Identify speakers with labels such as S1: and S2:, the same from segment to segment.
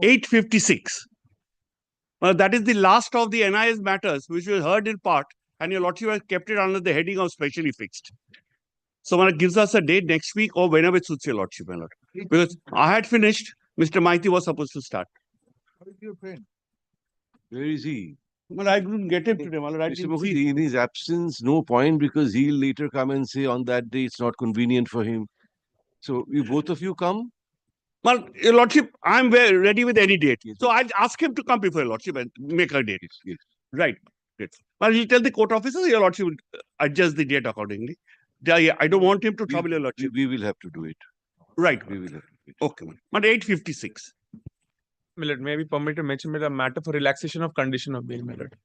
S1: 856. That is the last of the NIS matters which was heard in part, and your lordship has kept it under the heading of specially fixed. So it gives us a date next week or whenever it suits your lordship, my lord. Because I had finished, Mr. Maiti was supposed to start.
S2: How is your friend?
S3: Where is he?
S1: Well, I couldn't get him today, my lord. I
S3: Mr.
S1: didn't see.
S3: Mukherjee, in his absence, no point, because he'll later come and say on that day it's not convenient for him. So you both of you come.
S1: Well, your lordship, I'm ready with any date.
S3: Yes.
S1: So I'll ask him to come before your lordship and make a date.
S3: Yes, yes.
S1: Right. Yes. Well, you tell the court officer, your lordship will adjust the date accordingly. I don't want him to trouble your lordship.
S3: We will have to do it.
S1: Right.
S3: We will have to do it.
S1: Okay. But 856.
S4: My lord, may I be permitted to mention a matter for relaxation of condition of bail, my lord?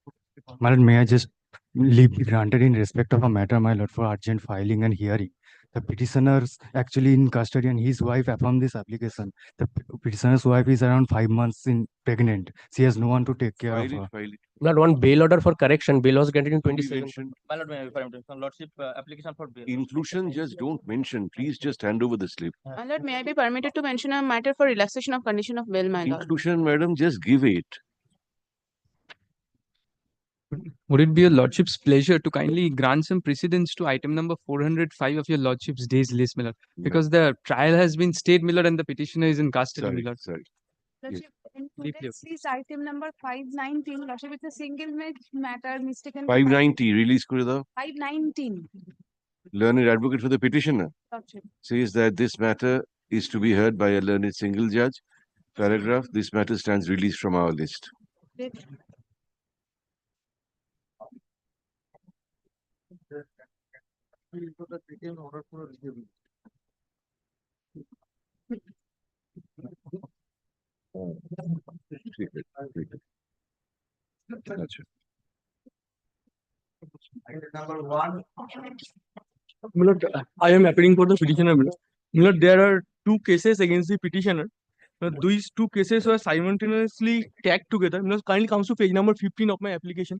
S5: My lord, may I just leave be granted in respect of a matter, my lord, for urgent filing and hearing. The petitioner's actually in custody and his wife affirmed this application. The petitioner's wife is around 5 months pregnant. She has no one to take care of her.
S3: File it.
S6: Not one bail order for correction. Bail was granted in 27.
S3: Mention.
S7: My lord, may I be permitted? Lordship, application for bail.
S3: Inclusion, just don't mention. Please just hand over the slip.
S8: My lord, may I be permitted to mention a matter for relaxation of condition of bail, my lord?
S3: Inclusion, madam, just give it.
S4: Would it be your lordship's pleasure to kindly grant some precedence to item number 405 of your lordship's days list, my lord? Because the trial has been stayed, my lord, and the petitioner is in custody, my
S3: Sorry,
S4: lord.
S3: sorry.
S8: Lordship, in
S4: Please.
S8: today's case, item number 519, lordship, it's a single matter, mistaken.
S3: 590, release kore dao.
S8: 519,
S3: Learned advocate for the petitioner
S8: lordship.
S3: says that this matter is to be heard by a learned single judge. Paragraph, this matter stands released from our list. ठीक है। अच्छा।
S2: Number 1.
S4: My lord, I am appealing for the petitioner, my lord. My lord, there are two cases against the petitioner. These two cases were simultaneously tagged together. My lord, kindly comes to page number 15 of my application.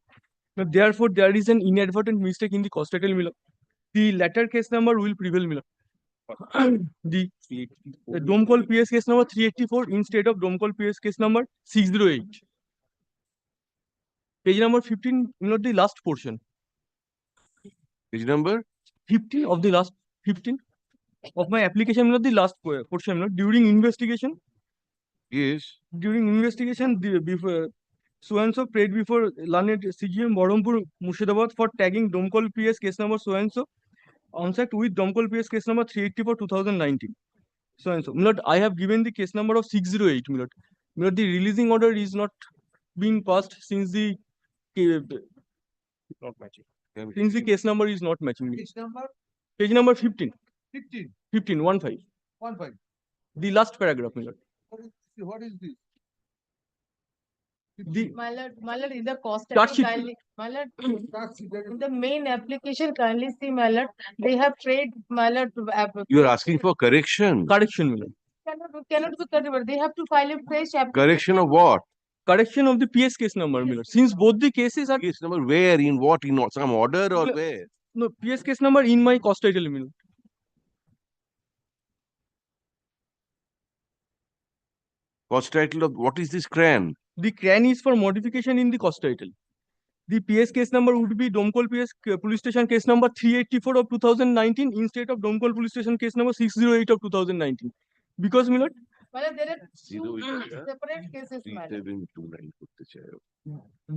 S4: Now, therefore, there is an inadvertent mistake in the cost title, my lord. The latter case number will prevail, my lord. The Dome call PS case number 384 instead of Dome call PS case number 608. Page number 15, my lord, the last portion.
S3: Page number?
S4: 15 of the last 15 of my application, my lord, the last portion, my lord. During investigation.
S3: Yes.
S4: During investigation, before so-and-so prayed before learned CGM Barampur Murshidabad for tagging Domkol PS case number so-and-so on site with Domkol PS case number 384 2019. So-and-so. My lord, I have given the case number of 608, my lord. My lord, the releasing order is not being passed since the
S1: Not matching.
S4: since the case number is not matching.
S2: Which number?
S4: Page number 15.
S2: 15.
S4: 15, 15.
S2: 15.
S4: The last paragraph, my lord.
S2: What is this?
S8: My lord, in the cost
S4: Charge sheet.
S8: kindly, my lord, in the main application, kindly see, my lord, they have trade, my lord.
S3: You are asking for correction.
S4: Correction, my lord.
S8: Cannot be corrected. They have to file a fresh application.
S3: Correction of what?
S4: Correction of the PS case number, my lord. Since both the cases are
S3: Case number where? In what? In some order or where?
S4: no PS case number in my cost title, my lord.
S3: Cost title of what is this CRAN?
S4: The CRAN is for modification in the cost title. The PS case number would be Domkol PS police station case number 384 of 2019 instead of Domkol police station case number 608 of 2019. Because, my lord,
S8: Well, there are two separate cases, my lord.
S3: 3729 করতে চাই।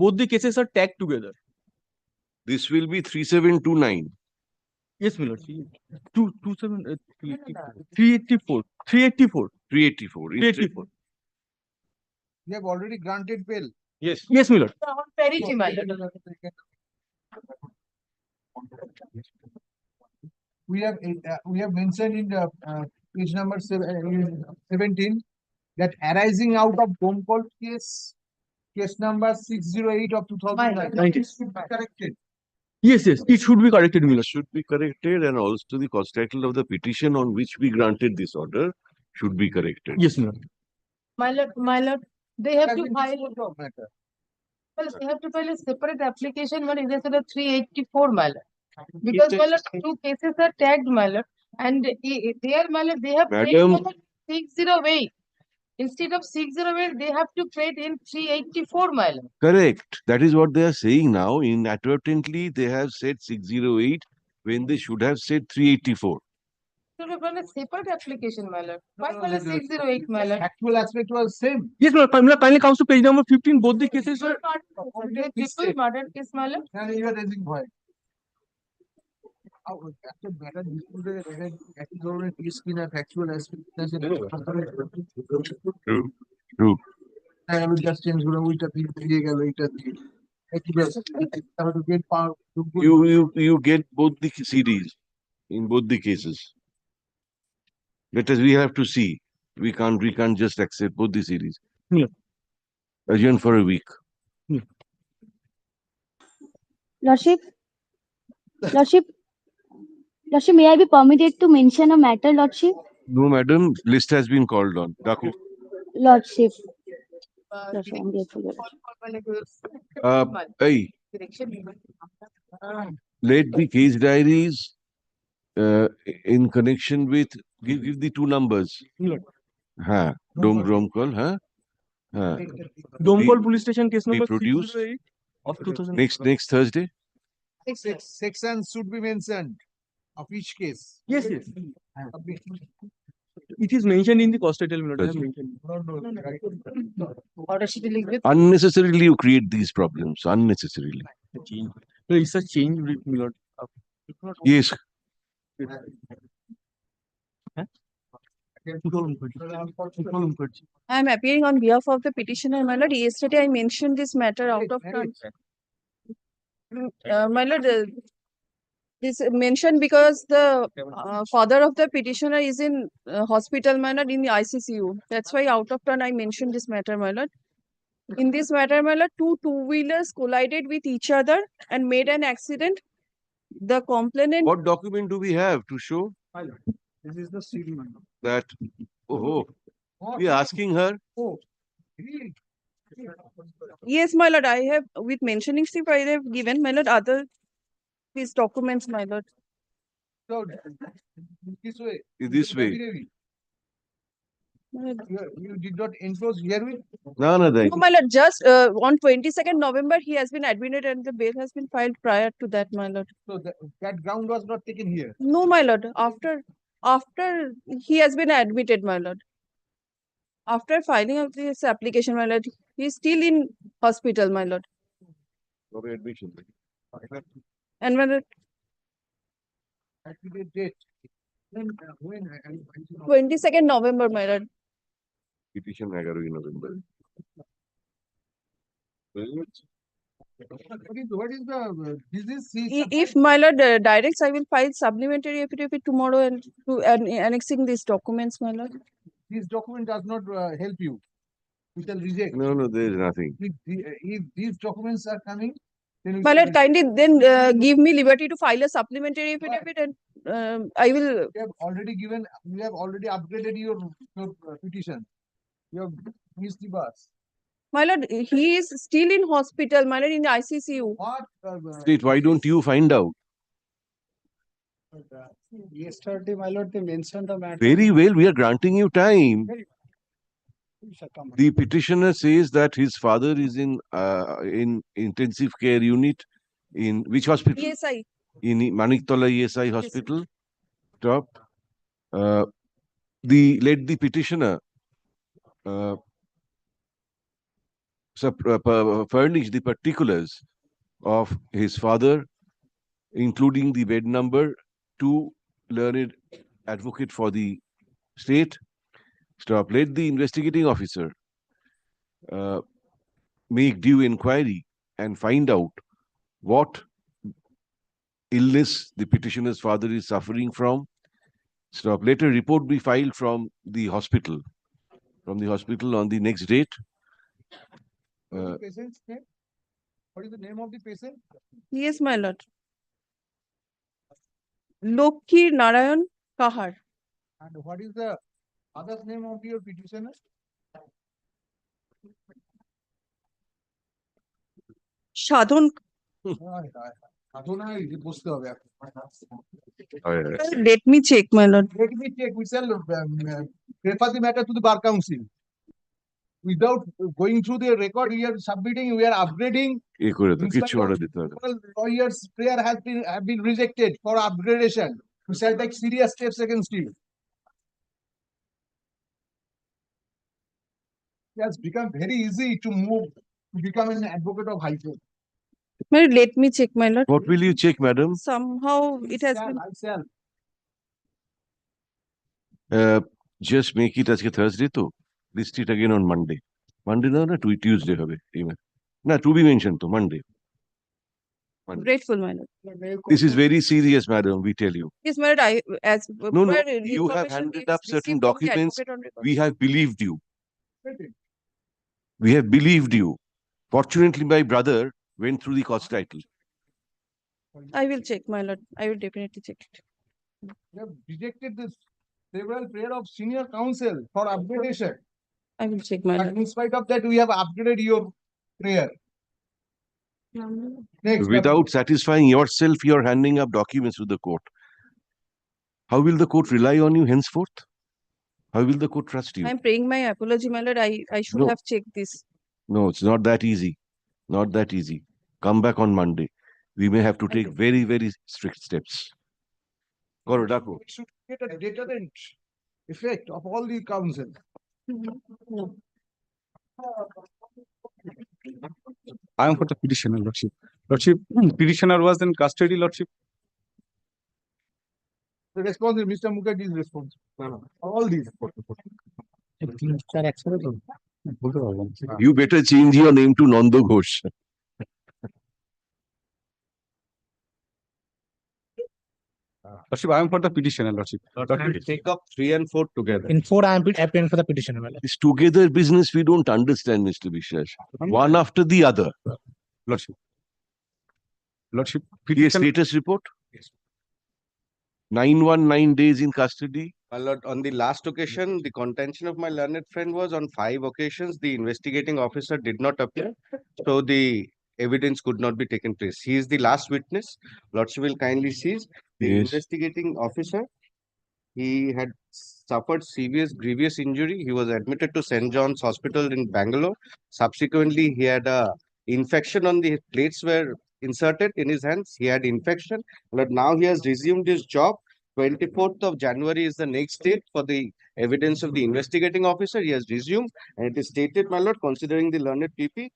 S4: both the cases are tagged together.
S3: This will be 3729.
S4: Yes, my lord. 384. 384.
S3: 384.
S4: 384.
S2: You have already granted bail.
S1: Yes.
S4: Yes, my lord.
S8: Very my lord.
S2: We have mentioned in the page number 17 that arising out of Dome call case number 608 of 2019 should be corrected.
S4: Yes, it should be corrected, my
S3: It
S4: lord.
S3: should be corrected, and also the cost title of the petition on which we granted this order should be corrected.
S4: Yes, my lord.
S8: My lord, they have to
S2: Has been
S8: file.
S2: disposed of matter.
S8: Well, they have to file a separate application. One is the 384, my lord. Because, my lord, two cases are tagged, my lord, and they are, my lord, they have paid,
S3: Madam.
S8: my lord, 608. Instead of 608, they have to pay it in 384, my lord.
S3: Correct. That is what they are saying now. Inadvertently, they have said 608 when they should have said 384.
S8: So we run a separate application, my lord. Why
S2: No,
S8: call it
S2: no,
S8: 608, my lord?
S2: Actual aspect was same.
S4: Yes, my lord. Kindly comes to page number 15. Both the cases were.
S8: Triple murder case, my lord.
S2: And you are raising point. একটা better disputed একই ধরনের case কিনা factual aspect আছে।
S3: True. True.
S2: হ্যাঁ, আমি just change করলাম, ওইটা দিয়ে গেল, এইটা দিয়ে। একই ব্যাপার। তাহলে তো get power,
S3: You get both the CDs in both the cases. We have to see. We can't just accept both the CDs.
S4: Yeah.
S3: Adjourn for a week.
S9: Lordship, Lordship, may I be permitted to mention a matter, Lordship?
S3: No, madam, list has been called on. Daku.
S9: Lordship, I'm grateful.
S3: Hey, let the case diaries in connection with give the two numbers.
S4: Lord.
S3: Dom call,
S4: Domkol police station case number
S3: produce
S4: 608 of 2000.
S3: next Thursday.
S2: sections should be mentioned of each case.
S4: Yes. It is mentioned in the cost title, my lord. I have
S3: Yes.
S4: mentioned.
S2: No.
S8: Order sheet will be.
S3: Unnecessarily you create these problems. Unnecessarily.
S4: Change. No, it's a change, my lord.
S3: Yes.
S10: I am appearing on behalf of the petitioner, my lord. Yesterday I mentioned this matter out of turn. My lord, this mentioned because the father of the petitioner is in hospital, my lord, in the ICCU. That's why out of turn I mentioned this matter, my lord. In this matter, my lord, two-wheelers collided with each other and made an accident. The complainant.
S3: What document do we have to show
S2: This is the CD.
S3: that? Oh, we are asking her.
S2: Really?
S10: Yes, my lord, I have, with mentioning slip, I have given, my lord, other these documents, my lord.
S2: So, this way.
S3: This way.
S2: You did not enclose herewith?
S3: No,
S10: No, my lord, just on 22nd November, he has been admitted and the bail has been filed prior to that, my lord.
S2: So that ground was not taken here.
S10: No, my lord, after he has been admitted, my lord. After filing of this application, my lord, he is still in hospital, my lord.
S3: Admission.
S10: And my lord,
S2: Admitted date. When?
S10: 22nd November, my lord.
S3: Petition 11 November.
S2: What is the disease?
S10: If my lord directs, I will file supplementary affidavit tomorrow and to annexing these documents, my lord.
S2: This document does not help you. We shall reject.
S3: No, there is nothing.
S2: If these documents are coming, then we
S10: My
S2: shall
S10: lord,
S2: reject.
S10: kindly then give me liberty to file a supplementary affidavit and I will.
S2: We have already upgraded your petition. You have missed the bus.
S10: My lord, he is still in hospital, my lord, in the ICCU.
S2: What?
S3: State, why don't you find out?
S2: Yesterday, my lord, they mentioned the matter.
S3: Very well, we are granting you time. The petitioner says that his father is in intensive care unit in which hospital?
S10: ESI.
S3: In Maniktola ESI hospital. Stop. Let the petitioner furnish the particulars of his father, including the bed number, to learned advocate for the state. Stop. Let the investigating officer make due inquiry and find out what illness the petitioner's father is suffering from. Stop. Let a report be filed from the hospital on the next date.
S2: Patient's name? What is the name of the patient?
S10: Yes, my lord. Lokhi Narayan Kahar.
S2: And what is the other name of your petitioner?
S10: Sadhon.
S2: বুঝতে হবে এখন।
S10: Let me check, my lord.
S2: Let me check. We shall refer the matter to the bar council. without going through the record, we are submitting, we are upgrading.
S3: এ করে তো
S2: In
S3: কিচ্ছু
S2: spite of
S3: order দিতে হবে না।
S2: all lawyers' prayer have been rejected for upgradation. We shall take serious steps against you. It has become very easy to move, to become an advocate of high court.
S10: My lord, let me check, my lord.
S3: What will you check, madam?
S10: Somehow it has been.
S2: I shall.
S3: Just make it আজকে Thursday তো, list it again on Monday. Monday না Tuesday হবে email. না, to be mentioned তো Monday.
S10: Grateful, my lord.
S3: This is very serious, madam, we tell you.
S10: Yes, my lord, as
S3: No,
S10: per
S3: you have
S10: information
S3: handed
S10: is
S3: up certain
S10: received from the
S3: documents.
S10: advocate on record.
S3: We have believed you. We have believed you. Fortunately, my brother went through the cause title.
S10: I will check, my lord. I will definitely check it.
S2: We have rejected this several prayer of senior counsel for upgradation.
S10: I will check, my
S2: But
S10: lord.
S2: in spite of that, we have upgraded your prayer. Next,
S3: Without satisfying yourself, you are handing up documents to the court. How will the court rely on you henceforth? How will the court trust you?
S10: I am praying my apology, my lord. I should
S3: No.
S10: have checked this.
S3: No, it's not that easy. Not that easy. Come back on Monday. We may have to take very, very strict steps. Koro, ডাকো।
S2: we should get a deterrent effect of all the counsel.
S10: No.
S11: I am for the petitioner, Lordship. Lordship, petitioner was in custody, Lordship.
S2: The response is Mr. Mukherjee's response. All these.
S3: You better change your name to Nando Ghosh.
S11: Lordship, I am for the petitioner, Lordship.
S7: Take up 3 and 4 together.
S6: In 4, I am appearing for the petitioner, my lord.
S3: This together business we don't understand, Mr. Biswas. One after the other.
S11: Lordship. Lordship,
S3: Yes,
S11: petition,
S3: status report. 919 days in custody.
S7: My lord, on the last occasion, the contention of my learned friend was on 5 occasions, the investigating officer did not appear. So the evidence could not be taken place. He is the last witness. Lordship will kindly seize. The
S3: Yes.
S7: investigating officer, he had suffered serious grievous injury. He was admitted to St. John's Hospital in Bangalore. Subsequently, he had a infection on the plates were inserted in his hands. He had infection, but now he has resumed his job. 24th of January is the next date for the evidence of the investigating officer. He has resumed, and it is stated, my lord, considering the learned PP,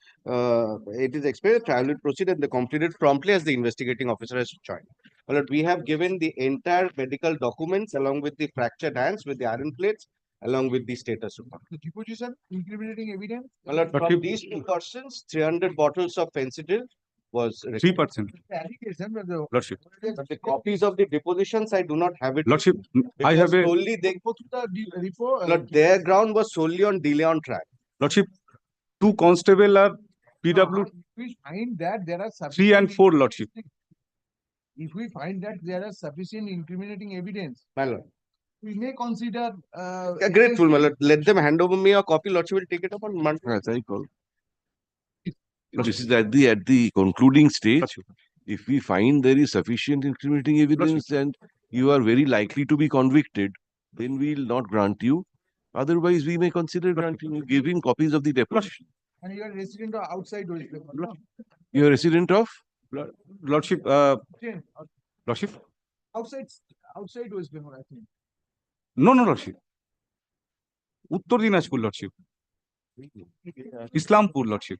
S7: it is expected the trial will proceed and they completed promptly as the investigating officer has joined. My lord, we have given the entire medical documents along with the fractured hands with the iron plates, along with the status report.
S2: The deposition, incriminating evidence.
S7: My lord, from these 2 persons, 300 bottles of fencidil was
S11: 3%.
S2: The allegation that the.
S11: Lordship.
S7: But the copies of the depositions, I do not have it.
S11: Lordship, I
S7: Because
S11: have a,
S7: solely they,
S2: Go to the report.
S7: Lord, their ground was solely on delay on trial.
S11: Lordship, 2 constable are PW,
S2: We find that there are.
S11: 3 and 4, Lordship.
S2: If we find that there are sufficient incriminating evidence,
S7: My lord,
S2: we may consider.
S7: grateful, my lord. Let them hand over me a copy. Lordship will take it up on Monday.
S3: As I call. This is at the concluding stage. If we find there is sufficient incriminating evidence and you are very likely to be convicted, then we will not grant you. Otherwise, we may consider granting you, giving copies of the deposition.
S2: And you are resident of outside West Bengal.
S3: You are a resident of?
S11: Lordship,
S2: Ten,
S11: Lordship,
S2: outside West Bengal, I think.
S11: no, Lordship. Uttar Dinajpur, Lordship. Islampur, Lordship.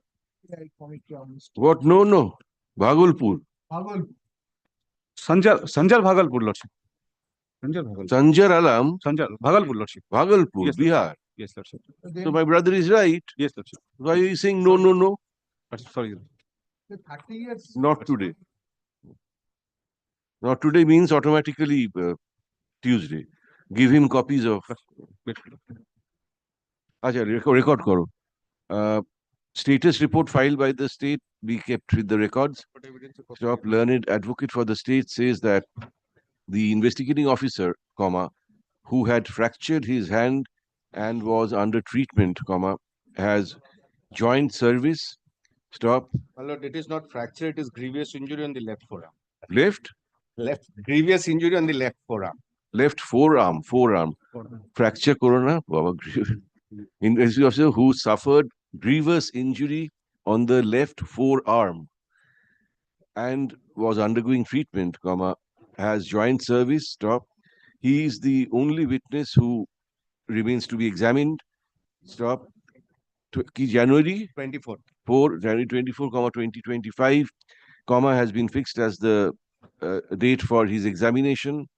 S2: I commit to honest.
S3: What? No. Bhagalpur.
S2: Pagal.
S11: Sanjar Bhagalpur, Lordship. Sanjar
S3: Sanjar Alam,
S11: Bhagalpur, Lordship.
S3: Bhagalpur,
S11: Yes,
S3: Bihar.
S11: Yes, Lordship.
S3: So my brother is right.
S11: Yes, Lordship.
S3: Why are you saying no?
S11: Lordship, sorry.
S2: The 30 years.
S3: Not today. Not today means automatically Tuesday. Give him copies of. Acha, record karo. Status report filed by the state be kept with the records. Stop learned advocate for the state says that the investigating officer, who had fractured his hand and was under treatment, has joined service. Stop.
S7: My lord, it is not fracture, it is grievous injury on the left forearm.
S3: Left?
S7: Left, grievous injury on the left forearm.
S3: Left forearm. Fracture corona. Investigating officer who suffered grievous injury on the left forearm and was undergoing treatment, has joined service, stop. He is the only witness who remains to be examined, stop. January
S7: 24th.
S3: 4, January 24, 2025, has been fixed as the date for his examination.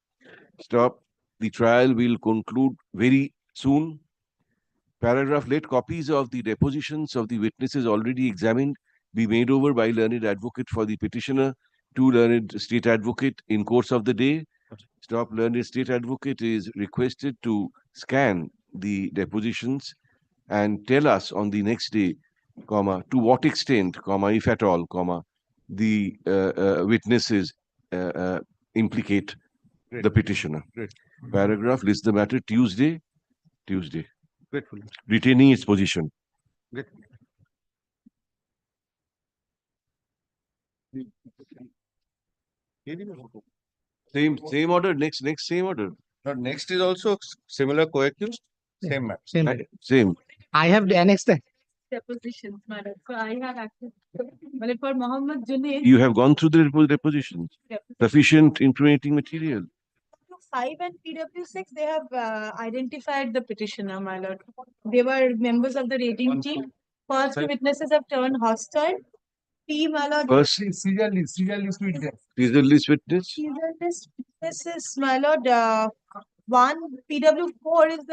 S3: Stop. The trial will conclude very soon. Paragraph, let copies of the depositions of the witnesses already examined be made over by learned advocate for the petitioner to learned state advocate in course of the day. Stop. Learned state advocate is requested to scan the depositions and tell us on the next day, to what extent, if at all, the witnesses implicate the petitioner.
S7: Great.
S3: Paragraph, list the matter Tuesday.
S7: Grateful.
S3: Retaining its position.
S7: Great.
S3: Same order, next same order.
S7: Now, next is also similar co-accused, same matter.
S6: Same.
S3: Same.
S6: I have annexed the
S8: Depositions, madam. So I have access. Well, for Mohammed Junaid.
S3: You have gone through the depositions. Sufficient incriminating material.
S8: 5 and PW6, they have identified the petitioner, my lord. They were members of the rating team. First witnesses have turned hostile. P, my lord.
S3: First,
S2: Serial list witness.
S3: is the list witness.
S8: Seizure list witnesses, my lord. One PW4 is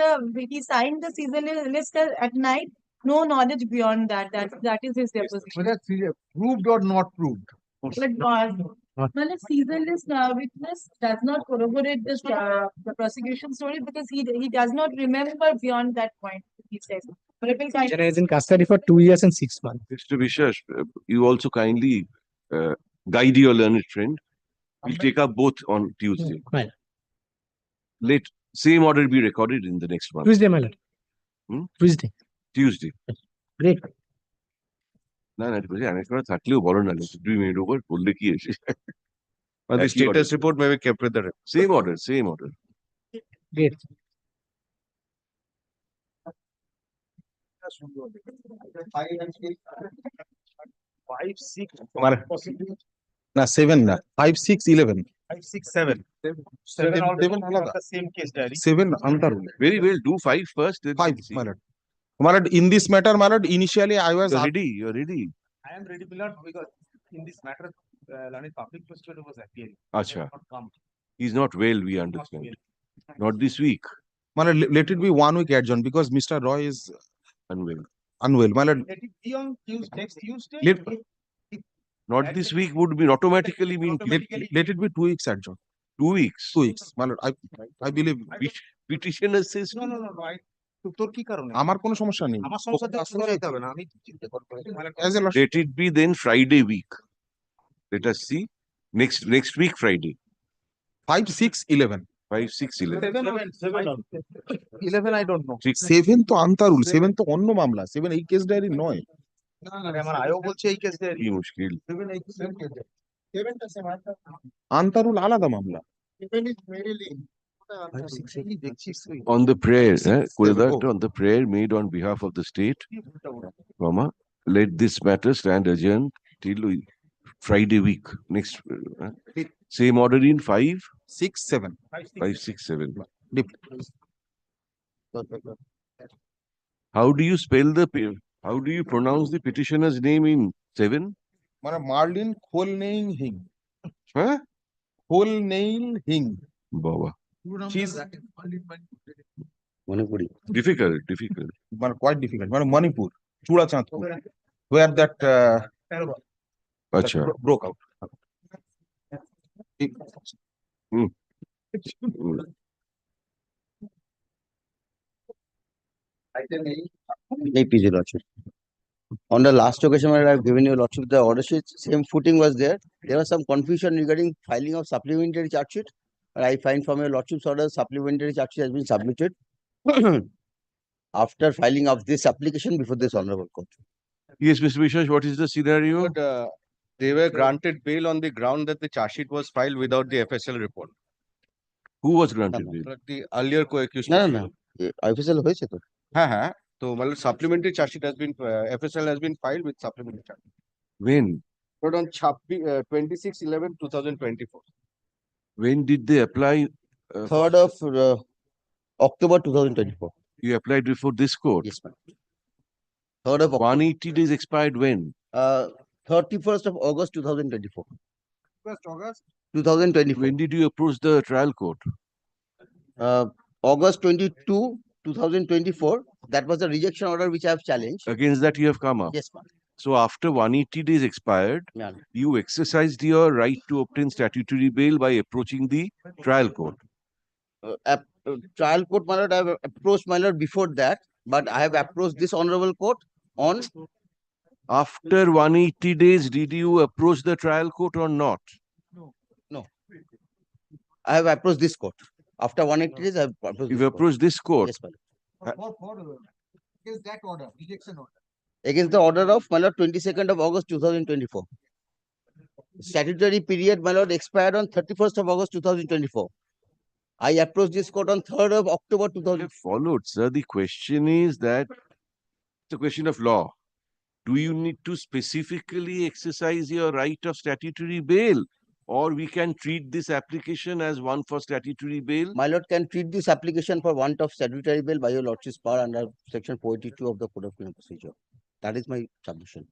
S8: he signed the seizure list at night. No knowledge beyond that. That is his deposition.
S2: Whether serial proved or not proved.
S8: But well, seizure list witness does not corroborate this the prosecution story because he does not remember beyond that point. He says. But it will
S6: petitioner is in custody for 2 years and 6 months.
S3: Mr. Vishwas, you also kindly guide your learned friend. We'll take up both on Tuesday.
S6: Well,
S3: Let same order be recorded in the next one.
S6: Tuesday, my lord. Tuesday.
S3: Tuesday.
S6: Great.
S3: না বলছি অনেক সময় থাকলেও বলো না 2 minute over বললে কি এসে
S7: But the status report may be kept with the record.
S3: same order.
S6: Great.
S11: না 7 না 5 6 11
S2: 5, 6, 7.
S11: 7 আলাদা
S2: The same case diary.
S11: 7 Antarul
S3: Very well, do 5 first. Then
S11: 5
S3: see.
S11: my lord. My lord, in this matter, my lord, initially I was
S3: You're ready.
S2: I am ready, my lord, because in this matter, learned public prosecutor was appearing.
S3: Acha.
S2: Not come.
S3: He's not well, we understand. Not this week.
S11: my lord, let it be 1 week adjourn because Mr. Roy is
S3: Unwell.
S11: unwell. My lord,
S2: Let it be on Tuesday, next Tuesday.
S11: Let-
S3: Not this week would be automatically mean
S11: let it be 2 weeks adjourn.
S3: 2 weeks.
S11: 2 weeks. My lord, I believe
S3: Petitioner says
S2: No. তোর কি কারণে?
S11: আমার কোনো সমস্যা নেই।
S2: আমার সংসারটা শুনে যেতে হবে না, আমি চিন্তা করতে পারি।
S11: As a lord,
S3: let it be then Friday week. Let us see. Next week Friday.
S11: 5 6 11
S3: 5, 6, 11.
S2: 11 I don't know.
S11: 7 তো আন্তারুল 7 তো অন্য মামলা 7 এই কেস ডায়েরি নয়।
S2: আমার আয়ও বলছে এই কেস
S3: কি মুশকিল।
S2: 7 এই কেস ডায়েরি। 7 টা সেম আছে।
S11: আন্তারুল আলাদা মামলা।
S2: 7 is very lean. দেখছিস তুই।
S3: On the prayer,
S11: Oh.
S3: on the prayer made on behalf of the state, let this matter stand adjourned till Friday week. Next, same order in 5,
S11: 6 7
S3: 5, 6, 7.
S11: Dip.
S3: How do you pronounce the petitioner's name in 7?
S11: মানে marlin খোলনেইল হিং।
S3: Huh?
S11: খোলনেইল হিং।
S3: Baba.
S11: She's
S3: Difficult.
S11: মানে quite difficult. মানে Manipur Churachandpur where that
S3: Acha.
S11: broke out.
S12: On the last occasion when I have given you lordship the order sheet, same footing was there. There was some confusion regarding filing of supplementary charge sheet. But I find from your lordship's order, supplementary charge sheet has been submitted after filing of this application before this honorable court.
S3: Yes, Mr. Vishwas, what is the scenario?
S7: But, they were granted bail on the ground that the charge sheet was filed without the FSL report.
S3: Who was granted bail?
S7: But the earlier co-accused.
S12: No. FSL হয়েছে তো।
S7: হ্যাঁ, So, well, supplementary charge sheet has been, FSL has been filed with supplementary charge.
S3: When?
S7: But on 26/11/2024.
S3: When did they apply?
S12: 3rd of October 2024.
S3: You applied before this court.
S12: Yes, ma'am. 3rd of October.
S3: 180 days expired when?
S12: 31st of August 2024.
S2: 1st August.
S12: 2024.
S3: When did you approach the trial court?
S12: August 22, 2024. That was the rejection order which I have challenged.
S3: Against that you have come up.
S12: Yes, ma'am.
S3: So after 180 days expired,
S12: Yeah.
S3: you exercised your right to obtain statutory bail by approaching the trial court.
S12: Trial court, my lord, I have approached my lord before that, but I have approached this honorable court on.
S3: After 180 days, did you approach the trial court or not?
S12: No. I have approached this court. After 180 days, I have approached
S3: You've
S12: this court.
S3: approached this court.
S12: Yes, my lord.
S2: Against that order, rejection order.
S12: Against the order of my lord 22nd of August 2024. Statutory period, my lord, expired on 31st of August 2024. I approached this court on 3rd of October
S3: You
S12: 2000.
S3: have followed, sir. The question is that it's a question of law. Do you need to specifically exercise your right of statutory bail, or we can treat this application as one for statutory bail?
S12: My lord can treat this application for want of statutory bail by your lordship's power under section 482 of the Code of Criminal Procedure. That is my submission.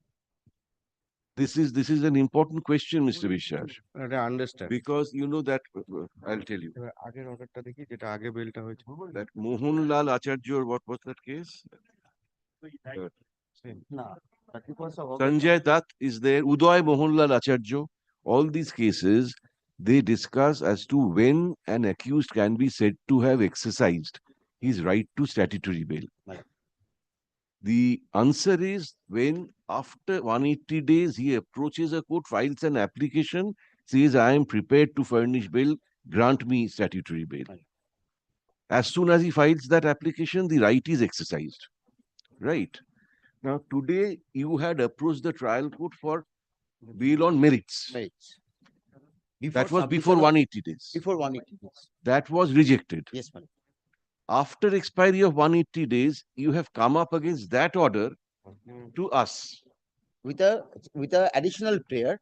S3: This is an important question, Mr. Vishwas,
S7: I understand.
S3: because you know that I'll tell you
S7: আগের অর্ডারটা দেখি যেটা আগে বেলটা হয়েছে
S3: that Mohanlal Acharya, what was that case?
S12: No. 31st of August.
S3: Sanjay Dutt is there, Uday Mohanlal Acharya. All these cases, they discuss as to when an accused can be said to have exercised his right to statutory bail.
S12: Right.
S3: The answer is when after 180 days he approaches a court, files an application, says, I am prepared to furnish bail, grant me statutory bail.
S12: Right.
S3: As soon as he files that application, the right is exercised. Right. Now, today you had approached the trial court for bail on merits.
S12: Merits.
S3: That was
S12: submission
S3: before
S12: of-
S3: 180 days.
S12: Before 180 days.
S3: That was rejected.
S12: Yes, madam.
S3: After expiry of 180 days, you have come up against that order to us.
S12: With a additional prayer,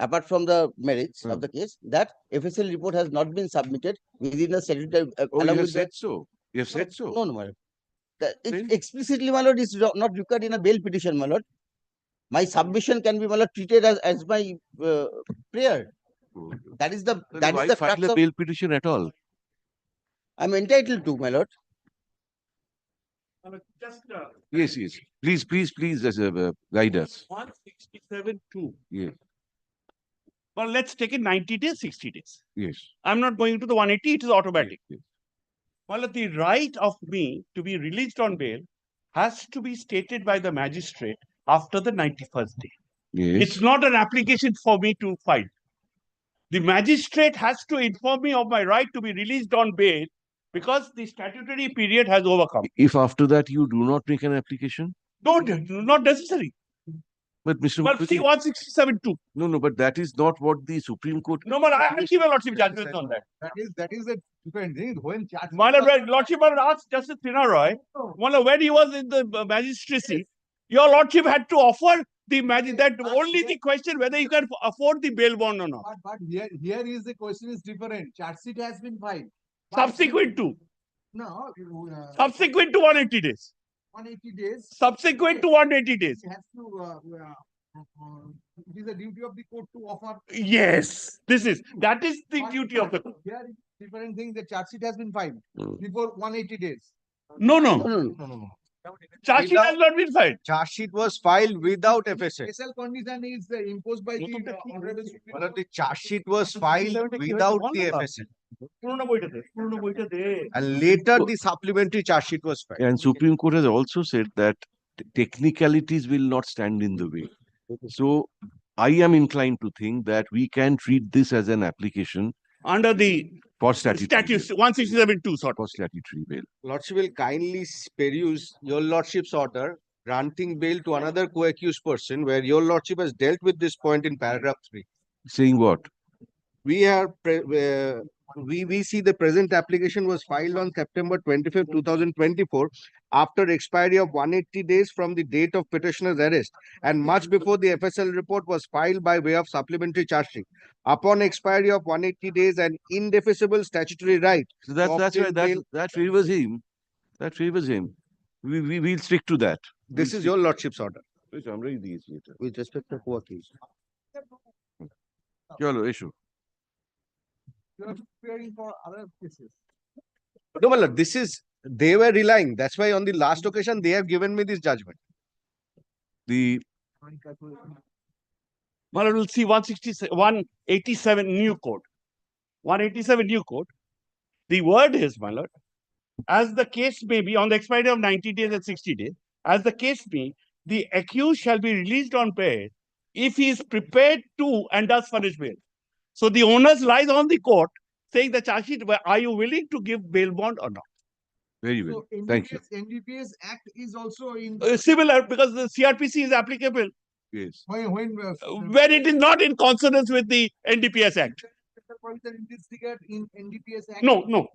S12: apart from the merits of the case, that FSL report has not been submitted within the statutory.
S3: Oh, you
S12: along
S3: have
S12: with the-
S3: said so. You have said so.
S12: No, no, my lord. It
S3: Then?
S12: explicitly, my lord, is not required in a bail petition, my lord. My submission can be, my lord, treated as my prayer. That is the
S3: Then why
S12: crux
S3: file a
S12: of.
S3: bail petition at all?
S12: I'm entitled to, my lord.
S1: Just
S3: Yes, yes. Please, guide us.
S1: 167(2).
S3: Yes,
S1: Well, let's take it 90 days, 60 days.
S3: yes.
S1: I'm not going to the 180, it is automatic.
S3: Yes.
S1: Well, the right of me to be released on bail has to be stated by the magistrate after the 91st day.
S3: Yes.
S1: It's not an application for me to file. The magistrate has to inform me of my right to be released on bail because the statutory period has overcome.
S3: If after that you do not make an application,
S1: No, not necessary.
S3: but Mr.
S1: Well, see,
S3: Mukherjee,
S1: 167(2).
S3: no, but that is not what the Supreme Court.
S1: No, but I give a lordship judgment on that.
S2: That is a different thing. When charge.
S1: My lordship asked Justice Roy, when he was in the magistracy, your lordship had to offer the that only the question whether you can afford the bail bond or not.
S2: But here is the question is different. Charge sheet has been filed.
S1: Subsequent to
S2: No.
S1: subsequent to 180 days.
S2: 180 days.
S1: Subsequent to 180 days.
S2: It has to. It is a duty of the court to offer.
S1: Yes, that is the duty of the court.
S2: Here is different thing. The charge sheet has been filed
S3: Mm.
S2: before 180 days.
S1: No.
S12: No.
S1: Charge sheet has not been filed.
S7: Charge sheet was filed without FSL.
S2: Special condition is imposed by the Honorable Supreme
S7: Well,
S2: Court.
S7: the charge sheet was filed without the FSL. And later the supplementary charge sheet was filed.
S3: And Supreme Court has also said that technicalities will not stand in the way. So I am inclined to think that we can treat this as an application
S1: Under the
S3: for statutory
S1: statute 167(2) sort.
S3: for statutory bail.
S7: Lordship will kindly peruse your lordship's order granting bail to another co-accused person where your lordship has dealt with this point in paragraph 3.
S3: Saying what?
S7: we see the present application was filed on September 25th, 2024, after expiry of 180 days from the date of petitioner's arrest and much before the FSL report was filed by way of supplementary charge sheet. Upon expiry of 180 days, an indefeasible statutory right.
S3: So that's
S7: obtain
S3: right.
S7: bail-
S3: That favors him. That favors him. We'll stick to that.
S7: This is your lordship's order.
S3: I'm reading these later.
S12: With respect to who accused?
S3: Chalo, issue.
S2: You are preparing for other cases.
S7: No, my lord, they were relying. That's why on the last occasion, they have given me this judgment.
S3: The
S1: My lord, we'll see 187 new code. 187 new code. The word is, my lord, as the case may be on the expiry of 90 days and 60 days, as the case may, the accused shall be released on bail if he is prepared to and does furnish bail. So the onus lies on the court saying the charge sheet, are you willing to give bail bond or not?
S3: very well.
S2: So
S3: Thank you.
S2: NDPS Act is also in,
S1: Similar because the CRPC is applicable
S3: Yes.
S2: when
S1: when it is not in consonance with the NDPS Act.
S2: investigate in NDPS Act.
S1: No.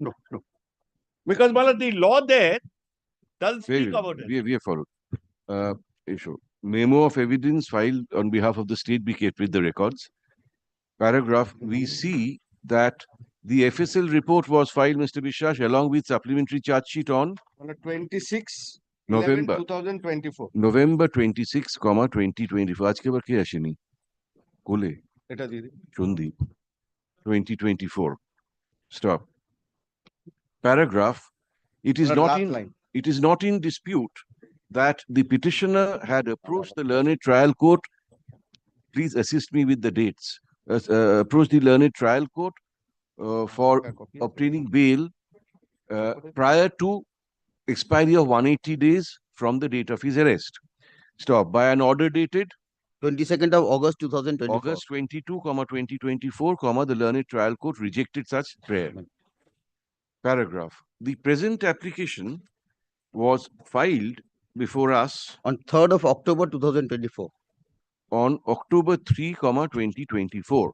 S1: Because my lord, the law there doesn't
S3: Very
S1: speak
S3: well.
S1: about it.
S3: We have followed. Issue. Memo of evidence filed on behalf of the state be kept with the records. Paragraph, we see that the FSL report was filed, Mr. Biswas, along with supplementary charge sheet on
S7: On the 26th,
S3: November.
S7: 2024.
S3: November 26, 2024. আজকে আবার কে আসেনি? কোলে,
S7: এটা দিদি।
S3: Sandeep, 2024. Stop. Paragraph, it is
S7: Or
S3: not
S7: last
S3: in
S7: line.
S3: it is not in dispute that the petitioner had approached the learned trial court. Please assist me with the dates. Approached the learned trial court for obtaining bail prior to expiry of 180 days from the date of his arrest. Stop. By an order dated
S12: 22nd of August 2024.
S3: August 22, 2024, the learned trial court rejected such prayer. Paragraph. The present application was filed before us
S12: On 3rd of October 2024.
S3: on October 3, 2024,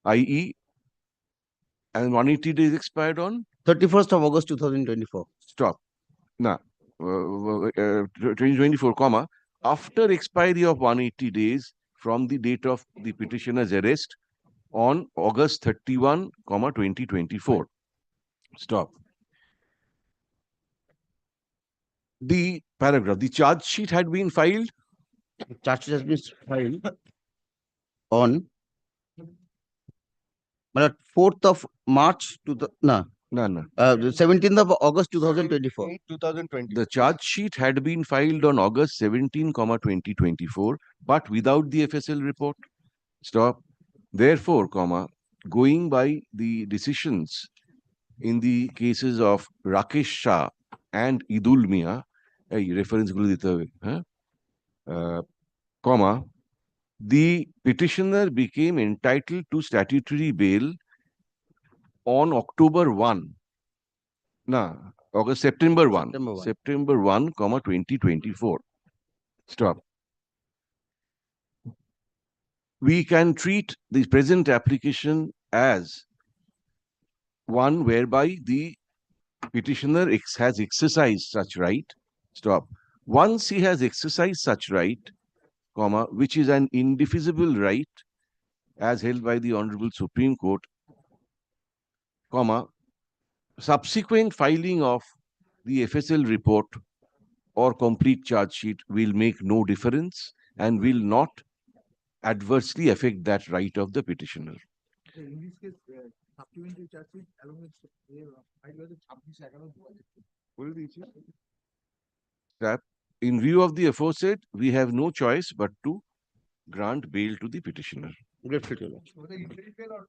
S3: i.e. and 180 days expired on
S12: 31st of August 2024.
S3: stop. Now, 2024, after expiry of 180 days from the date of the petitioner's arrest on August 31, 2024. Stop. The paragraph, the charge sheet had been filed
S12: The charge sheet has been filed on 4th of March to the
S3: no.
S12: 17th of August 2024.
S7: 2020.
S3: The charge sheet had been filed on August 17, 2024, but without the FSL report. Stop. Therefore, going by the decisions in the cases of Rakesh Shah and Idul Mia, reference গুলো দিতে হবে, the petitioner became entitled to statutory bail on October 1. September 1.
S12: September 1.
S3: September 1, 2024. Stop. We can treat the present application as one whereby the petitioner has exercised such right. Stop. Once he has exercised such right, which is an indefeasible right as held by the Honorable Supreme Court, subsequent filing of the FSL report or complete charge sheet will make no difference and will not adversely affect that right of the petitioner.
S2: So in this case, supplementary charge sheet along with filed by the 26/11/2024.
S3: That in view of the aforesaid, we have no choice but to grant bail to the petitioner.
S12: Grateful to you.
S2: Whether interim bail or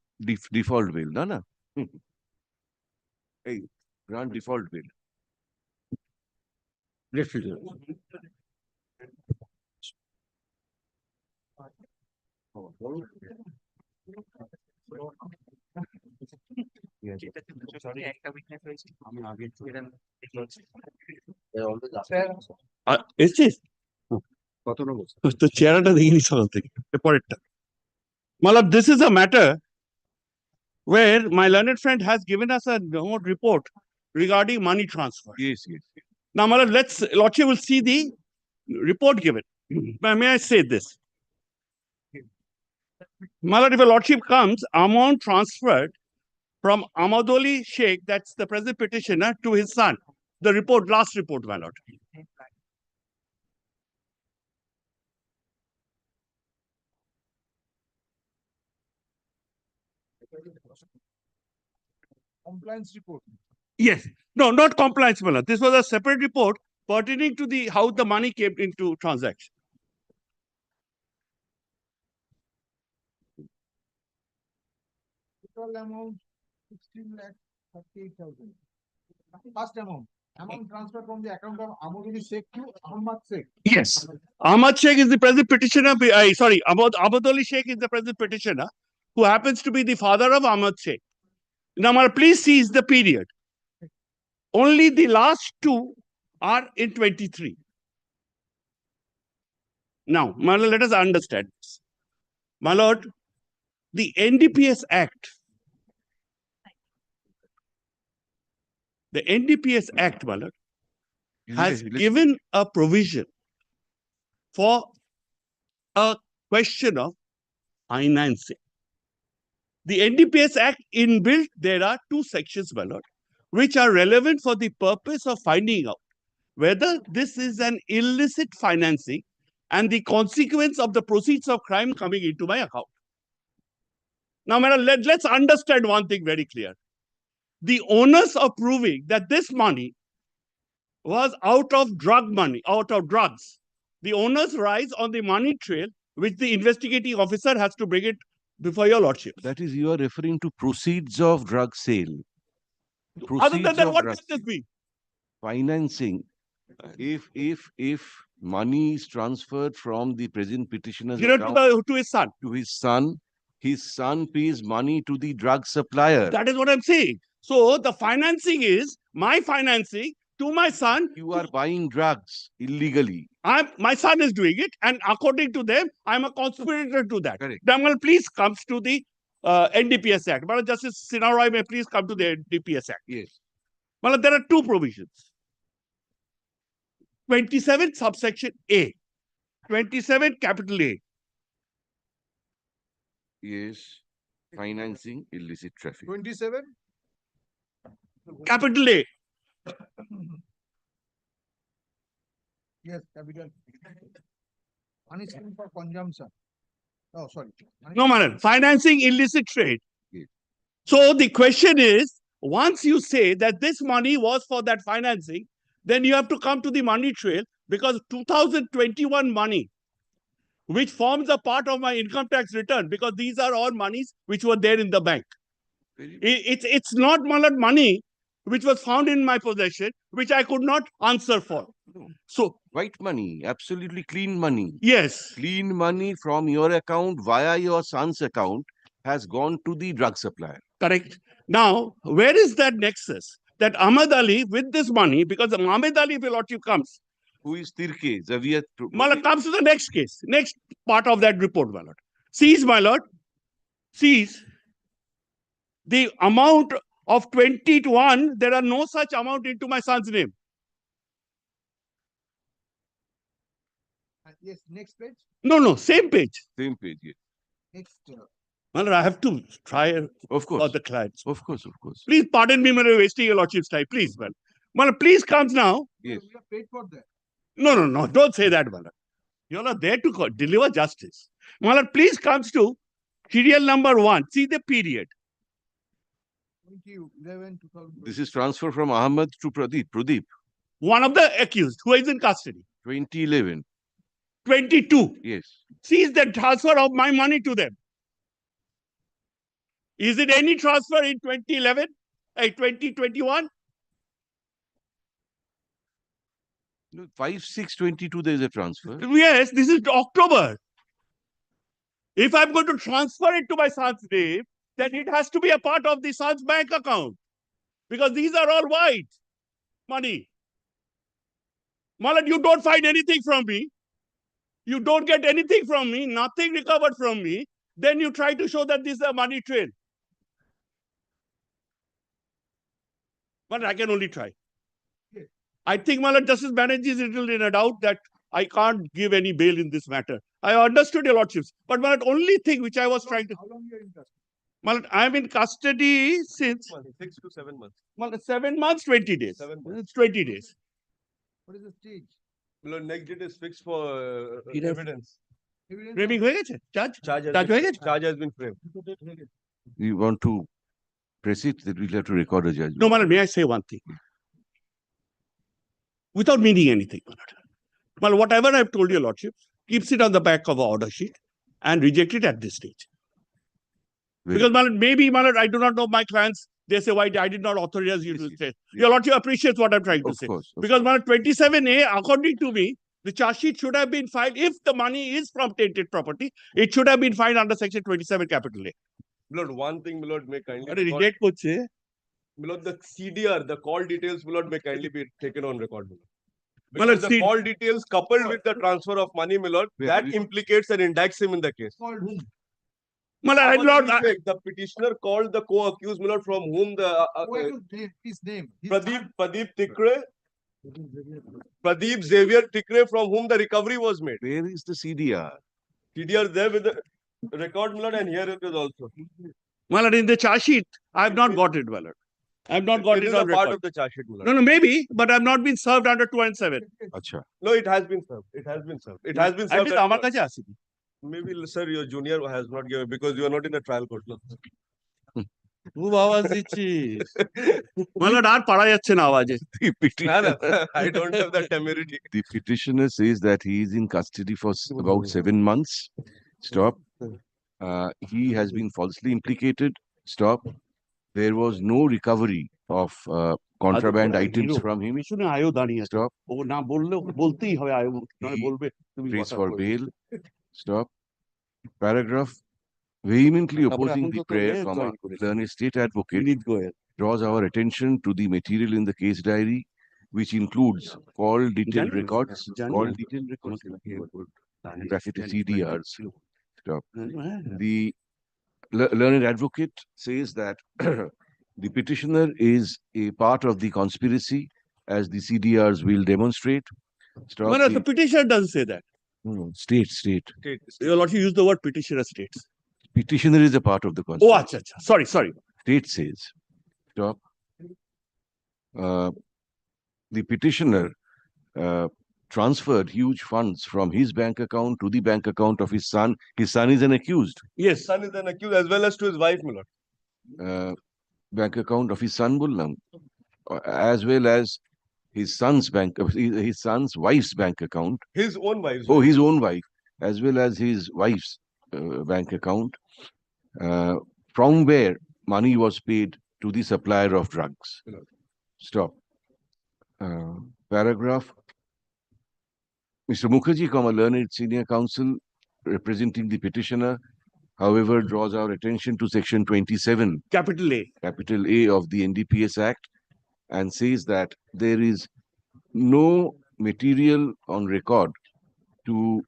S3: Default bail, no. Hey, grant default bail.
S12: Grateful to you.
S1: এসছিস তো চেহারাটা দেখিনি সকাল থেকে পরেরটা মালাব this is a matter where my learned friend has given us a note report regarding money transfer.
S3: Yes, yes.
S1: Now, my lord, Lordship will see the report given. May I say this? My lord, if a Lordship comes, amount transferred from Ahmadoli Sheikh, that's the present petitioner, to his son. The report, last report, my lord.
S2: Compliance report.
S1: Yes. No, not compliance, my lord. This was a separate report pertaining to the how the money came into transaction.
S2: Total amount 16,38,000. First amount transferred from the account of Ahmadoli Sheikh to Ahmad Sheikh.
S1: Yes. Ahmad Sheikh is the present petitioner. Ahmadoli Sheikh is the present petitioner, who happens to be the father of Ahmad Sheikh. Now, my lord, please seize the period. Only the last two are in 23. Now, my lord, let us understand this. My lord, the NDPS Act, my lord, has given a provision for a question of financing. The NDPS Act inbuilt, there are two sections, my lord, which are relevant for the purpose of finding out whether this is an illicit financing and the consequence of the proceeds of crime coming into my account. Now, madam, let's understand one thing very clear. The onus of proving that this money was out of drugs. The onus lies on the money trail, which the investigating officer has to bring it before your lordship.
S3: That is, you are referring to proceeds of drug sale.
S1: Other than
S3: Proceeds
S1: that,
S3: of
S1: what
S3: drug
S1: can this be?
S3: financing. If money is transferred from the present petitioner's
S1: Given
S3: account
S1: to his son.
S3: to his son pays money to the drug supplier.
S1: That is what I'm saying. So the financing is my financing to my son.
S3: You are buying drugs illegally.
S1: My son is doing it, and according to them, I'm a conspirator to that.
S3: Correct.
S1: Damal, please comes to the NDPS Act. Madam Justice Sinha may please come to the NDPS Act.
S3: Yes.
S1: Madam, there are two provisions. 27 subsection A. 27 capital A.
S3: Yes. Financing illicit traffic.
S2: 27.
S1: Capital A.
S2: Yes, capital. Punishment for consumption. Oh, sorry.
S1: No, madam. Financing illicit trade.
S3: Yes.
S1: So the question is, once you say that this money was for that financing, then you have to come to the money trail, because 2021 money, which forms a part of my income tax return, because these are all monies which were there in the bank. It's not money which was found in my possession, which I could not answer for.
S3: No.
S1: So,
S3: White money, absolutely clean money.
S1: yes.
S3: Clean money from your account via your son's account has gone to the drug supplier.
S1: Correct. Now, where is that nexus? That Ahmad Ali with this money, because Ahmad Ali, if your lordship comes,
S3: Who is Tirke? Xavier.
S1: my lord, comes to the next case, next part of that report, my lord. Sees, my lord, sees the amount of 21, there are no such amount into my son's name.
S2: Yes, next page.
S1: No, same page.
S3: Same page, yes.
S2: Next.
S1: My lord, I have to try
S3: Of
S1: for
S3: course.
S1: the clients.
S3: Of course.
S1: Please pardon me, I'm wasting your lordship's time. Please, man. My lord, please comes now.
S3: Yes.
S2: We have paid for that.
S1: No, don't say that, my lord. You're not there to deliver justice. My lord, please comes to serial number 1. See the period.
S2: 2011, 2000.
S3: This is transfer from Ahmad to Pradeep.
S1: One of the accused who is in custody.
S3: 2011.
S1: 22.
S3: Yes.
S1: Sees the transfer of my money to them. Is it any transfer in 2011? 2021?
S3: No, 5/6/22 there is a transfer.
S1: Yes, this is October. If I'm going to transfer it to my son's name, then it has to be a part of the son's bank account. Because these are all white money. Malad, you don't find anything from me. You don't get anything from me, nothing recovered from me. Then you try to show that this is a money trail. But I can only try.
S2: Yes.
S1: I think, my Lord, Justice Banerjee is little in a doubt that I can't give any bail in this matter. I understood your lordships, but my Lord, only thing which I was trying to,
S2: How long you are in custody?
S1: my Lord, I'm in custody since
S3: 6 to 7 months.
S1: my Lord, 7 months, 20 days.
S3: 7 months.
S1: It's 20 days.
S2: What is the stage?
S3: Next date is fixed for
S12: evidence.
S2: Evidence
S1: Framing হয়ে গেছে? Judge?
S3: Charge
S1: Judge হয়ে গেছে?
S3: has been framed.
S12: You want to press it, that we'll have to record a judgment.
S1: No, my Lord, may I say one thing? Without meaning anything, my Lord. My Lord, whatever I've told your lordship, keeps it on the back of an order sheet and reject it at this stage.
S12: Very-
S1: Because, my Lord, maybe, my Lord, I do not know my clients. They say, why I did not authorize you
S12: Yes,
S1: to
S12: yes,
S1: say.
S12: yes.
S1: Your lordship appreciates what I'm trying to
S12: Of
S1: say.
S12: course. of
S1: Because, my Lord, 27A, according to me, the charge sheet should have been filed, if the money is from tainted property, it should have been filed under section 27 capital A.
S3: Milord, one thing, Milord, may kindly
S1: আরে
S3: record.
S1: reject করছে
S3: Milord, the CDR, the call details, Milord, may kindly be taken on record, Milord.
S1: Milord,
S3: Because the
S1: see-
S3: call details coupled with the transfer of money, Milord,
S12: Yeah,
S3: that
S12: we-
S3: implicates and indicts him in the case.
S2: called whom?
S1: My Lord, I do
S3: Our
S1: not-
S3: defect, the petitioner called the co-accused, Milord, from whom the
S2: Who has to name his name? His
S3: Pradeep Tikre, Pradeep Xavier Tikre, from whom the recovery was made.
S12: Where is the CDR?
S3: CDR there with the record, Milord, and here it is also.
S1: my Lord, in the charge sheet, I have not got it, my Lord. I have not got
S3: It
S1: it
S3: is
S1: on
S3: a part
S1: record.
S3: of the charge sheet, Milord.
S1: No, no, maybe, but I've not been served under 2 and 7.
S12: Acha.
S3: No, it has been served. It has been served. It has been
S1: At
S3: served.
S1: least আমার কাছে আসেনি।
S3: Maybe, sir, your junior has not given because you are not in the trial court. No?
S1: খুব আওয়াজ দিচ্ছিস। My Lord, আর পারা যাচ্ছে না আওয়াজে।
S12: The
S3: No,
S12: petitioner,
S3: no, I don't have that temerity.
S12: the petitioner says that he is in custody for about 7 months. Stop. He has been falsely implicated. Stop. There was no recovery of contraband items from him.
S1: পিছনে আয়ও দাঁড়িয়ে আছে।
S12: Stop.
S1: ও না বললেও বলতেই হবে আয়ও নাহলে
S12: He
S1: বলবে তুমি
S12: Prays
S1: কথা
S12: for
S1: বলবে।
S12: bail. Stop. Paragraph. Vehemently
S1: তারপরে
S12: opposing
S1: এখন
S12: the
S1: তো তোর
S12: prayer,
S1: এ
S12: comma,
S1: join করেছে।
S12: learned state advocate
S1: Vineet Goyal.
S12: draws our attention to the material in the case diary, which includes call detailed
S1: জানি,
S12: records,
S1: জানি
S12: call
S1: আমি।
S12: detailed records,
S1: আমাকে help করবে।
S12: bracket CDRs. Stop.
S1: হ্যাঁ, হ্যাঁ।
S12: The learned advocate says that the petitioner is a part of the conspiracy, as the CDRs will demonstrate. Stop.
S1: My Lord, the petitioner doesn't say that.
S12: State.
S1: Your lordship used the word petitioner states.
S12: Petitioner is a part of the
S1: Oh,
S12: conspiracy.
S1: আচ্ছা আচ্ছা। Sorry.
S12: State says. Stop. The petitioner transferred huge funds from his bank account to the bank account of his son. His son is an accused.
S1: Yes.
S3: Son is an accused as well as to his wife, Milord.
S12: Bank account of his son Bullam, as well as his son's wife's bank account.
S3: His own wife.
S12: Oh, his own wife, as well as his wife's bank account, from where money was paid to the supplier of drugs. Stop. Paragraph. Mr. Mukherjee, learned senior counsel representing the petitioner, however, draws our attention to section 27,
S1: Capital A.
S12: capital A of the NDPS Act, and says that there is no material on record to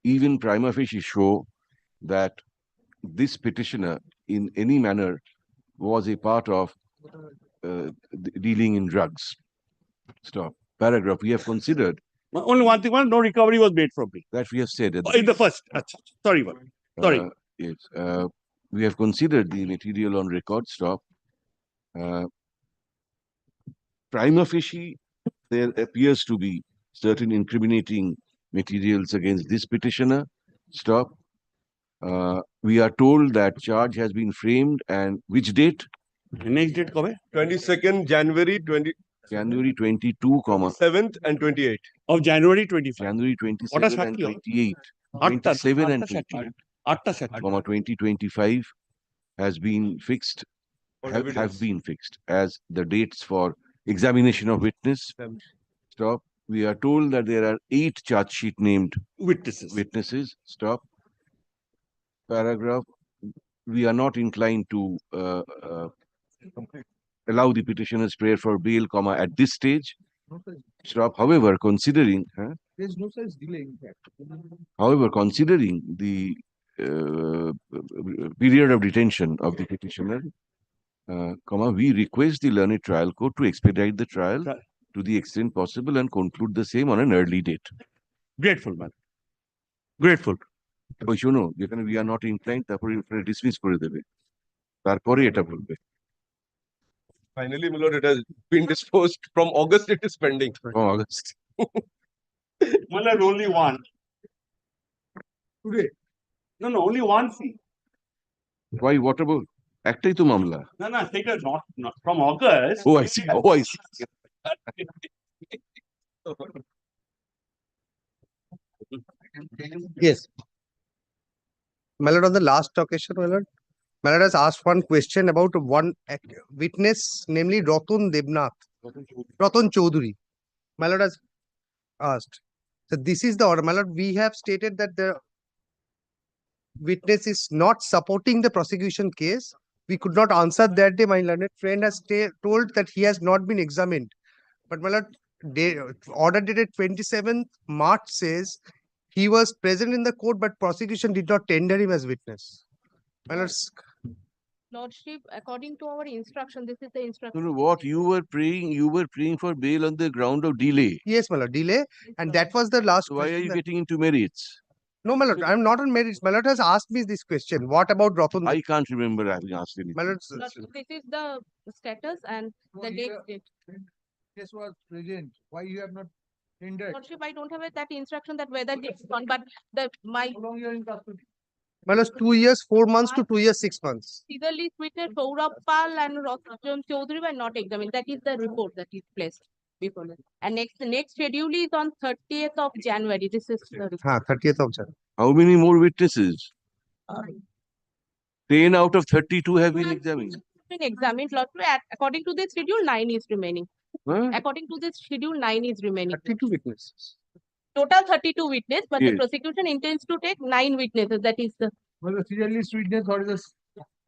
S12: even prima facie show that this petitioner in any manner was a part of dealing in drugs. Stop. Paragraph. We have considered
S1: Only one thing, no recovery was made from me.
S12: that we have said at
S1: In the first. Achha, sorry, man. Sorry.
S12: Yes. We have considered the material on record. Stop. Prima facie, there appears to be certain incriminating materials against this petitioner. Stop. We are told that charge has been framed, and which date?
S1: Next date কবে?
S3: 22nd January
S12: January 22,
S3: 7th and 28th.
S1: Of January 25.
S12: January 27 and
S1: সাক্ষী হবে?
S12: 28.
S1: আটটা
S12: 27 and
S1: সাক্ষী।
S12: 28,
S1: আটটা সাক্ষী।
S12: 2025 has been fixed,
S3: For
S12: have
S3: evidence.
S12: been fixed as the dates for examination of witness. Stop. We are told that there are 8 charge sheet named witnesses. Stop. Paragraph. We are not inclined to allow the petitioner's prayer for bail, at this stage. Stop. However, considering
S2: There's no such delay in fact.
S12: the period of detention of the petitioner,
S3: We request the learned trial court to expedite the trial
S1: Right.
S3: to the extent possible and conclude the same on an early date.
S1: Grateful, man. Grateful.
S3: ওই শোনো যেখানে we are not inclined তারপরে dismiss করে দেবে তারপরে এটা বলবে
S11: Finally, my lord, it has been disposed from August. It is pending.
S3: from August.
S1: My lord, only one. Today. No, only one fee.
S3: Why, what about? একটাই তো মামলা।
S1: No, take it not from August.
S3: Oh, I see. Oh, I see.
S13: Yes. My lord, on the last occasion, my lord has asked one question about one witness, namely Ratan Chaudhary. My lord has asked. So this is the order. My lord, we have stated that the witness is not supporting the prosecution case. We could not answer that day. My learned friend has told that he has not been examined. But my lord, order dated 27th March says he was present in the court, but prosecution did not tender him as witness. My lord,
S10: Lordship, according to our instruction, this is the instruction.
S3: No, what you were praying for bail on the ground of delay.
S13: yes, my lord, delay, and that was the last
S3: So why are
S13: question
S3: you
S13: that-
S3: getting into merits?
S13: No, my lord, I am not on merits. My lord has asked me this question. What about Ratan?
S3: I can't remember having asked anything.
S13: My lord,
S10: Lordship, this is the status and the date.
S2: This was present. Why you have not tendered?
S10: Lordship, I don't have that instruction that whether it's on, but my
S2: How long you are in custody?
S13: my lord, 2 years, 4 months to 2 years, 6 months.
S10: Caesar list witness Saurabh Pal and Ratan Chaudhary were not examined. That is the report that is placed before me. And next schedule is on 30th of January. This is the report.
S13: 30th of January.
S3: How many more witnesses? 10 out of 32 have been examined.
S10: Been examined, Lordship. According to this schedule, 9 is remaining.
S3: Huh?
S10: According to this schedule, 9 is remaining.
S13: 32 witnesses.
S10: Total 32 witness, but the
S3: Yes.
S10: prosecution intends to take 9 witnesses. That is the
S2: Was the serial list witness or is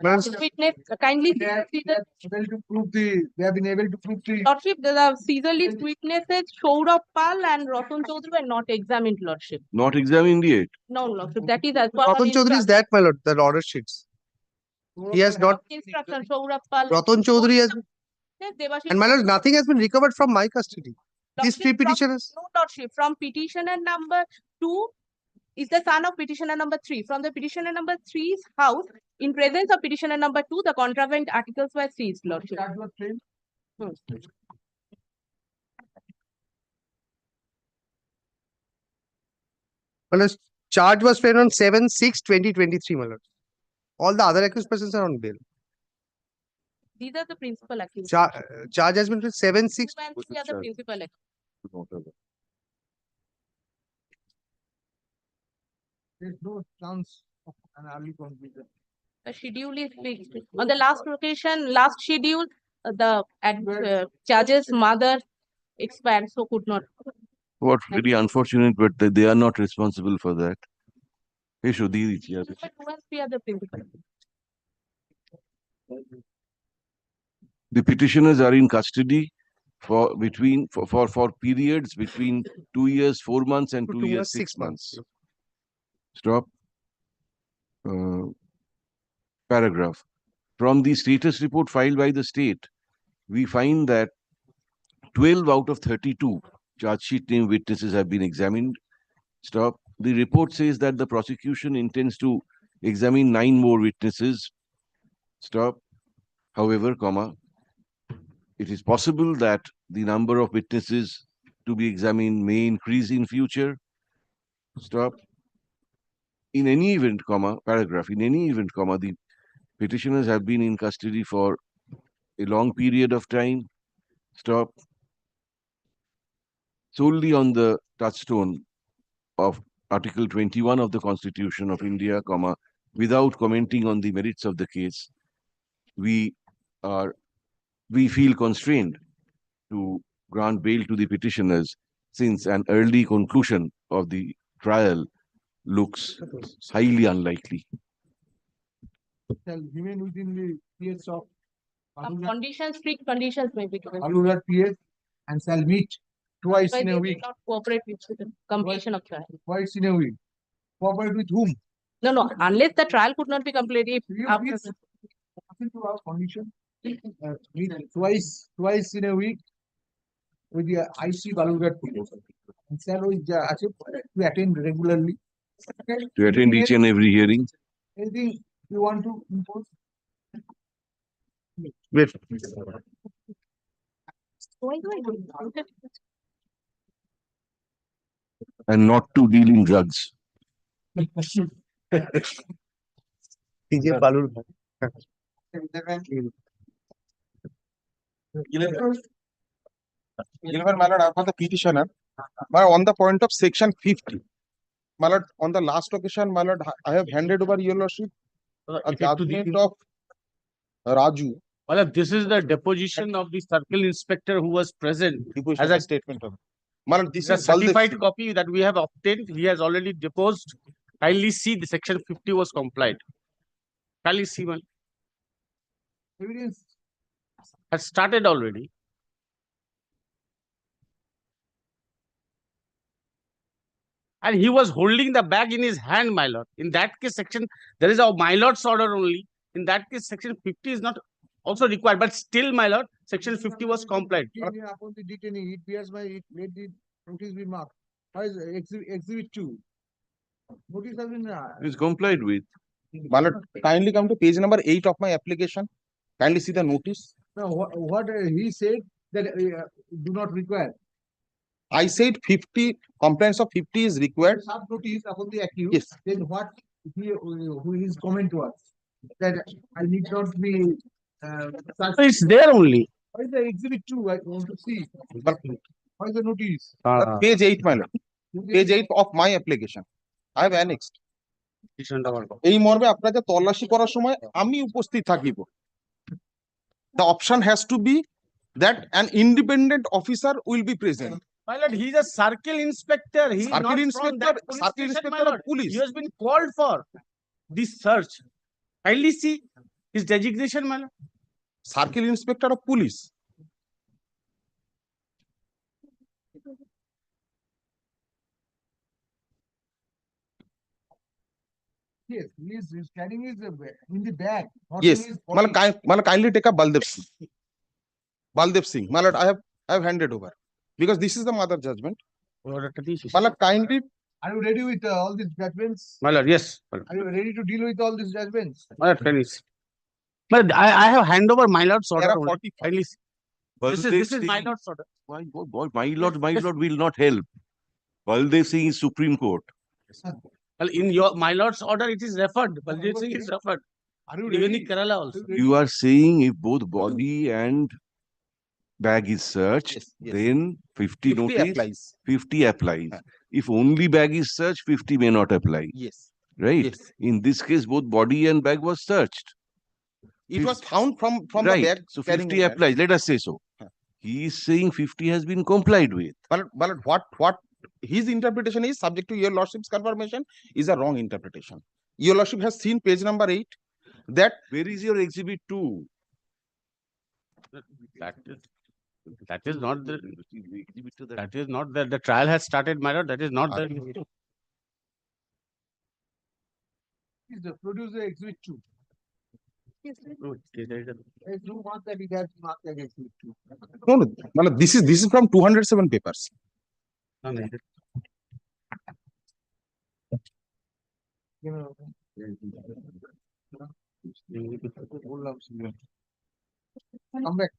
S13: My lord,
S10: witness. Kindly
S2: they have
S10: see the
S2: able to prove they have been able to prove the
S10: Lordship. The Caesar list witnesses Saurabh Pal and Ratan Chaudhary were not examined, Lordship.
S3: Not examined yet.
S10: No, Lordship. That is as per our
S13: Ratan Chaudhary is that, my lord, the order sheets. He has not,
S10: instruction. Saurabh Pal.
S13: Ratan Chaudhary has,
S10: Yes, Devashish.
S13: and my lord, nothing has been recovered from my custody. These
S10: Lordship,
S13: 3
S10: from-
S13: petitioners.
S10: No, Lordship. From petitioner number 2 is the son of petitioner number 3. From the petitioner number 3's house, in presence of petitioner number 2, the contraband articles were seized, Lordship.
S2: that was trained.
S13: My lord, charge was framed on 7/6/2023, my lord. All the other accused persons are on bail.
S10: These are the principal accused.
S13: Charge has been framed 7/6.
S10: And three are the principal accused.
S2: There's no chance of an early conclusion.
S10: The schedule is fixed. On the last occasion, last schedule, charges mother expired, so could not.
S3: What really unfortunate, but they are not responsible for that.
S10: But who has three are the principal?
S3: The petitioners are in custody for periods between 2 years, 4 months and 2 years, 6 months. Stop. Paragraph. From the status report filed by the state, we find that 12 out of 32 charge sheet named witnesses have been examined. Stop. The report says that the prosecution intends to examine 9 more witnesses. Stop. However, it is possible that the number of witnesses to be examined may increase in future. Stop. In any event, paragraph, in any event, the petitioners have been in custody for a long period of time. Stop. Solely on the touchstone of Article 21 of the Constitution of India, without commenting on the merits of the case, we feel constrained to grant bail to the petitioners since an early conclusion of the trial looks highly unlikely.
S2: Shall remain within the PS of
S10: Conditions, strict conditions may be given.
S2: Alular PS and shall meet twice
S10: Why
S2: in
S10: they
S2: a
S10: will
S2: week.
S10: not cooperate with the completion of trial.
S2: Twice in a week. Cooperate with whom?
S10: No, unless the trial could not be completed.
S2: Do you
S10: After
S2: please nothing to our condition? meet twice in a week with the IC Balurghat proposal. And sir is to attend regularly.
S3: To attend each and every hearing.
S2: Anything you want to impose?
S11: Wait.
S3: And not to deal in drugs.
S11: TJ Balur.
S14: My lord, for the petitioner, my lord, on the point of section 50, my lord, on the last occasion, my lord, I have handed over your lordship a judgment of Raju.
S15: Well, this is the deposition of the circle inspector who was present as a
S14: Statement of. My lord, this
S15: the
S14: is Baldev
S15: certified
S14: Singh.
S15: copy that we have obtained. He has already deposed. Kindly see the section 50 was complied. Kindly see, man.
S2: Evidence.
S15: Has started already. And he was holding the bag in his hand, my lord. In that case, section, there is a my lord's order only. In that case, section 50 is not also required, but still, my lord, section 50 was complied.
S2: Upon the detainee, it bears by it, let the notice be marked. How is exhibit 2? Notice has been.
S3: Is complied with.
S14: My lord, kindly come to page number 8 of my application. Kindly see the notice.
S2: No, what he said that do not require.
S14: I said 50, compliance of 50 is required.
S2: Sub notice upon the accused.
S14: Yes.
S2: Then what who his comment was that I need not be.
S15: It's there only.
S2: Why is the exhibit 2? I want to see. Why is the notice?
S14: Page 8, my lord. Page 8 of my application. I have annexed. এই মর্মে আপনাকে তল্লাশি করার সময় আমি উপস্থিত থাকিব. The option has to be that an independent officer will be present.
S15: My lord, he is a circle inspector. He is
S14: Circle
S15: not from
S14: inspector,
S15: that police
S14: circle
S15: station,
S14: inspector
S15: my
S14: of
S15: lord.
S14: police.
S15: He has been called for this search. Kindly see his designation, my lord.
S14: Circle inspector of police.
S2: Yes, he's carrying his in the bag. Not
S14: Yes.
S2: in his body.
S14: Kindly take up Baldev Singh. Baldev Singh. My lord, I have handed over. Because this is the mother judgment. My lord, kindly.
S2: Are you ready with all these judgments?
S15: My lord, yes. My lord.
S2: Are you ready to deal with all these judgments?
S15: My lord, kindly see. My lord, I have hand over my lord's order.
S14: There are
S15: only.
S14: 45.
S15: Kindly see. This is my lord's order.
S3: Why, my lord will not help. Baldev Singh is Supreme Court.
S15: Well, in your my lord's order, it is referred. Baldev Singh is referred.
S2: Are you
S15: Even
S2: ready?
S15: in Kerala also.
S3: You are saying if both body and bag is searched,
S14: Yes, yes.
S3: then 50
S14: 50
S3: notice,
S14: applies.
S3: 50 applies. If only bag is searched, 50 may not apply.
S14: Yes.
S3: Right?
S14: Yes.
S3: In this case, both body and bag was searched.
S14: It was found from the
S3: Right.
S14: bag.
S3: So
S14: carrying
S3: 50
S14: a bag.
S3: applies. Let us say so. He is saying 50 has been complied with.
S14: But what his interpretation is, subject to your lordship's confirmation, is a wrong interpretation. Your lordship has seen page number 8 that
S3: Where is your exhibit 2?
S15: That is not the that is not the trial has started, my lord. That is not the
S2: Please produce the exhibit 2. There is no mark that it has marked as exhibit 2.
S14: no, my lord, this is from 207 papers.
S2: You know. Come back.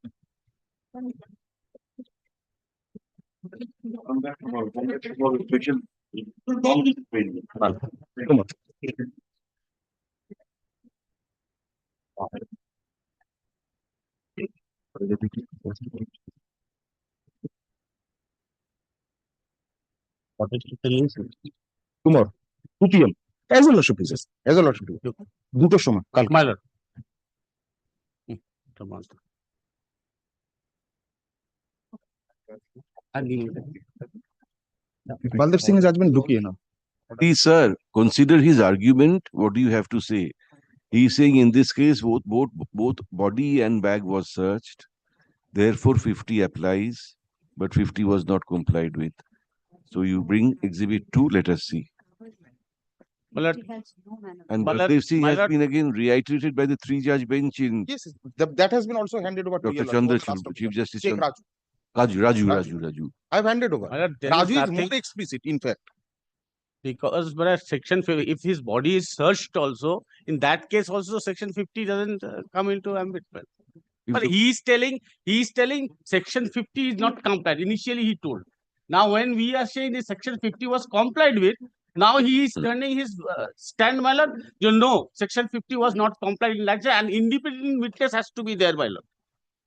S14: Tomorrow, 2 p.m. As a lordship is. As a lordship. দুটোর সময় কাল
S15: my lord.
S14: Baldev Singh judgment ঢুকিয়ে নাও.
S3: Please, sir, consider his argument. What do you have to say? He is saying in this case, both body and bag was searched. Therefore, 50 applies, but 50 was not complied with. So you bring exhibit 2, let us see.
S15: My lord,
S3: And
S15: My lord,
S3: Baldev Singh
S15: my
S3: has
S15: lord-
S3: been again reiterated by the three-judge bench in
S14: Yes, that has been also handed over to
S3: Dr.
S14: your lordship,
S3: Chandrachud,
S14: last of
S3: Chief
S14: the-
S3: Justice
S14: Sheikh
S3: Raju. Raju.
S14: I've handed over.
S15: my lord, there is
S14: Raju is
S15: nothing-
S14: more explicit, in fact.
S15: Because but section, if his body is searched also, in that case also section 50 doesn't come into ambit. But
S3: the-
S15: he is telling section 50 is not complied. Initially he told. Now when we are saying the section 50 was complied with, now he is turning his stand, my lord. You know, section 50 was not complied in that, and independent witness has to be there, my lord.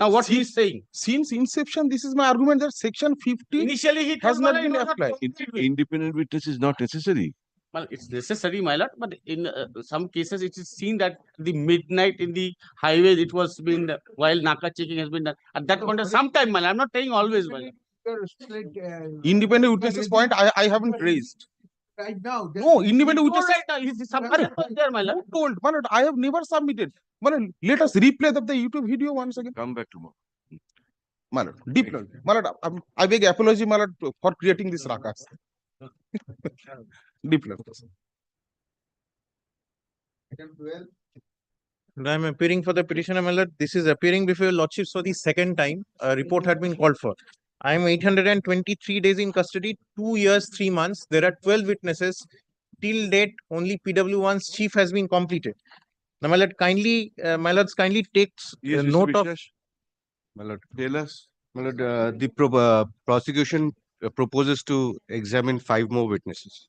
S15: Now what he is saying?
S14: Since inception, this is my argument that section 50
S15: Initially he
S14: has
S15: told,
S14: not
S15: my lord,
S14: been
S15: it was not
S14: applied.
S15: complied with.
S3: Independent witness is not necessary.
S15: Well, it's necessary, my lord, but in some cases it is seen that the midnight in the highways, it was been while Naka checking has been done. At that point, sometime, my lord, I'm not saying always, my lord.
S14: Independent witnesses point I haven't raised.
S2: Right now.
S14: No, independent
S15: He told
S14: witnesses
S15: right now, he's submitted there, my lord.
S14: told, my lord, I have never submitted. My lord, let us replay the YouTube video once again.
S3: Come back tomorrow.
S14: My lord, deep lord. My lord, I beg apology, my lord, for creating this ruckus. Deep lord.
S16: I am appearing for the petitioner, my lord. This is appearing before your lordships for the second time. A report had been called for. I am 823 days in custody, 2 years, 3 months. There are 12 witnesses. Till date, only PW1's chief has been completed. Now, my lord, kindly, my lords, kindly takes
S3: Yes, Mr.
S16: note of.
S3: Vishwas,
S7: My lord,
S3: tell us.
S7: my lord, the prosecution proposes to examine 5 more witnesses.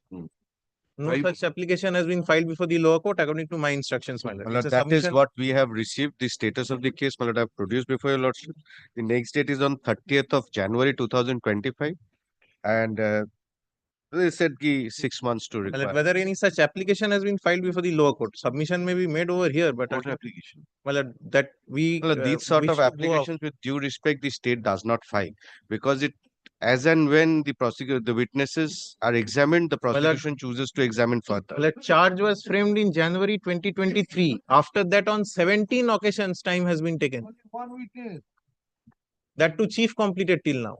S16: No such application has been filed before the lower court according to my instructions, my lord.
S7: My lord,
S16: It's a
S7: that is
S16: submission.
S7: what we have received. The status of the case, my lord, I have produced before your lordship. The next date is on 30th of January 2025. And they said 6 months to
S16: My lord,
S7: require.
S16: whether any such application has been filed before the lower court, submission may be made over here, but
S3: What application?
S16: my lord, that we
S7: Well, these sort
S16: wish
S7: of
S16: to go out.
S7: applications, with due respect, the state does not file because it, as and when the witnesses are examined, the prosecution chooses to examine further.
S16: The charge was framed in January 2023. After that, on 17 occasions, time has been taken.
S2: One witness.
S16: That too, chief completed till now.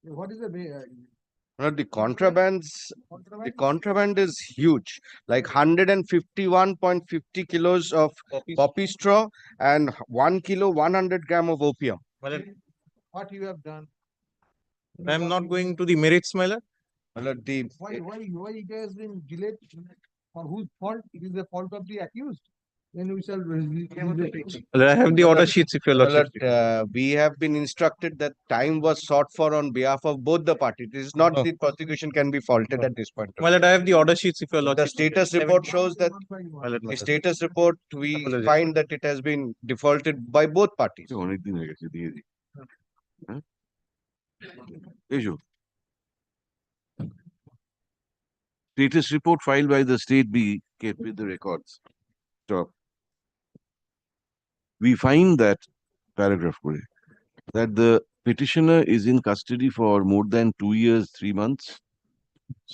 S2: What is the
S7: Now, the contraband is huge, like 151.50 kilos of poppy straw and 1 kilo 100 gram of opium.
S16: Well,
S2: what you have done?
S16: I am not going to the merits, my lord.
S7: Well, the
S2: Why it has been delayed? For whose fault? It is the fault of the accused. Then we shall.
S16: I have the order sheets if you
S7: Well,
S16: lordship.
S7: we have been instructed that time was sought for on behalf of both the parties. It is not
S16: No.
S7: the prosecution can be faulted at this point.
S16: My lord, I have the order sheets if you
S7: The
S16: lordship.
S7: status report shows that
S16: My lord, my
S7: the
S16: lord.
S7: status report, we
S16: Apologies.
S7: find that it has been defaulted by both parties.
S3: অনেকদিন হয়ে গেছে দিয়ে দিই হ্যাঁ এসো status report filed by the state be kept with the records. Stop. We find that paragraph that the petitioner is in custody for more than 2 years, 3 months.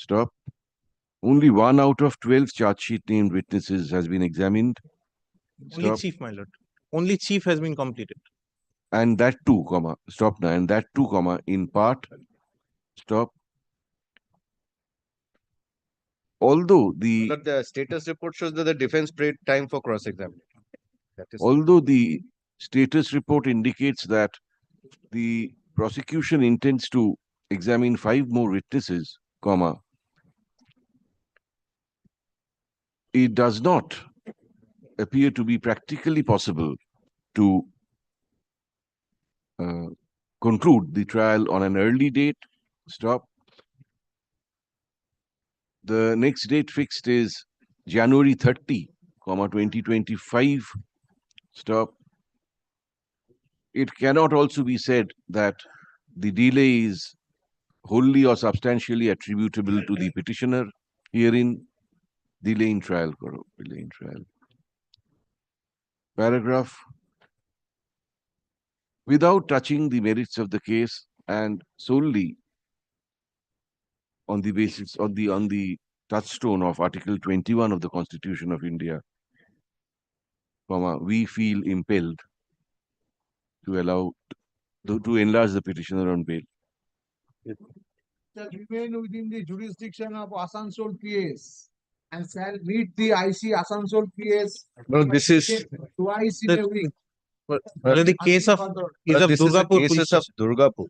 S3: Stop. Only 1 out of 12 charge sheet named witnesses has been examined.
S16: Only
S3: Stop.
S16: chief, my lord. Only chief has been completed.
S3: And that too, stop now, and that too, in part, stop. Although
S7: But the status report shows that the defense paid time for cross-examination.
S3: although the status report indicates that the prosecution intends to examine 5 more witnesses, it does not appear to be practically possible to conclude the trial on an early date. Stop. The next date fixed is January 30, 2025. Stop. It cannot also be said that the delay is wholly or substantially attributable to the petitioner. Herein, delay in trial. Delay in trial. Paragraph. Without touching the merits of the case and solely on the basis on the touchstone of Article 21 of the Constitution of India, we feel impelled to allow to enlarge the petitioner on bail.
S2: shall remain within the jurisdiction of Asansol PS and shall meet the IC Asansol PS
S14: Well, this is
S2: twice in a
S16: The-
S2: week.
S16: Well, the case of is of
S7: this is the
S16: Durgapur police
S7: cases of
S16: station.
S7: Durgapur.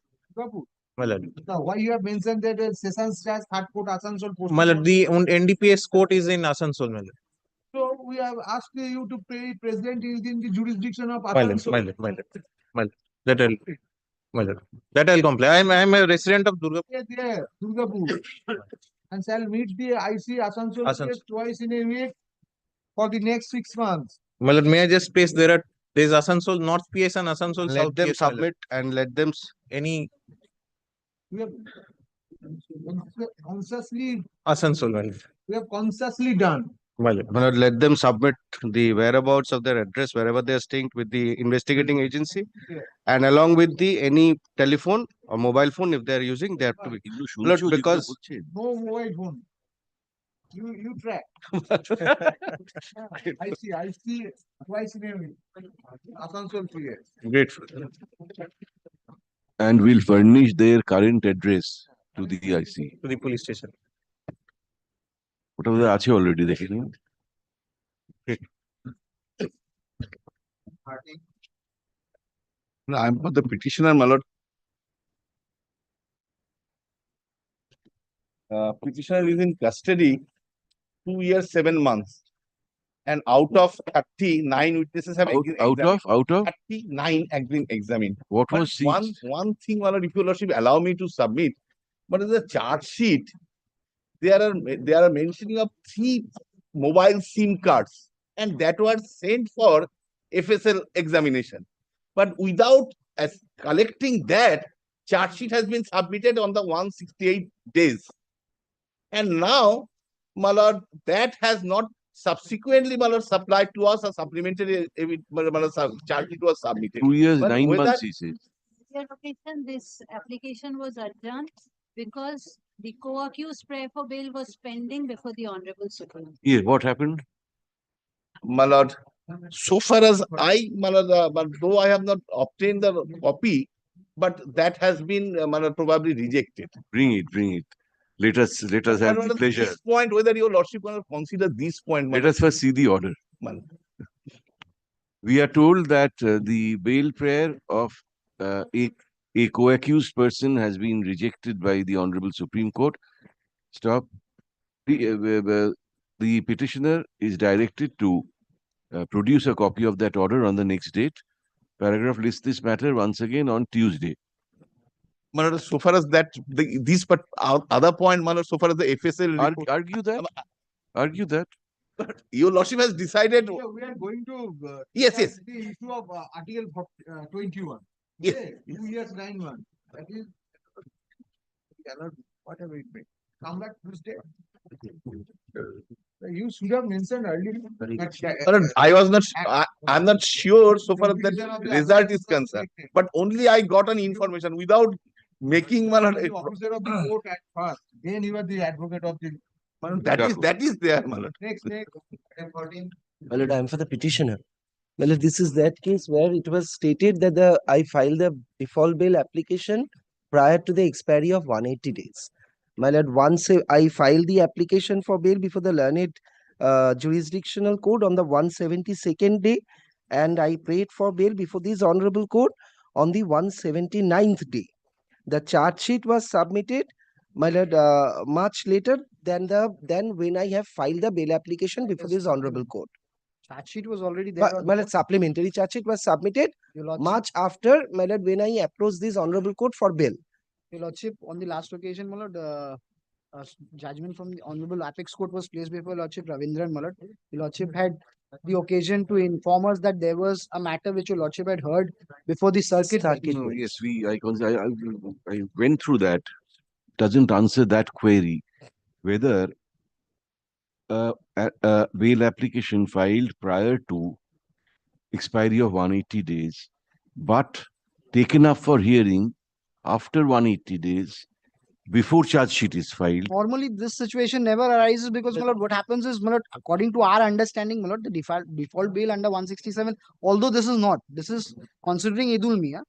S16: My lord.
S2: Now, why you have mentioned that Sessions Judge, Third Court, Asansol Post?
S16: My lord, the NDPS court is in Asansol, my lord.
S2: So we have asked you to pay President is in the jurisdiction of
S16: My lord,
S2: Asansol.
S16: my lord, my lord, my lord. That I'll comply. I'm a resident of Durgapur.
S2: Yes, there, Durgapur. And shall meet the IC Asansol
S16: Asansol.
S2: PS twice in a week for the next 6 months.
S16: My lord, may I just space there's Asansol North PS and Asansol
S7: Let
S16: South
S7: them
S16: PS, my lord.
S7: submit and let them
S16: Any
S2: We have consciously,
S16: Asansol, my lord.
S2: we have consciously done.
S16: My lord.
S7: My lord, let them submit the whereabouts of their address wherever they are staying with the investigating agency,
S2: Yeah.
S7: and along with the any telephone or mobile phone if they are using, they have to be. My lord, because
S2: No mobile phone. You track. I see twice in a week. Asansol PS.
S16: Grateful.
S3: And will furnish their current address to the IC.
S16: To the police station.
S3: ওটা বোধহয় আছে already দেখে নিন।
S14: No, I'm for the petitioner, my lord. Petitioner is in custody 2 years, 7 months. And out of 39 witnesses have
S3: Out of
S14: 39 have been examined.
S3: what
S14: But
S3: was seized?
S14: one thing, my lord, if your lordship allow me to submit, but in the charge sheet, there are mentioning of 3 mobile SIM cards, and that were sent for FSL examination. But without collecting that, charge sheet has been submitted on the 168 days. And now, my lord, that has not subsequently, my lord, supplied to us a supplementary my lord, charge sheet was submitted.
S3: 2 years,
S14: But
S3: 9
S14: whether-
S3: months, he says.
S8: Your location, this application was adjourned because the co-accused prayer for bail was pending before the Honorable Supreme.
S3: Yeah, what happened?
S14: my lord, so far as my lord, but though I have not obtained the copy, but that has been, my lord, probably rejected.
S3: Bring it. Let us have
S14: But,
S3: the
S14: my lord,
S3: pleasure.
S14: This point, whether your lordship will consider this point, my
S3: Let us first see the order.
S14: lord.
S3: We are told that the bail prayer of a co-accused person has been rejected by the Honorable Supreme Court. Stop. The petitioner is directed to produce a copy of that order on the next date. Paragraph lists this matter once again on Tuesday.
S14: My lord, so far as that, but other point, my lord, so far as the FSL report,
S3: Argue that.
S14: but your lordship has decided.
S2: Yeah, we are going to
S14: Yes, yes.
S2: the issue of Article 21.
S14: Yes.
S2: Okay, 2 years, 9 months. That is, whatever it may. Come back Tuesday. You should have mentioned earlier.
S14: My lord, I'm not sure so far as that result is concerned, but only I got an information without making, my lord,
S2: The officer of the court at first, then you are the advocate of the.
S14: that is there, my lord.
S2: Next.
S17: My lord, I am for the petitioner. My lord, this is that case where it was stated that I filed the default bail application prior to the expiry of 180 days. My lord, once I filed the application for bail before the learned jurisdictional court on the 172nd day, and I prayed for bail before this honorable court on the 179th day. The charge sheet was submitted, my lord, much later than when I have filed the bail application before this honorable court.
S6: Charge sheet was already there.
S17: But, my lord, supplementary charge sheet was submitted much after, my lord, when I approached this honorable court for bail.
S6: Your Lordship, on the last occasion, my lord, judgment from the Honorable Apex Court was placed before Lordship Ravindran, my lord. Your Lordship had the occasion to inform us that there was a matter which your Lordship had heard before the circuit.
S3: No, yes, I went through that. Doesn't answer that query. Whether a bail application filed prior to expiry of 180 days, but taken up for hearing after 180 days, before charge sheet is filed.
S6: Normally, this situation never arises because, my lord, what happens is, my lord, according to our understanding, my lord, the default bail under 167, although this is considering Idul Miya,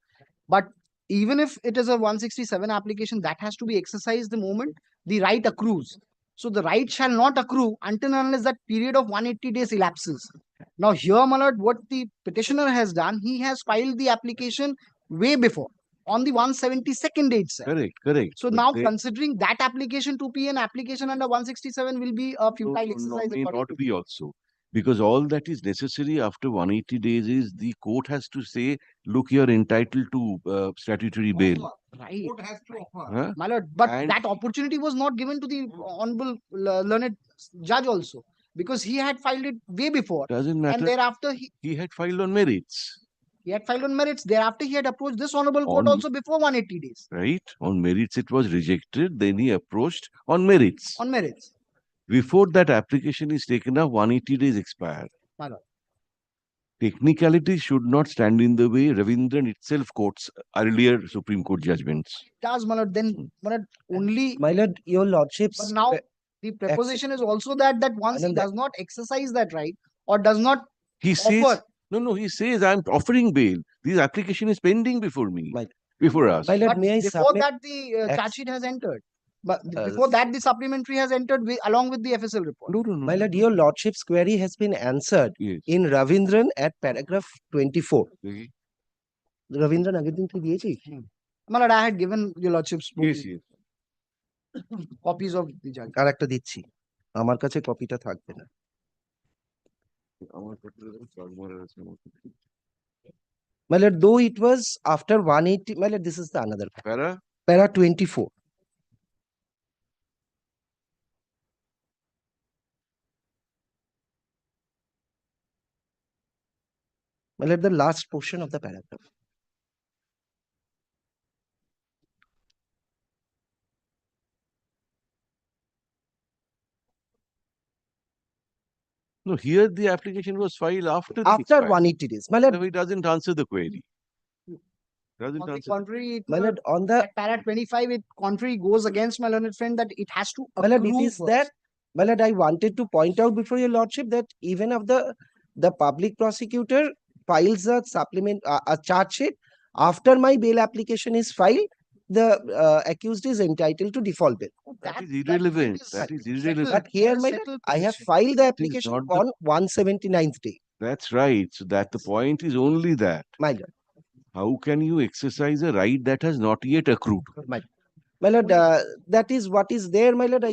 S6: but even if it is a 167 application, that has to be exercised the moment the right accrues. So the right shall not accrue until and unless that period of 180 days elapses. Now here, my lord, what the petitioner has done, he has filed the application way before, on the 172nd day itself.
S3: Correct, correct.
S6: So
S3: But
S6: now
S3: they-
S6: considering that application to be an application under 167 will be a
S3: No,
S6: futile
S3: no,
S6: exercise.
S3: may
S6: according
S3: not
S6: to
S3: be also. Because all that is necessary after 180 days is the court has to say, look, you're entitled to statutory bail.
S6: Right.
S2: Court has to offer.
S3: Huh?
S6: My lord, but
S3: And-
S6: that opportunity was not given to the honorable learned judge also, because he had filed it way before.
S3: Doesn't matter.
S6: And thereafter
S3: He had filed on merits,
S6: he had filed on merits. Thereafter he had approached this honorable court
S3: On-
S6: also before 180 days
S3: right? On merits, it was rejected. Then he approached on merits.
S6: on merits.
S3: Before that application is taken up, 180 days expired.
S6: My lord.
S3: Technicality should not stand in the way. Ravindran itself quotes earlier Supreme Court judgments.
S6: Does, my lord, then my lord, only,
S17: My lord, your lordships.
S6: but now the preposition is also that once he
S17: Anand,
S6: does not exercise that right or does not
S3: He says,
S6: offer.
S3: no, he says, I'm offering bail. This application is pending before me,
S17: My-
S3: before us.
S17: My lord,
S6: But
S17: may I
S6: before
S17: submit?
S6: that, the
S17: Ex-
S6: charge sheet has entered. But
S17: Uh,
S6: before that, the supplementary has entered along with the FSL report.
S3: No.
S17: My lord, your lordship's query has been answered
S3: Yes.
S17: in Ravindran at paragraph 24.
S3: Okay.
S17: Ravindran আগের দিন তুই দিয়েছিস?
S6: My lord, I had given your lordships
S3: Yes.
S6: copies of the judge.
S17: আর একটা দিচ্ছি। আমার কাছে কপিটা থাকবে না। My lord, though it was after 180, my lord, this is the another para 24. My lord, the last portion of the paragraph.
S3: No, here the application was filed after the
S17: After
S3: expiry.
S17: 180 days. My lord,
S3: So it doesn't answer the query. Doesn't
S6: On the
S3: answer.
S6: contrary,
S17: my lord, on the
S6: at para 25, it contrary goes against my learned friend that it has to
S17: my lord, it
S6: accrue
S17: is
S6: first.
S17: that, my lord, I wanted to point out before your lordship that even if the public prosecutor files a supplement, a charge sheet, after my bail application is filed, the accused is entitled to default bail.
S3: That is irrelevant. That is irrelevant.
S17: But here, my lord, I have filed the application
S3: not the-
S17: on 179th day.
S3: That's right. So that the point is only that.
S17: My lord,
S3: How can you exercise a right that has not yet accrued?
S17: my lord, that is what is there, my lord.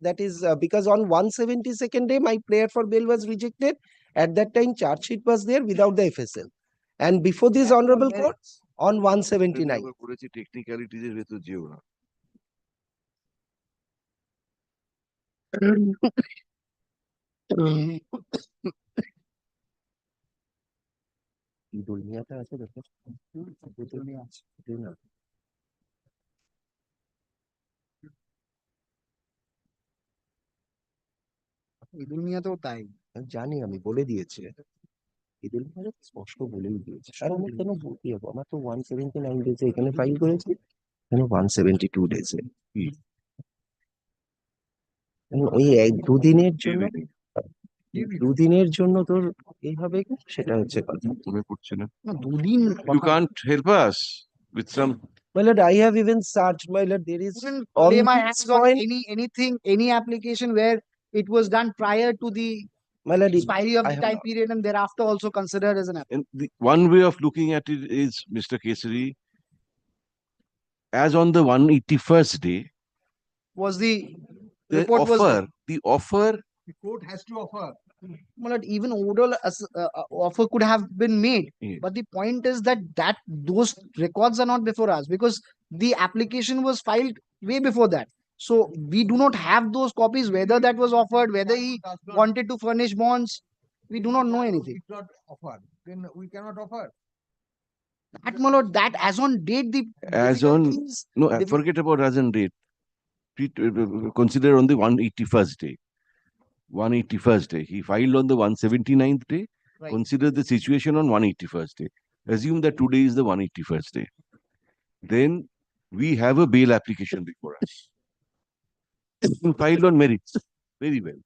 S17: That is because on 172nd day, my prayer for bail was rejected. At that time, charge sheet was there without the FSL. And before this honorable court, on 179.
S3: করেছি technicalities এর ভেতর যেও না।
S17: দুনিয়াটা আছে দেখো। দুনিয়া আছে। দুনিয়া।
S6: ঈদুল মিয়া তো তাই।
S17: আমি জানি, আমি বলে দিয়েছি। ঈদুল মিয়া স্পষ্ট বলেই দিয়েছে। আর আমি কেন বলতে যাবো? আমার তো 179 ডেজে এখানে ফাইল করেছি, কেন 172 ডেজে? ওই দুদিনের জন্য, দুদিনের জন্য তোর এইভাবে সেটা হচ্ছে কথা।
S3: মনে পড়ছে না।
S6: না, দুদিন
S3: You can't help us with some.
S17: My lord, I have even searched, my lord, there is
S6: Even
S17: on
S6: lay my
S17: this
S6: hands on
S17: point,
S6: any application where it was done prior to the
S17: my lord,
S6: expiry of
S17: I
S6: the
S17: have
S6: time
S17: not.
S6: period and thereafter also considered as an application.
S3: And the one way of looking at it is, Mr. Kesari, as on the 181st day,
S6: Was the
S3: the
S6: report was
S3: offer,
S2: The court has to offer.
S6: my lord, even oral offer could have been made.
S3: Yes.
S6: But the point is that those records are not before us because the application was filed way before that. So we do not have those copies, whether that was offered, whether he wanted to furnish bonds. We do not know anything.
S2: Did not offer, then we cannot offer.
S6: That, my lord, that as on date, the
S3: as on,
S6: difficulty is-
S3: no,
S6: diffi-
S3: forget about as on date. Consider on the 181st day. 181st day. He filed on the 179th day.
S6: Right.
S3: Consider the situation on 181st day. Assume that today is the 181st day. Then we have a bail application before us. Filed on merits. Very well.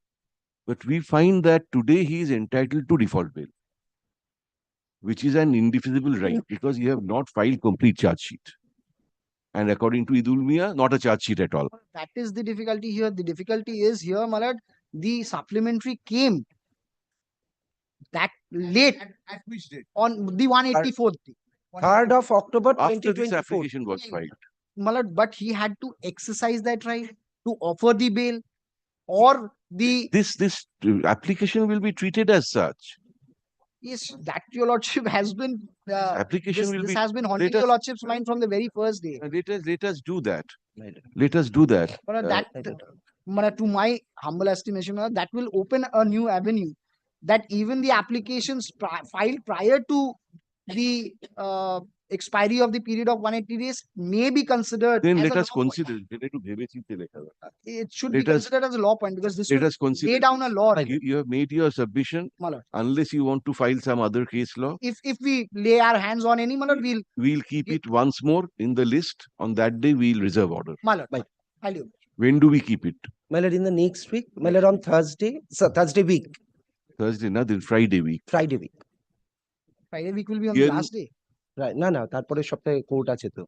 S3: But we find that today he is entitled to default bail, which is an indefeasible right because you have not filed complete charge sheet. And according to Idul Mia, not a charge sheet at all.
S6: That is the difficulty here. The difficulty is here, my lord, the supplementary came that late
S2: At which date?
S6: on the 184th day.
S17: 3rd of October
S3: After this
S17: 2024.
S3: application was filed.
S6: My lord, but he had to exercise that right to offer the bail or the
S3: This application will be treated as such.
S6: yes, that your lordship has been
S3: Application will
S6: this
S3: be.
S6: has been haunting
S3: let
S6: your
S3: us-
S6: lordship's mind from the very first day.
S3: Let us do that. Let us do that.
S6: But to my humble estimation, that will open a new avenue that even the applications filed prior to the expiry of the period of 180 days may be considered
S3: Then
S6: as
S3: let
S6: a
S3: us
S6: law point.
S3: consider.
S6: It should be
S3: Let us-
S6: considered as a law point because this
S3: Let
S6: will
S3: us consider.
S6: lay down a law.
S3: You have made your submission.
S6: My lord.
S3: Unless you want to file some other case law,
S6: If we lay our hands on any, my lord,
S3: we'll keep it once more in the list. On that day, we'll reserve order.
S6: my lord, I'll do.
S3: When do we keep it?
S17: My lord, in the next week, my lord, on Thursday, Thursday week,
S3: Thursday, not then Friday week.
S17: Friday week.
S6: Friday week will be on
S3: Hearing-
S6: the last day.
S17: Right, না তারপরে সপ্তাহে court আছে তো।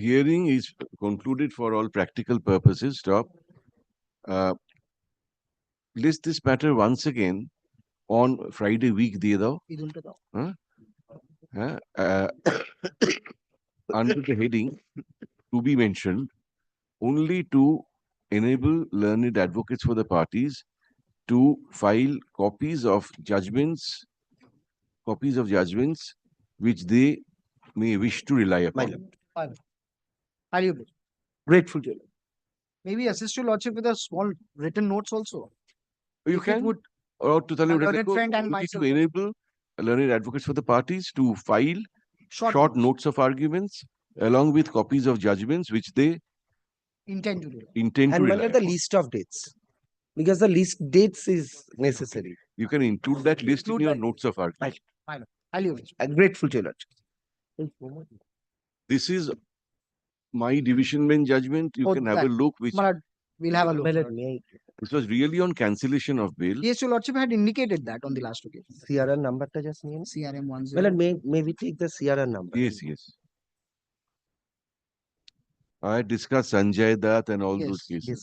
S3: Hearing is concluded for all practical purposes. Stop. List this matter once again on Friday week. দিয়ে দাও. Under the heading to be mentioned, only to enable learned advocates for the parties to file copies of judgments which they may wish to rely upon.
S6: I'll do.
S17: Grateful to you.
S6: Maybe assist your lordship with a small written notes also.
S3: You
S6: If it
S3: can,
S6: would
S3: or to tell
S6: my
S3: you
S6: learned friend and
S3: to
S6: myself.
S3: enable learned advocates for the parties to file short notes of arguments along with copies of judgments which they
S6: intend to do.
S3: intend to
S17: And my
S3: rely
S17: lord, the
S3: upon.
S17: list of dates. Because the list dates is necessary.
S3: You can include that list in
S6: Include
S3: your
S6: that.
S3: notes of argument.
S6: My lord, I'll do.
S17: I'm grateful to you, lord.
S3: This is my division bench judgment. You
S6: Oh,
S3: can have a
S6: that-
S3: look. Which
S6: My lord, we'll have a look.
S17: My lord, may
S3: this was really on cancellation of bail.
S6: Yes, your lordship had indicated that on the last occasion.
S17: CRR numberটা just নিয়ে নিন।
S6: CRM
S17: My
S6: 10.
S17: lord, may we take the CRR number?
S3: Yes, yes. I discussed Sanjay Dutt and all those
S6: Yes,
S3: cases.
S17: Yes.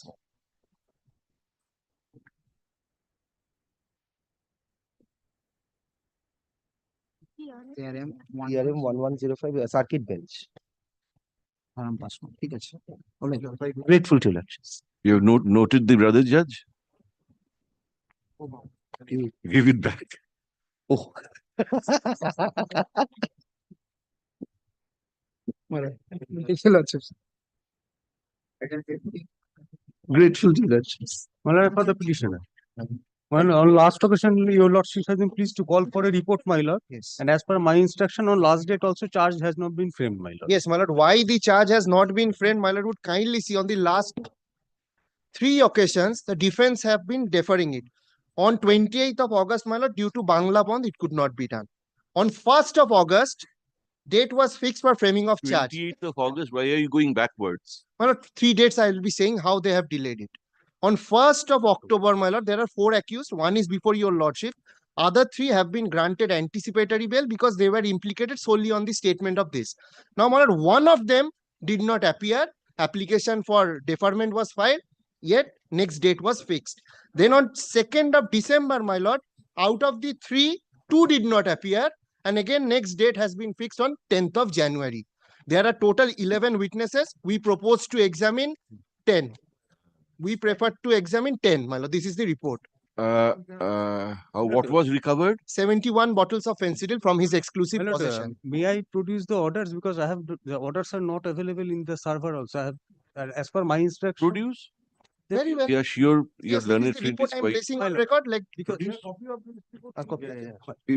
S6: CRM
S17: CRM 1105 circuit bench.
S6: ঠিক আছে। Alright.
S17: Grateful to you, lord.
S3: You have noted the brother judge? Give it back.
S17: Oh.
S6: Your lordship.
S17: Grateful to you, lord.
S4: My lord, for the petitioner. Well, on last occasion, your lordship has been pleased to call for a report, my lord.
S14: Yes.
S4: And as per my instruction, on last date also charge has not been framed, my lord.
S14: Yes, my lord. Why the charge has not been framed, my lord, would kindly see on the last 3 occasions, the defense have been deferring it. On 28th of August, my lord, due to Bangla Bond, it could not be done. On 1st of August, date was fixed for framing of charge.
S3: 28th of August, why are you going backwards?
S14: My lord, 3 dates I will be saying how they have delayed it. On 1st of October, my lord, there are 4 accused. One is before your lordship. Other 3 have been granted anticipatory bail because they were implicated solely on the statement of this. Now, my lord, one of them did not appear. Application for deferment was filed, yet next date was fixed. Then on 2nd of December, my lord, out of the 3, 2 did not appear. And again, next date has been fixed on 10th of January. There are total 11 witnesses. We propose to examine 10. We prefer to examine 10, my lord. This is the report.
S3: What was recovered?
S14: 71 bottles of fentanyl from his exclusive
S4: My lord,
S14: possession.
S4: may I produce the orders because I have the orders are not available in the server also. I have, as per my instruction.
S3: Produce?
S14: Very well.
S3: We are sure your
S14: Yes, that is
S3: learned
S14: the
S3: friend
S14: report
S3: is
S14: I'm
S3: quite.
S14: placing on record. Like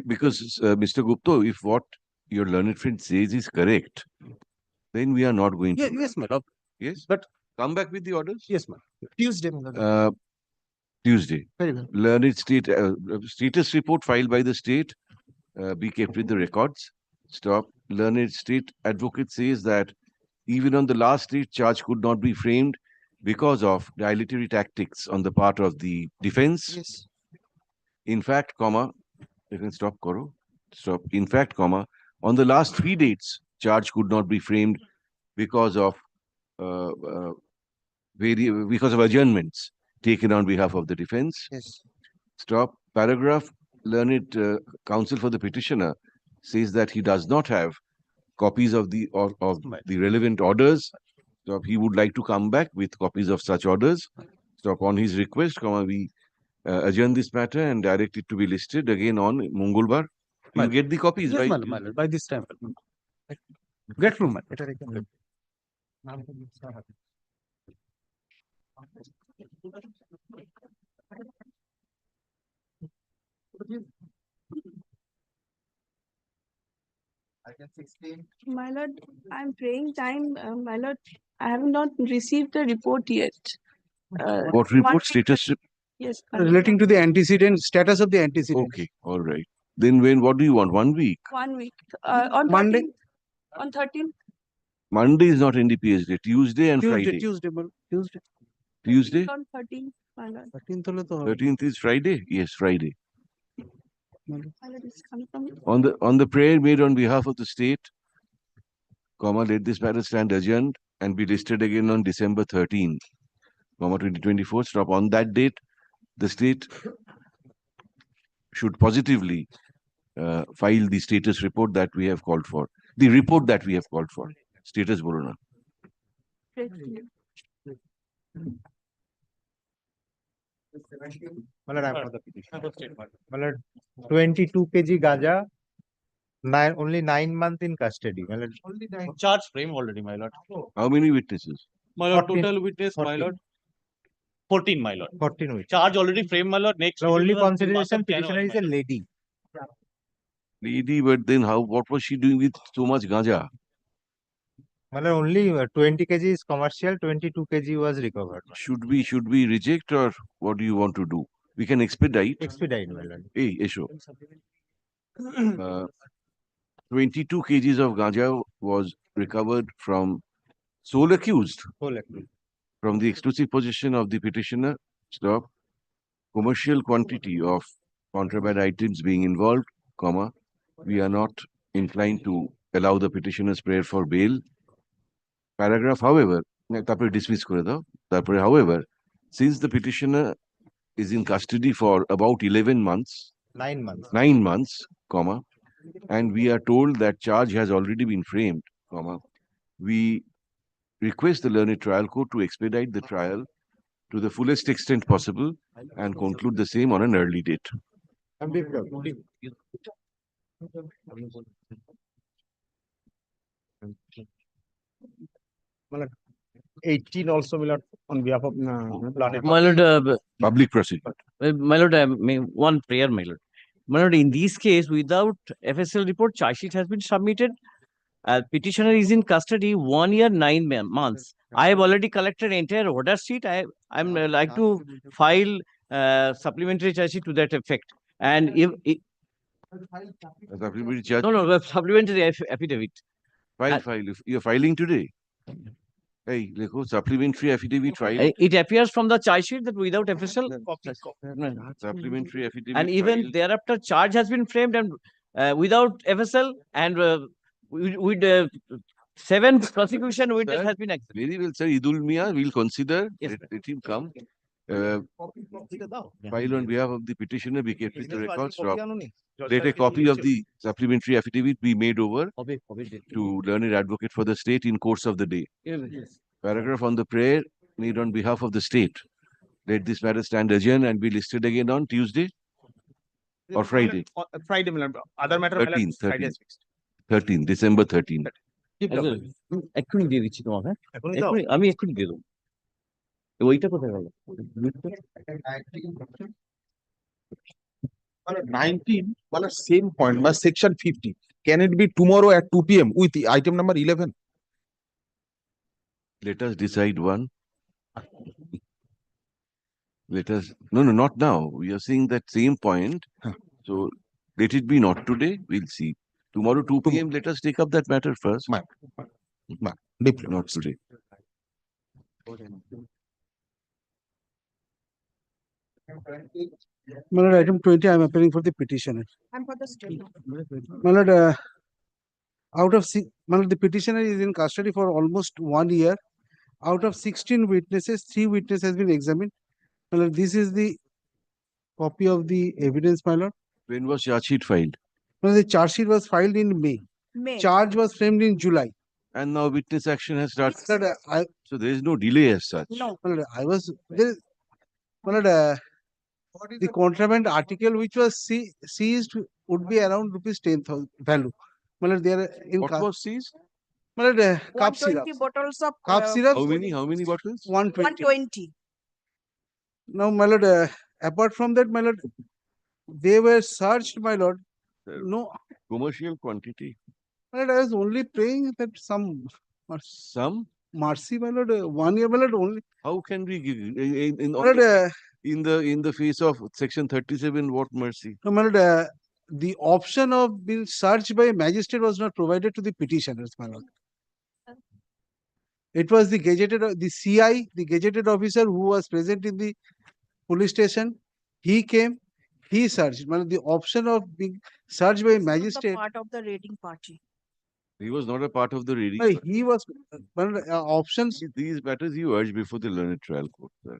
S3: Because Mr. Gupta, if what your learned friend says is correct, then we are not going to.
S4: Yes, my lord.
S3: Yes.
S4: But
S3: come back with the orders.
S4: Yes, ma'am.
S14: Tuesday, my lord.
S3: Tuesday.
S14: Very well.
S3: Learned state status report filed by the state be kept with the records. Stop. Learned state advocate says that even on the last date, charge could not be framed because of dilatory tactics on the part of the defense.
S14: Yes.
S3: In fact, comma, you can stop, Koro. Stop. In fact, comma, on the last 3 dates, charge could not be framed because of because of adjournments taken on behalf of the defense.
S6: Yes.
S3: Stop. Paragraph. Learned counsel for the petitioner says that he does not have copies of the relevant orders. So he would like to come back with copies of such orders. So upon his request, we adjourn this matter and direct it to be listed again on Mongolbar. You get the copies,
S11: Yes,
S3: right?
S11: my lord, by this time. Get room, my lord.
S10: My lord, I'm praying time, my lord. I have not received the report yet.
S3: What report? Status?
S10: Yes. my lord.
S2: Relating to the antecedent, status of the antecedent.
S3: Okay, all right. Then what do you want? 1 week?
S10: 1 week. On
S2: Monday?
S10: 13th. On 13th.
S3: Monday is not NDPS day. Tuesday and Friday.
S2: Tuesday.
S3: Tuesday?
S10: On 13th, my lord.
S3: 13th is Friday? Yes, Friday.
S10: My lord, it's coming from
S3: On the prayer made on behalf of the state, let this matter stand adjourned and be listed again on December 13, 2024. Stop. On that date, the state should positively file the status report that we have called for. The report that we have called for. Status Borona.
S11: My lord, I have the petition. My lord, 22 kg Ganja, only 9 months in custody. My lord,
S15: Charge frame already, my lord.
S3: How many witnesses?
S15: My lord,
S11: 14.
S15: total witness, my
S11: 14.
S15: lord. 14, my lord.
S11: 14 weeks.
S15: Charge already framed, my lord. Next.
S11: The only
S15: schedule is on 2 months
S11: consideration
S15: of
S11: petitioner
S15: January,
S11: is
S15: my
S11: a
S15: lord.
S11: lady.
S3: Lady, but then what was she doing with so much ganja?
S11: My lord, only 20 kg is commercial, 22 kg was recovered.
S3: Should we reject, or what do you want to do? We can expedite.
S11: Expedite, my lord.
S3: Hey, Esho. 22 kgs of ganja was recovered from sole accused. From the exclusive possession of the petitioner. Stop. Commercial quantity of contraband items being involved, we are not inclined to allow the petitioner's prayer for bail. Paragraph, however, dismiss করে দাও. তারপরে, however, since the petitioner is in custody for about 11 months,
S11: 9 months.
S3: 9 months, and we are told that charge has already been framed, we request the learned trial court to expedite the trial to the fullest extent possible and conclude the same on an early date.
S11: My lord, 18 also, my lord, on behalf of
S15: My lord,
S3: Public proceeding.
S15: my lord, one prayer, my lord. My lord, in this case, without FSL report, charge sheet has been submitted. Petitioner is in custody 1 year, 9 months. I have already collected entire order sheet. I'm like to file supplementary charge sheet to that effect. And if
S3: Supplementary charge.
S15: no, supplementary affidavit.
S3: File. If you're filing today. Hey, supplementary affidavit file.
S15: It appears from the charge sheet that without FSL.
S3: Supplementary affidavit.
S15: And even
S3: filed.
S15: thereafter, charge has been framed and without FSL and with 7 prosecution witness has been accepted.
S3: Very well, sir. Idul Mia, we'll consider.
S15: Yes,
S3: let him come. File on behalf of the petitioner be kept with the records. Let a copy of the supplementary affidavit be made over to learned advocate for the state in course of the day.
S15: Yes.
S3: Paragraph on the prayer made on behalf of the state. Let this matter stand adjourned and be listed again on Tuesday or Friday.
S14: Friday, my lord. Other matter, my lord,
S3: 13,
S14: Friday is fixed.
S3: 13, December 13.
S15: এক্ষুনি দিয়ে দিচ্ছি তোমাকে আমি এক্ষুনি দিয়ে দেবো ওইটা কোথায় গেল
S14: 19, same point, section 50. Can it be tomorrow at 2 p.m. with the item number 11?
S3: Let us decide one. Let us, no, not now. We are seeing that same point. So let it be not today. We'll see. Tomorrow 2 p.m. Let us take up that matter first. Not today.
S2: My lord, item 20, I am appealing for the petitioner.
S8: I'm for the state.
S2: My lord, out of Well, the petitioner is in custody for almost 1 year. Out of 16 witnesses, 3 witnesses has been examined. Well, this is the copy of the evidence, my lord.
S3: When was charge sheet filed?
S2: Well, the charge sheet was filed in May. Charge was framed in July.
S3: And now witness action has started.
S2: Sir,
S3: So there is no delay as such.
S2: well, I was there. Well, the contraband article which was seized would be around rupees 10,000 value. Well, they are in
S3: What was seized?
S2: well, cough syrup.
S10: 120 bottles of
S2: Cough syrup.
S3: How many bottles?
S2: 120.
S10: 120.
S2: Now, my lord, apart from that, my lord, they were searched, my lord. No,
S3: Commercial quantity.
S2: my lord, I was only praying that some mercy, my lord, 1 year, my lord, only.
S3: How can we give
S2: My lord,
S3: in the face of section 37? What mercy?
S2: no, my lord, the option of being searched by a magistrate was not provided to the petitioners, my lord. It was the the CI, the gazetted officer who was present in the police station. He came, he searched. My lord, the option of being searched by a
S10: The
S2: magistrate.
S10: part of the raiding party.
S3: He was not a part of the reading.
S2: No, he was options.
S3: These matters you urge before the learned trial court, sir.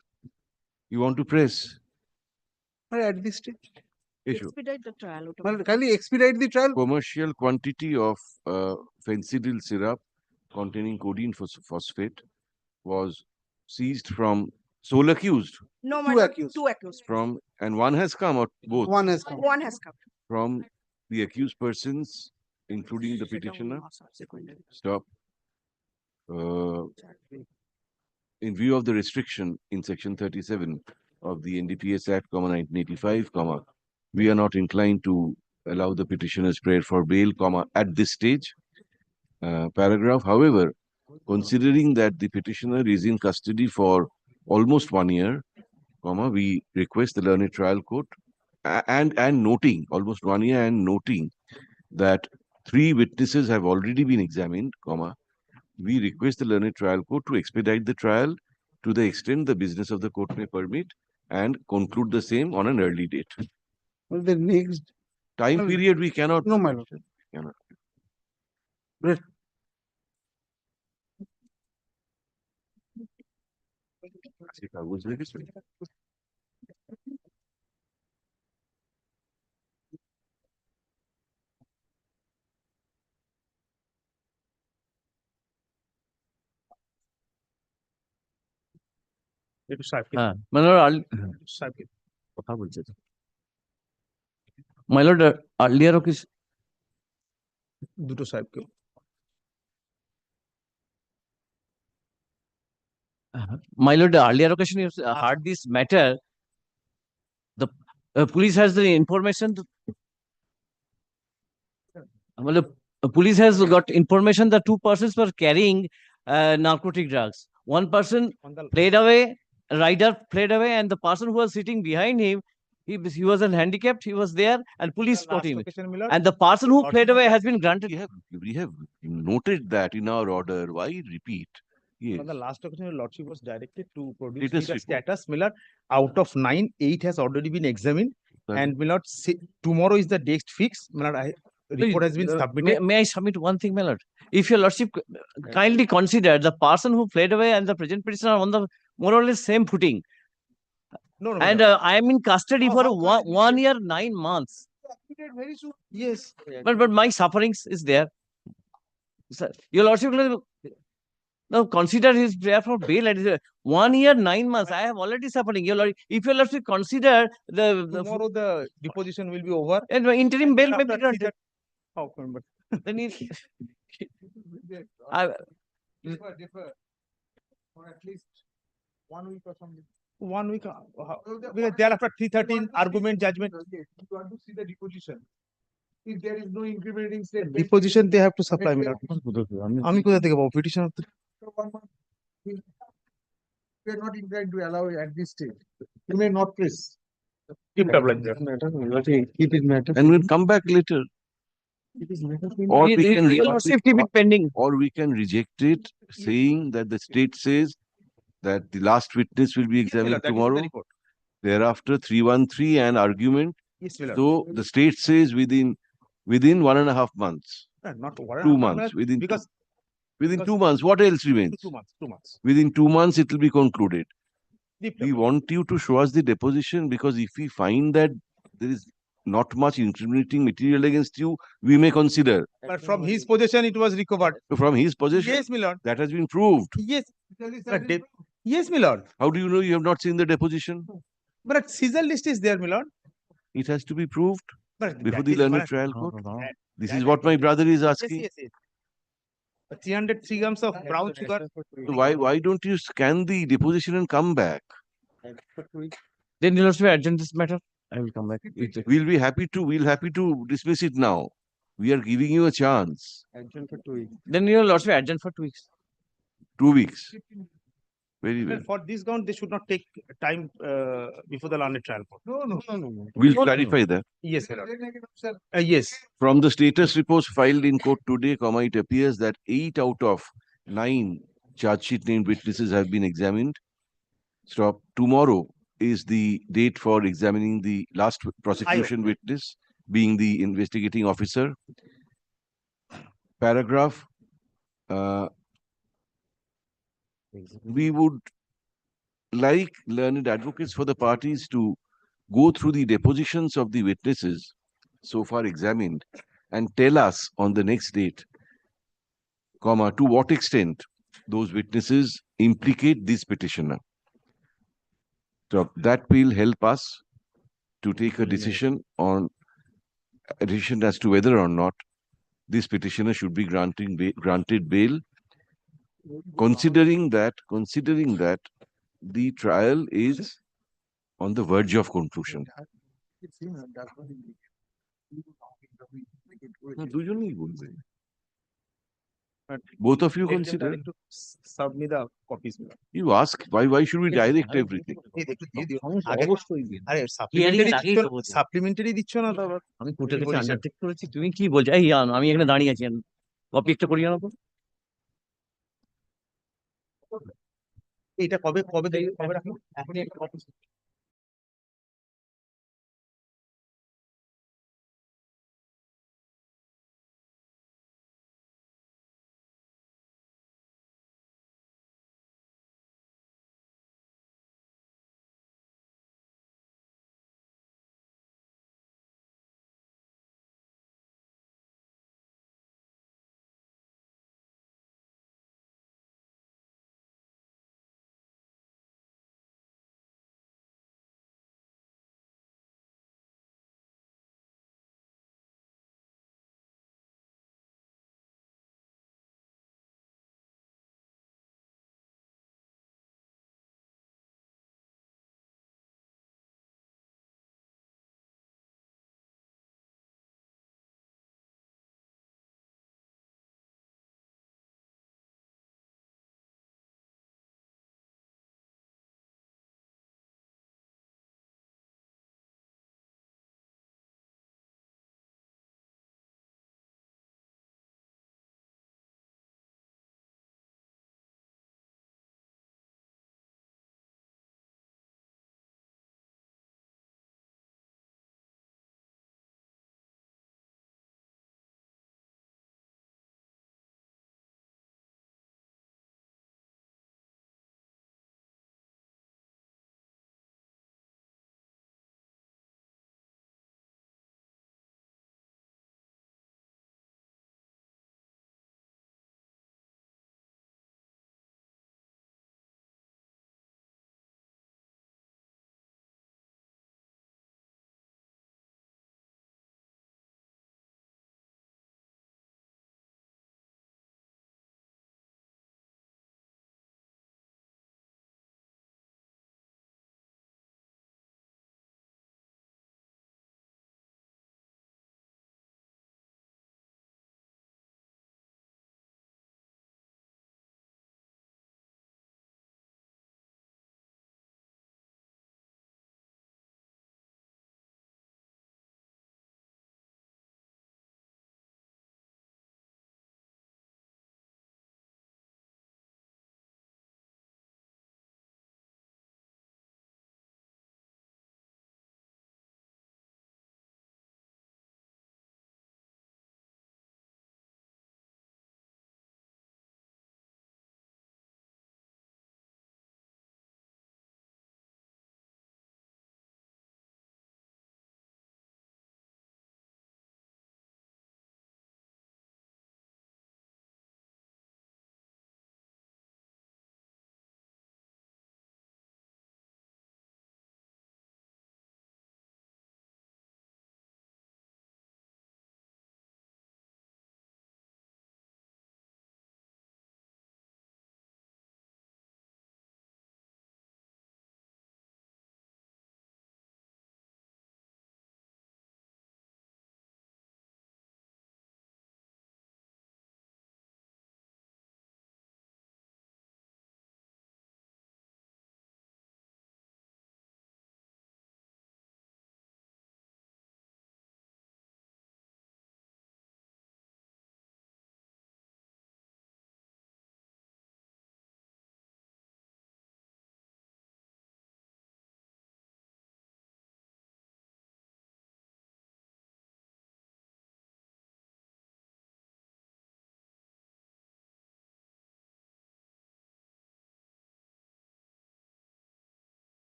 S3: You want to press?
S2: At this stage.
S3: Issue.
S10: Expedite the trial.
S2: Well, can you expedite the trial?
S3: Commercial quantity of fensidyl syrup containing codeine phosphate was seized from sole accused.
S10: No,
S2: Two
S10: my lord,
S2: accused.
S10: 2 accused.
S3: From and one has come or both
S2: One has come.
S10: One has come.
S3: from the accused persons, including the petitioner. Stop. In view of the restriction in section 37 of the NDPS Act, 1985, we are not inclined to allow the petitioner's prayer for bail, at this stage. Paragraph. However, considering that the petitioner is in custody for almost 1 year, we request the learned trial court and noting almost 1 year and noting that 3 witnesses have already been examined, we request the learned trial court to expedite the trial to the extent the business of the court may permit and conclude the same on an early date.
S2: Well, the next
S3: Time period we cannot.
S2: No, my lord.
S3: Cannot.
S2: Right.
S15: My lord, my lord, earlier occasion.
S14: দুটো সাহেবকে
S15: My lord, the earlier occasion you heard this matter. The police has the information. Well, the police has got information that 2 persons were carrying narcotic drugs. One person fled away, rider fled away, and the person who was sitting behind him, he was handicapped. He was there, and police spot him. And the person who fled away has been granted.
S3: We have noted that in our order. Why repeat? Yes.
S14: On the last occasion, your lordship was directed to produce
S3: Latest
S14: the
S3: report.
S14: status. Miller, out of 9, 8 has already been examined. And Miller, tomorrow is the date fixed. Miller, report has been submitted.
S15: May I submit one thing, my lord? If your lordship kindly consider the person who fled away and the present petitioner are on the more or less same footing.
S14: No,
S15: And I am in custody for 1 year, 9 months.
S2: Very soon.
S14: Yes.
S15: But my sufferings is there. Sir, your lordship now consider his prayer for bail. And 1 year, 9 months. I have already suffering. Your lord, if your lordship consider
S14: Tomorrow the deposition will be over.
S15: and interim bail may
S14: After
S15: be granted.
S14: How come? But
S15: Then
S2: Defer. For at least 1 week or something.
S14: 1 week. Because thereafter 313 argument judgment.
S2: You want to see the deposition. If there is no incriminating statement.
S14: Deposition they have to supply. Miller. আমি কোথা থেকে পাবো petition?
S2: We are not inclined to allow it at this stage. You may not press.
S14: Keep it up like that.
S5: Keep it matter.
S3: And we'll come back later. Or we can
S15: your lordship keep it pending.
S3: or we can reject it, saying that the state says that the last witness will be examined
S14: That is the
S3: tomorrow.
S14: report.
S3: Thereafter, 313 and argument.
S14: Yes, Miller.
S3: So the state says within 1.5 months.
S14: Not one and a
S3: 2
S14: half
S3: months,
S14: months,
S3: within
S14: because
S3: within
S14: because
S3: 2 months. What else remains?
S14: 2 months, 2 months.
S3: Within 2 months, it will be concluded.
S14: Deep
S3: We want you to show us the deposition, because if we find that there is not much incriminating material against you, we may consider.
S14: But from his possession, it was recovered.
S3: From his possession,
S14: Yes, my lord.
S3: that has been proved.
S14: Yes. Yes, my lord.
S3: How do you know you have not seen the deposition?
S14: But seizure list is there, my lord.
S3: It has to be proved
S14: But
S3: before
S14: that
S3: the
S14: is
S3: learned
S14: one-
S3: trial court.
S14: that-
S3: This
S14: that
S3: is
S14: I
S3: what my
S14: can-
S3: brother is
S14: Yes,
S3: asking.
S14: yes, yes. 303 grams of brown sugar.
S3: So why don't you scan the deposition and come back?
S4: Then you'll also adjourn this matter. I will come back.
S3: We'll happy to dismiss it now. We are giving you a chance.
S4: Then you'll also adjourn for 2 weeks.
S3: 2 weeks. Very well.
S14: Well, for this ground, they should not take time before the learned trial court. No.
S3: We'll clarify that.
S14: Yes, my lord. Yes.
S3: From the status reports filed in court today, it appears that 8 out of 9 charge sheet named witnesses have been examined. Stop. Tomorrow is the date for examining the last prosecution witness, being the investigating officer. Paragraph. We would like learned advocates for the parties to go through the depositions of the witnesses so far examined and tell us on the next date, to what extent those witnesses implicate this petitioner. So that will help us to take a decision as to whether or not this petitioner should be granted bail, considering that the trial is on the verge of conclusion. Both of you consider.
S14: Serve me the copies.
S3: You ask, why should we direct everything?
S14: Supplementary দিচ্ছ না তো?
S4: আমি কোর্টের কাছে undertake করেছি, তুমি কি বলছো? এই আমি এখানে দাঁড়িয়ে আছি, কপি একটা করিয়ে আনো তো।
S14: এটা কবে রাখো? এখনই একটা copy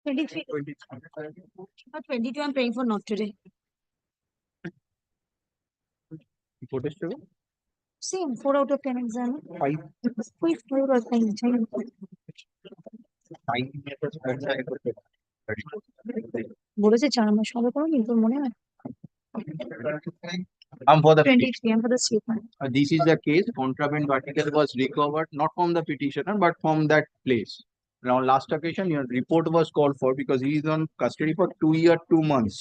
S8: 23. Not 22, I'm praying for not today. Same, 4 out of 10 exam. 5. 4 out of 10 exam. বলেছে 4 মাস হবে কোনো কিন্তু মনে হয়
S18: I'm for the
S8: 23, I'm for the statement.
S18: this is the case. Contraband article was recovered not from the petitioner but from that place. Now, last occasion, your report was called for because he is on custody for 2 years, 2 months.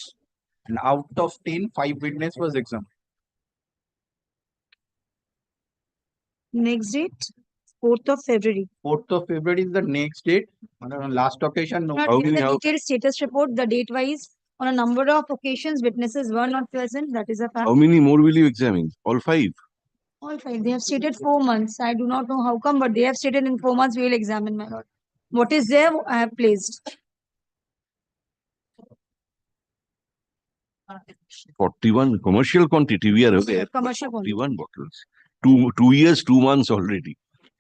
S18: And out of 10, 5 witness was examined.
S8: Next date, 4th of February.
S18: 4th of February is the next date. On last occasion, no.
S8: Not in the detailed status report, the date wise, on a number of occasions, witnesses were not present. That is a fact.
S3: How many more will you examine? All 5?
S8: All 5. They have stated 4 months. I do not know how come, but they have stated in 4 months we will examine, my lord. What is there, I have placed.
S3: 41 commercial quantity, we are aware.
S8: Commercial quantity.
S3: 41 bottles. 2 years, 2 months already.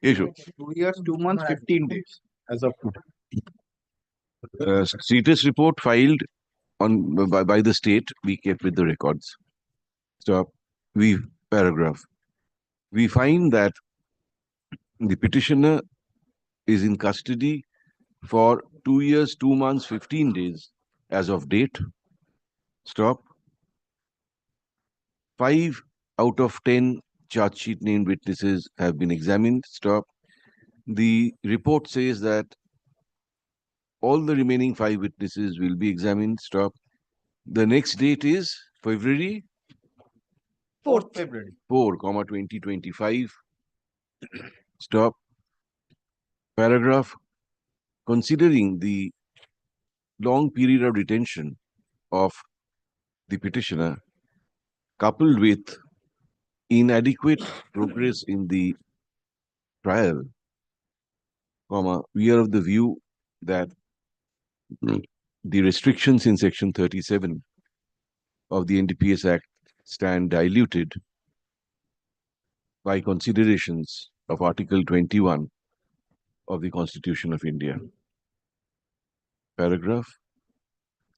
S3: Yesho.
S18: 2 years, 2 months, 15 days as of today.
S3: Status report filed on by the state, we kept with the records. Stop. Paragraph. We find that the petitioner is in custody for 2 years, 2 months, 15 days as of date. Stop. 5 out of 10 charge sheet named witnesses have been examined. Stop. The report says that all the remaining 5 witnesses will be examined. Stop. The next date is February
S8: 4th
S18: February.
S3: 4, 2025. Stop. Paragraph. Considering the long period of detention of the petitioner, coupled with inadequate progress in the trial, we are of the view that the restrictions in Section 37 of the NDPS Act stand diluted by considerations of Article 21 of the Constitution of India. Paragraph.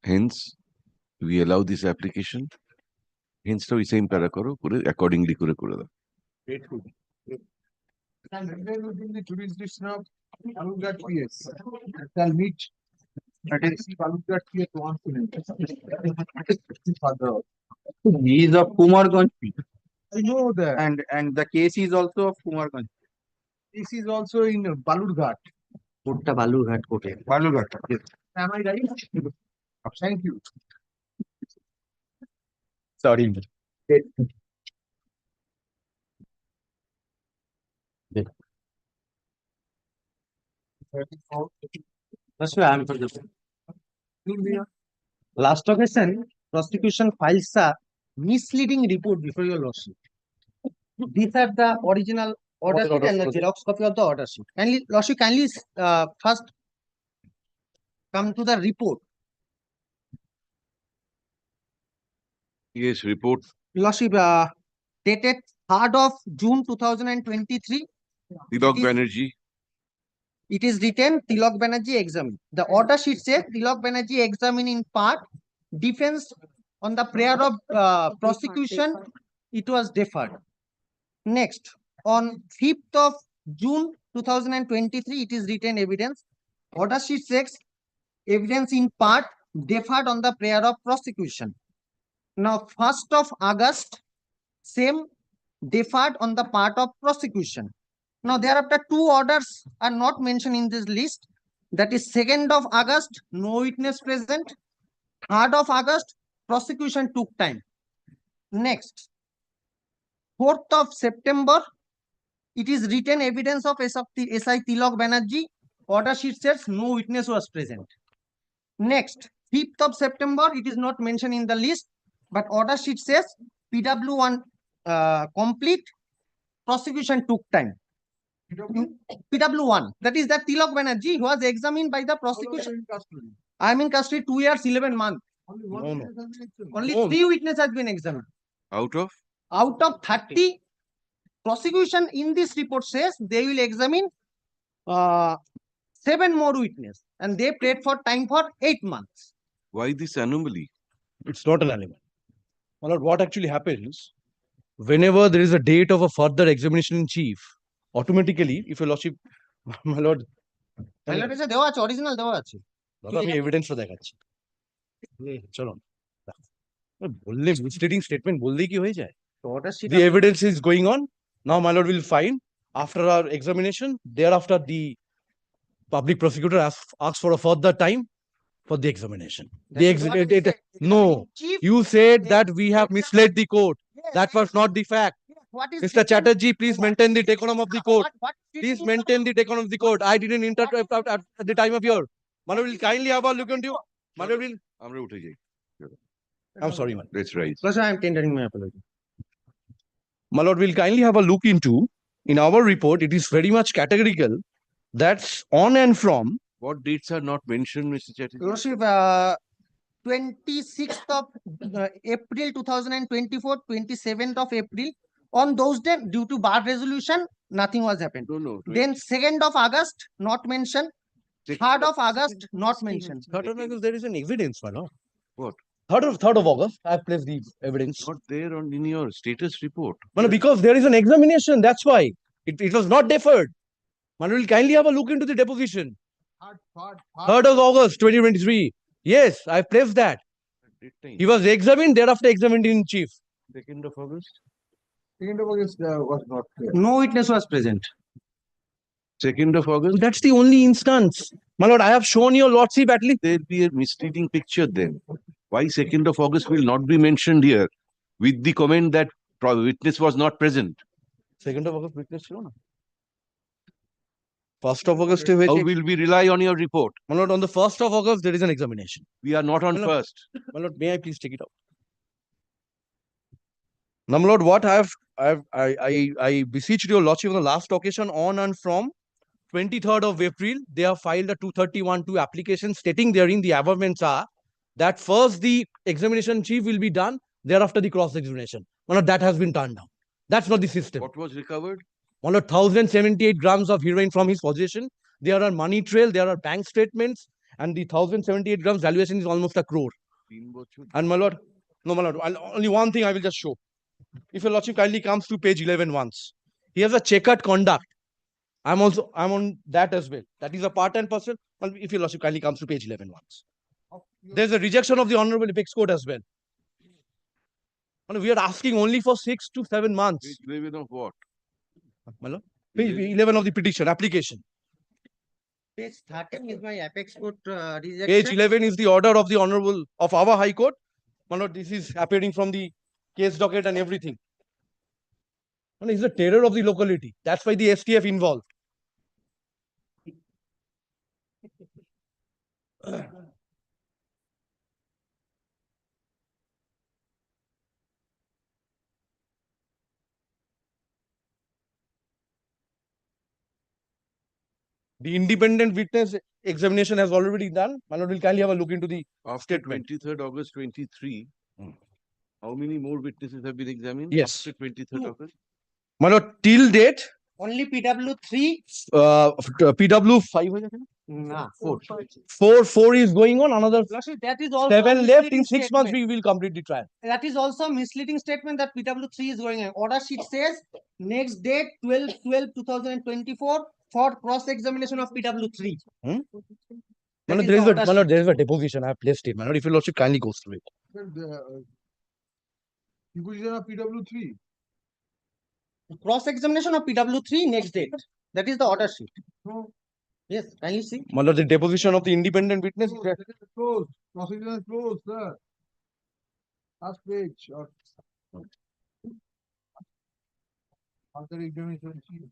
S3: Hence, we allow this application. Hence, we same para accordingly kore da.
S2: And remain within the jurisdiction of Balughat PS. Shall meet. That is Balughat PS wants to
S18: He is of Kumarganj.
S2: I know that.
S18: And the case is also of Kumarganj.
S2: This is also in Balughat.
S18: Kotta Balughat Kote.
S2: Balughat. Yes. Am I right? Thank you.
S18: Sorry.
S13: Last occasion, prosecution files a misleading report before your lordship. These are the original order sheet and the Xerox copy of the order sheet. Kindly, lordship, kindly first come to the report.
S3: Yes, report.
S13: Lordship, dated 3rd of June 2023.
S3: Tilak Banerjee.
S13: It is written Tilak Banerjee examined. The order sheet says Tilak Banerjee examined in part, defense on the prayer of prosecution, it was deferred. Next, on 5th of June 2023, it is written evidence. Order sheet says evidence in part deferred on the prayer of prosecution. Now, 1st of August, same deferred on the part of prosecution. Now, thereafter, 2 orders are not mentioned in this list. That is 2nd of August, no witness present. 3rd of August, prosecution took time. Next, 4th of September, it is written evidence of SI Tilak Banerjee. Order sheet says no witness was present. Next, 5th of September, it is not mentioned in the list, but order sheet says PW1 complete, prosecution took time. PW1, that is that Tilak Banerjee was examined by the prosecution. I am in custody 2 years, 11 months. Only 3 witnesses has been examined.
S3: Out of?
S13: Out of 30, prosecution in this report says they will examine
S19: 7 more witness, and they prayed for time for 8 months.
S3: Why this anomaly?
S4: It's not an element. My lord, what actually happens, whenever there is a date of a further examination in chief, automatically, if your lordship, my lord,
S19: Highlight এসে দেওয়া আছে, original দেওয়া আছে।
S4: দাদা আমি এভিডেন্সটা দেখাচ্ছি। চলো বললে মিসলিডিং স্টেটমেন্ট বললেই কি হয়ে যায়? The evidence is going on. Now my lord will find after our examination, thereafter the public prosecutor asks for a further time for the examination. No, you said that we have misled the court. That was not the fact. Mr. Chatterjee, please maintain the decorum of the court. Please maintain the decorum of the court. I didn't interrupt at the time of your. My lord will kindly have a look into. My lord will. I'm sorry, man.
S3: That's right.
S19: Plus, I am tendering my apology.
S4: My lord will kindly have a look into. In our report, it is very much categorical. That's on and from.
S3: What dates are not mentioned, Mr. Chatterjee?
S19: Lordship, 26th of April 2024, 27th of April. On those days, due to bar resolution, nothing was happened.
S3: No.
S19: Then 2nd of August, not mentioned. 3rd of August, not mentioned.
S4: 3rd of August, there is an evidence, my lord.
S3: What?
S4: 3rd of August, I have placed the evidence.
S3: Not there in your status report.
S4: No, because there is an examination, that's why. It was not deferred. Man will kindly have a look into the deposition. 3rd of August 2023. Yes, I have placed that. He was examined, thereafter examined in chief.
S3: 2nd of August?
S2: 2nd of August was not clear.
S19: No witness was present.
S3: 2nd of August?
S4: That's the only instance. My lord, I have shown your lordship at least.
S3: There'll be a misleading picture then. Why 2nd of August will not be mentioned here with the comment that witness was not present?
S4: 2nd of August witness, you know. 1st of August.
S3: How will we rely on your report?
S4: My lord, on the 1st of August, there is an examination.
S3: We are not on
S4: My lord,
S3: 1st.
S4: My lord, may I please take it out? Now, my lord, what I beseeched your lordship on the last occasion on and from 23rd of April, they have filed a 231(2) application stating therein the amendments are that first the examination chief will be done, thereafter the cross-examination. My lord, that has been turned down. That's not the system.
S3: What was recovered?
S4: My lord, 1,078 grams of heroin from his possession. There are money trail, there are bank statements, and the 1,078 grams valuation is almost 1 crore. And my lord, no, my lord, only one thing I will just show. If your lordship kindly comes to page 11 once, he has a checkered conduct. I'm on that as well. That is a part and parcel. If your lordship kindly comes to page 11 once. There's a rejection of the Honorable Apex Court as well. And we are asking only for 6 to 7 months.
S3: Page 11 of what?
S4: My lord, page 11 of the petition application.
S19: Page 13 is my apex court rejection.
S4: Page 11 is the order of the Honorable of our High Court. My lord, this is appearing from the case docket and everything. And it's the terror of the locality. That's why the STF involved. The independent witness examination has already done. My lord will kindly have a look into the
S3: After
S4: statement.
S3: 23rd August 23, how many more witnesses have been examined?
S4: Yes.
S3: After 23rd August?
S4: My lord, till date,
S19: Only PW3.
S4: PW 5.
S19: Nah,
S4: 4 is going on. Another
S19: Lordship, that is also
S4: 7
S19: a
S4: left.
S19: misleading
S4: In 6 months,
S19: statement.
S4: we will complete the trial.
S19: That is also a misleading statement that PW3 is going on. Order sheet says next date 12/12/2024 for cross-examination of PW3.
S4: My
S19: That
S4: lord,
S19: is
S4: there is
S19: the
S4: a
S19: order
S4: my lord,
S19: sheet.
S4: there is a deposition. I have placed it. My lord, if your lordship kindly goes through it.
S2: Deposition of PW3.
S19: Cross-examination of PW3 next date. That is the order sheet. Yes, can you see?
S4: My lord, the deposition of the independent witness.
S2: Closed. Prosecution is closed, sir. Last page. After examination.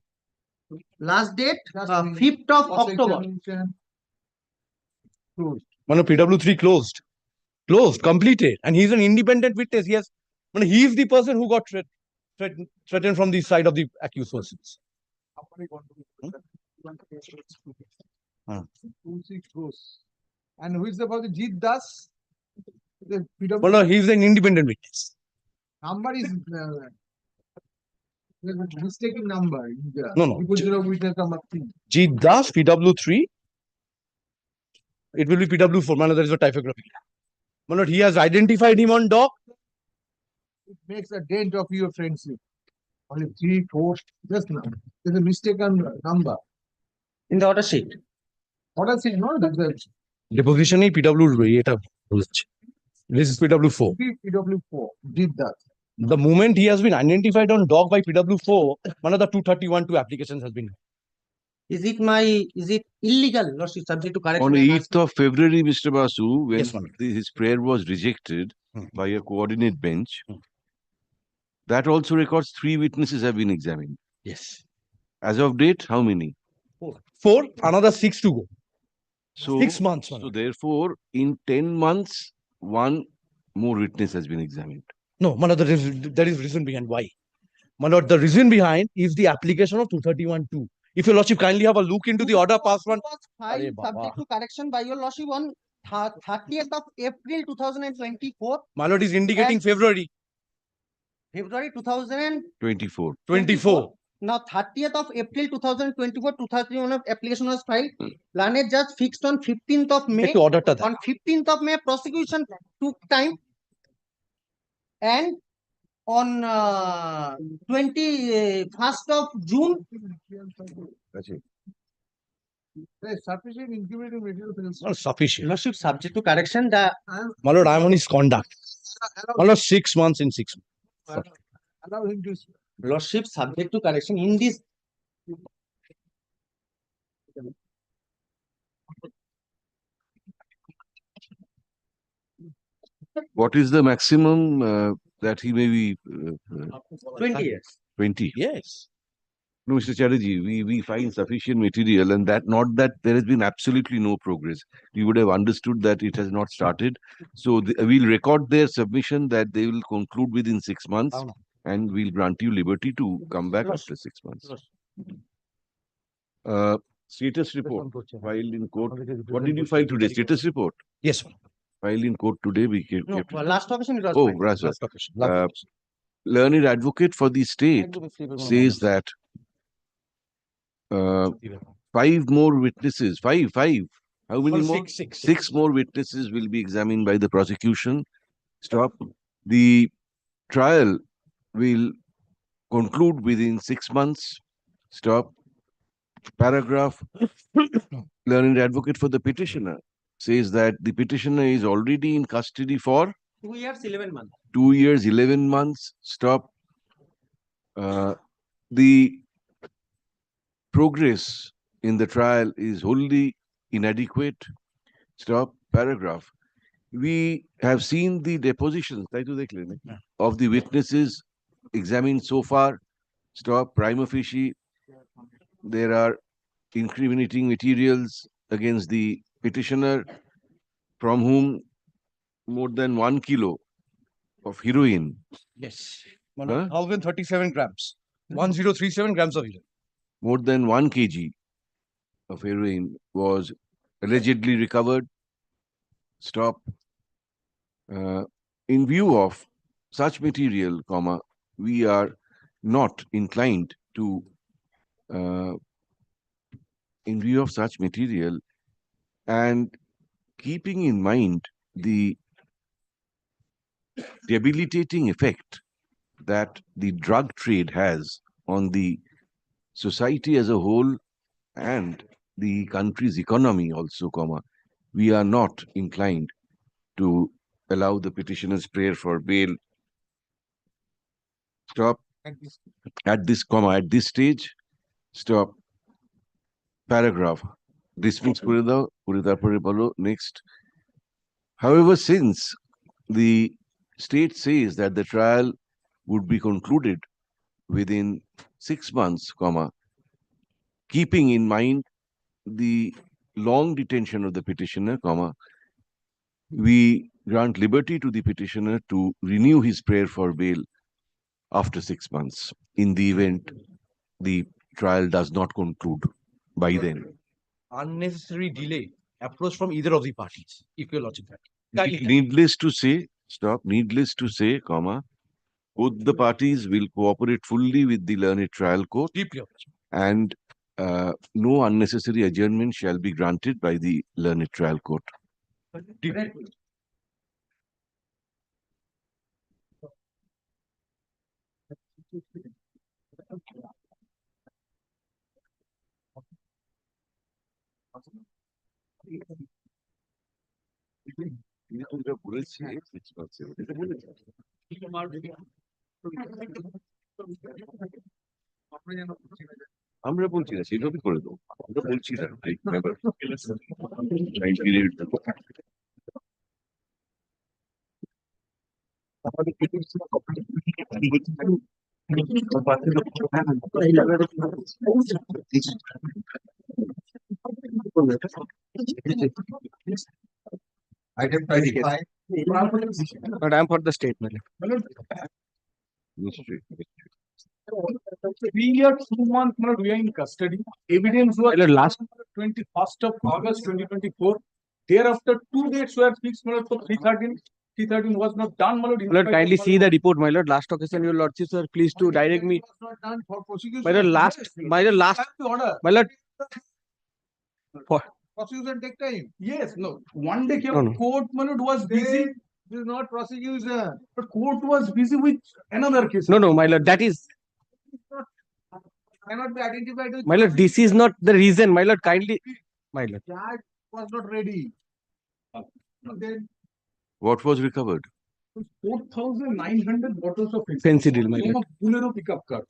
S19: Last date 5th of October.
S2: Closed.
S4: My lord, PW3 closed. Closed, completed. And he's an independent witness. He is the person who got threatened from the side of the accused persons.
S2: 26 goes. And who is the person? Jeet Das? The PW.
S4: Well, no, he's an independent witness.
S2: Number is mistaken number.
S4: No.
S2: Deposition of witness number 3.
S4: Jeet Das, PW3.
S20: it will be PW4. My lord, there is a typography. My lord, he has identified him on doc.
S2: It makes a dent of your friendship. Only 3, 4, just now. There's a mistaken number.
S19: In the order sheet.
S2: Order sheet, no, that's the
S20: Deposition is PW. This is PW4.
S2: PW4 did that.
S20: The moment he has been identified on doc by PW4, one of the 231 applications has been.
S19: Is it illegal, lordship, subject to correction?
S3: On
S19: I'm
S3: 8th
S19: asking.
S3: of February, Mr. Basu, when
S20: Yes, Madam.
S3: his prayer was rejected by a coordinate bench, that also records 3 witnesses have been examined.
S20: Yes.
S3: As of date, how many?
S20: 4, another 6 to go.
S3: So,
S20: 6 months.
S3: So therefore, in 10 months, 1 more witness has been examined.
S20: No, my lord, there is reason behind why. My lord, the reason behind is the application of 231(2). If your lordship kindly have a look into the order passed one.
S19: Was filed subject to correction by your lordship on 30th of April 2024.
S20: My lord is indicating
S19: And-
S20: February
S19: February 2024.
S3: 24.
S19: Now 30th of April 2024, 2021 application was filed. Learned judge fixed on 15th of May.
S20: একটু order টা দেন।
S19: On 15th of May, prosecution took time. And on 21st of June,
S3: That's it.
S2: There's sufficient incriminating material.
S20: Not sufficient.
S19: lordship subject to correction, the
S20: My lord, I am on his conduct. My lord, 6 months in 6 months.
S2: Allow him to.
S19: lordship subject to correction in this.
S3: What is the maximum that he may be?
S19: 20 years.
S3: 20.
S20: Yes.
S3: No, Mr. Chatterjee, we find sufficient material and that not that there has been absolutely no progress. You would have understood that it has not started. So we'll record their submission that they will conclude within 6 months and we'll grant you liberty to come back after 6 months. Status report filed in court. What did you file today? Status report?
S20: Yes, sir.
S3: Filed in court today. We kept
S19: No,
S3: it.
S19: last occasion it was
S3: Oh,
S19: filed.
S3: right, sir.
S20: Last occasion. Last occasion.
S3: Learned advocate for the state says that 5 more witnesses, five. How many
S20: Well,
S3: more?
S20: six.
S3: 6 more witnesses will be examined by the prosecution. Stop. The trial will conclude within 6 months. Stop. Paragraph. Learned advocate for the petitioner says that the petitioner is already in custody for
S19: 2 years, 11 months.
S3: 2 years, 11 months. Stop. The progress in the trial is wholly inadequate. Stop. Paragraph. We have seen the depositions of the witnesses examined so far. Stop. Prima facie. There are incriminating materials against the petitioner from whom more than 1 kilo of heroin.
S20: Yes. 1,037 grams. 1,037 grams of heroin.
S3: More than 1 kg of heroin was allegedly recovered. Stop. In view of such material, we are not inclined to, in view of such material and keeping in mind the debilitating effect that the drug trade has on the society as a whole and the country's economy also, we are not inclined to allow the petitioner's prayer for bail. Stop. At this stage, stop. Paragraph. Dismiss next. However, since the state says that the trial would be concluded within 6 months, keeping in mind the long detention of the petitioner, we grant liberty to the petitioner to renew his prayer for bail after 6 months in the event the trial does not conclude by then.
S20: Unnecessary delay approach from either of the parties, if your lordship.
S3: Needless to say, both the parties will cooperate fully with the learned trial court
S20: Deeply
S3: and no unnecessary adjournment shall be granted by the learned trial court. আমরা বলছি না সেভাবে করে দেবো আমরা বলছি না
S2: Item 25.
S19: But I'm for the statement.
S21: 3 years, 2 months, we are in custody. Evidence was last 21st of August 2024. Thereafter, 2 dates were fixed for 313. 313 was not done.
S19: My lord, kindly see the report, my lord. Last occasion, your lordship, sir, please to direct me.
S2: Not done for prosecution.
S19: My lord, my lord. For
S2: Prosecution take time.
S21: Yes, no. One day,
S19: No, no.
S21: court, my lord, was busy.
S2: This is not prosecution.
S21: But court was busy with another case.
S19: no, my lord, that is,
S2: Cannot be identified with.
S19: my lord, this is not the reason, my lord, kindly, my lord.
S2: Charge was not ready. Then
S3: What was recovered?
S21: 4,900 bottles of
S19: Fentanyl, my lord.
S21: Bolero pickup car.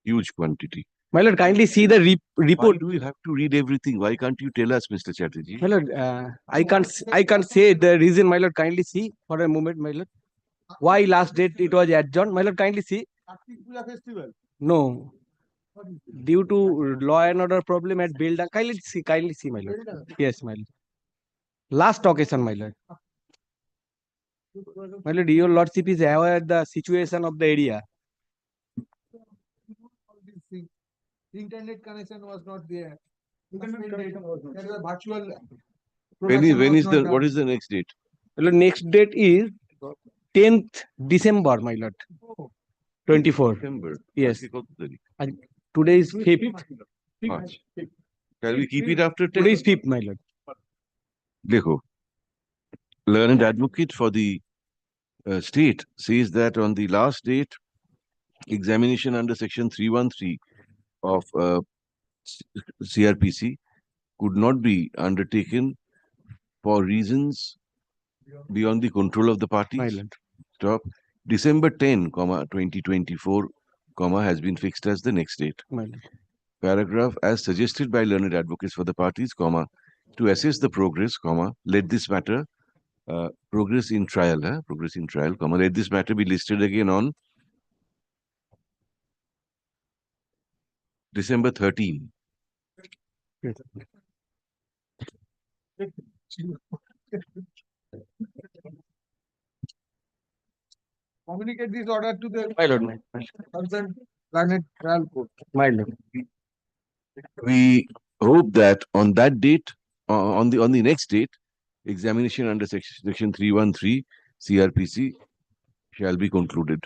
S3: Huge quantity.
S19: My lord, kindly see the report.
S3: Why do you have to read everything? Why can't you tell us, Mr. Chatterjee?
S19: My lord, I can't say the reason, my lord, kindly see for a moment, my lord. Why last date it was adjourned, my lord, kindly see.
S2: Kartik Puja festival.
S19: No, due to law and order problem at Builder, kindly see, my lord. Yes, my lord. Last occasion, my lord. My lord, your lordship is aware of the situation of the area.
S2: All these things. Internet connection was not there. There is a virtual.
S3: When is the, what is the next date?
S19: My lord, next date is 10th December, my lord. 24.
S3: December.
S19: Yes.
S3: Aজকে কত তারিখ?
S19: And today is 5th.
S3: March. Shall we keep it after 10?
S19: Today is 5th, my lord.
S3: Dekho, learned advocate for the state says that on the last date, examination under section 313 of CRPC could not be undertaken for reasons beyond the control of the parties. Stop. December 10, 2024, has been fixed as the next date. Paragraph, as suggested by learned advocates for the parties, to assess the progress, let this matter progress in trial, let this matter be listed again on December 13.
S2: Communicate this order to the
S19: My lord,
S2: concerned learned trial court.
S19: my lord.
S3: We hope that on that date, on the next date, examination under section 313 CRPC shall be concluded.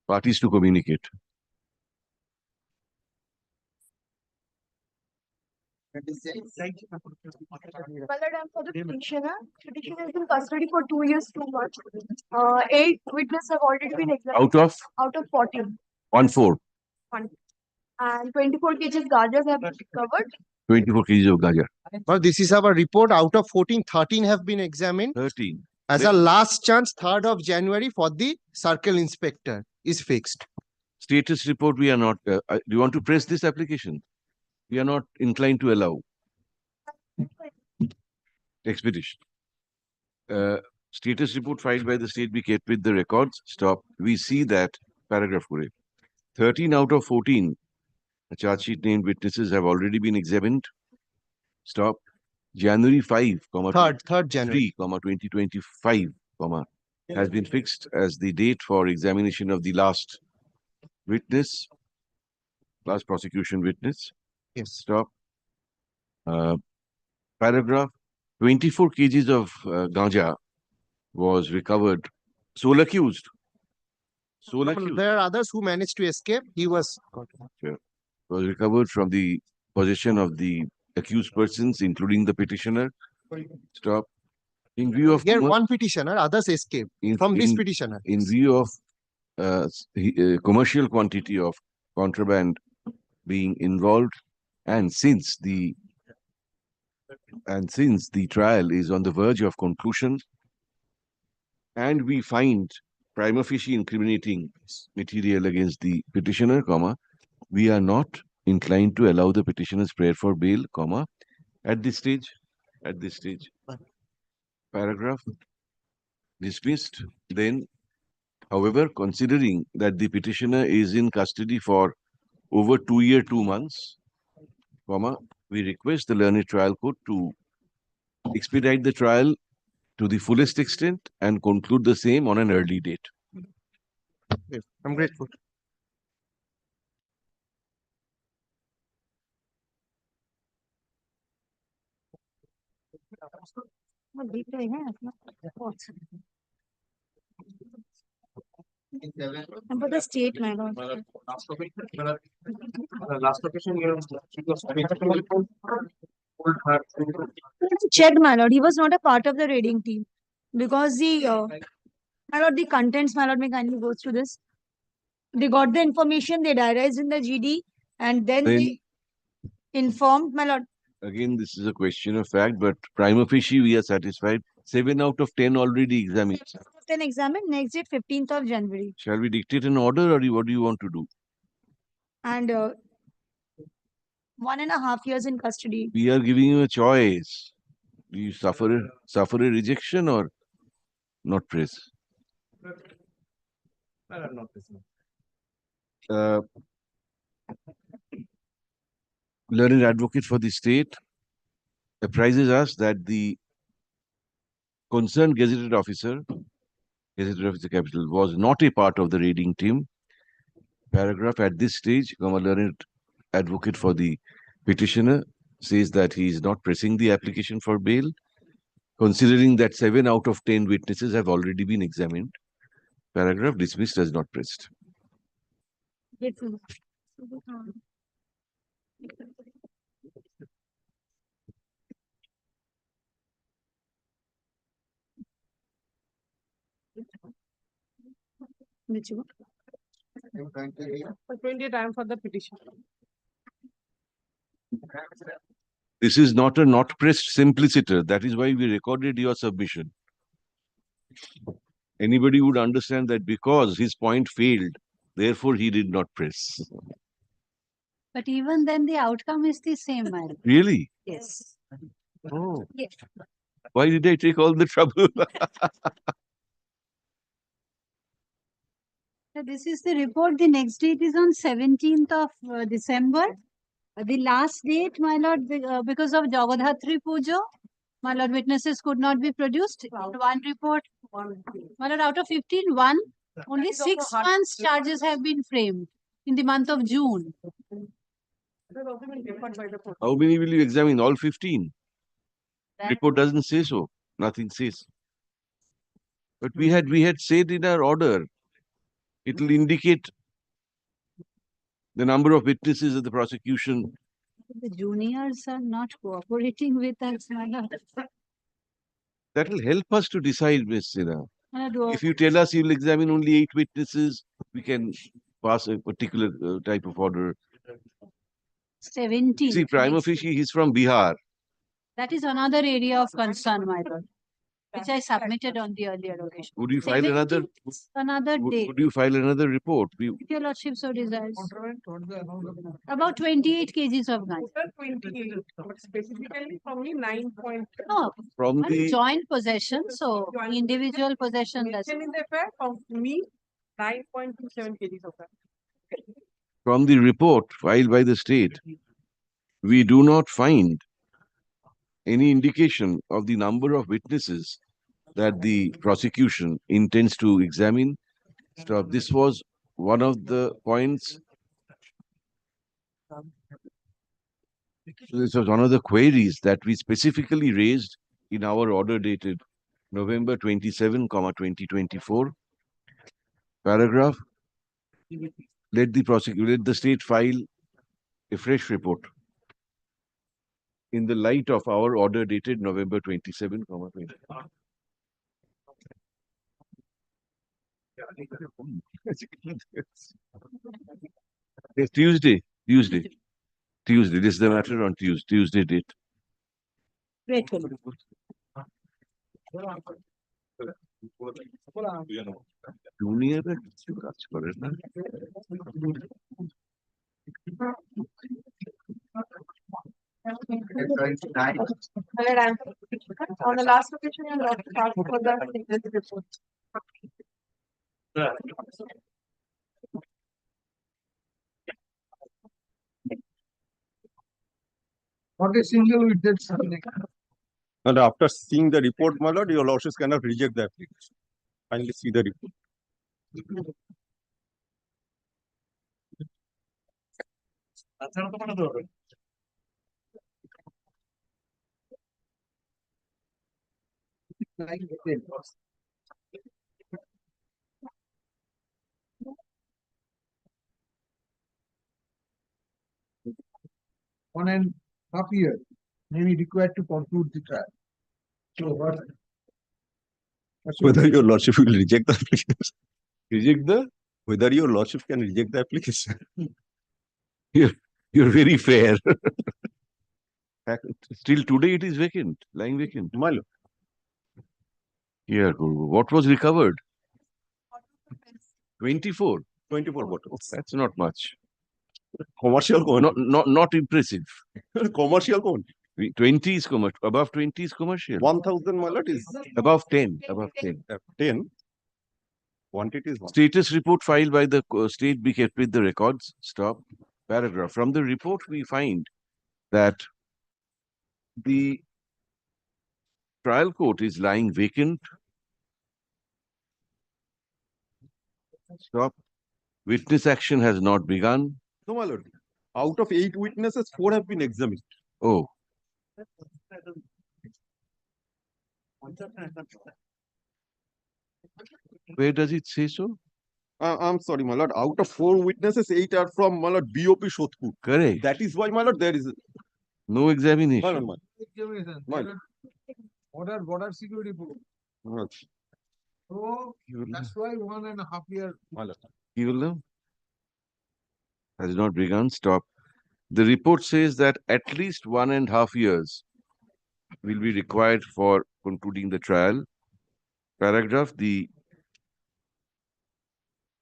S3: Parties to communicate.
S8: My lord, I'm for the petitioner. Petitioner is in custody for 2 years, 2 months. 8 witnesses have already been examined. Out of 14.
S3: 1-4.
S8: And 24 kgs Ganjas have been recovered.
S3: 24 kgs of Ganja.
S13: Well, this is our report. Out of 14, 13 have been examined.
S3: 13.
S13: As a last chance, 3rd of January for the circle inspector is fixed.
S3: Status report, we are not. Do you want to press this application? We are not inclined to allow. Expedition. Status report filed by the state be kept with the records. Stop. We see that paragraph 4. 13 out of 14 charge sheet named witnesses have already been examined. Stop. January 5,
S13: 3rd January,
S3: 2025, has been fixed as the date for examination of the last witness, last prosecution witness.
S13: Yes.
S3: Stop. Paragraph, 24 kgs of Ganja was recovered. Sole accused. Sole accused.
S19: There are others who managed to escape. He was
S3: Sure. Was recovered from the possession of the accused persons, including the petitioner. Stop. In view of
S19: here one petitioner, others escaped from this petitioner.
S3: in view of commercial quantity of contraband being involved, and since the trial is on the verge of conclusion, and we find prima facie incriminating material against the petitioner, comma, we are not inclined to allow the petitioner's prayer for bail, comma, at this stage. Paragraph dismissed. Then, however, considering that the petitioner is in custody for over 2 years, 2 months, comma, we request the learned trial court to expedite the trial to the fullest extent and conclude the same on an early date.
S19: Yes, I'm grateful.
S8: And for the state, my lord.
S21: Last occasion,
S8: Checked, my lord. He was not a part of the raiding team because my lord, the contents, my lord, may kindly go through this. They got the information, they diarized in the GD, and then they informed, my lord.
S3: Again, this is a question of fact, but prima facie, we are satisfied. 7 out of 10 already examined.
S8: Then examined, next date 15th of January.
S3: Shall we dictate an order, or what do you want to do?
S8: And 1.5 years in custody.
S3: We are giving you a choice. Do you suffer a rejection or not press? Learned advocate for the state apprises us that the concerned gazetted officer capital, was not a part of the raiding team. Paragraph at this stage, learned advocate for the petitioner says that he is not pressing the application for bail, considering that 7 out of 10 witnesses have already been examined. Paragraph dismissed as not pressed.
S19: For 20 time for the petition.
S3: This is not a not pressed simpliciter. That is why we recorded your submission. Anybody would understand that because his point failed, therefore he did not press.
S9: But even then, the outcome is the same, madam.
S3: Really?
S9: Yes.
S3: Oh.
S9: Yes.
S3: Why did I take all the trouble?
S9: So this is the report. The next date is on 17th of December. The last date, my lord, because of Jagadhatri Puja, my lord, witnesses could not be produced. One report, my lord, out of 15, only 6 months charges have been framed in the month of June.
S3: How many will you examine? All 15? Report doesn't say so. Nothing says. But we had said in our order, it will indicate the number of witnesses of the prosecution.
S9: The juniors are not cooperating with us, my lord.
S3: That will help us to decide, Ms. Sinha.
S9: My
S3: If you tell us you will examine only 8 witnesses, we can pass a particular type of order.
S9: 17.
S3: See, prima facie, he's from Bihar.
S9: That is another area of concern, my lord, which I submitted on the earlier occasion.
S3: Would you file another?
S9: Date.
S3: Would you file another report?
S9: If your lordship so desires. About 28 kgs of ganja.
S19: 28, but specifically from the 9 point.
S9: No,
S3: From
S9: one
S3: the
S9: joint possession, so individual possession.
S19: Mention in the affair of me 9.27 kgs of that.
S3: from the report filed by the state, we do not find any indication of the number of witnesses that the prosecution intends to examine. So this was one of the points. This was one of the queries that we specifically raised in our order dated November 27, 2024. Paragraph, let the state file a fresh report in the light of our order dated November 27, 20. It's Tuesday. This is the matter on Tuesday date. জুনিয়ররা কিছু কাজ করে না।
S10: On the last occasion, you not start for the report.
S2: Not a single witness.
S14: And after seeing the report, my lord, your lordships cannot reject the application. Kindly see the report.
S2: One and a half year may be required to conclude the trial. So what?
S14: Whether your lordship will reject the application.
S3: Reject the?
S14: Whether your lordship can reject the application.
S3: You're very fair. Still today it is vacant, lying vacant.
S14: My lord.
S3: Here, Guru. What was recovered? 24.
S14: 24 bottles.
S3: That's not much.
S14: Commercial cone.
S3: Not impressive.
S14: Commercial cone.
S3: 20 is commercial. Above 20 is commercial.
S14: 1000, my lord, is
S3: above 10. Above 10.
S14: 10. Quantity is one.
S3: Status report filed by the state be kept with the records. Stop. Paragraph. From the report, we find that the trial court is lying vacant. Stop. Witness action has not begun.
S14: No, my lord. Out of 8 witnesses, 4 have been examined.
S3: Oh. Where does it say so?
S14: I'm sorry, my lord. Out of 4 witnesses, 8 are from, my lord, BOP Shodhpur.
S3: Correct.
S14: That is why, my lord, there is
S3: no examination.
S14: My lord,
S2: Examination.
S14: my lord.
S2: Border security proof. So that's why 1.5 year.
S14: My lord.
S3: Evil has not begun. Stop. The report says that at least 1.5 years will be required for concluding the trial. Paragraph. The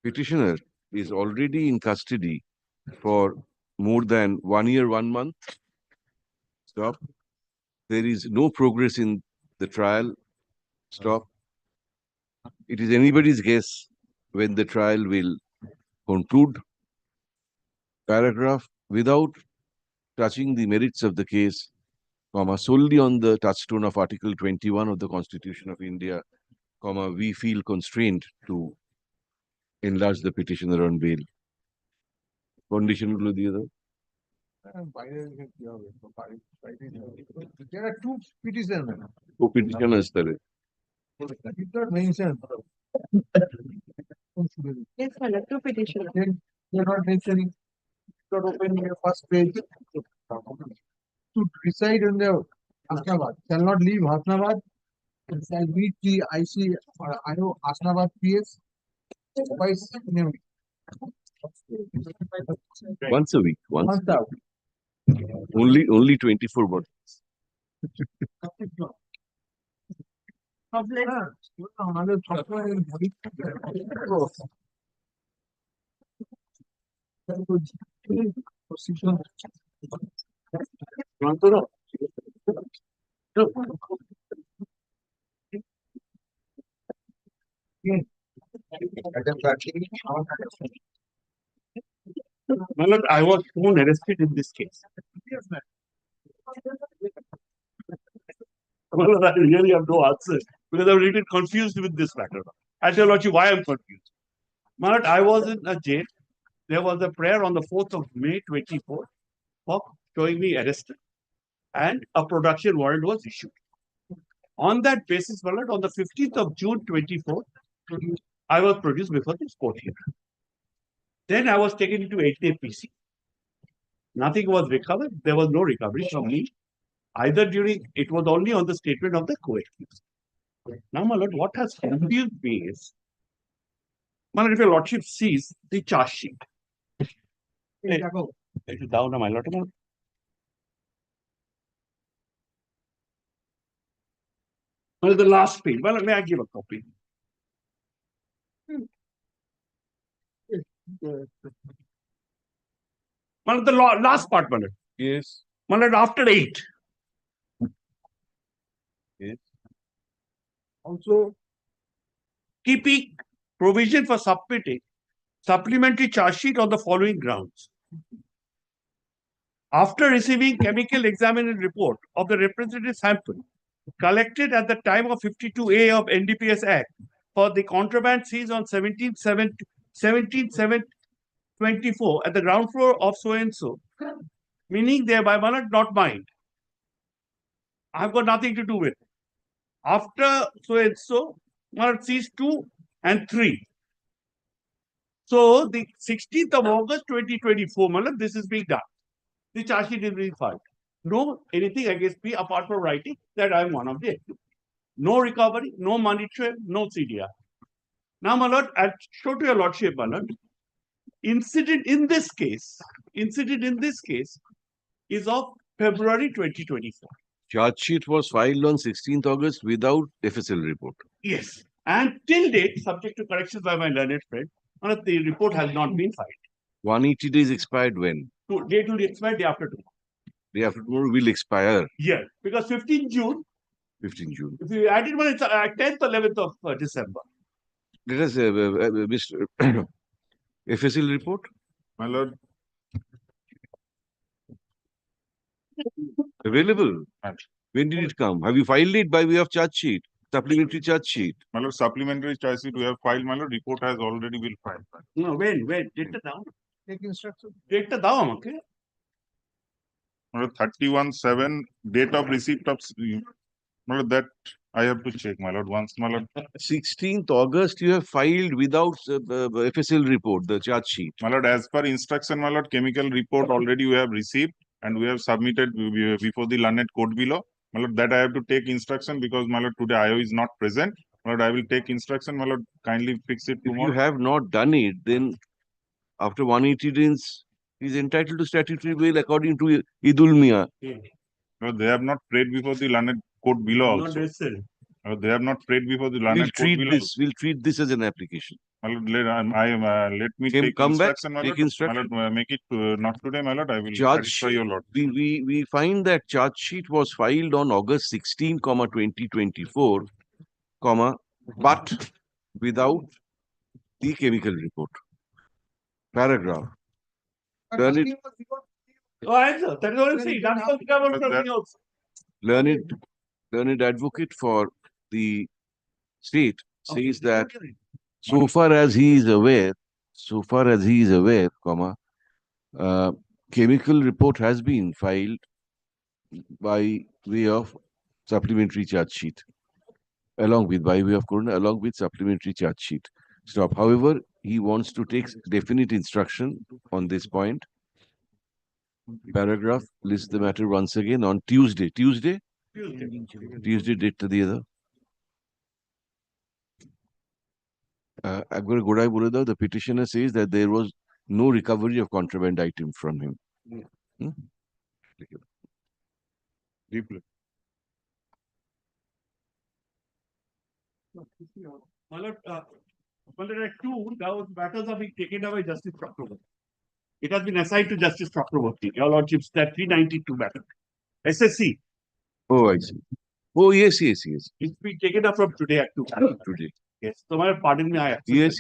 S3: petitioner is already in custody for more than 1 year, 1 month. Stop. There is no progress in the trial. Stop. It is anybody's guess when the trial will conclude. Paragraph. Without touching the merits of the case, solely on the touchstone of Article 21 of the Constitution of India, we feel constrained to enlarge the petitioner on bail. Condition will be the other.
S2: There are 2 petitions.
S3: Two petitioners there.
S2: Did not mention.
S10: Yes, my lord, 2 petitions.
S2: They are not mentioning. Not opening the first page. To reside in the Hasnabad, shall not leave Hasnabad and shall meet the IC or IO Hasnabad PS twice in a week.
S3: Once a week.
S2: Once a week.
S3: Only 24 bottles.
S1: My lord, I was found arrested in this case. My lord, I really have no answer because I'm a little confused with this matter. I'll tell you why I'm confused. My lord, I was in a jail. There was a prayer on the 4th of May 24 for showing me arrested, and a production warrant was issued. On that basis, my lord, on the 15th of June 24, I was produced before this court here. Then I was taken into 8-day PC. Nothing was recovered. There was no recovery from me. Either during, it was only on the statement of the co-accused. Now, my lord, what has confused me is, my lord, if your lordship sees the charge sheet. It is down, my lord. Well, the last page. Well, may I give a copy? Well, the last part, my lord.
S3: Yes.
S1: My lord, after 8.
S3: Yes.
S1: Also, keeping provision for submitting supplementary charge sheet on the following grounds. After receiving chemical examination report of the representative sample collected at the time of 52A of NDPS Act for the contraband seized on 17/7/24 at the ground floor of so and so, meaning thereby not mine. I've got nothing to do with it. After so and so, seized 2 and 3. So the 16th of August 2024, this is being done. The charge sheet is being filed. No anything against me apart from writing that I am one of the accused. No recovery, no money trail, no CDR. Now, my lord, I'll show to your lordship, my lord. Incident in this case is of February 2024.
S3: Charge sheet was filed on 16th August without FSL report.
S1: Yes. And till date, subject to corrections by my learned friend, the report has not been filed.
S3: 180 days expired when?
S1: Date will expire day after tomorrow.
S3: Day after tomorrow will expire.
S1: Yeah, because 15 June.
S3: 15 June.
S1: If you add it, it's 10th, 11th of December.
S3: Let us, Mr. FSL report.
S12: My lord.
S3: Available. When did it come? Have you filed it by way of charge sheet? Supplementary charge sheet.
S12: My lord, supplementary charge sheet we have filed, my lord. Report has already been filed.
S1: No, when? Date down.
S2: Take instruction.
S1: Date down, okay?
S12: My lord, 31/7, date of receipt of, my lord, that I have to check, my lord, once, my lord.
S3: 16th August, you have filed without FSL report, the charge sheet.
S12: My lord, as per instruction, my lord, chemical report already we have received and we have submitted before the learned court below. My lord, that I have to take instruction because, my lord, today IO is not present. My lord, I will take instruction, my lord, kindly fix it tomorrow.
S3: If you have not done it, then after 180 days, he is entitled to statutory bail according to Idul Mia.
S12: No, they have not prayed before the learned court below
S1: Not
S12: also.
S1: necessary.
S12: They have not prayed before the learned court below.
S3: We'll treat this as an application.
S12: My lord, let me take
S3: Come back,
S12: instruction, my
S3: take
S12: lord.
S3: instruction.
S12: My lord, make it not today, my lord. I will
S3: Charge
S12: satisfy your lord.
S3: we find that charge sheet was filed on August 16, 2024, but without the chemical report. Paragraph. Learned
S1: That is what I'm saying. That's what covered from me also.
S3: learned advocate for the state says that so far as he is aware, chemical report has been filed by way of supplementary charge sheet, by way of along with supplementary charge sheet. Stop. However, he wants to take definite instruction on this point. Paragraph lists the matter once again on Tuesday, date to the other. I'm going to go down. The petitioner says that there was no recovery of contraband item from him.
S12: Deeply.
S1: My lord, at 2, those matters are being taken away by Justice Chakraborty. It has been assigned to Justice Chakraborty. Your lordships, that 392 matter. SSC.
S3: Oh, I see. Oh, yes.
S1: It's been taken up from today at 2.
S3: Today.
S1: Yes. So, my lord, pardon me, I accept.
S3: Yes.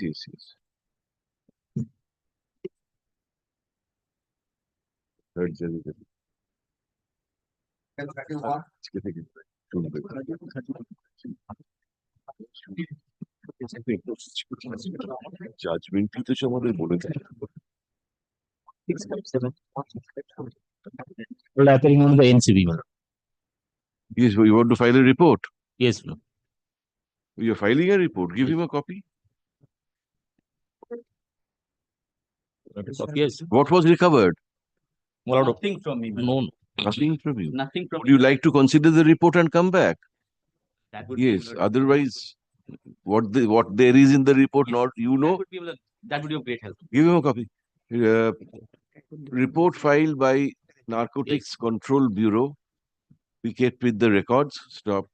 S3: Third judge. Judgment কি তো আমাদের বলে দেয়।
S22: Appearing on the NCB.
S3: Yes, you want to file a report?
S22: Yes, bro.
S3: You're filing a report. Give him a copy.
S15: Yes.
S3: What was recovered?
S15: Nothing from me. No, no.
S3: Nothing from you.
S15: Nothing from
S3: Would you like to consider the report and come back?
S15: That would be,
S3: Yes. Otherwise, what there is in the report, not you
S15: that
S3: know.
S15: would be, that would be of great help.
S3: Give him a copy. Report filed by Narcotics Control Bureau. We kept with the records. Stop.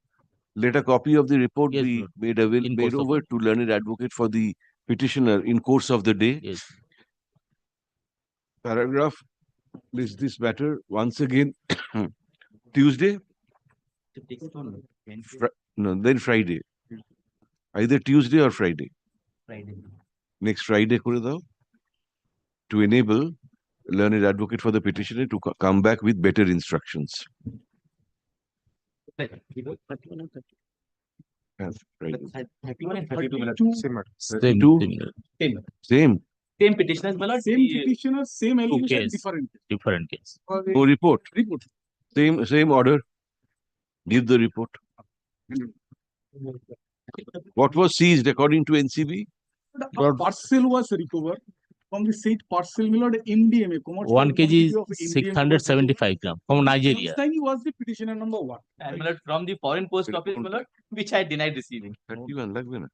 S3: Let a copy of the report
S15: Yes,
S3: be
S15: Lord.
S3: made
S15: In course of
S3: over to learned advocate for the petitioner in course of the day.
S15: Yes.
S3: Paragraph lists this matter once again. Tuesday. No, then Friday. Either Tuesday or Friday.
S15: Friday.
S3: Next Friday করে দাও, to enable learned advocate for the petitioner to come back with better instructions. Yes, right.
S15: 31 and 32.
S3: Same.
S15: Same petitioners, my lord.
S21: Same petitioner, same
S15: Two
S21: allegation,
S15: case.
S21: different.
S15: Different case.
S3: No report. Same order. Give the report. What was seized according to NCB?
S21: A parcel was recovered from the said parcel, my lord, MDMA. commercial
S15: 1 kg
S21: quantity
S15: is
S21: of MDMA was
S15: 675 grams from
S21: recovered.
S15: Nigeria.
S21: This time he was the petitioner number 1.
S15: And my lord, from the foreign post office, my lord, which I denied receiving.
S3: 31 লাগবে না?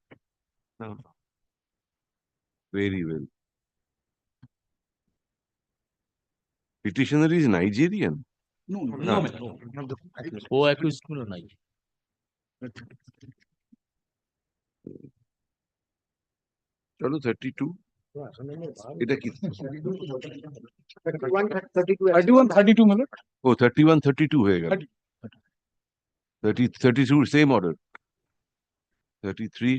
S3: No. Very well. Petitioner is Nigerian.
S21: No,
S15: No, co-accused no Nigeria.
S3: চলো 32. এটা কি?
S21: 31, 32, my lord.
S3: Oh, 31, 32 হয়ে গেল। 32, same order. 33.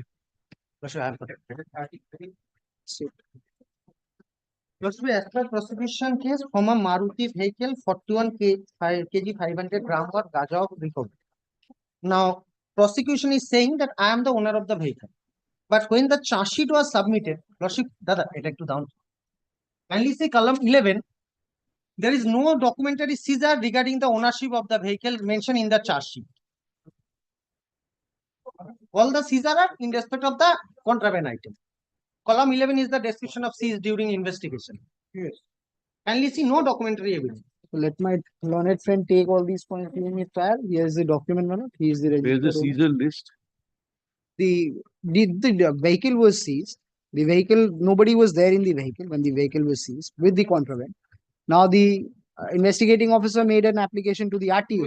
S19: As per prosecution case from a Maruti vehicle, 41 kg 500 gram of Ganja of recovered. Now, prosecution is saying that I am the owner of the vehicle. But when the charge sheet was submitted, Lordship, Dada, I'd like to down. Kindly see column 11. There is no documentary seizure regarding the ownership of the vehicle mentioned in the charge sheet. All the seizure are in respect of the contraband item. Column 11 is the description of seize during investigation.
S2: Yes.
S19: Kindly see no documentary evidence.
S6: Let my learned friend take all these points in his file. Here is the document, man. He is the
S3: Where's the
S6: registered owner.
S3: seizure list?
S6: The vehicle was seized. The vehicle, nobody was there in the vehicle when the vehicle was seized with the contraband. Now the investigating officer made an application to the RTO.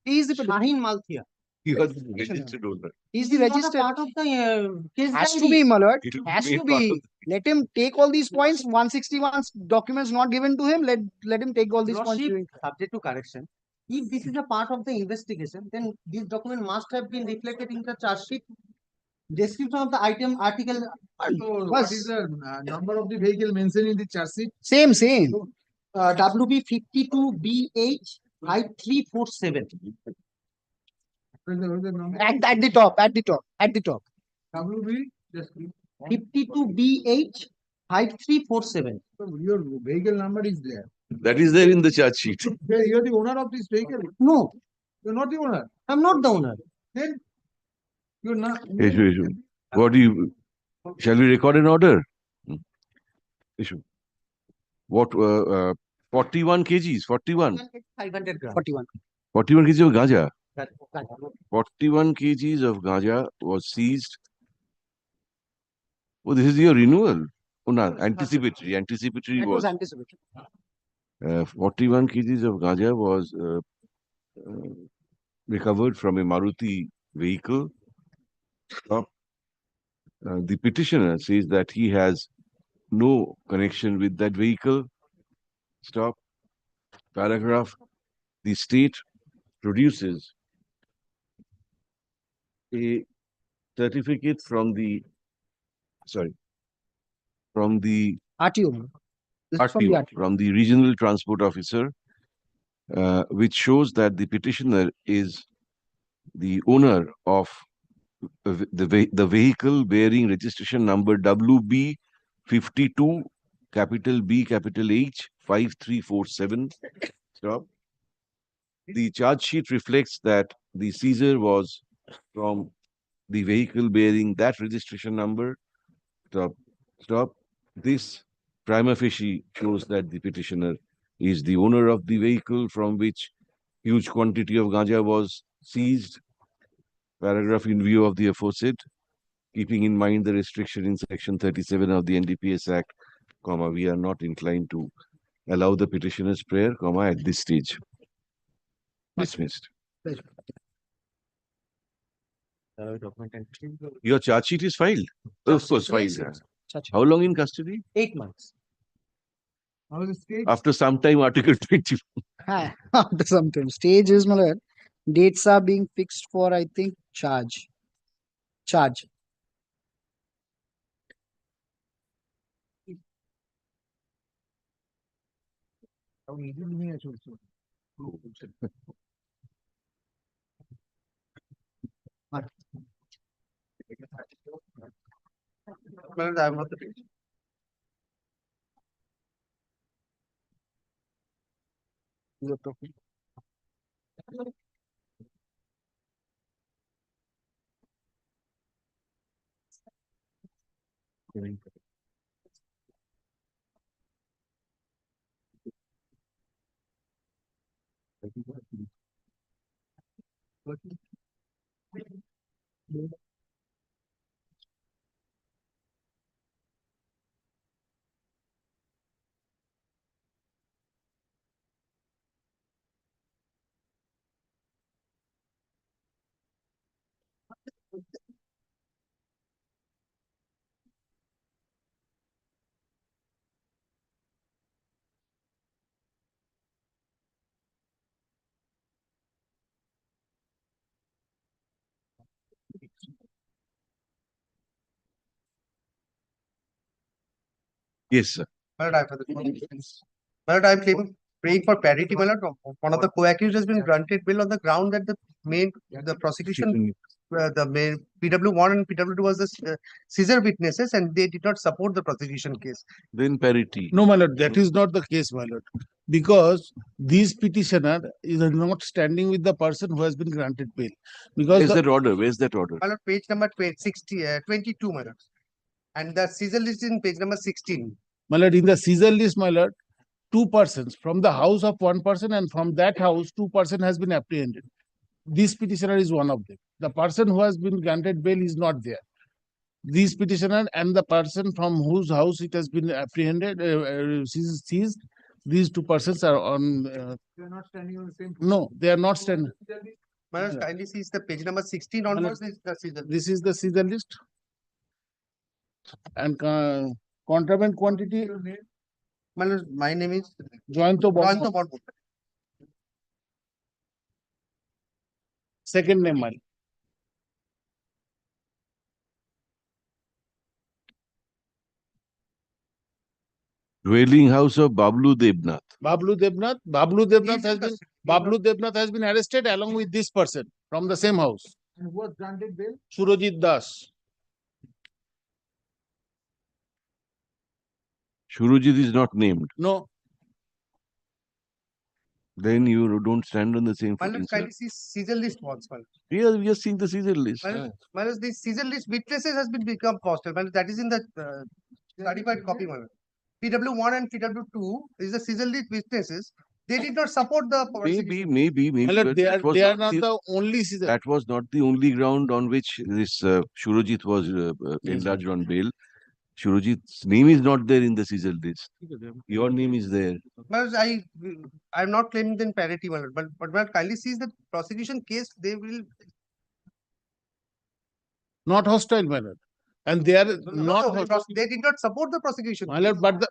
S19: He is the Shahin Malthia.
S3: He was the registered owner.
S6: He is the
S19: Not a
S6: registered.
S19: part of the case
S6: Has to
S19: diary.
S6: be, my lord.
S3: It will
S6: Has
S3: be
S6: to
S3: part
S6: be.
S3: of
S6: Let him take all these points. 161 documents not given to him. Let him take all these points.
S19: Lordship, subject to correction. If this is a part of the investigation, then this document must have been reflected in the charge sheet. Description of the item, article.
S2: So what is the number of the vehicle mentioned in the charge sheet?
S6: Same.
S19: WB 52BH 5347.
S2: What is the number?
S6: At the top.
S2: WB, just
S19: 52BH 5347.
S2: so your vehicle number is there.
S3: That is there in the charge sheet.
S2: You're the owner of this vehicle.
S19: No,
S2: You're not the owner.
S19: I'm not the owner.
S2: Then you're not.
S3: Issue. What do you? Shall we record an order? Issue. What? 41 kgs. 41.
S19: 500 grams.
S6: 41.
S3: 41 kgs of Ganja.
S19: That-
S3: 41 kgs of Ganja was seized. Oh, this is your renewal. Oh, no, anticipatory. Anticipatory
S6: That
S3: was.
S6: was anticipated.
S3: 41 kgs of Ganja was recovered from a Maruti vehicle. The petitioner says that he has no connection with that vehicle. Stop. Paragraph. The state produces a certificate from the
S6: RTO. This is from the
S3: RTO,
S6: RTO.
S3: from the regional transport officer, which shows that the petitioner is the owner of the vehicle bearing registration number WB 52 capital B capital H 5347. Stop. The charge sheet reflects that the seizure was from the vehicle bearing that registration number. Stop. This prima facie shows that the petitioner is the owner of the vehicle from which huge quantity of ganja was seized. Paragraph in view of the aforesaid, keeping in mind the restriction in section 37 of the NDPS Act, comma, we are not inclined to allow the petitioner's prayer, comma, at this stage. Dismissed. Your charge sheet is filed? Of course, filed. How long in custody?
S6: 8 months.
S2: How is the stage?
S3: After some time, Article 20.
S6: After some time. Stage is, my lord, dates are being fixed for, I think, charge.
S13: Well, I'm not the
S3: Yes, sir.
S13: My lord, I'm praying for parity. My lord, one of the co-accused has been granted bail on the ground that the prosecution, the main PW1 and PW2 was the Seizure witnesses, and they did not support the prosecution case.
S3: Then parity.
S21: No, my lord, that is not the case, my lord. Because this petitioner is not standing with the person who has been granted bail. Because
S3: Where's that order? Where's that order?
S13: My lord, page number 22, my lord. And the seizure list is in page number 16.
S21: my lord, in the seizure list, my lord, 2 persons from the house of 1 person, and from that house, 2 persons has been apprehended. This petitioner is one of them. The person who has been granted bail is not there. This petitioner and the person from whose house it has been apprehended, seized, these 2 persons are on.
S2: They are not standing on the same.
S21: No, they are not standing.
S13: My lord, kindly see the page number 16 onwards.
S21: This is the seizure list. And contraband quantity.
S13: My lord, my name is
S21: Joyanto
S13: Joyanto
S21: Bond.
S13: Bond.
S21: Second name, my lord.
S3: Dwelling house of Bablu Debnath.
S21: Bablu Debnath has been arrested along with this person from the same house.
S2: And who was granted bail?
S21: Surojit Das.
S3: Surojit is not named.
S21: No.
S3: Then you don't stand on the same
S13: My
S3: footing,
S13: lord,
S3: sir.
S13: kindly see seizure list once. My lord.
S3: We are seeing the seizure list.
S13: My lord, the seizure list witnesses has been become hostile. My lord, that is in the certified copy. My lord. PW1 and PW2 is the seizure list witnesses. They did not support the
S3: Maybe.
S21: My lord,
S3: but
S21: they
S3: that was
S21: are not the only seizure.
S3: That was not the only ground on which this Surojit was
S21: Yes,
S3: enlarged on bail. Surojit's name is not there in the seizure list. Your name is there.
S13: My lord, I'm not claiming the parity, my lord, but my lord, kindly sees the prosecution case. They will
S21: Not hostile, my lord. And they are not hostile.
S13: They did not support the prosecution.
S21: My lord, but the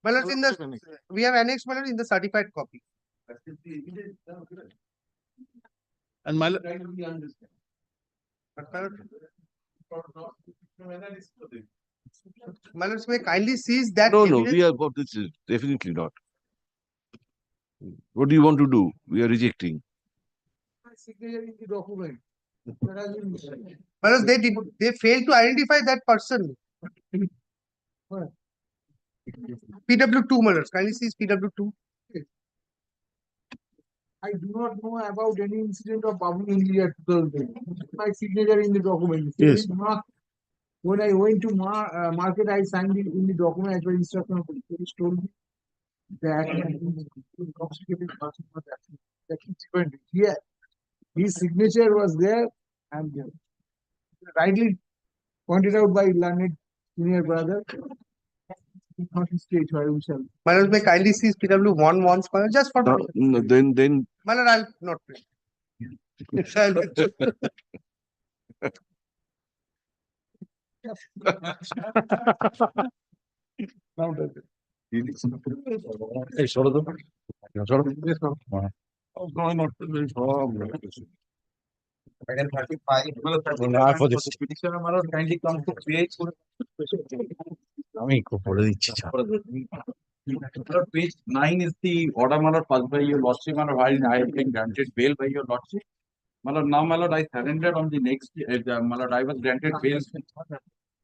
S13: My lord, in the we have annexed, my lord, in the certified copy.
S21: and my lord,
S13: But my lord, may kindly sees that.
S3: No,
S13: evidence.
S3: we are about this is definitely not. What do you want to do? We are rejecting.
S2: Signature in the document.
S13: My lord, they failed to identify that person. PW2, my lord, kindly sees PW2.
S2: I do not know about any incident of Babu in the year 2000. My signature in the document.
S21: Yes.
S2: When I went to market, I signed it in the document as per instruction of the police told me that intoxicated person was absent. That is different. Here, his signature was there and rightly pointed out by learned senior brother. Not his state where we shall.
S13: My lord, may kindly see PW one once, my lord, just for.
S3: No, then
S13: My lord, I'll not pay.
S2: Now does it.
S20: Hey, sort of. Sort of.
S18: Item 35.
S20: For this.
S18: Petitioner, my lord, kindly come to page.
S20: আমি করে দিচ্ছি
S18: Page 9 is the order, my lord, passed by your lordship, my lord, while I have been granted bail by your lordship. My lord, now, my lord, I surrendered on the next, my lord, I was granted bail.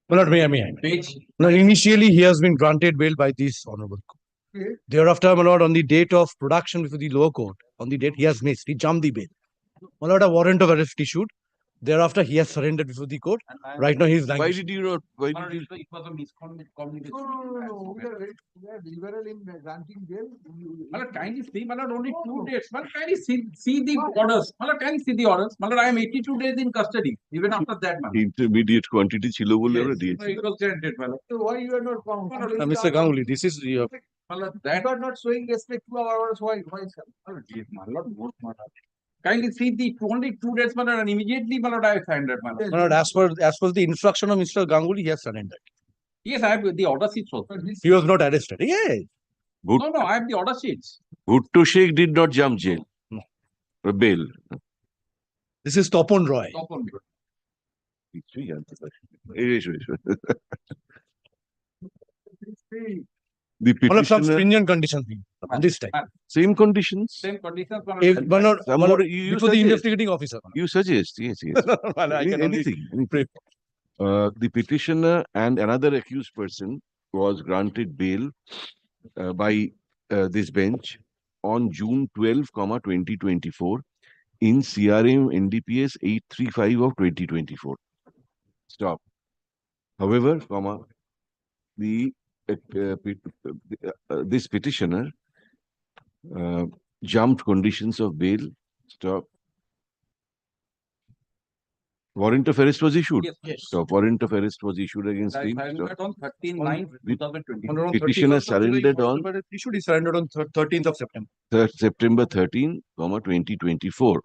S20: My lord, may I?
S18: Page.
S20: No, initially he has been granted bail by this honorable court. Thereafter, my lord, on the date of production before the lower court, on the date he has missed, he jumped the bail. My lord, a warrant of arrest issued. Thereafter, he has surrendered before the court. Right now, he is
S3: why
S20: languishing.
S3: did you not? Why
S18: My lord,
S3: did you?
S18: it was a miscommunication.
S2: No. We are liberal in granting bail.
S18: My lord, kindly see, my lord, only 2 days. My lord, kindly see the orders. My lord, kindly see the orders. My lord, I am 82 days in custody. Even after that, my lord.
S3: Intermediate quantity ছিল বলে আমরা
S18: Yes,
S3: দিয়েছি।
S18: it was granted, my lord.
S2: So why you are not found?
S20: Mr. Ganguly, this is your.
S18: My lord,
S2: You
S18: that,
S2: are not showing respect to our orders. Why, sir?
S18: my lord, yes, my lord, both, my lord. Kindly see the only 2 days, my lord, and immediately, my lord, I surrendered, my lord.
S20: My lord, as per the instruction of Mr. Ganguly, he has surrendered.
S18: Yes, I have the order sheets also.
S20: He was not arrested. Yes.
S18: No, I have the order sheets.
S3: Bhutto Sheikh did not jump jail.
S20: No.
S3: Or bail.
S20: This is Topon Roy.
S18: Stop on me.
S3: কিছুই জানতে পারি না। এসো, এসো। The
S20: One of some
S3: petitioner,
S20: stringent conditions on this time.
S3: same conditions.
S18: Same conditions, my
S20: If,
S18: lord.
S20: but not,
S3: Somebody, you
S20: before the
S3: suggest.
S20: investigating officer.
S3: You suggest, yes, yes.
S20: Well, I can only
S3: Anything.
S20: pray.
S3: The petitioner and another accused person was granted bail by this bench on June 12, 2024 in CRM NDPS 835 of 2024. Stop. However, this petitioner jumped conditions of bail. Stop. Warrant of arrest was issued.
S18: Yes.
S3: Stop. Warrant of arrest was issued against
S18: I
S3: him.
S18: surrendered on 13/9/2020.
S3: Petitioner surrendered on
S20: Issued, he surrendered on 13th of September.
S3: September 13, 2024.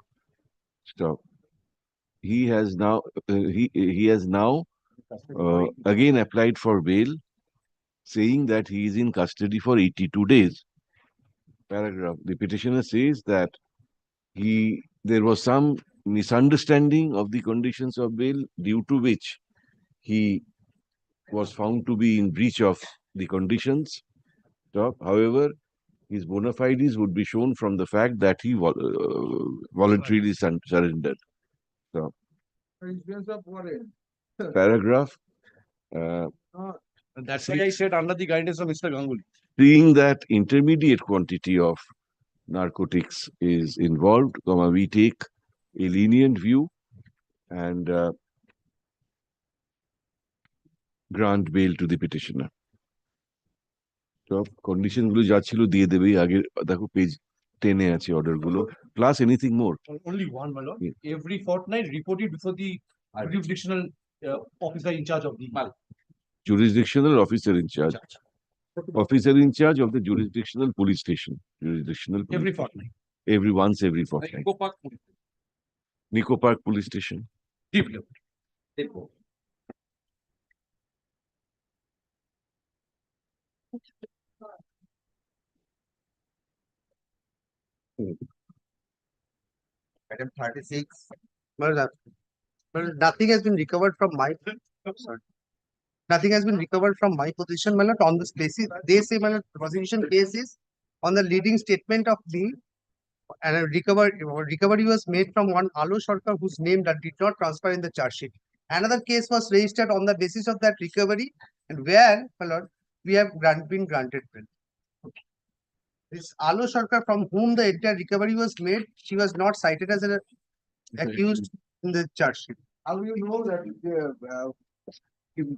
S3: Stop. He has now again applied for bail, saying that he is in custody for 82 days. Paragraph. The petitioner says that there was some misunderstanding of the conditions of bail, due to which he was found to be in breach of the conditions. Stop. However, his bona fides would be shown from the fact that he voluntarily surrendered. Stop.
S2: Insurance of warrant.
S3: Paragraph.
S20: That's why I said under the guidance of Mr. Ganguly.
S3: Seeing that intermediate quantity of narcotics is involved, we take a lenient view and grant bail to the petitioner. So condition গুলো যা ছিল দিয়ে দেবে, আগে দেখো page 10 এ আছে order গুলো, plus anything more.
S20: Only one, my lord.
S3: Yeah.
S20: Every fortnight reported before the jurisdictional officer in charge of the mal.
S3: Jurisdictional officer in charge. Officer in charge of the jurisdictional police station. Jurisdictional police
S20: Every
S3: station.
S20: fortnight.
S3: Every fortnight.
S18: Eco Park.
S3: Nico Park police station.
S20: Deeply.
S18: Eco.
S14: Item 36.
S13: Well, nothing has been recovered from my. Sorry. Nothing has been recovered from my position, my lord, on this basis. They say, my lord, prosecution case is on the leading statement of me, and a recovery was made from one Alo Sarkar whose name that did not transfer in the charge sheet. Another case was registered on the basis of that recovery, and where, my lord, we have been granted bail. This Alo Sarkar, from whom the entire recovery was made, she was not cited as an accused in the charge sheet.
S2: How do you know that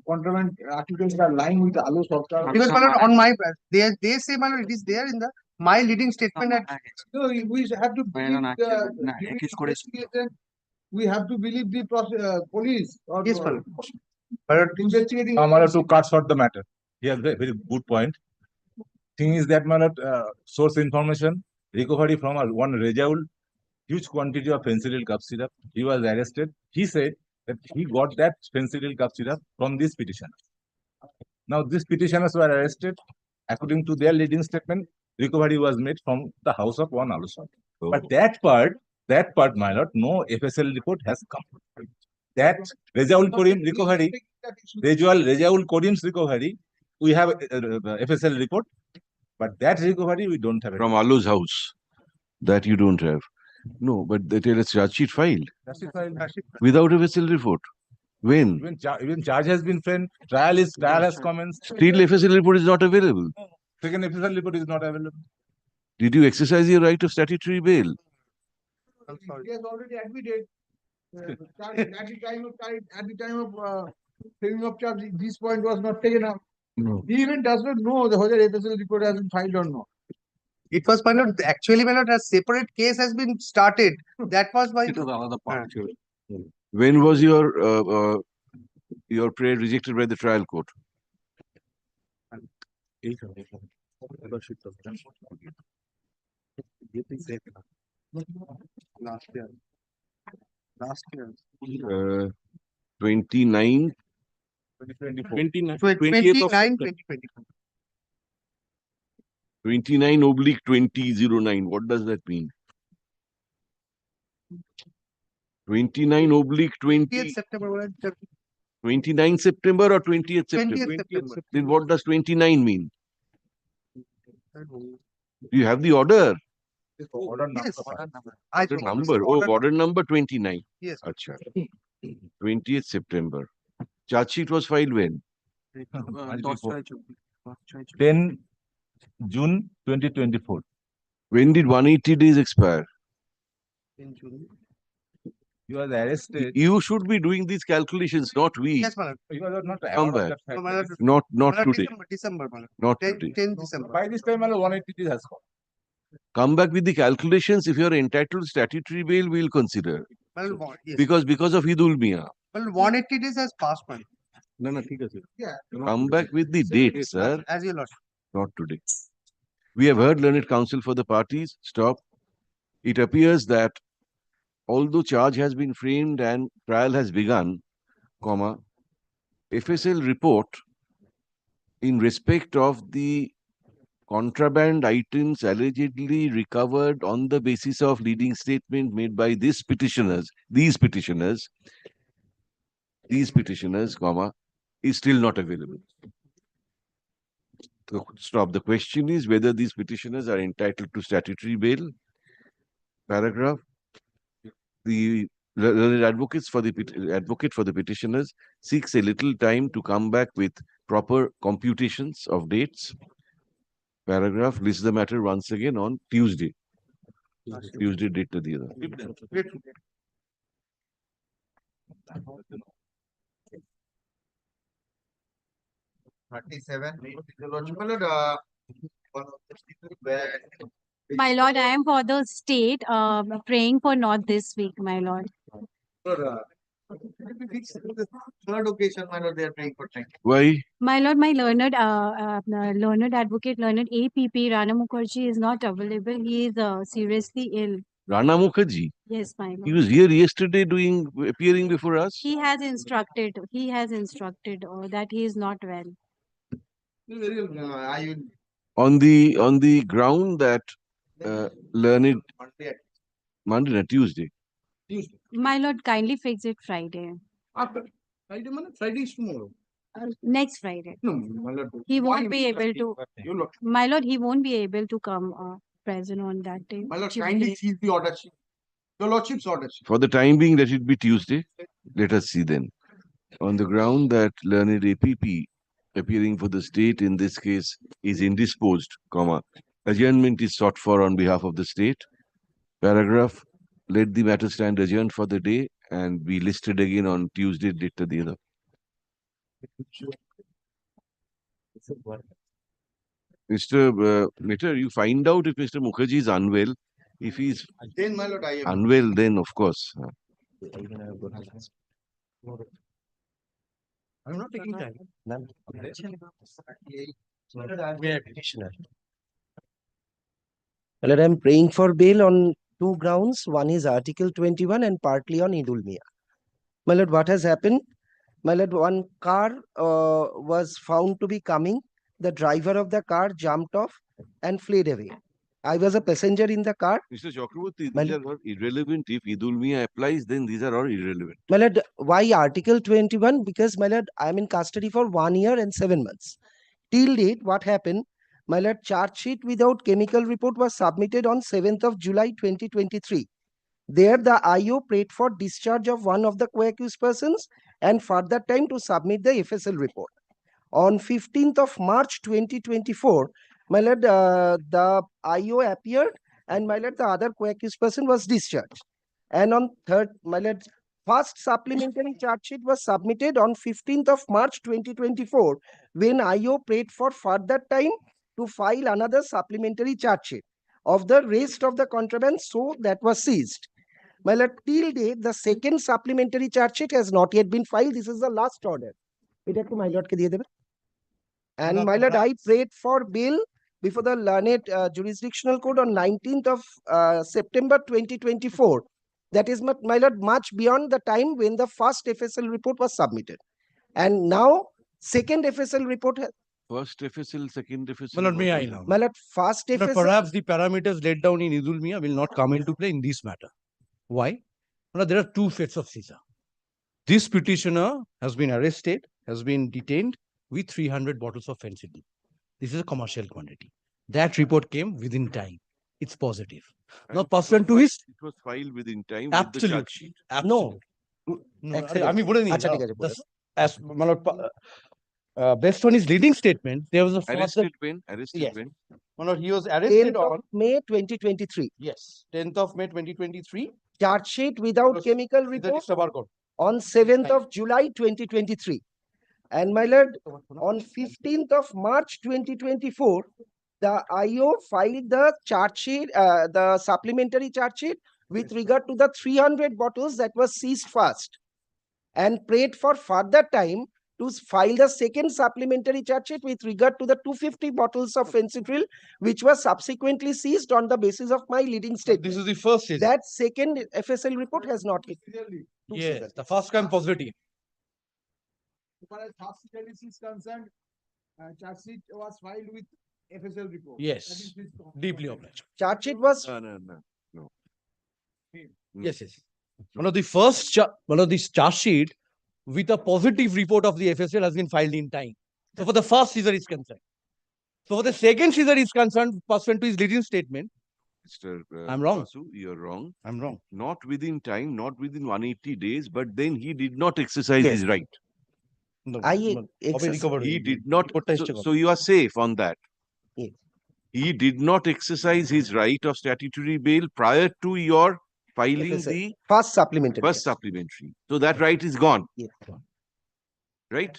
S2: contraband articles are lying with Alu Sarkar.
S13: Because my lord, on my, they say, my lord, it is there in the, my leading statement that.
S2: No, we have to believe the, we have to believe the police. Or,
S13: Yes, my lord.
S2: investigating.
S7: To cut short the matter. He has very good point. Thing is that, my lord, source information, recovery from one Rejaul, huge quantity of fentanyl cough syrup. He was arrested. He said that he got that fentanyl cough syrup from this petitioner. Now, these petitioners were arrested. According to their leading statement, recovery was made from the house of one Alusha. But that part, my lord, no FSL report has come. That Rejaul Korim recovery, Rejaul Korim's recovery, we have FSL report, but that recovery we don't have.
S3: From Alu's house, that you don't have. No, but they tell us charge sheet filed without FSL report. When?
S7: Even charge has been framed, trial has commenced.
S3: Still FSL report is not available.
S7: Second FSL report is not available.
S3: Did you exercise your right of statutory bail?
S2: He has already admitted. At the time of saving of charge, this point was not taken up.
S3: No.
S2: He even does not know whether FSL report has been filed or not.
S13: It was, my lord, actually, my lord, a separate case has been started. That was why.
S3: It was another part. When was your prayer rejected by the trial court?
S13: Last year.
S3: 29. 29/2009. What does that mean? 29/20.
S13: September.
S3: 29 September or 20th September?
S13: 20th September.
S3: Then what does 29 mean? Do you have the order?
S7: Order number.
S13: Yes.
S3: The number. Oh, order number 29.
S13: Yes.
S3: Acha. 20th September. Charge sheet was filed when?
S7: 10 June 2024.
S3: When did 180 days expire?
S13: In June.
S7: You was arrested.
S3: You should be doing these calculations, not we.
S13: Yes, my lord.
S7: You was not
S3: Come
S7: aware of
S3: back.
S7: that fact.
S13: My lord,
S3: Not
S13: my lord,
S3: today.
S13: December, my lord.
S3: Not
S13: 10
S3: today.
S13: 10 December.
S7: By this time, 180 days has come.
S3: Come back with the calculations. If you are entitled to statutory bail, we'll consider.
S13: My lord, yes.
S3: Because of Idul Miya.
S13: Well, 180 days has passed, my lord.
S3: No,
S13: Yeah.
S3: come back with the date, sir.
S13: As you lord.
S3: Not today. We have heard learned counsel for the parties. Stop. It appears that although charge has been framed and trial has begun, comma, FSL report in respect of the contraband items allegedly recovered on the basis of leading statement made by these petitioners, comma, is still not available. So, stop. The question is whether these petitioners are entitled to statutory bail. Paragraph. The advocate for the petitioners seeks a little time to come back with proper computations of dates. Paragraph lists the matter once again on Tuesday. Tuesday date to the other.
S14: 37.
S9: My lord, I am for the state, praying for not this week, my lord.
S14: Third occasion, my lord, they are praying for time.
S3: Why?
S9: My lord, my learned advocate, learned APP, Rana Mukherjee is not available. He is seriously ill.
S3: Rana Mukherjee.
S9: Yes, my
S3: He
S9: lord.
S3: was here yesterday appearing before us.
S9: He has instructed that he is not well.
S3: On the ground that learned Monday, Tuesday.
S9: My lord, kindly fix it Friday.
S2: After Friday, Friday is tomorrow.
S9: Next Friday.
S2: No, my lord.
S9: He
S2: Why
S9: won't be able to.
S2: You look.
S9: My lord, he won't be able to come present on that day.
S2: My lord, kindly seize the order sheet. Your lordship's order sheet.
S3: For the time being, let it be Tuesday. Let us see then. On the ground that learned APP appearing for the state in this case is indisposed, comma, adjournment is sought for on behalf of the state. Paragraph, let the matter stand adjourned for the day and be listed again on Tuesday, date to the other. Mr. Mitter, you find out if Mr. Mukherjee is unwell. If he's
S14: Then, my lord, I am.
S3: unwell, then of course.
S11: I'm not taking time.
S17: None.
S11: Petitioner.
S17: Well, I'm praying for bail on two grounds. One is Article 21 and partly on Idul Miya. My lord, what has happened? My lord, one car was found to be coming. The driver of the car jumped off and fled away. I was a passenger in the car.
S3: Mr. Chakraborty,
S17: My
S3: these are all irrelevant. If Idul Miya applies, then these are all irrelevant.
S17: My lord, why Article 21? Because, my lord, I'm in custody for 1 year and 7 months. Till date, what happened? My lord, charge sheet without chemical report was submitted on 7th of July 2023. There, the IO prayed for discharge of one of the co-accused persons and further time to submit the FSL report. On 15th of March 2024, my lord, the IO appeared and my lord, the other co-accused person was discharged. And on my lord, first supplementary charge sheet was submitted on 15th of March 2024 when IO prayed for further time to file another supplementary charge sheet of the rest of the contraband, so that was seized. My lord, till date, the second supplementary charge sheet has not yet been filed. This is the last order. It had to my lord ke diye debe. And my lord, I prayed for bail before the learned jurisdictional court on 19th of September 2024. That is, my lord, much beyond the time when the first FSL report was submitted. And now, second FSL report has.
S3: First FSL, second FSL.
S20: My lord, may I now?
S17: My lord, first
S20: But
S17: FSL.
S20: perhaps the parameters laid down in Idul Miya will not come into play in this matter. Why? Well, there are two fates of Seizure. This petitioner has been arrested, has been detained with 300 bottles of fentanyl. This is a commercial quantity. That report came within time. It's positive. Now, pursuant to his.
S3: It was filed within time
S20: Absolutely.
S3: with the charge sheet.
S20: Absolutely. No, I mean, what do you mean? As my lord, based on his leading statement, there was a
S3: Arrested when? Arrested
S20: Yes.
S3: when?
S20: My lord, he was arrested
S17: 10th
S20: on
S17: of May 2023.
S20: Yes, 10th of May 2023.
S17: Charge sheet without chemical report
S20: report
S17: on 7th of July 2023. And my lord, on 15th of March 2024, the IO filed the charge sheet, the supplementary charge sheet with regard to the 300 bottles that was seized first, and prayed for further time to file the second supplementary charge sheet with regard to the 250 bottles of fentanyl, which was subsequently seized on the basis of my leading statement.
S20: This is the first seizure.
S17: That second FSL report has not yet.
S20: Yes, the first time positive.
S2: As far as first seizure is concerned, charge sheet was filed with FSL report.
S20: Yes, deeply obliged.
S17: Charge sheet was.
S3: No.
S20: Yes, yes. One of the first, one of this charge sheet with a positive report of the FSL has been filed in time. So for the first seizure is concerned. So for the second seizure is concerned, pursuant to his leading statement.
S3: Mr.
S20: I'm wrong.
S3: Basu, you're wrong.
S20: I'm wrong.
S3: Not within time, not within 180 days, but then he did not exercise his right.
S20: No,
S3: He did not. So you are safe on that.
S17: Yes.
S3: He did not exercise his right of statutory bail prior to your filing
S17: FSL.
S3: the
S17: First supplementary.
S3: first supplementary. So that right is gone.
S17: Yes.
S3: Right?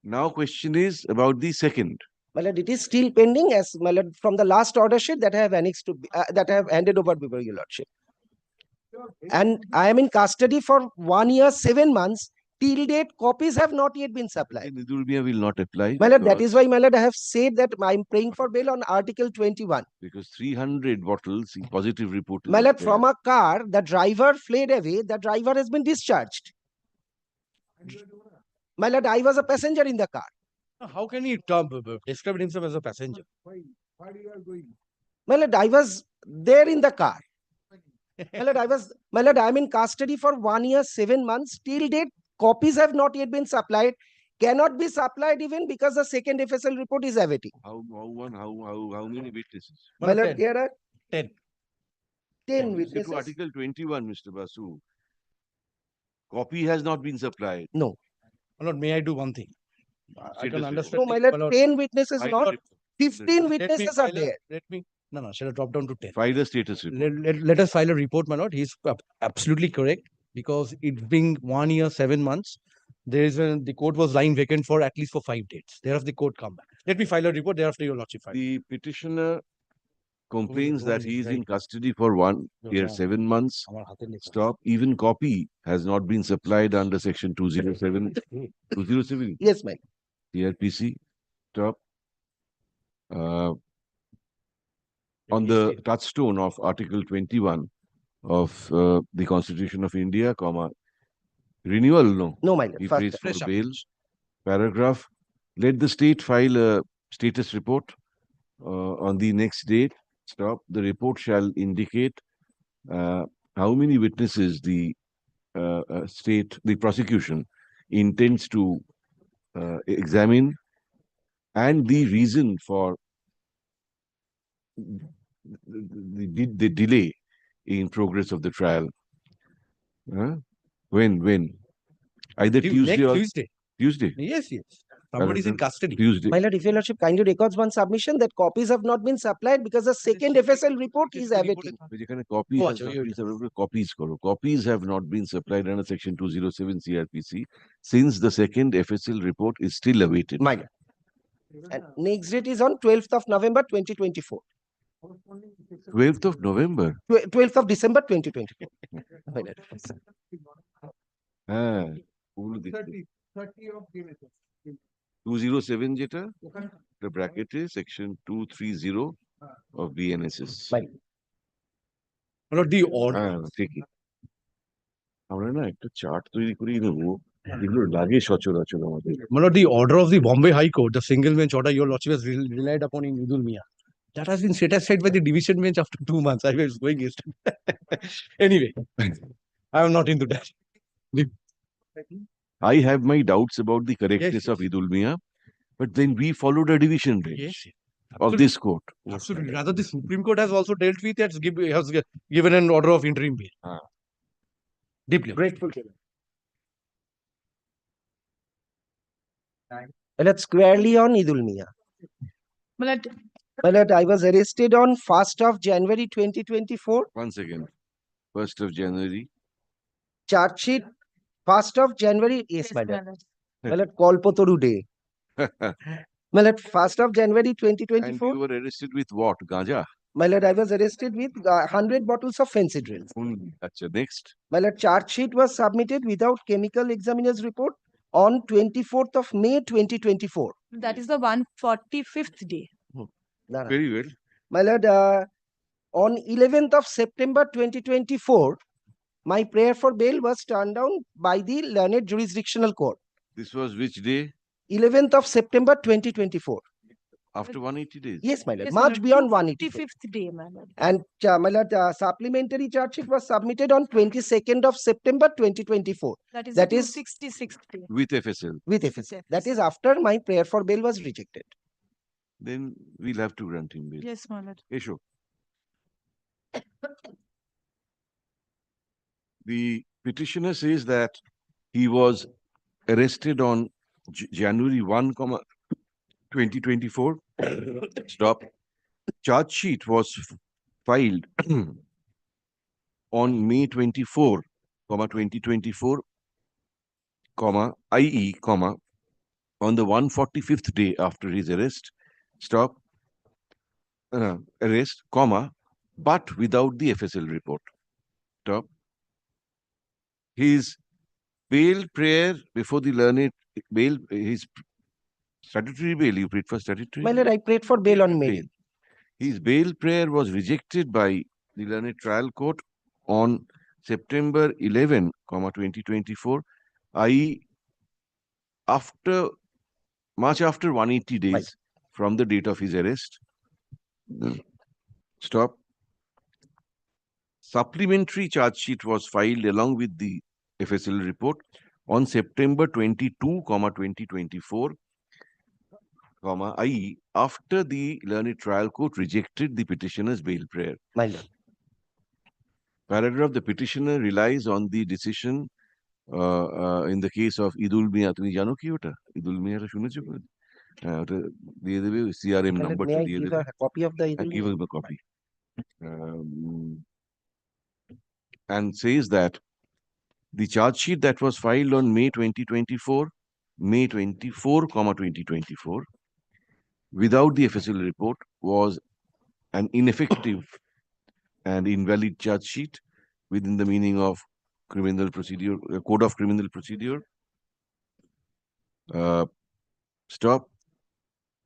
S3: Now question is about the second.
S17: My lord, it is still pending as my lord from the last order sheet that I have annexed to that I have handed over before your lordship. And I am in custody for 1 year, 7 months. Till date, copies have not yet been supplied.
S3: Idul Miya will not apply.
S17: My lord, that
S3: because-
S17: is why, my lord, I have said that I am praying for bail on Article 21.
S3: Because 300 bottles, positive report.
S17: My
S3: is
S17: lord,
S3: there.
S17: from a car, the driver fled away. The driver has been discharged. My lord, I was a passenger in the car.
S20: How can he describe himself as a passenger?
S2: Why you are going?
S17: My lord, I was there in the car. My lord, I am in custody for 1 year, 7 months. Till date, copies have not yet been supplied. Cannot be supplied even because the second FSL report is awaiting.
S3: How many witnesses?
S17: My lord, there are
S20: 10.
S17: 10
S3: To
S17: witnesses.
S3: Article 21, Mr. Basu. Copy has not been supplied.
S17: No.
S20: My lord, may I do one thing? I can understand.
S17: No, my lord, 10 witnesses not. 15 witnesses are there.
S20: No, shall I drop down to 10?
S3: File a status report.
S20: Let us file a report, my lord. He's absolutely correct because it's been 1 year, 7 months. the court was lying vacant for at least for 5 days. Thereafter, the court come back. Let me file a report. Thereafter, your lordship file.
S3: The petitioner complains that he is in
S20: right.
S3: custody for 1 year,
S20: wrong.
S3: 7 months. Stop. Even copy has not been supplied under section 207. 207.
S17: Yes, ma'am.
S3: CRPC. Stop. On the touchstone of Article 21 of the Constitution of India, renewal, no.
S17: No, my lord.
S3: He
S17: First
S3: prays for
S17: fresh
S3: bail. Paragraph. Let the state file a status report on the next date. Stop. The report shall indicate how many witnesses the the prosecution intends to examine and the reason for the delay in progress of the trial. When? Either Tuesday
S20: Next
S3: or
S20: Tuesday.
S3: Tuesday.
S20: Yes, yes. Somebody is in custody.
S3: Tuesday.
S17: My lord, if your lordship kindly records one submission that copies have not been supplied because the second FSL report is awaiting.
S3: Copies,
S20: Oh,
S3: have not been supplied. Copies have not been supplied under section 207 CRPC since the second FSL report is still awaited.
S17: My lord. And next date is on 12th of November 2024.
S3: 12th of November.
S17: 12th of December 2024. My lord.
S3: Ah,
S2: 30 of May.
S3: 207 jeta, the bracket is section 230 of BNSS.
S20: The order.
S3: ঠিক আমরা না একটা chart তৈরি করে নেবো যেগুলো লাগে সচরাচর আমাদের।
S20: The order of the Bombay High Court, the single bench order your lordship has relied upon in Idul Miah. That has been set aside by the division bench after 2 months. I was going yesterday. Anyway, I am not into that.
S3: I have my doubts about the correctness of Idul Miah, but then we followed a division bench of this court.
S20: Absolutely. Rather, the Supreme Court has also dealt with it, has given an order of interim bail. Deeply
S17: grateful to them. And it's squarely on Idul Miah. My lord, I was arrested on 1st of January 2024.
S3: Once again, 1st of January.
S17: Charge sheet 1st of January. Yes, my lord. My lord, Kalpataru Day. My lord, 1st of January 2024.
S3: And you were arrested with what? Ganja?
S17: My lord, I was arrested with 100 bottles of Fencidril.
S3: Next.
S17: My lord, charge sheet was submitted without chemical examiner's report on 24th of May 2024.
S10: That is the 145th day.
S3: Very well.
S17: My lord, on 11th of September 2024, my prayer for bail was turned down by the learned jurisdictional court.
S3: This was which day?
S17: 11th of September 2024.
S3: After 180 days?
S17: Yes, my lord.
S10: Yes,
S17: Much
S10: my lord.
S17: beyond 180.
S10: 55th day, my lord.
S17: And my lord, supplementary charge sheet was submitted on 22nd of September 2024.
S10: That is
S17: That
S10: the
S17: is
S10: 266th day.
S3: With FSL.
S17: with FSL. That is after my prayer for bail was rejected.
S3: Then we'll have to grant him bail.
S10: Yes, my lord.
S3: Esho. The petitioner says that he was arrested on January 1, 2024. Stop. Charge sheet was filed on May 24, 2024, i.e., on the 145th day after his arrest. Stop. Arrest, but without the FSL report. Stop. His bail prayer before the learned bail, his statutory bail, you prayed for statutory?
S17: My lord, I prayed for bail on merit.
S3: His bail prayer was rejected by the learned trial court on September 11, 2024, i.e., much after 180 days from the date of his arrest. Stop. Supplementary charge sheet was filed along with the FSL report on September 22, 2024, i.e., after the learned trial court rejected the petitioner's bail prayer.
S17: My lord.
S3: Paragraph, the petitioner relies on the decision in the case of Idul Miah. তুমি জানো কি ওটা? Idul Miah শুনেছো? ওটা দিয়ে দেবে CRM
S17: My lord,
S3: number
S17: may I
S3: দিয়ে
S17: give
S3: দেবে।
S17: a copy of the
S3: And
S17: Idul
S3: give
S17: Miah?
S3: him a copy. And says that The charge sheet that was filed on May 24, 2024, without the FSL report was an ineffective and invalid charge sheet within the meaning of criminal procedure, Code of Criminal Procedure. Stop.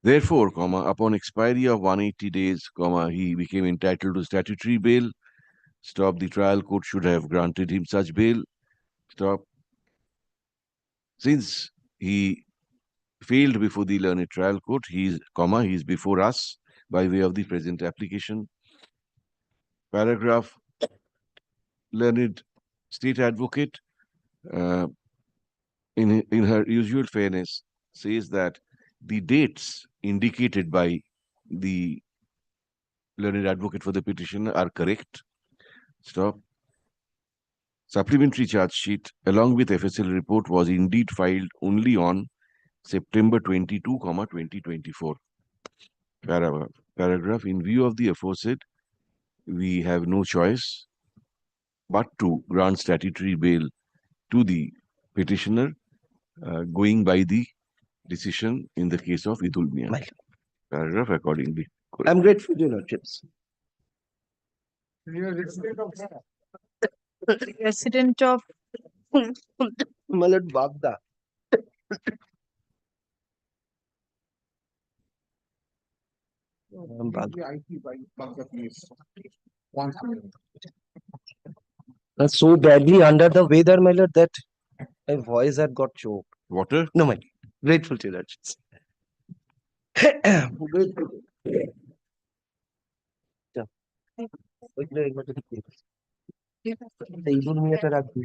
S3: Therefore, upon expiry of 180 days, he became entitled to statutory bail. Stop. The trial court should have granted him such bail. Stop. Since he failed before the learned trial court, he is before us by way of the present application. Paragraph. Learned state advocate, in her usual fairness, says that the dates indicated by the learned advocate for the petitioner are correct. Stop. Supplementary charge sheet along with FSL report was indeed filed only on September 22, 2024. Paragraph. In view of the aforesaid, we have no choice but to grant statutory bail to the petitioner, going by the decision in the case of Idul Mian. Paragraph accordingly.
S17: I'm grateful, Your Lordships.
S10: Resident of
S17: Malad Bagda. So badly under the weather, my lord, that my voice had got choked.
S3: Water?
S17: No, my lord. Grateful to your lordships. Grateful. ওইগুলো একবার যদি এইগুলো নিয়ে তো রাখবি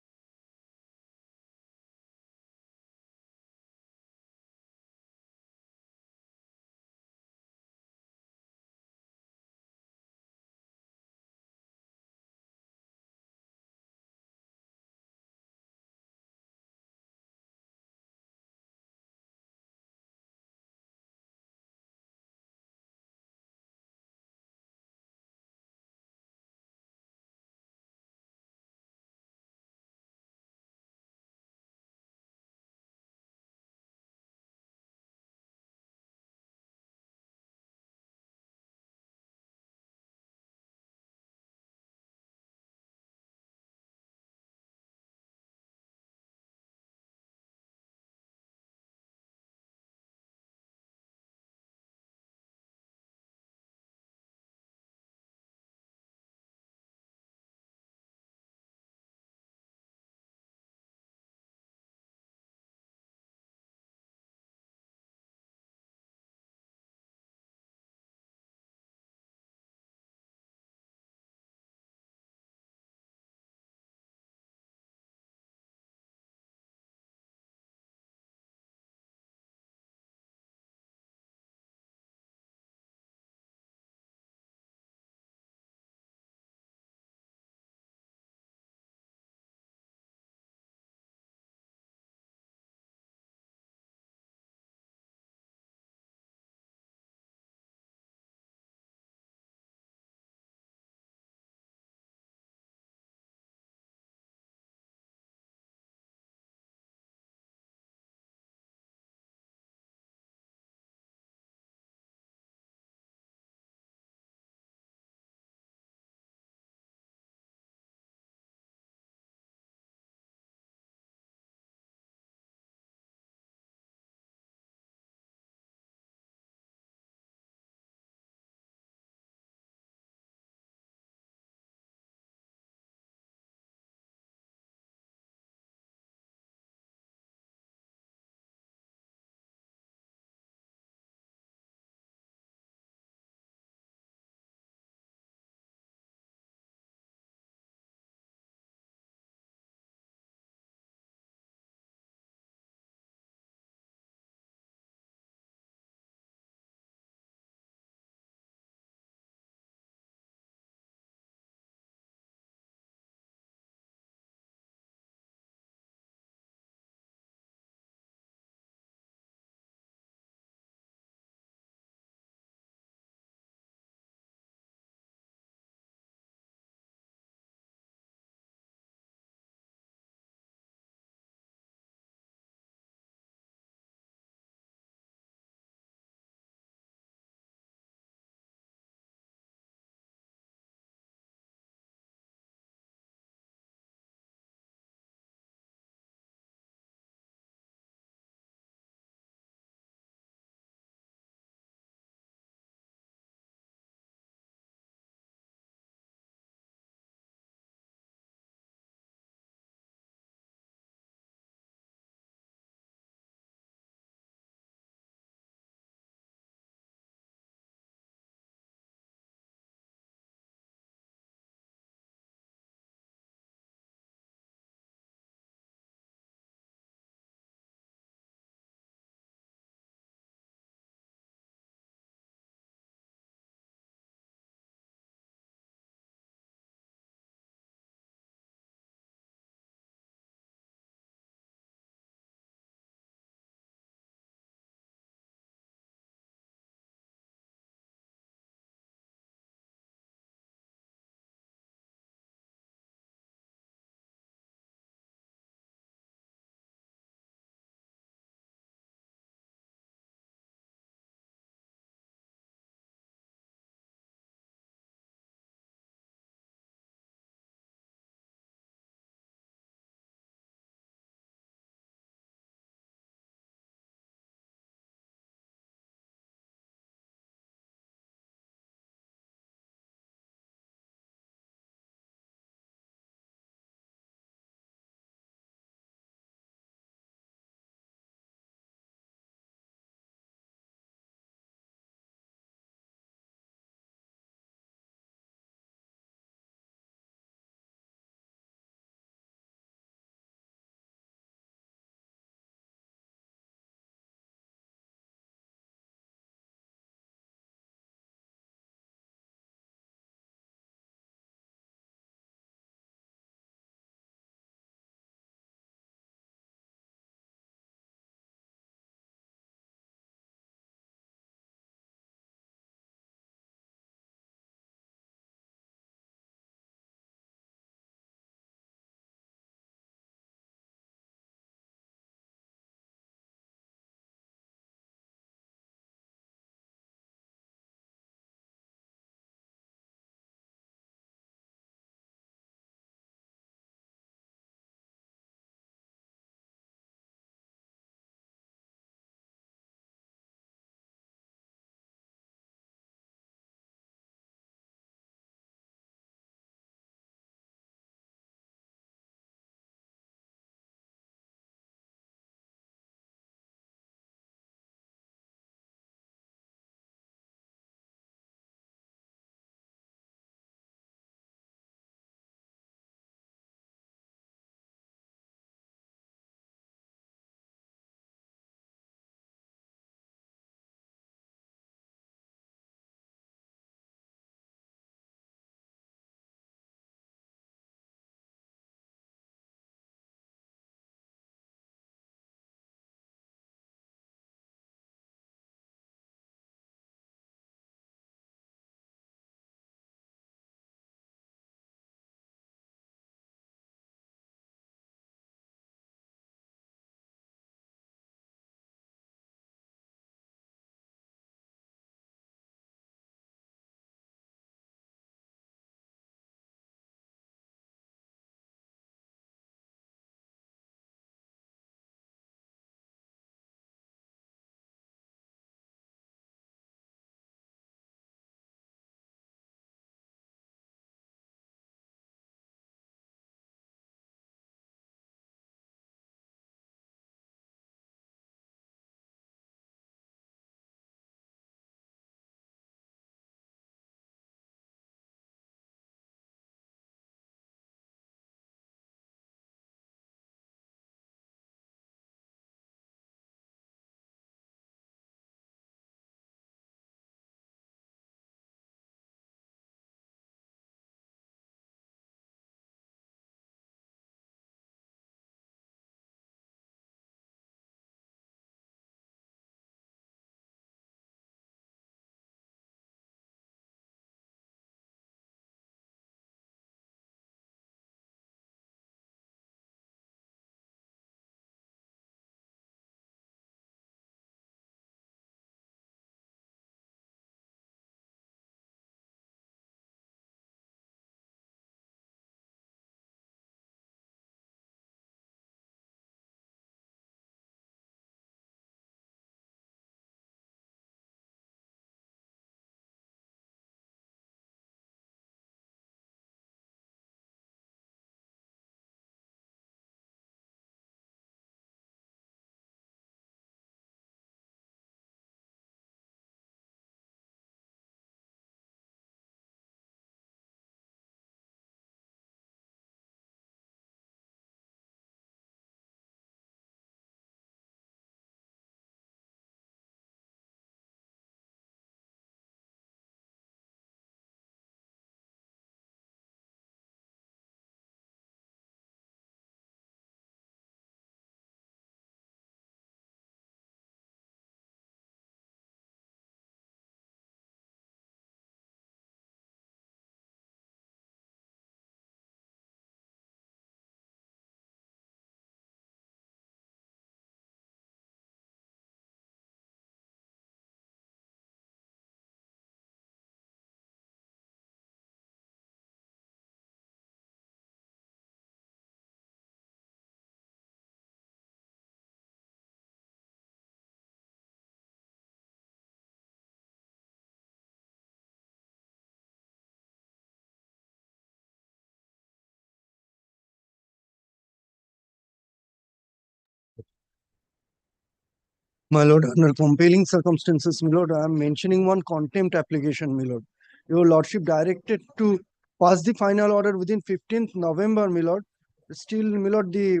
S16: My lord, under compelling circumstances, my lord, I am mentioning one contempt application, my lord. Your lordship directed to pass the final order within 15th November, my lord. Still, my lord, the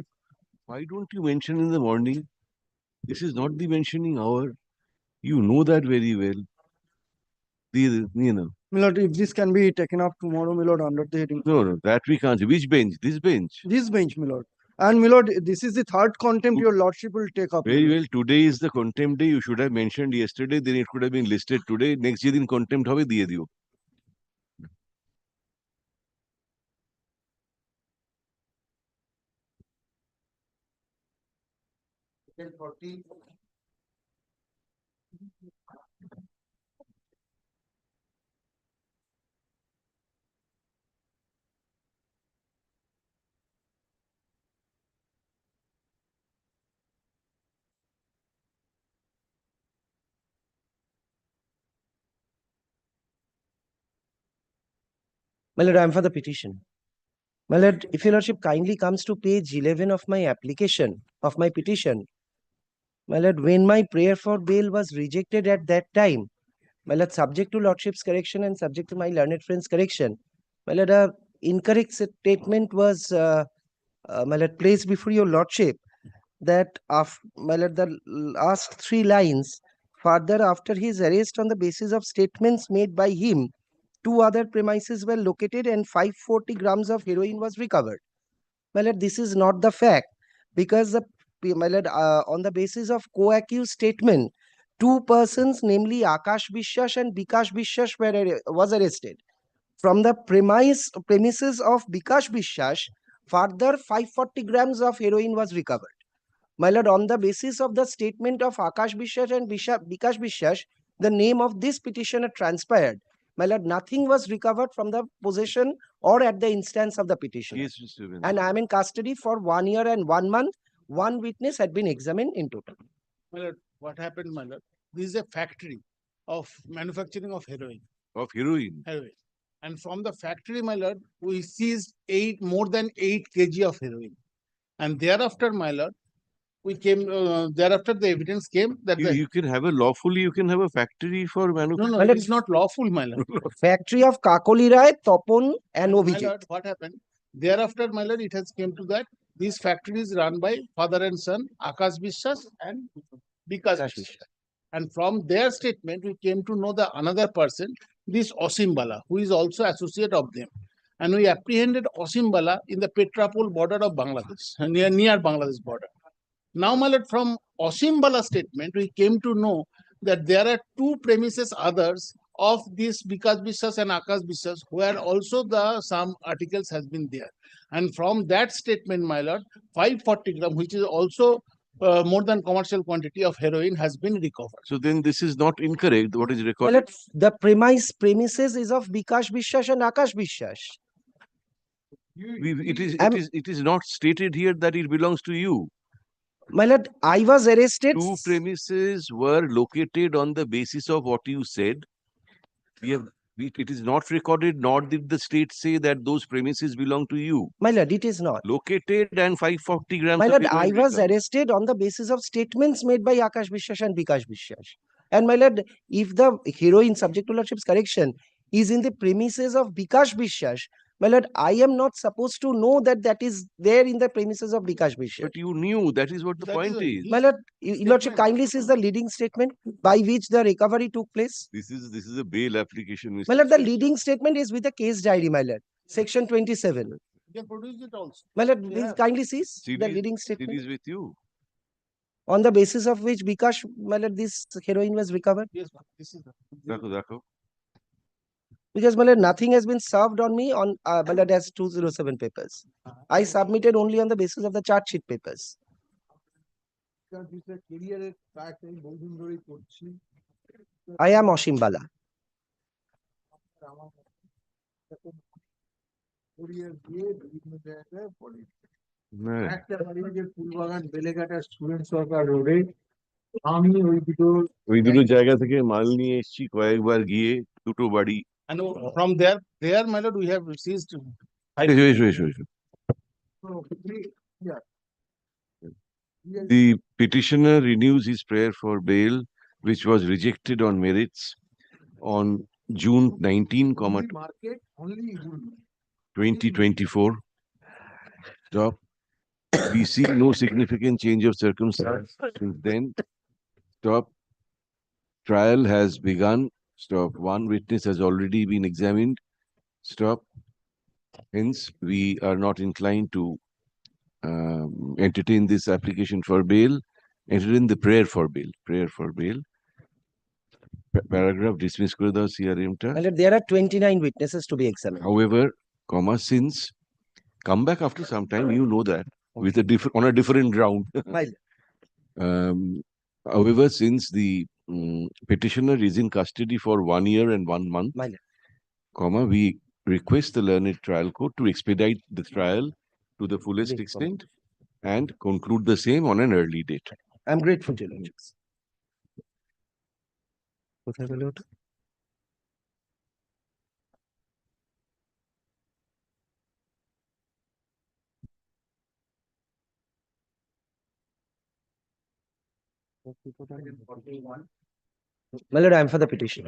S3: Why don't you mention in the morning? This is not the mentioning hour. You know that very well.
S16: my lord, if this can be taken up tomorrow, my lord, under the heading.
S3: No, that we can't. Which bench? This bench.
S16: This bench, my lord. And my lord, this is the third contempt your lordship will take up. my
S3: Very
S16: lord.
S3: well. Today is the contempt day. You should have mentioned yesterday. Then it could have been listed today. Next year in contempt হবে দিয়ে দিও.
S17: My lord, I am for the petition. My lord, if your lordship kindly comes to page 11 of my application, of my petition, my lord, when my prayer for bail was rejected at that time, my lord, subject to lordship's correction and subject to my learned friend's correction, my lord, a incorrect statement was, my lord, placed before your lordship that my lord, the last 3 lines, further after his arrest on the basis of statements made by him, 2 other premises were located and 540 grams of heroin was recovered. My lord, this is not the fact because my lord, on the basis of co-accused statement, 2 persons, namely Akash Biswas and Bikash Biswas, was arrested. From the premises of Bikash Biswas, further 540 grams of heroin was recovered. My lord, on the basis of the statement of Akash Biswas and Bikash Biswas, the name of this petitioner transpired. My lord, nothing was recovered from the possession or at the instance of the petitioner.
S3: Yes, Mr. Vinay.
S17: And I am in custody for 1 year and 1 month. 1 witness had been examined in total.
S21: My lord, what happened, my lord? This is a factory of manufacturing of heroin.
S3: Of heroin.
S21: Heroin. And from the factory, my lord, we seized more than 8 kg of heroin. And thereafter, my lord, we came, thereafter the evidence came that
S3: You can have a lawfully, you can have a factory for manufacturing.
S21: no, it is not lawful, my lord.
S17: Factory of Kakoli Rai, Topon and
S21: My
S17: Obhijit.
S21: lord, what happened? Thereafter, my lord, it has came to that these factories run by father and son, Akash Biswas and Bikash Biswas. And from their statement, we came to know the another person, this HON'BLE, who is also associate of them. And we apprehended HON'BLE in the Petrapol border of Bangladesh, near Bangladesh border. Now, my lord, from HON'BLE statement, we came to know that there are 2 premises others of this Bikash Biswas and Akash Biswas, where also some articles has been there. And from that statement, my lord, 540 grams, which is also more than commercial quantity of heroin has been recovered.
S3: So then this is not incorrect. What is
S17: My
S3: recorded?
S17: lord, the premises is of Bikash Biswas and Akash Biswas.
S3: It is not stated here that it belongs to you.
S17: My lord, I was arrested.
S3: 2 premises were located on the basis of what you said. It is not recorded, nor did the state say that those premises belong to you.
S17: My lord, it is not.
S3: Located and 540 grams
S17: My
S3: of
S17: lord,
S3: heroin
S17: I was
S3: recovered.
S17: arrested on the basis of statements made by Akash Biswas and Bikash Biswas. And my lord, if the heroin, subject to lordship's correction, is in the premises of Bikash Biswas, my lord, I am not supposed to know that that is there in the premises of Bikash Biswas.
S3: But you knew, that is what the point is.
S17: My lord, your lordship kindly sees the leading statement by which the recovery took place.
S3: This is a bail application, Mr.
S17: My lord, the leading statement is with the case diary, my lord. Section 27.
S21: You can produce it also.
S17: My lord, please kindly sees the
S3: CD
S17: leading statement.
S3: It is with you.
S17: On the basis of which Bikash, my lord, this heroin was recovered.
S21: Yes, this is
S3: Dakho.
S17: Because my lord, nothing has been served on me on my lord as 207 papers. I submitted only on the basis of the charge sheet papers. I am HON'BLE.
S2: একটা বাড়ি যে ফুলবাগান Beleghata student সরকার রোডে আমি
S3: ওই দুটো জায়গা থেকে মাল নিয়ে এসেছি কয়েকবার গিয়ে দুটো বাড়ি।
S21: And from there, my lord, we have seized.
S3: এসো। The petitioner renews his prayer for bail, which was rejected on merits on June 19,
S2: Only market, only
S3: 2024. Stop. We see no significant change of circumstance since then. Stop. Trial has begun. Stop. One witness has already been examined. Stop. Hence, we are not inclined to entertain this application for bail. Entertain the prayer for bail. Prayer for bail. Paragraph dismiss করে দাও CRM টা.
S17: My lord, there are 29 witnesses to be examined.
S3: However, since come back after some time, you know that with a on a different ground.
S17: My lord.
S3: However, since the petitioner is in custody for 1 year and 1 month,
S17: My lord.
S3: We request the learned trial court to expedite the trial to the fullest extent and conclude the same on an early date.
S17: I'm grateful to your lordships. কোথায় গেল ওটা? My lord, I am for the petition.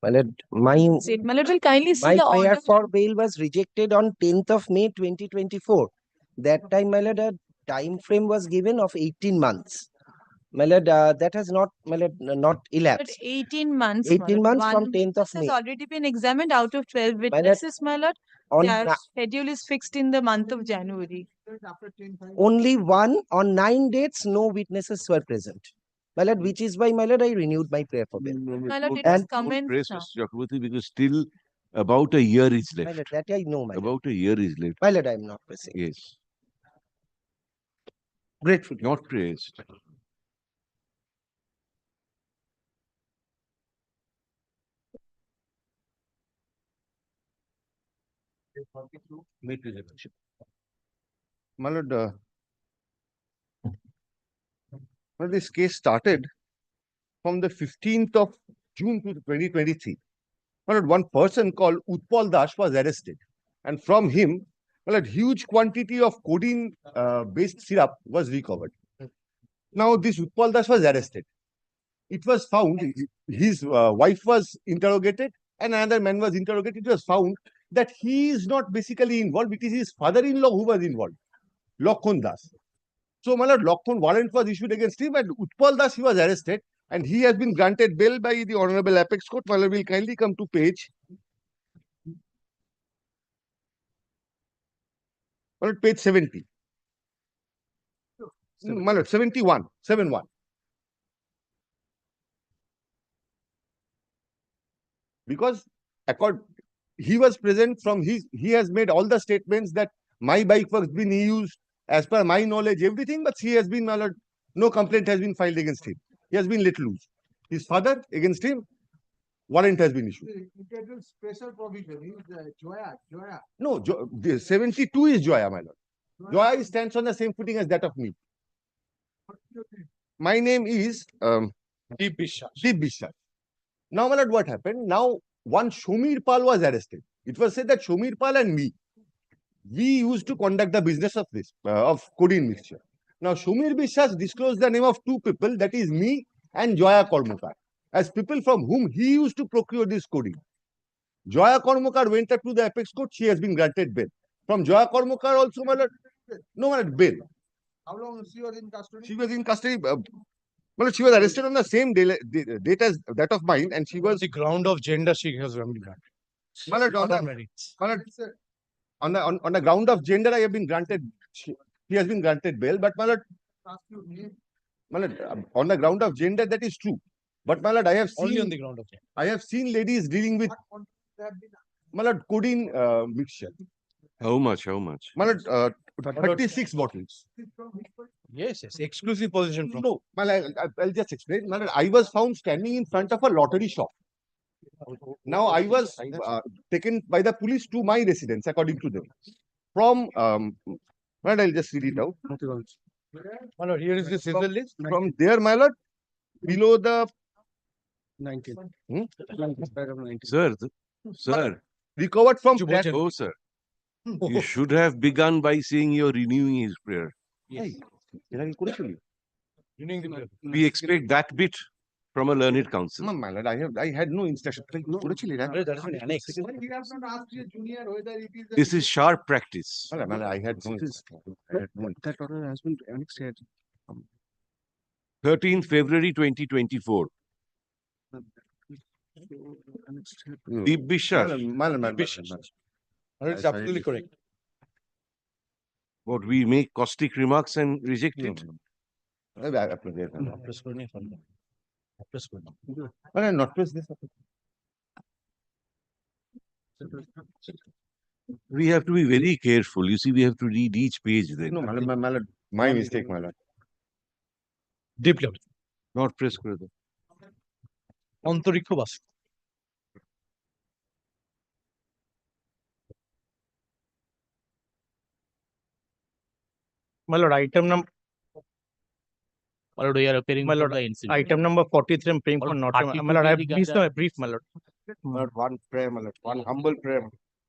S17: My lord, my
S10: will kindly see
S17: my
S10: the
S17: prayer
S10: order.
S17: for bail was rejected on 10th of May 2024. That time, my lord, a time frame was given of 18 months. My lord, that has not, my lord, not
S10: But
S17: elapsed.
S10: 18 months.
S17: 18 months from
S10: One
S17: 10th of
S10: witness has
S17: May.
S10: already been examined out of 12
S17: lord,
S10: witnesses, my lord.
S17: On
S10: Their
S17: na-
S10: schedule is fixed in the month of January.
S17: only one on 9 dates, no witnesses were present. My lord, which is why, my lord, I renewed my prayer for bail.
S10: My lord, it
S17: And
S10: is commenced
S3: Press
S10: now.
S3: Mr. Chakraborty because still about a year is
S17: my
S3: left.
S17: lord, that I know, my lord.
S3: About a year is left.
S17: My lord, I am not pressing.
S3: Yes.
S17: Grateful.
S3: Not praised.
S14: My lord, well, this case started from the 15th of June to 2023. My lord, one person called Utpal Das was arrested, and from him, well, a huge quantity of codeine based syrup was recovered. Now, this Utpal Das was arrested. It was found, his wife was interrogated, and another man was interrogated. It was found that he is not basically involved. It is his father-in-law who was involved, Lakhon Das. So, my lord, Lakhon warrant was issued against him, and Utpal Das, he was arrested, and he has been granted bail by the Honorable Apex Court. My lord, will kindly come to page. My lord, page 70. My lord, 71, 71. Because he was present from he has made all the statements that my bike was being used as per my knowledge, everything, but he has been, my lord, no complaint has been filed against him. He has been let loose. His father, against him, warrant has been issued.
S2: Special provision is Joya.
S14: No, the 72 is Joya, my lord. Joya stands on the same footing as that of me. My name is
S20: Deep Bisha.
S14: Deep Bisha. Now, my lord, what happened? Now, one Shomir Pal was arrested. It was said that Shomir Pal and me, we used to conduct the business of this, of codeine mixture. Now, Shomir Biswas disclosed the name of two people, that is me and Joya Kormokar, as people from whom he used to procure this codeine. Joya Kormokar went up to the Apex Court. She has been granted bail. From Joya Kormokar also, my lord, no, my lord, bail.
S2: How long she was in custody?
S14: She was in custody. Well, she was arrested on the same date as that of mine, and she was
S20: The ground of gender she has been granted.
S14: my lord, on the
S20: merits.
S14: my lord, on the ground of gender, I have been granted. She has been granted bail, but my lord, on the ground of gender, that is true. But my lord, I have seen
S20: Only on the ground of gender.
S14: I have seen ladies dealing with my lord codeine mixture.
S3: How much? How much?
S14: My lord, 36 bottles.
S20: Yes, exclusive possession from.
S14: No, my lord, I'll just explain. My lord, I was found standing in front of a lottery shop. Now I was taken by the police to my residence, according to them. From my lord, I'll just read it out.
S20: My lord, here is the scissor list.
S14: From there, my lord, below the
S20: 19.
S3: Sir, sir.
S14: Recovered from
S3: Oh, sir. You should have begun by saying you're renewing his prayer.
S20: Yes.
S3: We expect that bit from a learned counsel.
S14: My lord, I had no instruction.
S3: This is sharp practice.
S14: I had no instruction.
S3: That order has been annexed here. 13th February 2024. Deep Bishas.
S20: It's absolutely correct.
S3: What, we make caustic remarks and reject it?
S14: Not press this.
S3: We have to be very careful. You see, we have to read each page then.
S14: No, my lord, my mistake, my lord.
S20: Deeply.
S3: Not press করে দাও।
S20: অন্তরিক্ষ বাস।
S15: My lord, item number. My lord, we are appearing
S20: My
S15: for
S20: lord,
S15: the NCB.
S20: item number 43, I'm paying for not. My lord, I have brief, my lord.
S14: My lord, one prayer, my lord, one humble prayer.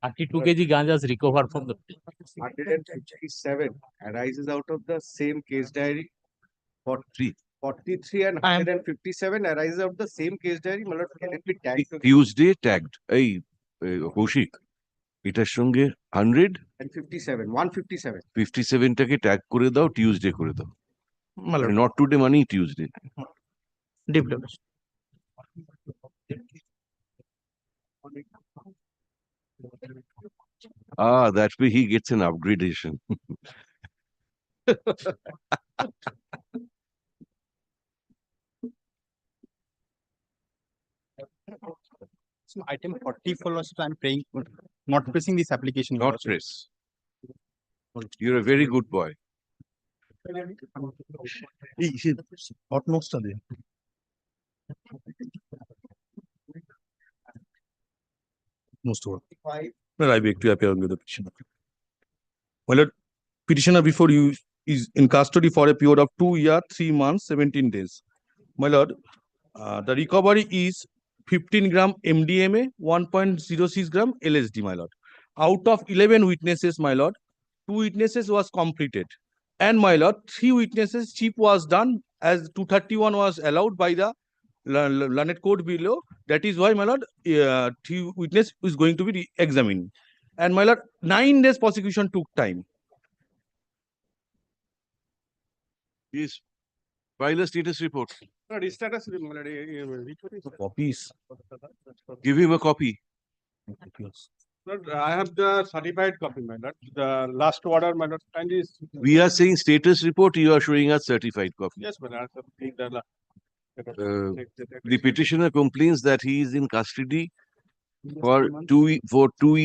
S15: 32 kg ganja is recovered from the.
S14: 157 arises out of the same case diary. 43 and 157 arises out of the same case diary. My lord, can it be tagged?
S3: Tuesday tagged. এই কৌশিক এটার সঙ্গে 100
S14: And 57, 157.
S3: 57 টাকে tag করে দাও, Tuesday করে দাও। Not today মানেই Tuesday.
S15: Deeply.
S3: That way he gets an upgradation.
S5: So item 44 also I'm praying, not pressing this application.
S3: Not press. You're a very good boy.
S20: What notes are there? Most of all. I beg to appear with the petitioner. My lord, petitioner before you is in custody for a period of 2 years, 3 months, 17 days. My lord, the recovery is 15 gram MDMA, 1.06 gram LSD, my lord. Out of 11 witnesses, my lord, 2 witnesses was completed. And my lord, 3 witnesses, chief was done as 231 was allowed by the learned court below. That is why, my lord, 3 witness is going to be examined. And my lord, 9 days prosecution took time.
S3: Yes. File a status report.
S20: Copies.
S3: Give him a copy.
S22: I have the certified copy, my lord. The last order, my lord, and is.
S3: We are saying status report, you are showing us certified copy.
S22: Yes, my lord.
S3: The petitioner complains that he is in custody for 2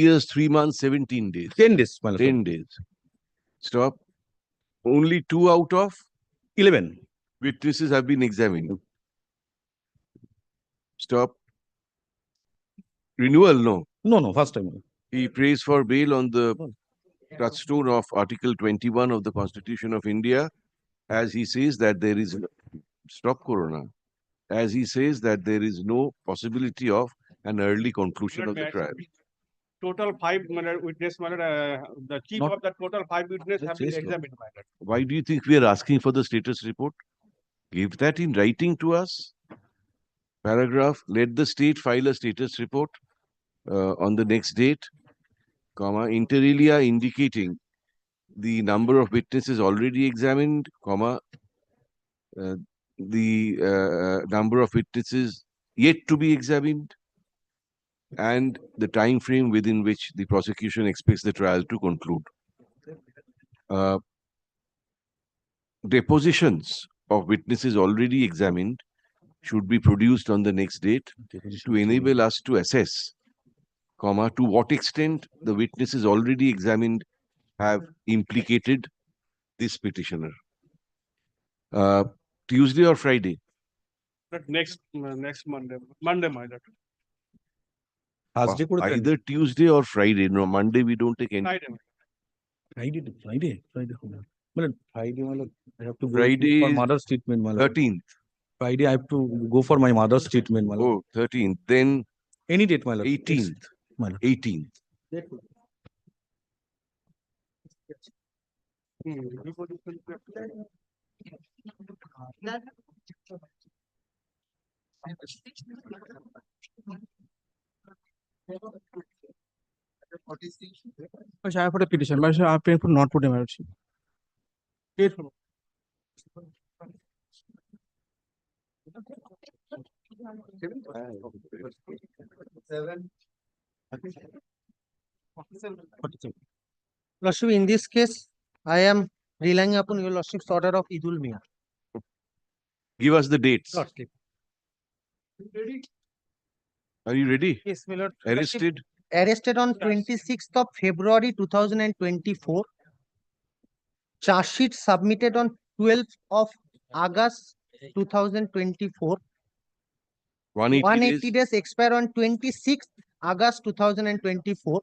S3: years, 3 months, 17 days.
S20: 10 days, my lord.
S3: 10 days. Stop. Only 2 out of
S20: 11
S3: witnesses have been examined. Stop. Renewal, no.
S20: No, first time.
S3: He prays for bail on the touchstone of Article 21 of the Constitution of India, as he says that there is stop corona. As he says that there is no possibility of an early conclusion of the trial.
S22: Total 5 witness, my lord, the chief of the total 5 witness have been examined, my lord.
S3: Why do you think we are asking for the status report? Give that in writing to us. Paragraph, let the state file a status report on the next date, comma, inter alia indicating the number of witnesses already examined, comma, the number of witnesses yet to be examined, and the time frame within which the prosecution expects the trial to conclude. Depositions of witnesses already examined should be produced on the next date to enable us to assess, comma, to what extent the witnesses already examined have implicated this petitioner. Tuesday or Friday?
S22: Next Monday, my lord.
S3: Either Tuesday or Friday. No, Monday we don't take any.
S20: Friday. Well, Friday, my lord, I have to go
S3: Friday
S20: for
S3: is
S20: mother's treatment, my lord.
S3: 13th.
S20: Friday, I have to go for my mother's treatment, my lord.
S3: Oh, 13th. Then
S20: any date, my lord.
S3: 18th.
S20: My lord.
S3: 18th.
S5: I put a petition, but I put not put a marriage.
S19: Lordship, in this case, I am relying upon your Lordship's order of Idul Mia.
S3: Give us the dates.
S19: Lordship.
S3: Are you ready?
S19: Yes, my lord.
S3: Arrested?
S19: Arrested on 26th of February 2024. Charge sheet submitted on 12th of August 2024. 180 days expire on 26th August 2024.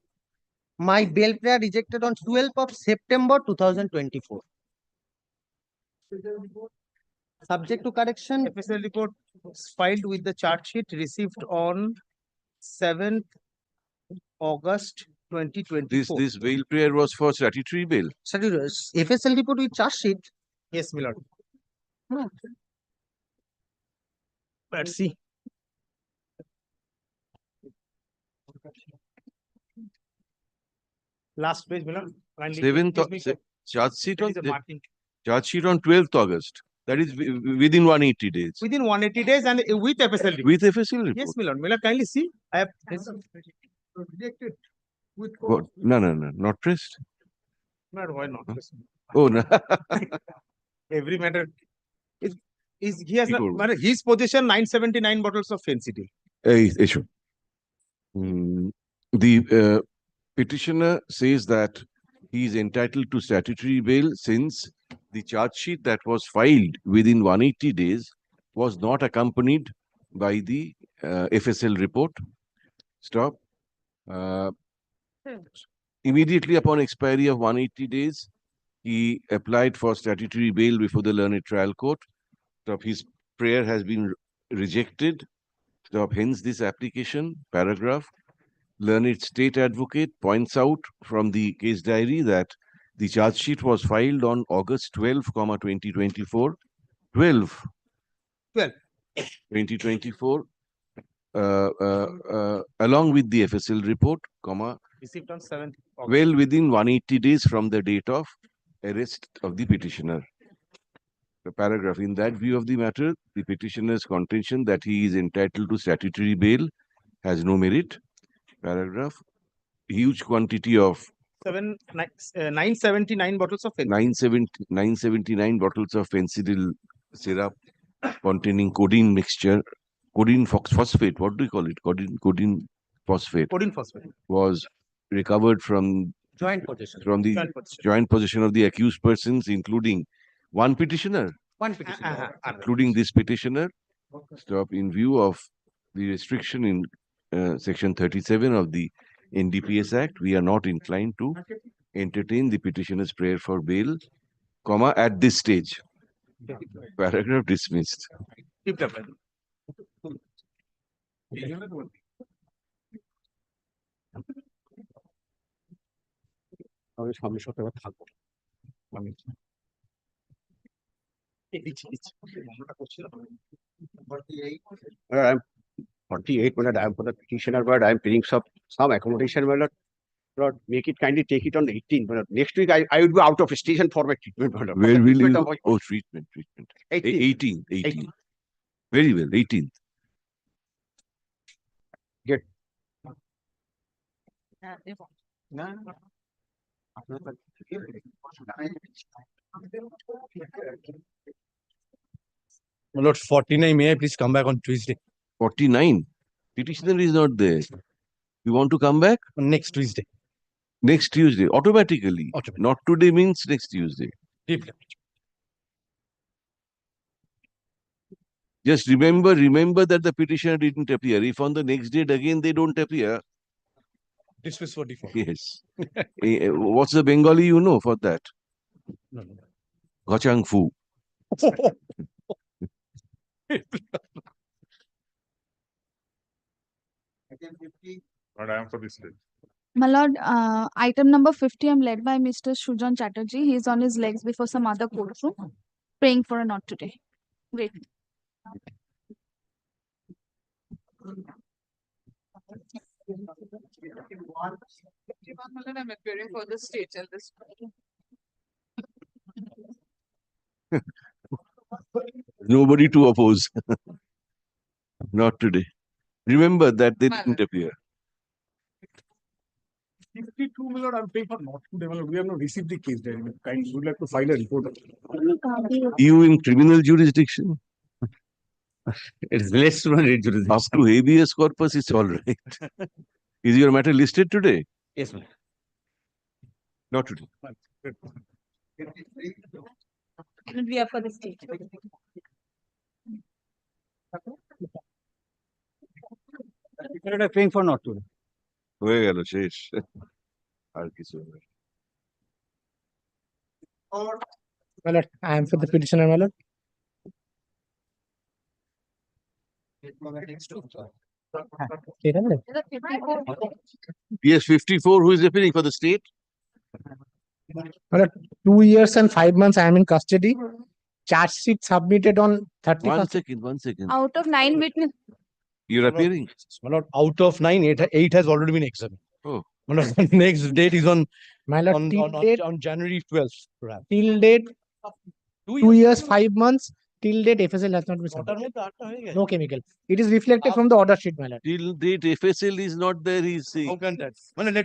S19: My bail prayer rejected on 12th of September 2024. Subject to correction, FSL report filed with the charge sheet received on 7th August 2024.
S3: This bail prayer was for statutory bail.
S19: Statutory. FSL report with charge sheet. Yes, my lord. Let's see. Last page, my lord. Kindly
S3: 7th
S19: give me
S3: charge sheet
S19: there
S3: on
S19: is a marking.
S3: charge sheet on 12th August. That is within 180 days.
S19: Within 180 days and with FSL report.
S3: With FSL report.
S19: Yes, my lord. My lord, kindly see. I have rejected with
S3: What? No, not pressed.
S19: Not why not?
S3: Huh? Oh no.
S19: Every matter is he has his possession 979 bottles of fentanyl.
S3: Issue. The petitioner says that he is entitled to statutory bail since the charge sheet that was filed within 180 days was not accompanied by the FSL report. Stop. Immediately upon expiry of 180 days, he applied for statutory bail before the learned trial court. Stop. His prayer has been rejected. Stop. Hence this application, paragraph. Learned state advocate points out from the case diary that the charge sheet was filed on August 12, 2024. 2024. Along with the FSL report,
S19: Received on 7th August.
S3: well within 180 days from the date of arrest of the petitioner. The paragraph, in that view of the matter, the petitioner's contention that he is entitled to statutory bail has no merit. Paragraph, huge quantity of
S19: 979 bottles of fentanyl.
S3: 979 bottles of fentanyl syrup containing codeine mixture, codeine phosphate, what do you call it? Codeine phosphate.
S19: Codeine phosphate.
S3: Was recovered from
S19: Joint possession.
S3: From the joint possession of the accused persons, including one petitioner.
S19: One petitioner.
S3: Including this petitioner. Stop. In view of the restriction in section 37 of the NDPS Act, we are not inclined to entertain the petitioner's prayer for bail, at this stage. Paragraph dismissed.
S19: Keep it up.
S4: I'm 48, but I'm for the petitioner, but I'm paying some accommodation, but not make it kindly take it on 18. But next week I would go out of station for my treatment.
S3: Where will you? Oh, treatment.
S4: 18.
S3: 18. Very well, 18th.
S4: Get.
S20: My lord, 49, may I please come back on Tuesday?
S3: 49? Petitioner is not there. You want to come back?
S20: Next Tuesday.
S3: Next Tuesday, automatically. Not today means next Tuesday. Just remember that the petitioner didn't appear. If on the next date again they don't appear.
S20: Dismiss for default.
S3: Yes. What's the Bengali you know for that?
S20: No.
S3: Gachang Fu.
S12: But I am for this stage.
S8: My lord, item number 50, I'm led by Mr. Sujan Chatterjee. He's on his legs before some other courtroom.
S1: Praying for a not today. Great.
S10: I'm appearing for the state and this.
S3: Nobody to oppose. Not today. Remember that they didn't appear.
S21: 52, my lord, I'm paying for not today. My lord. We have not received the case diary. Kind, would like to file a report.
S3: You in criminal jurisdiction?
S15: It's less to jurisdiction.
S3: Up to habeas corpus, it's all right. Is your matter listed today?
S15: Yes, ma'am.
S3: Not today.
S1: We are for the state.
S15: I'm praying for not today.
S3: হয়ে গেল শেষ আর কিছু হবে না।
S8: My lord, I am for the petitioner, my lord.
S3: Yes, 54. Who is appearing for the state?
S8: My lord, 2 years and 5 months I am in custody. Charge sheet submitted on 31st.
S3: One second.
S1: Out of 9 witnesses.
S3: You're appearing?
S20: My lord, out of 9, 8 has already been examined.
S3: Oh.
S20: My lord, the next date is on
S8: My lord,
S20: on January 12th, perhaps.
S8: till date 2 years 5 months till date FSL has not been submitted. No chemical. It is reflected from the order sheet, my lord.
S3: Till date, FSL is not there, he's saying.
S20: How can that? My lord,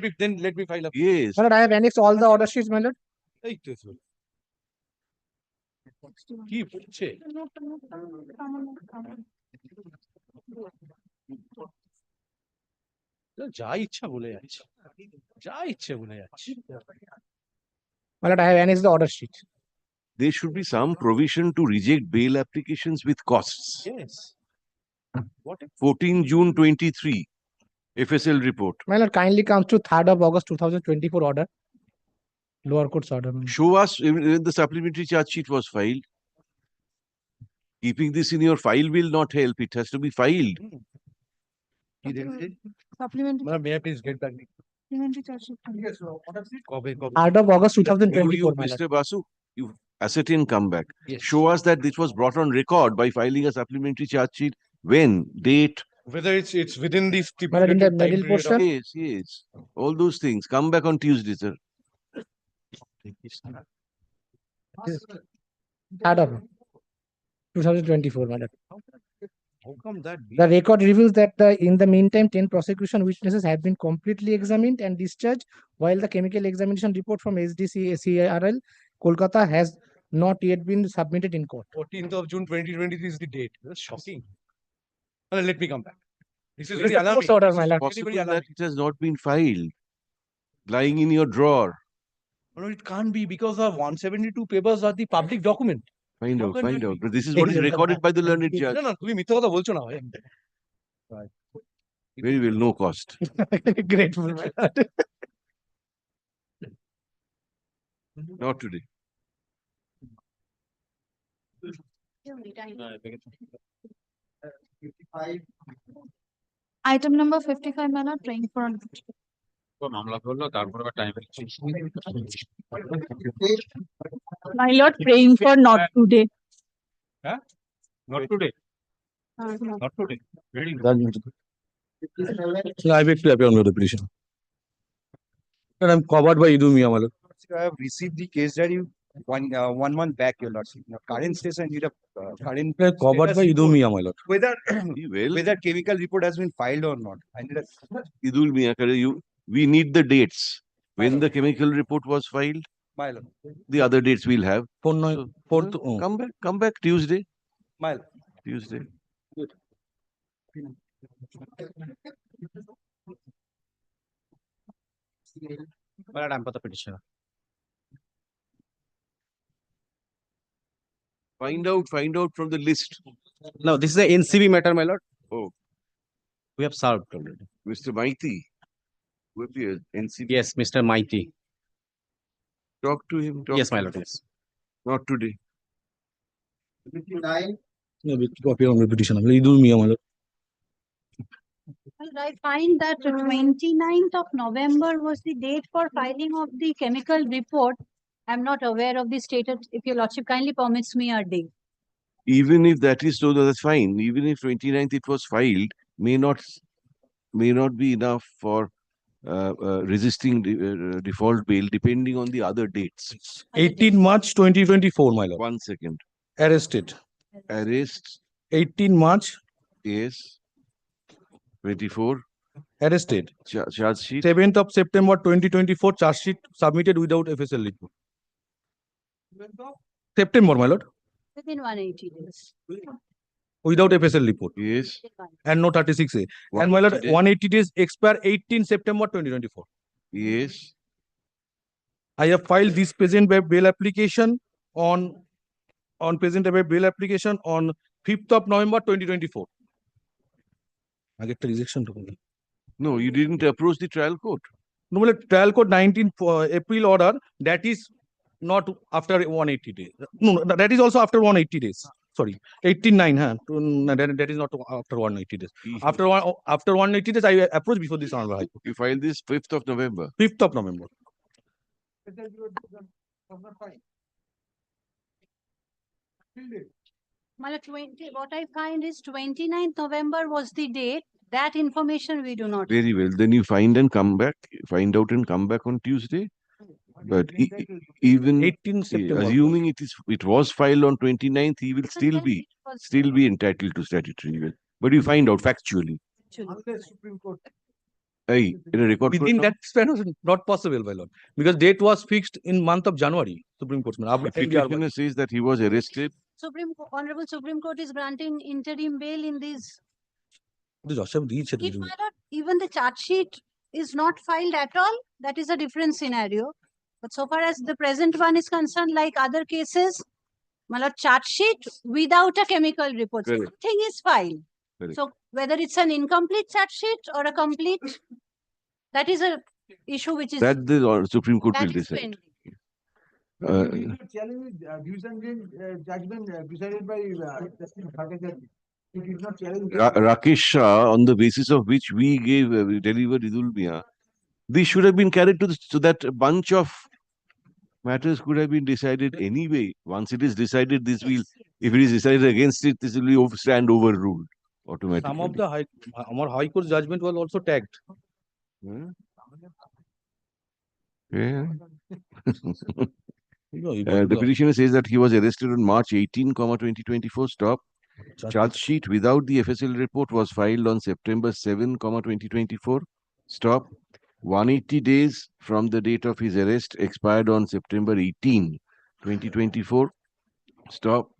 S20: let me file up.
S3: Yes.
S8: My lord, I have annexed all the order sheets, my lord.
S20: কি বলছে? যা ইচ্ছা বলে যাচ্ছে। যা ইচ্ছে বলে যাচ্ছে।
S8: My lord, I have annexed the order sheet.
S3: There should be some provision to reject bail applications with costs.
S20: Yes. What?
S3: 14 June 23, FSL report.
S8: My lord, kindly comes to 3rd of August 2024 order. Lower court's order. my lord.
S3: Show us when the supplementary charge sheet was filed. Keeping this in your file will not help. It has to be filed.
S1: Supplementary.
S20: Madam, may I please get back?
S1: Supplementary charge sheet.
S20: কবে
S8: 3rd of August
S3: You,
S8: 2024, my lord.
S3: Mr. Basu, you ascertain, come back.
S20: Yes.
S3: Show us that this was brought on record by filing a supplementary charge sheet. When, date.
S20: Whether it's within the
S8: My lord, in the
S20: stipulated time
S8: middle
S20: period
S8: portion.
S3: Yes, yes. All those things. Come back on Tuesday, sir.
S8: 3rd of 2024, my lord.
S20: How come that?
S8: The record reveals that in the meantime, 10 prosecution witnesses have been completely examined and discharged, while the chemical examination report from SDCRL Kolkata has not yet been submitted in court.
S20: 14th of June 2023 is the date. That's shocking. Well, let me come back. This is
S8: It's
S20: very
S8: a
S20: alarming.
S8: court's order, my lord.
S3: Possible that it has not been filed. Lying in your drawer.
S20: No, it can't be because of 172 papers are the public document.
S3: Find
S20: How
S3: out,
S20: can
S3: find
S20: that
S3: out.
S20: be?
S3: But this is what is recorded by the learned judge.
S20: No, তুমি মিথ্যা কথা বলছো না ভাই।
S3: Very well, no cost.
S8: Grateful, my lord.
S3: Not today.
S1: Item number 55, my lord, praying for. My lord, praying for not today.
S7: Not today. Not today. Very good.
S20: I beg to appear on the petition. And I'm covered by Idu Miya, my lord.
S23: I have received the case diary 1 month back, your lordship. Now, current status and current
S20: Covered
S23: status
S20: by Idu
S23: report,
S20: Miya, my lord.
S23: whether
S3: Well,
S23: whether chemical report has been filed or not. I need a
S3: Idul Miyakare, we need the dates. When the chemical report was filed,
S23: my lord.
S3: the other dates we'll have.
S20: Fourth.
S3: Come back Tuesday.
S23: My lord.
S3: Tuesday.
S23: Good.
S15: My lord, I'm for the petitioner.
S3: Find out from the list.
S15: No, this is a NCB matter, my lord.
S3: Oh.
S15: We have served already.
S3: Mr. Maiti, who appears, NCB.
S15: Yes, Mr. Mighty.
S3: Talk to him.
S15: Yes, my lord, yes.
S3: Not today.
S19: 59.
S20: I beg to appear on the petition. Idu Miya, my lord.
S9: Well, I find that 29th of November was the date for filing of the chemical report, I'm not aware of the status. If your lordship kindly permits me a day.
S3: Even if that is so, that's fine. Even if 29th it was filed, may not be enough for resisting default bail, depending on the other dates.
S20: 18 March 2024, my lord.
S3: 1 second.
S20: Arrested.
S3: Arrest.
S20: 18 March.
S3: Yes. 24.
S20: Arrested.
S3: Charge sheet.
S20: 7th of September 2024, charge sheet submitted without FSL report. September, my lord.
S9: Within 180 days.
S20: Without FSL report.
S3: Yes.
S20: And no 36A. And my lord,
S3: 180 days.
S20: 180 days expire 18 September 2024.
S3: Yes.
S20: I have filed this present bail application on present bail application on 5th of November 2024. I get the rejection.
S3: No, you didn't approach the trial court.
S20: No, my lord, trial court 19 April order, that is not after 180 days. No, that is also after 180 days. Sorry, 18/9. That is not after 180 days. After 180 days, I approach before this Honorable High Court.
S3: You filed this 5th of November.
S20: 5th of November.
S9: What I find is 29th November was the date. That information we do not.
S3: Very well. Then you find out and come back on Tuesday. But even
S20: 18 September.
S3: assuming it was filed on 29th, he will still be entitled to statutory bail. But you find out factually. In a record
S20: Within that span was not possible, my lord, because date was fixed in month of January. Supreme Court.
S3: The petitioner says that he was arrested.
S9: Honorable Supreme Court is granting interim bail in these. If, my lord, even the charge sheet is not filed at all, that is a different scenario. But so far as the present one is concerned, like other cases, my lord, charge sheet without a chemical report.
S3: Correct.
S9: Nothing is filed.
S3: Correct.
S9: So whether it's an incomplete charge sheet or a complete, that is a issue which is.
S3: That the Supreme Court
S9: that
S3: will
S9: is
S3: decide.
S9: pending.
S2: Division bench judgment decided by Justice Bhattacharya. It is not challenged.
S3: Rakesh Shah, on the basis of which we delivered Idul Miya, this should have been carried to so that a bunch of matters could have been decided anyway. Once it is decided, if it is decided against it, this will stand overruled automatically.
S20: Some of the our High Court judgment was also tagged.
S3: Yeah. The petitioner says that he was arrested on March 18, 2024. Stop. Charge sheet without the FSL report was filed on September 7, 2024. Stop. 180 days from the date of his arrest expired on September 18, 2024. Stop.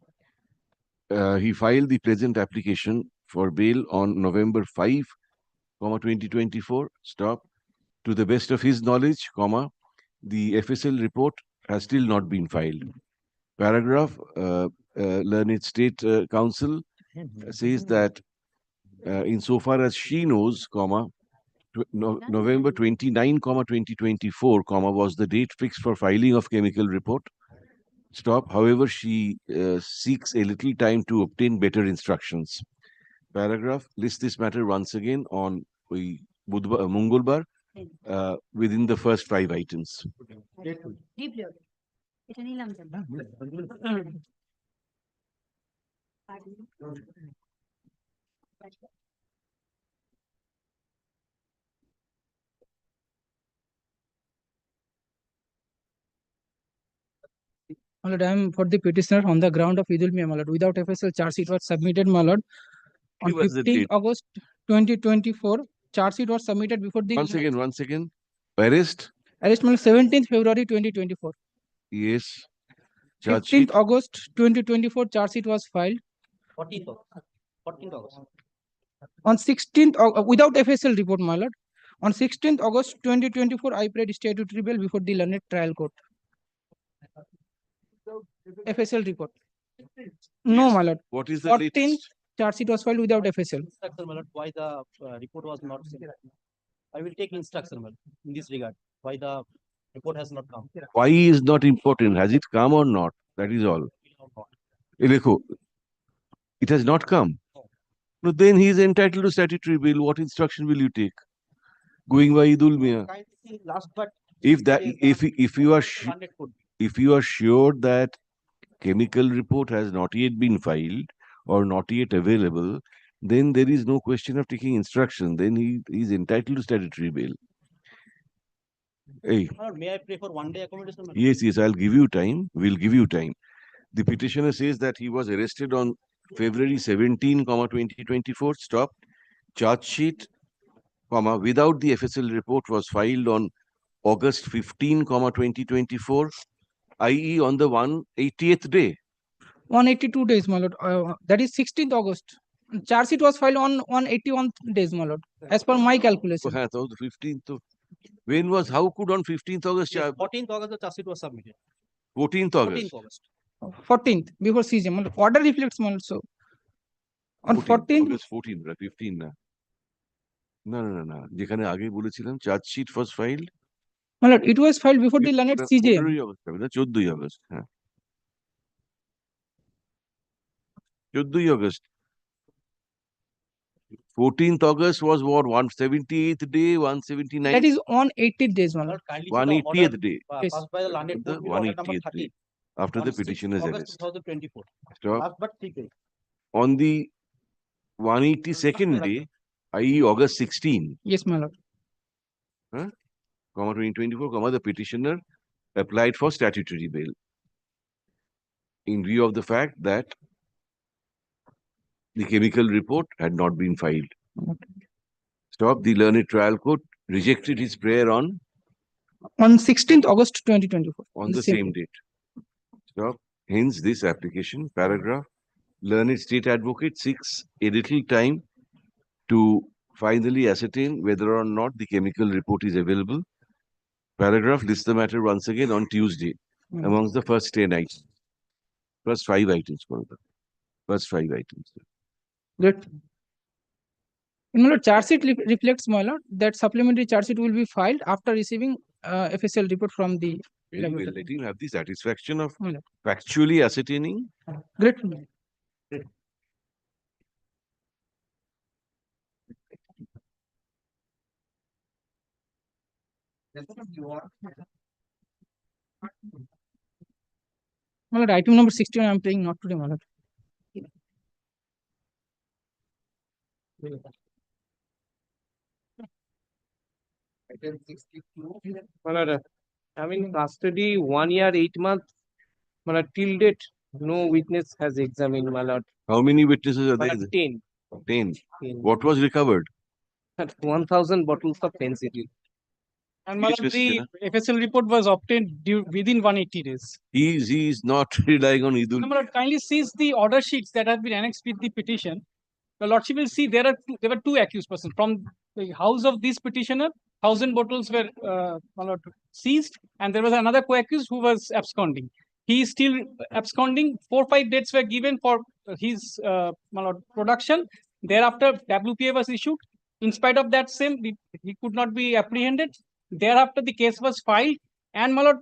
S3: He filed the present application for bail on November 5, 2024. Stop. To the best of his knowledge, the FSL report has still not been filed. Paragraph, Learned State Counsel says that insofar as she knows, November 29, 2024, was the date fixed for filing of chemical report. Stop. However, she seeks a little time to obtain better instructions. Paragraph, list this matter once again on Mongolbar within the first 5 items.
S9: Deeply. এটা নিলাম
S6: My lord, I am for the petitioner on the ground of Idul Miya, my lord. Without FSL charge sheet was submitted, my lord. On 15th August 2024, charge sheet was submitted before the.
S3: One second. Arrest?
S6: Arrest, my lord, 17th February 2024.
S3: Yes. Charge
S6: 15th
S3: sheet.
S6: August 2024, charge sheet was filed.
S19: 14th August.
S6: On 16th, without FSL report, my lord. On 16th August 2024, I paid statutory bail before the learned trial court. FSL report. No, my lord.
S3: What is the
S6: 14th charge sheet was filed without FSL.
S19: Instruction, my lord, why the report was not sent. I will take instruction, my lord, in this regard. Why the report has not come.
S3: Why is not important? Has it come or not? That is all. It has not come. No, then he is entitled to statutory bail. What instruction will you take? Going by Idul Miya.
S19: Last but
S3: If you are if you are sure that chemical report has not yet been filed or not yet available, then there is no question of taking instruction. Then he is entitled to statutory bail. Hey.
S5: May I pray for 1 day accommodation?
S3: Yes, yes, I'll give you time. We'll give you time. The petitioner says that he was arrested on February 17, 2024. Stop. Charge sheet, without the FSL report was filed on August 15, 2024, i.e. on the 180th day.
S6: 182 days, my lord. That is 16th August. Charge sheet was filed on 181 days, my lord, as per my calculation.
S3: So the 15th. When was, how could on 15th August?
S5: 14th August, the charge sheet was submitted.
S3: 14th August.
S5: 14th August.
S6: 14th, before seizure. My lord. Order reflects, my lord. So on 14th.
S3: August 14, 15 না। না। যেখানে আগে বলেছিলাম charge sheet was filed.
S6: My lord, it was filed before the learned CJ.
S3: 14ই August, হ্যাঁ। 14ই August. 14th August was what? 178th day, 179th?
S6: That is on 80th days, my lord.
S3: 180th day.
S6: Yes.
S5: Passed by the landed
S3: The
S5: court below order number
S3: 180th
S5: 30.
S3: day. After the
S5: 6th
S3: petitioner's
S5: August
S3: arrest.
S5: 2024.
S3: Stop.
S5: Last but 3 days.
S3: On the 182nd day, i.e. August 16,
S6: Yes, my lord.
S3: 2024, the petitioner applied for statutory bail in view of the fact that the chemical report had not been filed. Stop. The learned trial court rejected his prayer on
S6: 16th August 2024.
S3: on the same date. Stop. Hence, this application, paragraph, learned state advocate seeks a little time to finally ascertain whether or not the chemical report is available. Paragraph lists the matter once again on Tuesday amongst the first 10 items. First 5 items. First 5 items.
S6: Good. In my lord, charge sheet reflects, my lord, that supplementary charge sheet will be filed after receiving FSL report from the
S3: Very well. Let him have the satisfaction of
S6: My lord.
S3: factually ascertaining.
S6: Great. My lord, item number 61, I am paying not today, my lord.
S11: Item 62. My lord, I'm in custody 1 year, 8 months. My lord, till date, no witness has examined, my lord.
S3: How many witnesses are
S11: My
S3: there?
S11: lord, 10.
S3: 10.
S11: 10.
S3: What was recovered?
S11: 1,000 bottles of penicillin.
S22: And my
S3: Yes,
S22: lord,
S3: Mr.
S22: the
S3: Sinha.
S22: FSL report was obtained within 180 days.
S3: He is not relying on Idul.
S22: No, my lord, kindly sees the order sheets that have been annexed with the petition. The lordship will see there were 2 accused persons from the house of this petitioner. 1,000 bottles were my lord, seized, and there was another co-accused who was absconding. He is still absconding. 4-5 dates were given for his my lord, production. Thereafter, WPA was issued. In spite of that same, he could not be apprehended. Thereafter, the case was filed, and my lord,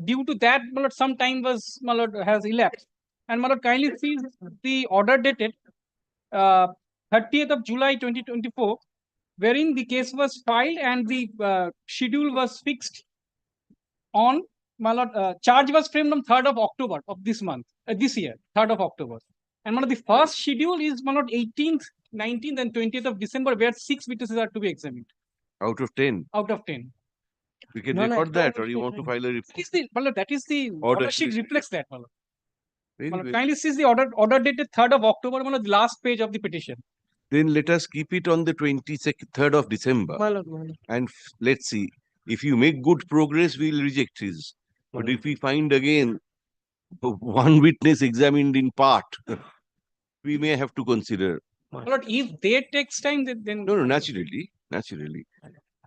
S22: due to that, my lord, some time was my lord, has elapsed. And my lord, kindly see the order dated 30th of July 2024, wherein the case was filed and the schedule was fixed on, my lord, charge was framed on 3rd of October of this month, this year, 3rd of October. And my lord, the first schedule is, my lord, 18th, 19th and 20th of December, where 6 witnesses are to be examined.
S3: Out of 10.
S22: Out of 10.
S3: We can
S22: No, no,
S3: record that, or you want to file a report?
S22: That is the
S3: Order
S22: order sheet
S3: sheet.
S22: reflects that, my lord.
S3: Very
S22: My lord,
S3: well.
S22: kindly sees the order dated 3rd of October, my lord, the last page of the petition.
S3: Then let us keep it on the 23rd of December.
S11: My lord, my lord.
S3: And let's see. If you make good progress, we'll reject his. But if we find again one witness examined in part, we may have to consider.
S22: My lord, if they takes time, then
S3: No, naturally.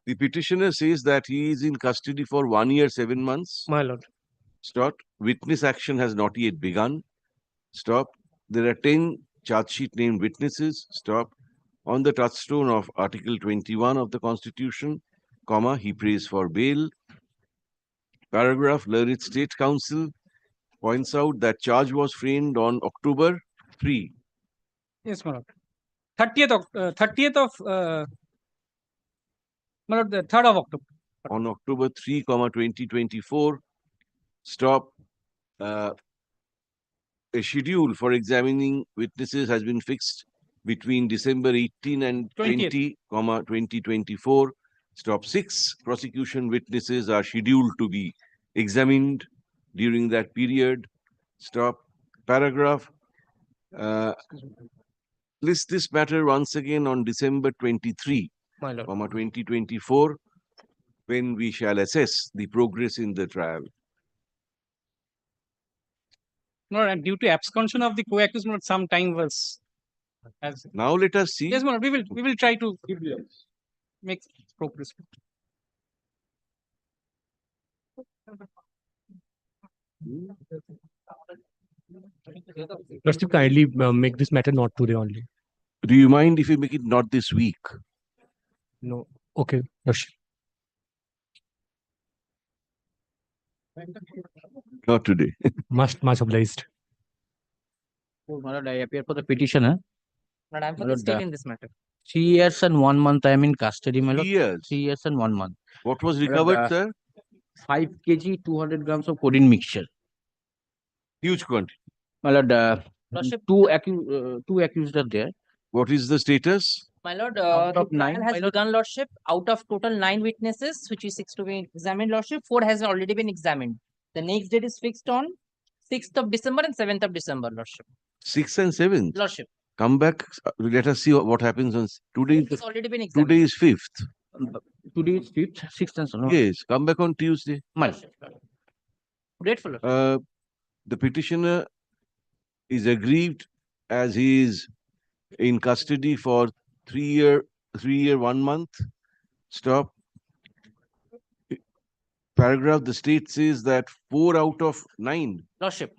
S3: The petitioner says that he is in custody for 1 year, 7 months.
S11: My lord.
S3: Stop. Witness action has not yet begun. Stop. There are 10 charge sheet named witnesses. Stop. On the touchstone of Article 21 of the Constitution, he prays for bail. Paragraph, learned State Council points out that charge was framed on October 3.
S22: Yes, my lord. 30th of my lord, the 3rd of October.
S3: On October 3, 2024, stop. A schedule for examining witnesses has been fixed between December 18 and 20, 2024. Stop 6 prosecution witnesses are scheduled to be examined during that period. Stop paragraph. List this matter once again on December 23, 2024, when we shall assess the progress in the trial.
S22: No, and due to absconsion of the co-accused, some time was. As
S3: now let us see.
S22: Yes, Lord, we will try to make progress.
S13: Lordship, kindly make this matter not today only.
S3: Do you mind if we make it not this week?
S13: No. Okay, Lordship.
S3: Not today.
S13: Much obliged.
S16: Oh, my lord, I appear for the petitioner.
S18: But I'm for
S16: My
S18: the
S16: lord,
S18: state in this matter.
S16: 3 years and 1 month I am in custody, my lord.
S3: 3 years?
S16: 3 years and 1 month.
S3: What was
S16: My lord,
S3: recovered, sir?
S16: 5 kg, 200 grams of codeine mixture.
S3: Huge quantity.
S16: My lord,
S18: Lordship,
S16: two accused are there.
S3: What is the status?
S18: My lord,
S16: Out
S18: the
S16: of
S18: trial
S16: 9,
S18: has
S16: my lord.
S18: begun, Lordship. Out of total 9 witnesses, which is 6 to be examined, Lordship, 4 has already been examined. The next date is fixed on 6th of December and 7th of December, Lordship.
S3: 6th and 7th?
S18: Lordship.
S3: Come back. Let us see what happens on today.
S18: It's already been examined.
S3: Today is 5th.
S16: Today is 5th, 6th and 7th.
S3: Yes, come back on Tuesday.
S16: My lord.
S18: Grateful, Lordship.
S3: The petitioner is aggrieved as he is in custody for 3 year, 1 month. Stop. Paragraph, the state says that 4 out of 9
S18: Lordship.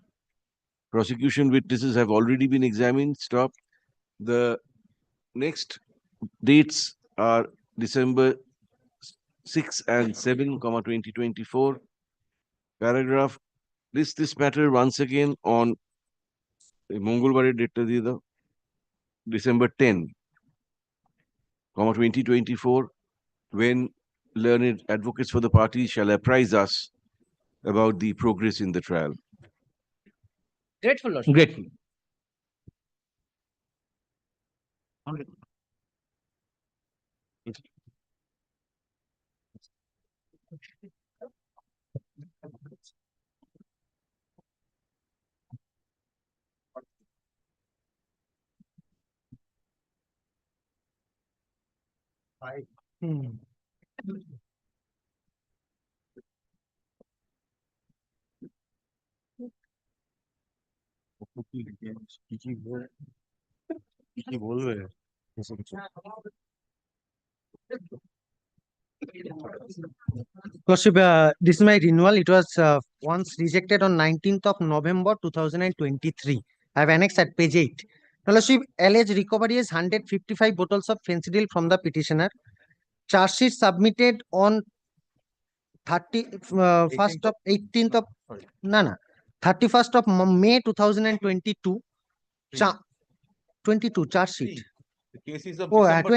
S3: prosecution witnesses have already been examined. Stop. The next dates are December 6 and 7, 2024. Paragraph, list this matter once again on Mongolbar date December 10, 2024, when learned advocates for the parties shall apprise us about the progress in the trial.
S18: Grateful, Lordship.
S16: Grateful.
S19: Lordship, this is my renewal. It was once rejected on 19th of November 2023. I have annexed at page 8. Now, Lordship, alleged recovery is 155 bottles of fentanyl from the petitioner. Charge sheet submitted on 31st of 18th of 31st of May 2022. 22 charge sheet.
S7: The case is of
S19: Oh,
S7: December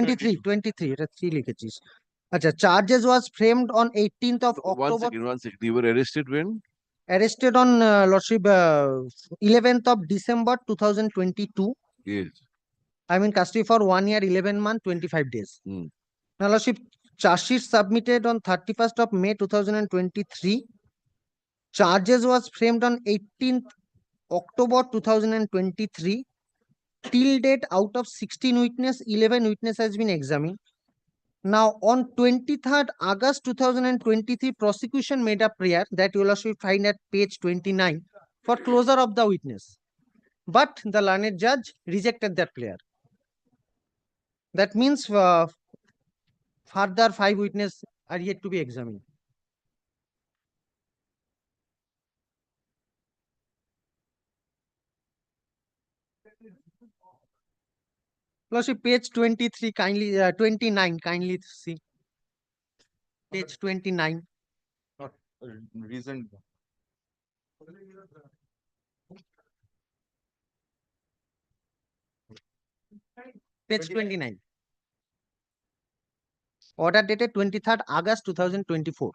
S19: 23. That's 3 leakages. Acha, charges was framed on 18th of
S3: One
S19: October.
S3: second. You were arrested when?
S19: Arrested on Lordship 11th of December 2022.
S3: Yes.
S19: I'm in custody for 1 year, 11 months, 25 days.
S3: Hmm.
S19: Now, Lordship, charge sheet submitted on 31st of May 2023. Charges was framed on 18th October 2023. Till date, out of 16 witness, 11 witness has been examined. Now, on 23rd August 2023, prosecution made a prayer that you will also find at page 29 for closure of the witness. But the learned judge rejected that prayer. That means further 5 witnesses are yet to be examined. Lordship, page 23, kindly 29, kindly see. Page 29.
S7: Not reasoned.
S19: Page 29. Order dated 23rd August 2024.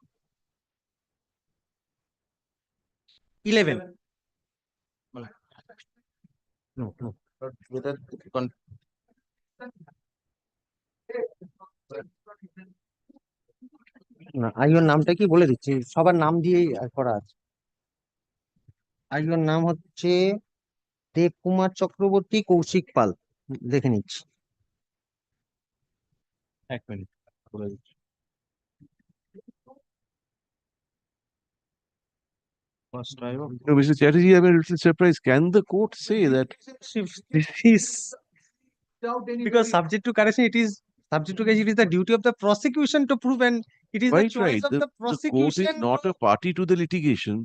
S19: 11.
S23: No, no. Whether con-
S19: না আইওর নামটা কি বলে দিচ্ছি, সবার নাম দিয়েই করা আছে। আইওর নাম হচ্ছে দেবকুমার চক্রবর্তী, কৌশিক পাল। দেখে নিচ্ছি।
S23: এক মিনিট বলে দিচ্ছি। First time of
S3: No, Mr. Chatterjee, I'm a little surprised. Can the court say that?
S19: This is because subject to correction, it is subject to correction, it is the duty of the prosecution to prove, and it is the
S3: Quite
S19: choice
S3: right.
S19: of the
S3: The court is
S19: prosecution.
S3: not a party to the litigation.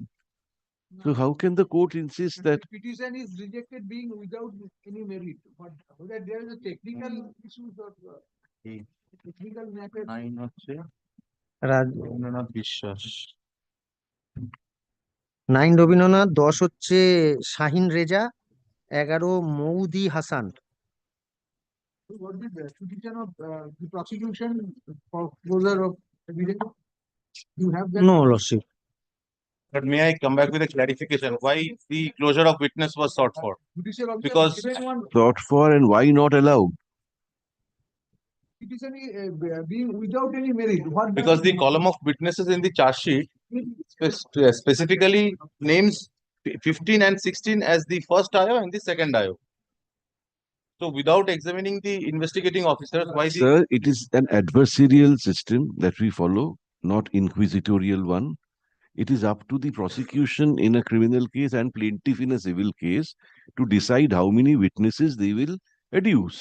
S3: So how can the court insist that?
S2: Petition is rejected being without any merit, but whether there is a technical issues or technical matter.
S23: nine হচ্ছে
S19: রাজ-
S23: রবীন্দ্রনাথ বিশ্বাস।
S19: 9 রবীন্দ্রনাথ, 10 হচ্ছে Shahin Reza, 11 মৌদি Hasan.
S2: What is the petition of the prosecution for closure of evidence? You have that?
S19: No, Lordship.
S23: But may I come back with a clarification why the closure of witness was sought for?
S2: Judicial officer
S23: Because
S2: given one
S3: Sought for and why not allowed?
S2: petition is being without any merit. What does
S23: because
S2: it
S23: the
S2: mean?
S23: column of witnesses in the charge sheet specifically names 15 and 16 as the first IO and the second IO. So without examining the investigating officers, why the
S3: Sir, it is an adversarial system that we follow, not inquisitorial one. It is up to the prosecution in a criminal case and plaintiff in a civil case to decide how many witnesses they will adduce.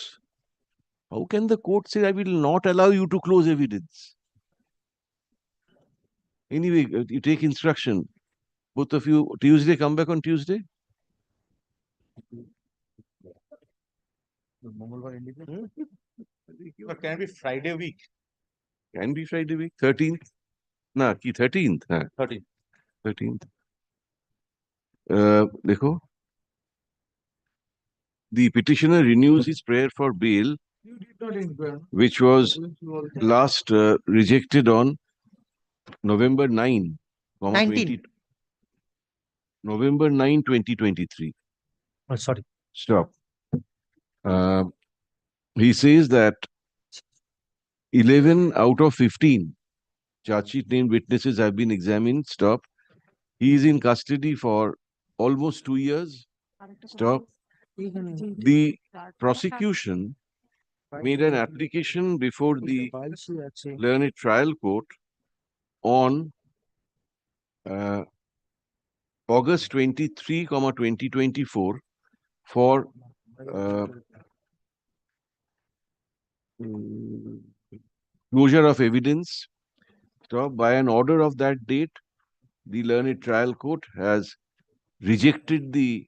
S3: How can the court say, I will not allow you to close evidence? Anyway, you take instruction. Both of you, Tuesday, come back on Tuesday.
S23: But can it be Friday week?
S3: Can be Friday week, 13th. Nah, ki 13th.
S23: 13th.
S3: 13th. Dekho. The petitioner renews his prayer for bail,
S2: You did not inquire.
S3: which was last rejected on November 9,
S19: 19.
S3: 20, November 9, 2023.
S19: Oh, sorry.
S3: Stop. He says that 11 out of 15 charge sheet named witnesses have been examined. Stop. He is in custody for almost 2 years. Stop. The prosecution made an application before the learned trial court on August 23, 2024 for closure of evidence. Stop. By an order of that date, the learned trial court has rejected the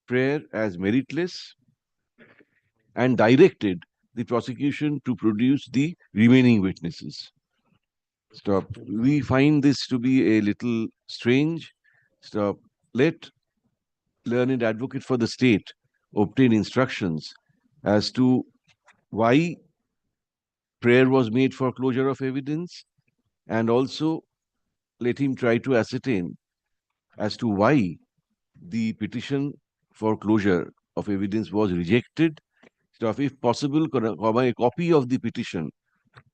S3: prayer as meritless and directed the prosecution to produce the remaining witnesses. Stop. We find this to be a little strange. Stop. Let learned advocate for the state obtain instructions as to why prayer was made for closure of evidence, and also let him try to ascertain as to why the petition for closure of evidence was rejected. So if possible, a copy of the petition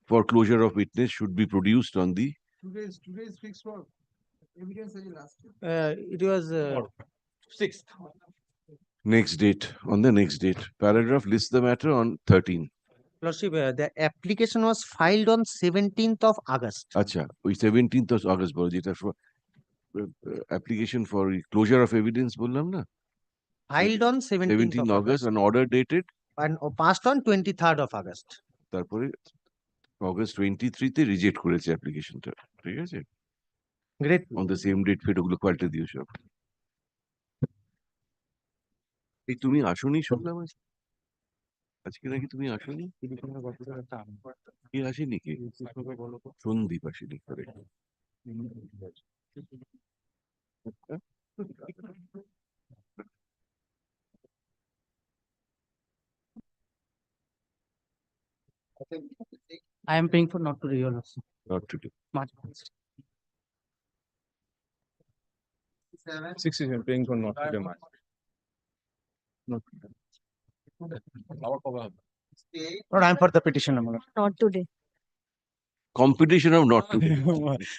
S3: for closure of witness should be produced on the
S2: Today's fixed for evidence as last.
S19: It was
S23: 6th.
S3: next date. On the next date. Paragraph lists the matter on 13.
S19: Lordship, the application was filed on 17th of August.
S3: Acha, ওই 17th of August বলো, যেটা application for closure of evidence বললাম না?
S19: Filed on 17th of
S3: August, an order dated
S19: and passed on 23rd of August.
S3: তারপরে August 23 তে reject করেছে অ্যাপ্লিকেশনটা, ঠিক আছে?
S19: Great.
S3: On the same date ফের ওগুলো পাল্টে দিও সব। এই তুমি আসনি শুনলাম আজকে নাকি তুমি আসনি? কি আসেনি কি? সন্দীপ আসেনি করে।
S16: I am paying for not to real also.
S3: Not to do.
S16: Much.
S23: 6 is paying for not to
S4: Lord, I am for the petition, my lord.
S9: Not today.
S3: Competition of not to.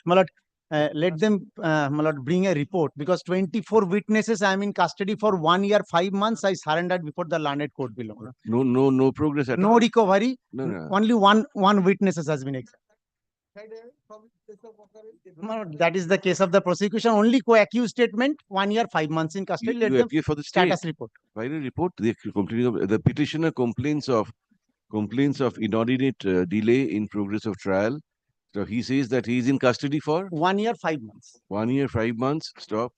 S4: My lord, let them, my lord, bring a report because 24 witnesses I am in custody for 1 year, 5 months. I surrendered before the landed court below.
S3: No progress at
S4: No
S3: all.
S4: recovery.
S3: No.
S4: Only one witnesses has been examined. My lord, that is the case of the prosecution. Only co-accused statement, 1 year, 5 months in custody. Let
S3: You
S4: them
S3: appear for the state.
S4: status report.
S3: File a report. The petitioner complains of inordinate delay in progress of trial. So he says that he is in custody for
S4: 1 year, 5 months.
S3: 1 year, 5 months. Stop.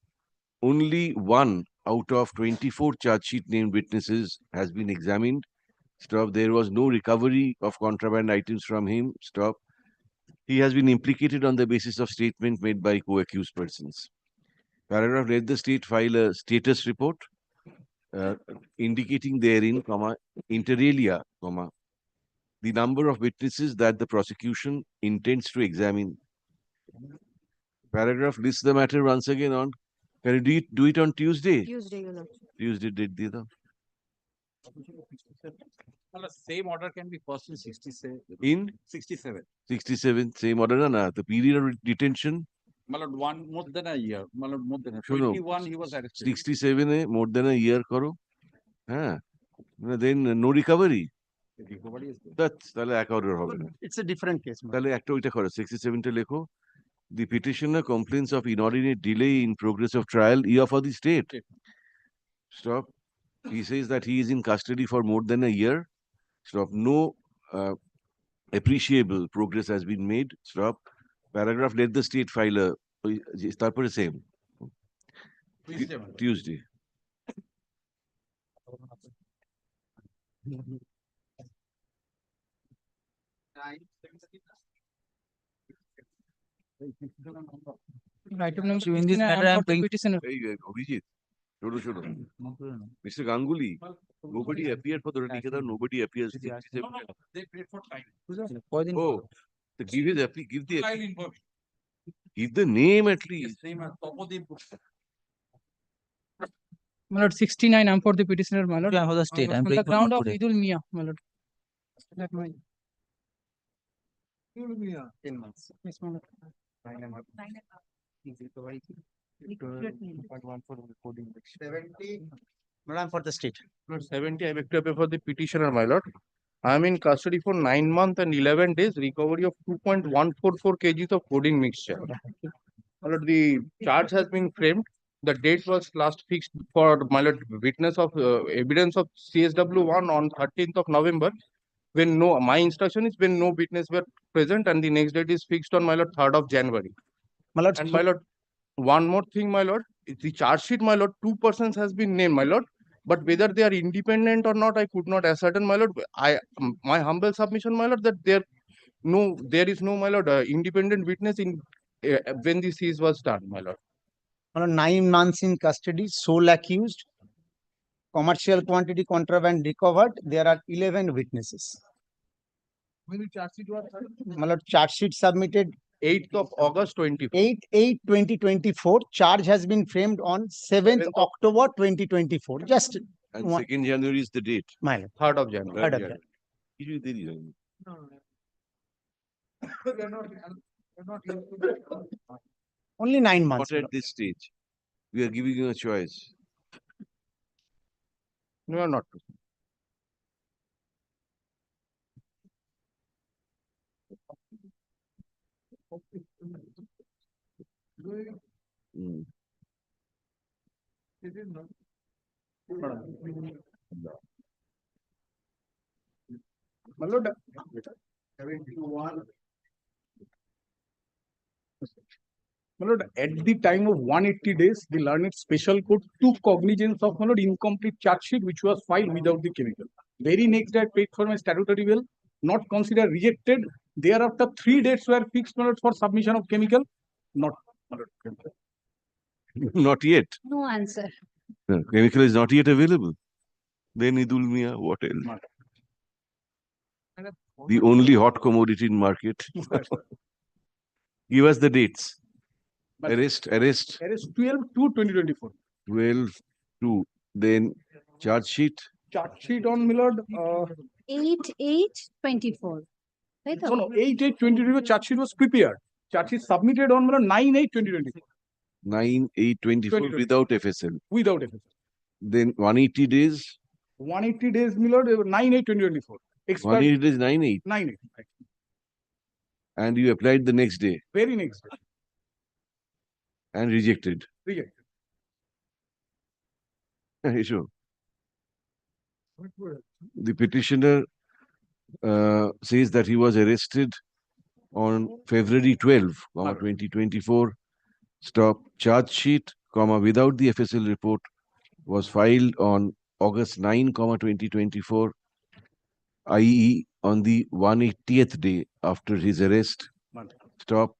S3: Only one out of 24 charge sheet named witnesses has been examined. Stop. There was no recovery of contraband items from him. Stop. He has been implicated on the basis of statement made by co-accused persons. Paragraph, let the state file a status report indicating therein, inter alia, the number of witnesses that the prosecution intends to examine. Paragraph lists the matter once again on. Can you do it on Tuesday?
S9: Tuesday, you know.
S3: Tuesday date diye dao.
S16: Same order can be passed in 67.
S3: In
S16: 67.
S3: 67, same order na. The period of detention.
S16: One more than a year. More than a
S3: Shuno,
S16: 21 he was arrested.
S3: 67 more than a year karo. Then no recovery.
S16: Recovery is there.
S3: That's তাহলে এক order হবে না।
S4: It's a different case.
S3: তাহলে একটা ওইটা করো 67 টা লেখো। The petitioner complains of inordinate delay in progress of trial for the state. Stop. He says that he is in custody for more than a year. Stop. No appreciable progress has been made. Stop. Paragraph, let the state file a তারপরে same. Tuesday.
S6: Item number
S16: In this
S6: 16, I am
S16: matter, I am
S6: for the
S16: paying-
S6: petitioner.
S3: Hey, Abhijit, শোনো। Mr. Ganguly, nobody appeared for the লিখে দাও, nobody appears.
S16: They paid for time.
S3: Oh, so give the name at least.
S16: Same as Topodev.
S6: My lord, 69, I am for the petitioner, my lord.
S16: I am for the state. I am
S6: On the
S16: paying for
S6: ground
S16: not
S6: of
S16: today.
S6: Idul Mia, my lord. That my
S4: 10 months.
S6: yes, my lord.
S4: Madam, for the state.
S11: Lord, 70, I beg to appear for the petitioner, my lord. I am in custody for 9 months and 11 days, recovery of 2.144 kgs of codeine mixture. My lord, the charge has been framed. The date was last fixed for my lord witness of evidence of CSW1 on 13th of November. When my instruction is when no witness were present, and the next date is fixed on my lord 3rd of January.
S4: My lord,
S11: And my lord, one more thing, my lord, the charge sheet, my lord, 2 persons has been named, my lord. But whether they are independent or not, I could not ascertain, my lord. My humble submission, my lord, that there is no, my lord, independent witness in when the seize was done, my lord.
S4: My lord, 9 months in custody, sole accused, commercial quantity contraband recovered. There are 11 witnesses.
S2: When the charge sheet was filed?
S4: My lord, charge sheet submitted
S11: 8th of August 24.
S4: 8/8/2024. Charge has been framed on 7th October 2024. Just
S3: And
S4: one,
S3: 2nd January is the date.
S4: my lord.
S11: 3rd of January.
S4: 3rd of January.
S3: কিছুই দেরি হয়নি।
S4: Only 9 months.
S3: Not at this stage. We are giving you a choice.
S11: No, not.
S3: Mm.
S11: My lord, my lord, at the time of 180 days, the learned special court took cognizance of my lord incomplete charge sheet which was filed without the chemical. Very next day, I paid for my statutory bill, not considered rejected. Thereafter, 3 dates were fixed, my lord, for submission of chemical. Not, my lord.
S3: Not yet.
S9: No answer.
S3: The chemical is not yet available. Then Idul Mia, what else? The only hot commodity in market. Give us the dates. Arrest.
S11: Arrest 12/2/2024.
S3: 12/2. Then charge sheet,
S22: Charge sheet on, my lord,
S9: 8/8/24. Right?
S22: no, no, 8/8/2024 charge sheet was prepared. Charge sheet submitted on, my lord, 9/8/2024
S3: 9/8/24 without FSL.
S22: without FSL.
S3: Then 180 days,
S22: 180 days, my lord, 9/8/2024.
S3: 180 days, 9/8.
S22: 9/8, right.
S3: And you applied the next day
S22: Very next day.
S3: and rejected.
S22: Rejected.
S3: Sure. The petitioner says that he was arrested on February 12, 2024. Stop. Charge sheet, without the FSL report was filed on August 9, 2024, i.e. on the 180th day after his arrest. Stop.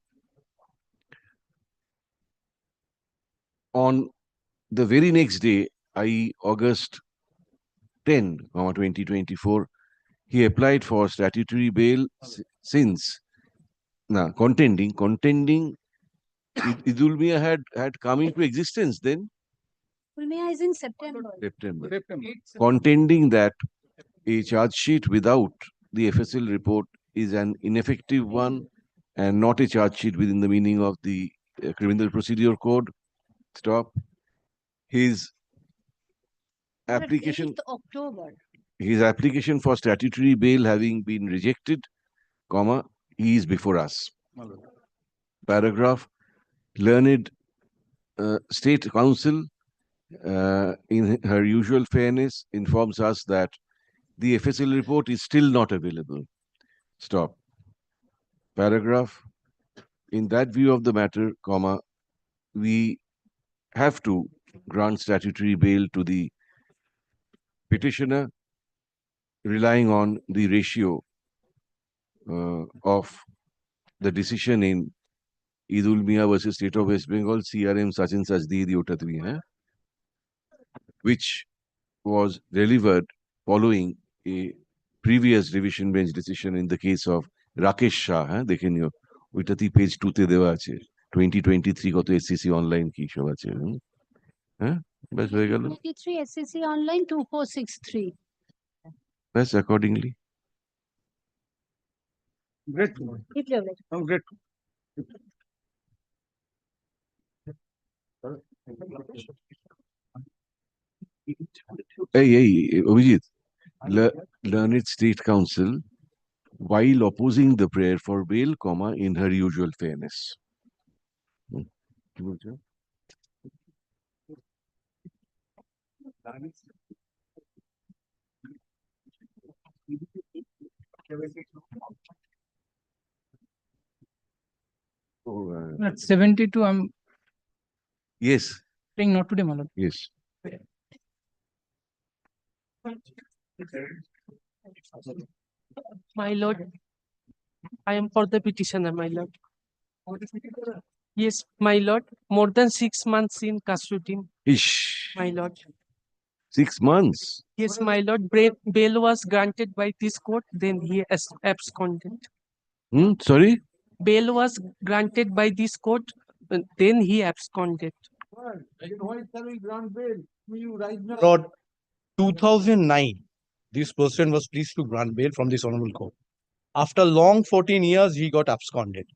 S3: On the very next day, i.e. August 10, 2024, he applied for statutory bail since contending Idulmiya had come into existence then.
S9: Ulmiya is in September.
S3: September. Contending that a charge sheet without the FSL report is an ineffective one and not a charge sheet within the meaning of the Criminal Procedure Code. Stop. His application.
S9: 8th October.
S3: His application for statutory bail having been rejected, he is before us. Paragraph. Learned State Counsel, in her usual fairness, informs us that the FSL report is still not available. Stop. Paragraph. In that view of the matter, we have to grant statutory bail to the petitioner, relying on the ratio of the decision in Idulmiya versus State of West Bengal, CRM such and such which was delivered following a previous revision bench decision in the case of Rakesh Shah. দেখে নিও ওইটাতেই page 2 তে দেওয়া আছে 2023 কত SCC online কি সব আছে ব্যাস হয়ে গেল
S9: 23 SCC online 2463.
S3: ব্যাস accordingly.
S22: Great.
S9: Deep level.
S22: I'm great.
S3: Hey, Abhijit, Learned State Counsel, while opposing the prayer for bail, in her usual fairness.
S6: At 72, I'm
S3: Yes.
S6: saying not today, my lord.
S3: Yes.
S12: My lord, I am for the petitioner, my lord. Yes, my lord, more than 6 months in custody,
S3: Ish.
S12: my lord.
S3: 6 months.
S12: Yes, my lord, bail was granted by this court, then he absconded.
S3: Sorry?
S12: Bail was granted by this court, then he absconded.
S2: Why can we grant bail to you right now?
S20: Lord, 2009, this person was pleased to grant bail from this honorable court. After long 14 years, he got absconded.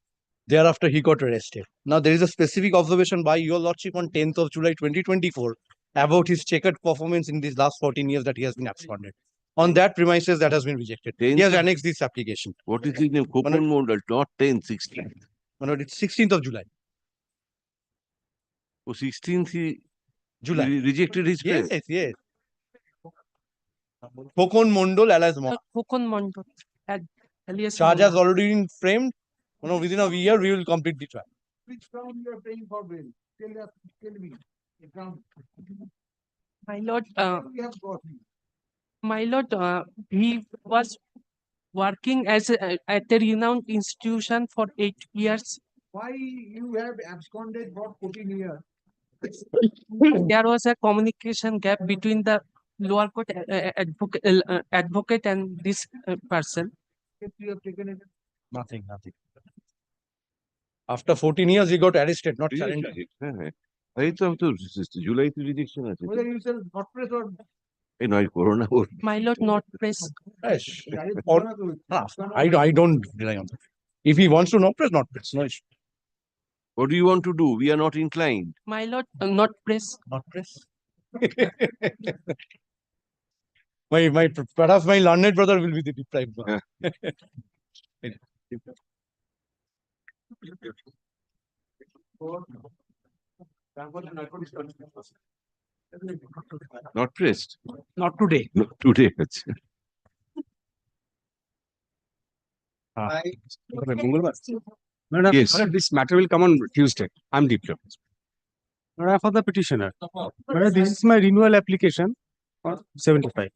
S20: Thereafter, he got arrested. Now, there is a specific observation by your lordship on 10th of July 2024 about his checkered performance in these last 14 years that he has been absconded. On that premises, that has been rejected. He has annexed this application.
S3: What is his name? Coupon model, not 10th, 16th.
S20: No, it's 16th of July.
S3: Oh, 16th he
S20: July.
S3: Rejected his prayer.
S20: Yes, yes. Kokon Mondol alias Mo.
S12: Kokon Mondol. Alias
S20: Charge has
S12: Mondol.
S20: already been framed. Within a year, we will complete the trial.
S2: Which ground you are paying for bail? Tell me. The ground.
S12: My lord,
S2: We have got him.
S12: my lord, he was working as at a renowned institution for 8 years.
S2: Why you have absconded for 14 years?
S12: There was a communication gap between the lower court advocate and this person.
S2: If you have taken it.
S20: Nothing. After 14 years, he got arrested, not surrendered.
S3: এই তো July to rejection আছে
S2: Whether you sell hot press or
S3: এই নয় করো না ওর।
S12: My lord, not press.
S20: Yes. Or, I don't rely on that. If he wants to not press, not press. No issue.
S3: What do you want to do? We are not inclined.
S12: My lord, not press.
S20: Not press. Perhaps my learned brother will be the deprived one.
S3: Not pressed.
S6: Not today.
S3: No, today. আচ্ছা।
S10: Madam,
S3: Yes.
S10: madam, this matter will come on Tuesday. I'm deprived. Madam, for the petitioner. Madam, this is my renewal application on 75.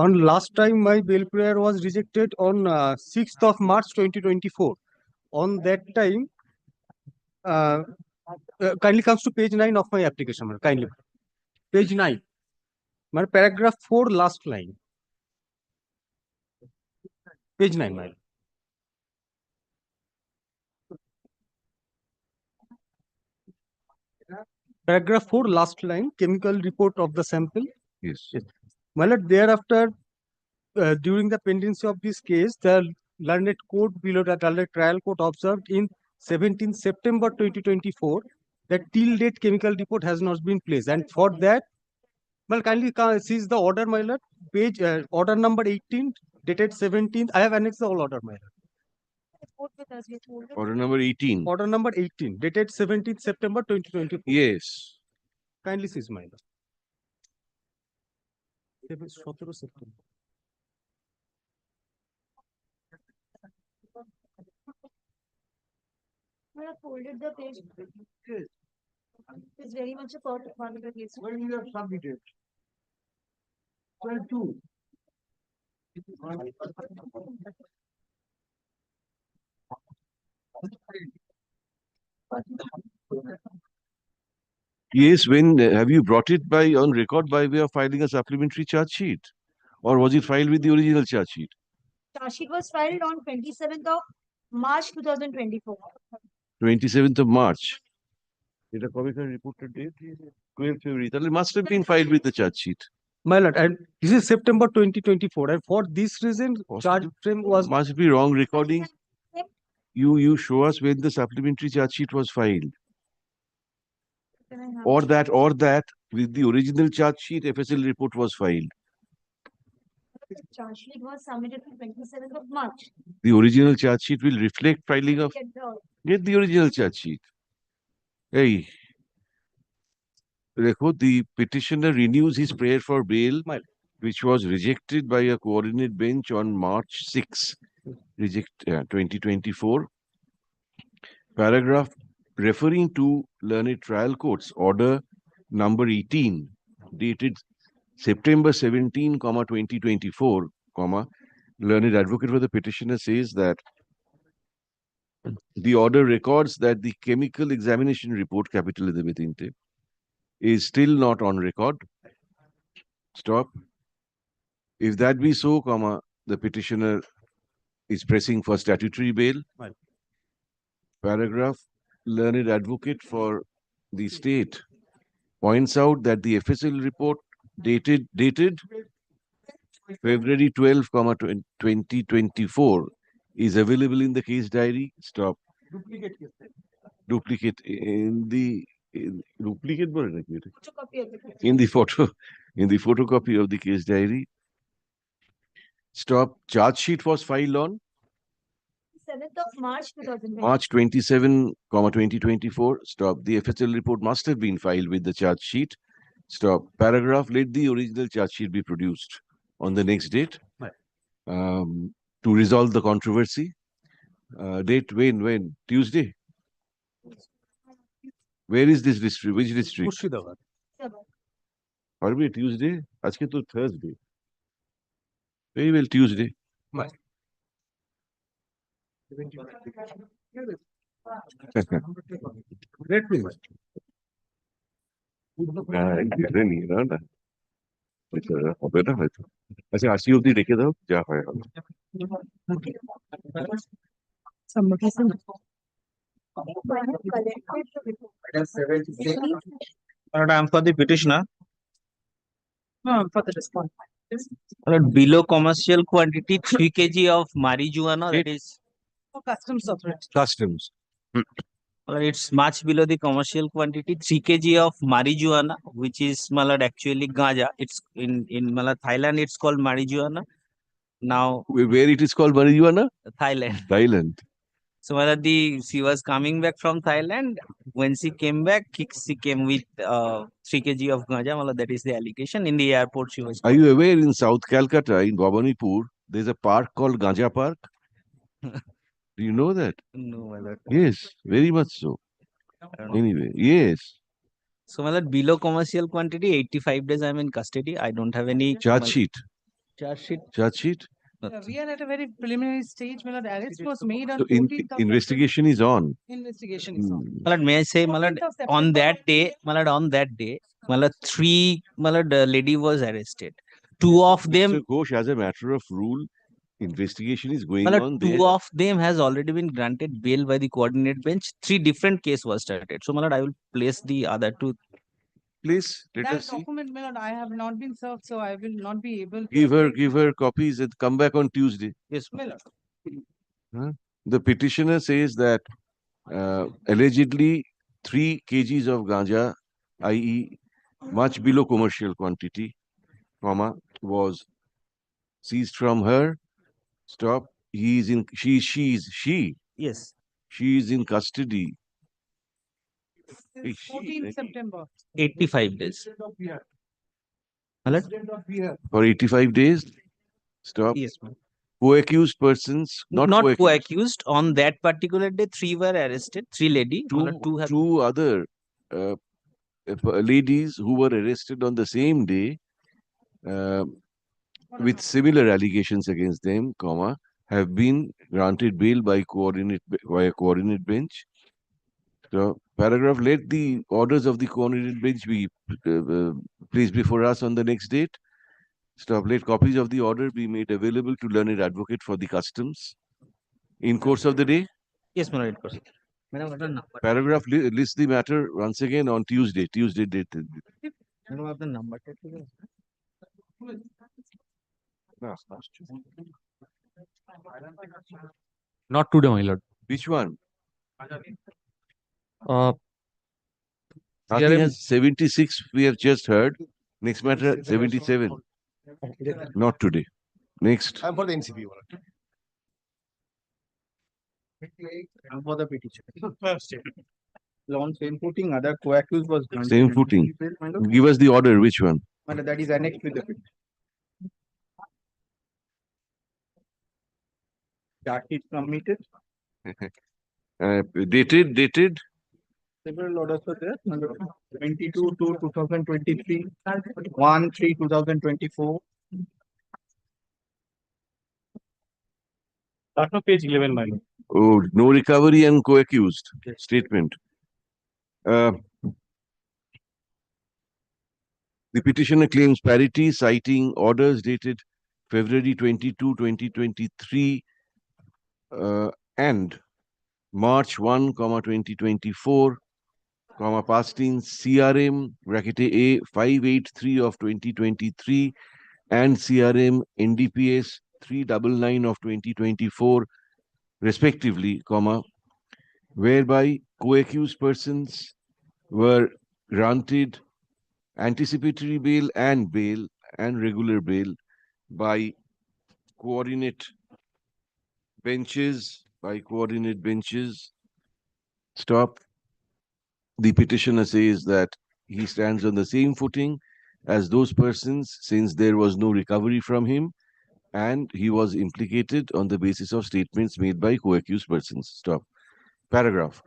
S10: On last time, my bail prayer was rejected on 6th of March 2024. On that time, kindly comes to page 9 of my application, madam. Kindly. Page 9. Madam, paragraph 4, last line. Page 9, madam. Paragraph 4, last line, chemical report of the sample.
S3: Yes.
S10: My lord, thereafter, during the pendency of this case, the learned court below the learned trial court observed in 17 September 2024 that till date chemical report has not been placed. And for that, well, kindly seize the order, my lord. Page order number 18, dated 17th. I have annexed the whole order, my lord.
S3: Order number 18.
S10: Order number 18, dated 17th September 2024.
S3: Yes.
S10: Kindly seize, my lord. 17 September.
S9: I have folded the page. It's very much a part of one of the case.
S2: When you have submitted. 12-2.
S3: Yes, when have you brought it by on record by way of filing a supplementary charge sheet? Or was it filed with the original charge sheet?
S9: Charge sheet was filed on 27th of March 2024.
S3: 27th of March. It a comical reported date? 12th February. That must have been filed with the charge sheet.
S10: My lord, and this is September 2024, and for this reason, charge frame was
S3: Must be wrong recording. You show us when the supplementary charge sheet was filed. Or that with the original charge sheet, FSL report was filed.
S9: The charge sheet was submitted on 27th of March.
S3: The original charge sheet will reflect filing of. Get the original charge sheet. Hey. The petitioner renews his prayer for bail, which was rejected by a coordinate bench on March 6, 2024. Paragraph referring to learned trial court's order number 18, dated September 17, 2024, learned advocate for the petitioner says that the order records that the chemical examination report, capital Edebetinte, is still not on record. Stop. If that be so, the petitioner is pressing for statutory bail. Paragraph, learned advocate for the state points out that the FSL report dated February 12, 2024 is available in the case diary. Stop. Duplicate in the duplicate in the photocopy of the case diary. Stop. Charge sheet was filed on
S9: 7th of March 2024.
S3: March 27, 2024. Stop. The FSL report must have been filed with the charge sheet. Stop. Paragraph, let the original charge sheet be produced on the next date to resolve the controversy. Date when? Tuesday? Where is this district? Which district?
S10: Murshidabad.
S3: Probably Tuesday. Ajke to Thursday. Very well, Tuesday.
S10: Great me.
S3: আচ্ছা আসি অব্দি রেখে দাও যা হয় হবে
S14: I'm for the petitioner.
S22: No, for the response.
S16: Below commercial quantity, 3 kg of marijuana, that is,
S22: For customs authority.
S3: Customs.
S16: it's much below the commercial quantity, 3 kg of marijuana, which is malad actually Ganja. It's in malad Thailand, it's called marijuana. Now,
S3: Where it is called marijuana?
S16: Thailand.
S3: Thailand.
S16: So malad she was coming back from Thailand. When she came back, she came with 3 kg of Ganja. Malad that is the allegation. In the airport, she was.
S3: Are you aware in South Calcutta, in Bhabanipur, there's a park called Ganja Park? Do you know that?
S16: No, malad.
S3: Yes, very much so. Anyway, yes.
S16: So malad below commercial quantity, 85 days I'm in custody. I don't have any
S3: Charge sheet.
S16: Charge sheet.
S3: Charge sheet.
S22: We are at a very preliminary stage, my lord. Arrest was made on
S3: So
S22: 14th of
S3: investigation is on.
S22: Investigation is on.
S16: Malad, may I say, malad,
S22: 14th of
S16: on that
S22: September.
S16: day, malad, 3 malad lady was arrested. 2 of them,
S3: Mr. Ghosh, as a matter of rule, investigation is going
S16: malad,
S3: on
S16: 2
S3: there.
S16: of them has already been granted bail by the coordinate bench. 3 different case was started. So malad, I will place the other 2.
S3: Please, let
S22: That
S3: us see.
S22: document, my lord, I have not been served, so I will not be able to.
S3: Give her copies and come back on Tuesday.
S16: Yes,
S22: my lord.
S3: Huh? The petitioner says that allegedly 3 kgs of ganja, i.e. much below commercial quantity, was seized from her. Stop. He is in, she.
S16: Yes.
S3: She is in custody.
S22: 14th September.
S16: 85 days. Malad?
S3: For 85 days. Stop.
S16: Yes, ma'am.
S3: Co-accused persons, not co-accused.
S16: Co-accused. On that particular day, 3 were arrested. 3 lady.
S3: Two other ladies who were arrested on the same day with similar allegations against them, have been granted bail by a coordinate bench. So, paragraph, let the orders of the coordinate bench be placed before us on the next date. Stop. Let copies of the order be made available to learned advocate for the customs in course of the day.
S16: Yes, my lord.
S3: Paragraph lists the matter once again on Tuesday. Tuesday date.
S13: Not today, my lord.
S3: Which one?
S13: CRM
S3: has 76 we have just heard. Next matter 77. Not today. Next.
S5: I'm for the NCB.
S11: I'm for the petition. On same footing, other co-accused was granted.
S3: Same footing.
S11: bail, my lord.
S3: Give us the order. Which one?
S11: My lord, that is annexed with the petition. Charge sheet submitted.
S3: Dated.
S11: Several orders were there. 22/2/2023, 1/3/2024.
S22: Start on page 11, my lord.
S3: Oh, no recovery and co-accused statement. The petitioner claims parity, citing orders dated February 22, 2023 and March 1, 2024, passed in CRM bracket A 583 of 2023 and CRM NDPS 399 of 2024 respectively, whereby co-accused persons were granted anticipatory bail and regular bail by coordinate benches. Stop. The petitioner says that he stands on the same footing as those persons since there was no recovery from him and he was implicated on the basis of statements made by co-accused persons. Stop. Paragraph.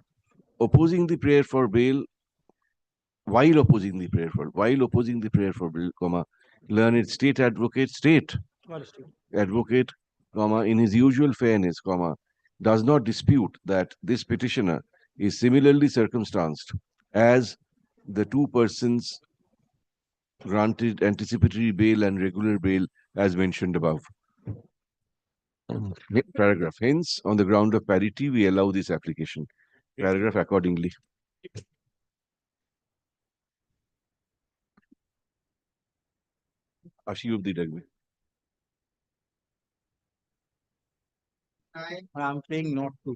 S3: Opposing the prayer for bail, while opposing the prayer for bail, learned state advocate, in his usual fairness, does not dispute that this petitioner is similarly circumstanced as the 2 persons granted anticipatory bail and regular bail as mentioned above. Paragraph. Hence, on the ground of parity, we allow this application. Paragraph accordingly. 80 অব্দি ডাকবে।
S5: I'm playing not to.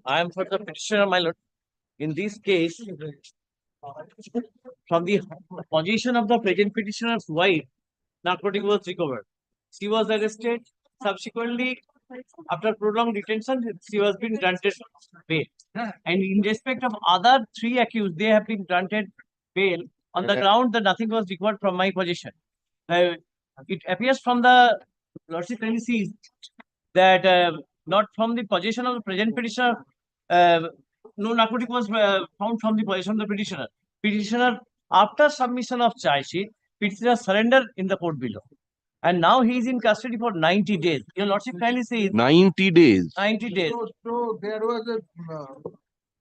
S15: I am for the petitioner, my lord. In this case, from the position of the present petitioner's wife, narcotic was recovered. She was arrested. Subsequently, after prolonged detention, she was been granted bail. And in respect of other 3 accused, they have been granted bail on the ground that nothing was recovered from my possession. It appears from the lordship premises that not from the possession of the present petitioner, no narcotic was found from the possession of the petitioner. Petitioner, after submission of charge sheet, petitioner surrendered in the court below. And now he is in custody for 90 days. Your lordship kindly says
S3: 90 days.
S15: 90 days.
S2: So there was a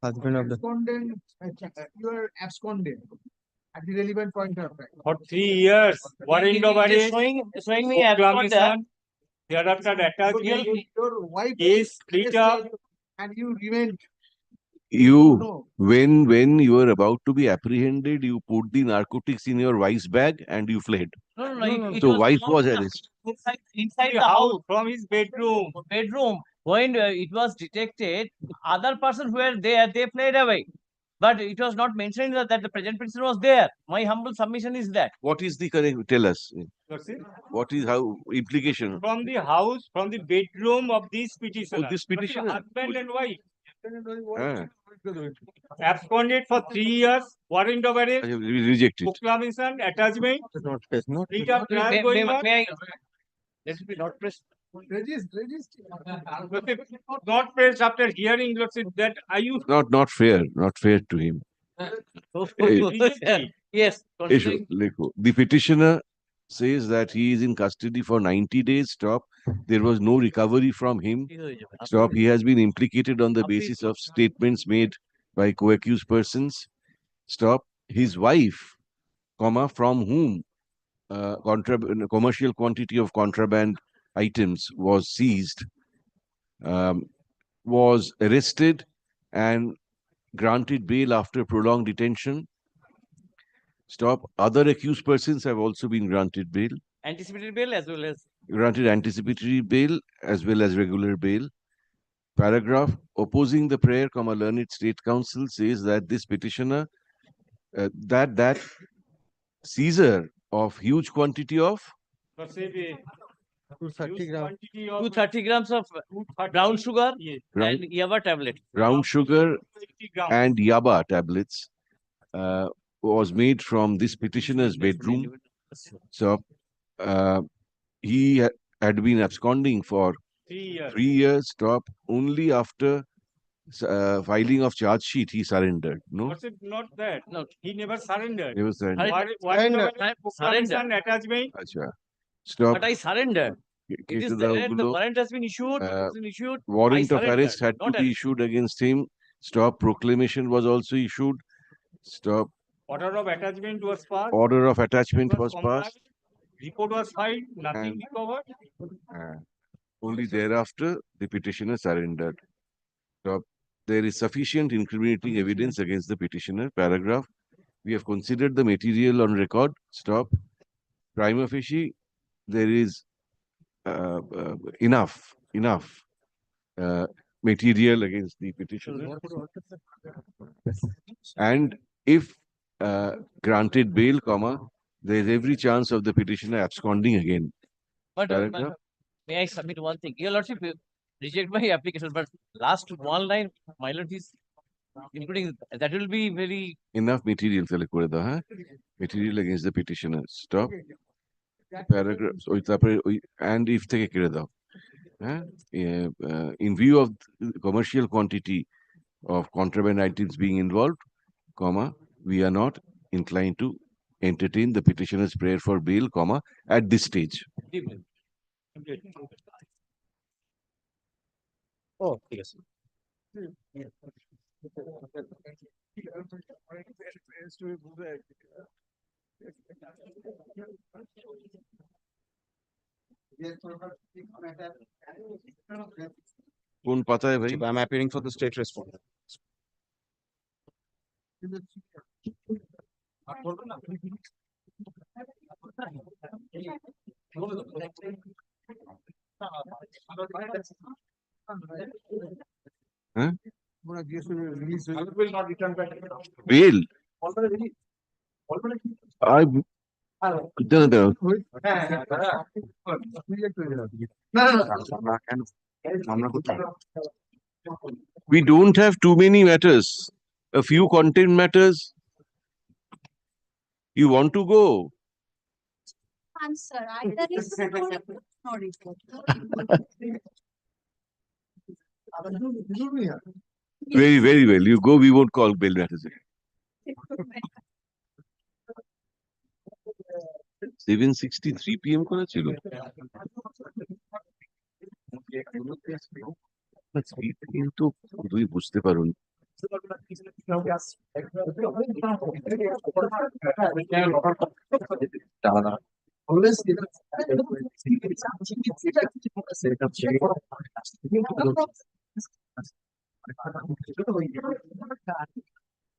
S5: Husband of the.
S2: abscondent, you are abscondent at the relevant point of time.
S10: For 3 years, warrant of
S15: It is
S10: arrest,
S15: showing me abscond there.
S10: proclamation, thereafter attachment
S2: Your wife
S10: is split up.
S2: and you remained.
S3: You,
S2: No.
S3: when you were about to be apprehended, you put the narcotics in your wife's bag and you fled.
S15: No, it
S3: So
S15: was
S3: wife
S15: not
S3: was
S15: the-
S3: arrested.
S15: Inside
S10: The
S15: the
S10: house
S15: house,
S10: from his bedroom.
S15: when it was detected, other persons who were there, they fled away. But it was not mentioned that the present petitioner was there. My humble submission is that.
S3: What is the correct? Tell us.
S10: Lordship,
S3: What is how implication?
S10: from the house, from the bedroom of this petitioner.
S3: this petitioner.
S10: Husband and wife.
S3: Ah,
S10: Absconded for 3 years, warrant of arrest,
S3: rejected.
S10: proclamation, attachment,
S5: Not press, not.
S10: split up, trial going on.
S15: Let it be not pressed.
S2: Resist.
S10: Lordship, not pressed after hearing, Lordship, that are you
S3: Not fair to him.
S15: Yes.
S3: Issue, Lekho. The petitioner says that he is in custody for 90 days. Stop. There was no recovery from him. Stop. He has been implicated on the basis of statements made by co-accused persons. Stop. His wife, comma, from whom commercial quantity of contraband items was seized, was arrested and granted bail after prolonged detention. Stop. Other accused persons have also been granted bail,
S15: Anticipated bail as well as.
S3: granted anticipatory bail as well as regular bail. Paragraph opposing the prayer, comma, learned state counsel says that this petitioner, that seizure of huge quantity of
S10: Lordship,
S19: 230 grams.
S10: quantity of
S15: 230 grams of brown sugar
S10: Yes.
S3: brown,
S15: and yaba tablet.
S3: brown sugar
S10: 80 grams.
S3: and yaba tablets was made from this petitioner's bedroom. So he had been absconding for
S10: 3 years.
S3: 3 years. Stop. Only after filing of charge sheet he surrendered. No,
S10: Lordship, not that.
S15: No.
S10: He never surrendered.
S3: he was surrendered.
S10: Warrant of arrest,
S15: Surrender.
S10: proclamation, attachment,
S3: Acha. Stop.
S15: But I surrendered. It is there, the warrant has been issued. It has been issued.
S3: Warrant
S15: I
S3: of arrest had
S15: surrendered,
S3: to
S15: not
S3: be
S15: arrested.
S3: issued against him. Stop. Proclamation was also issued. Stop.
S10: order of attachment was passed.
S3: Order of attachment
S10: It
S3: was
S10: complied,
S3: passed.
S10: Report was filed, nothing
S3: And-
S10: recovered.
S3: Only thereafter the petitioner surrendered. Stop. There is sufficient incriminating evidence against the petitioner. Paragraph. We have considered the material on record. Stop. Prima facie, there is enough material against the petitioner. And if granted bail, comma, there is every chance of the petitioner absconding again.
S15: But
S3: Paragraph.
S15: may I submit one thing? Your lordship, you reject my application, but last one line, my lord is including, that will be very.
S3: Enough material select করে দাও, হ্যাঁ? Material against the petitioner. Stop. Paragraphs ওই তারপরে ওই and if থেকে কেটে দাও, হ্যাঁ? In view of the commercial quantity of contraband items being involved, comma, we are not inclined to entertain the petitioner's prayer for bail, comma, at this stage.
S15: Oh, yes.
S3: কোন পাতায় ভাই?
S5: I'm appearing for the state response.
S3: Huh?
S2: Will not return back.
S3: Bail. I no. We don't have too many matters. A few content matters. You want to go?
S9: Answer, either is no report.
S3: Very, very well. You go, we won't call bail matters again. 7:63 PM করা ছিল। কিন্তু তুই বুঝতে পারুন।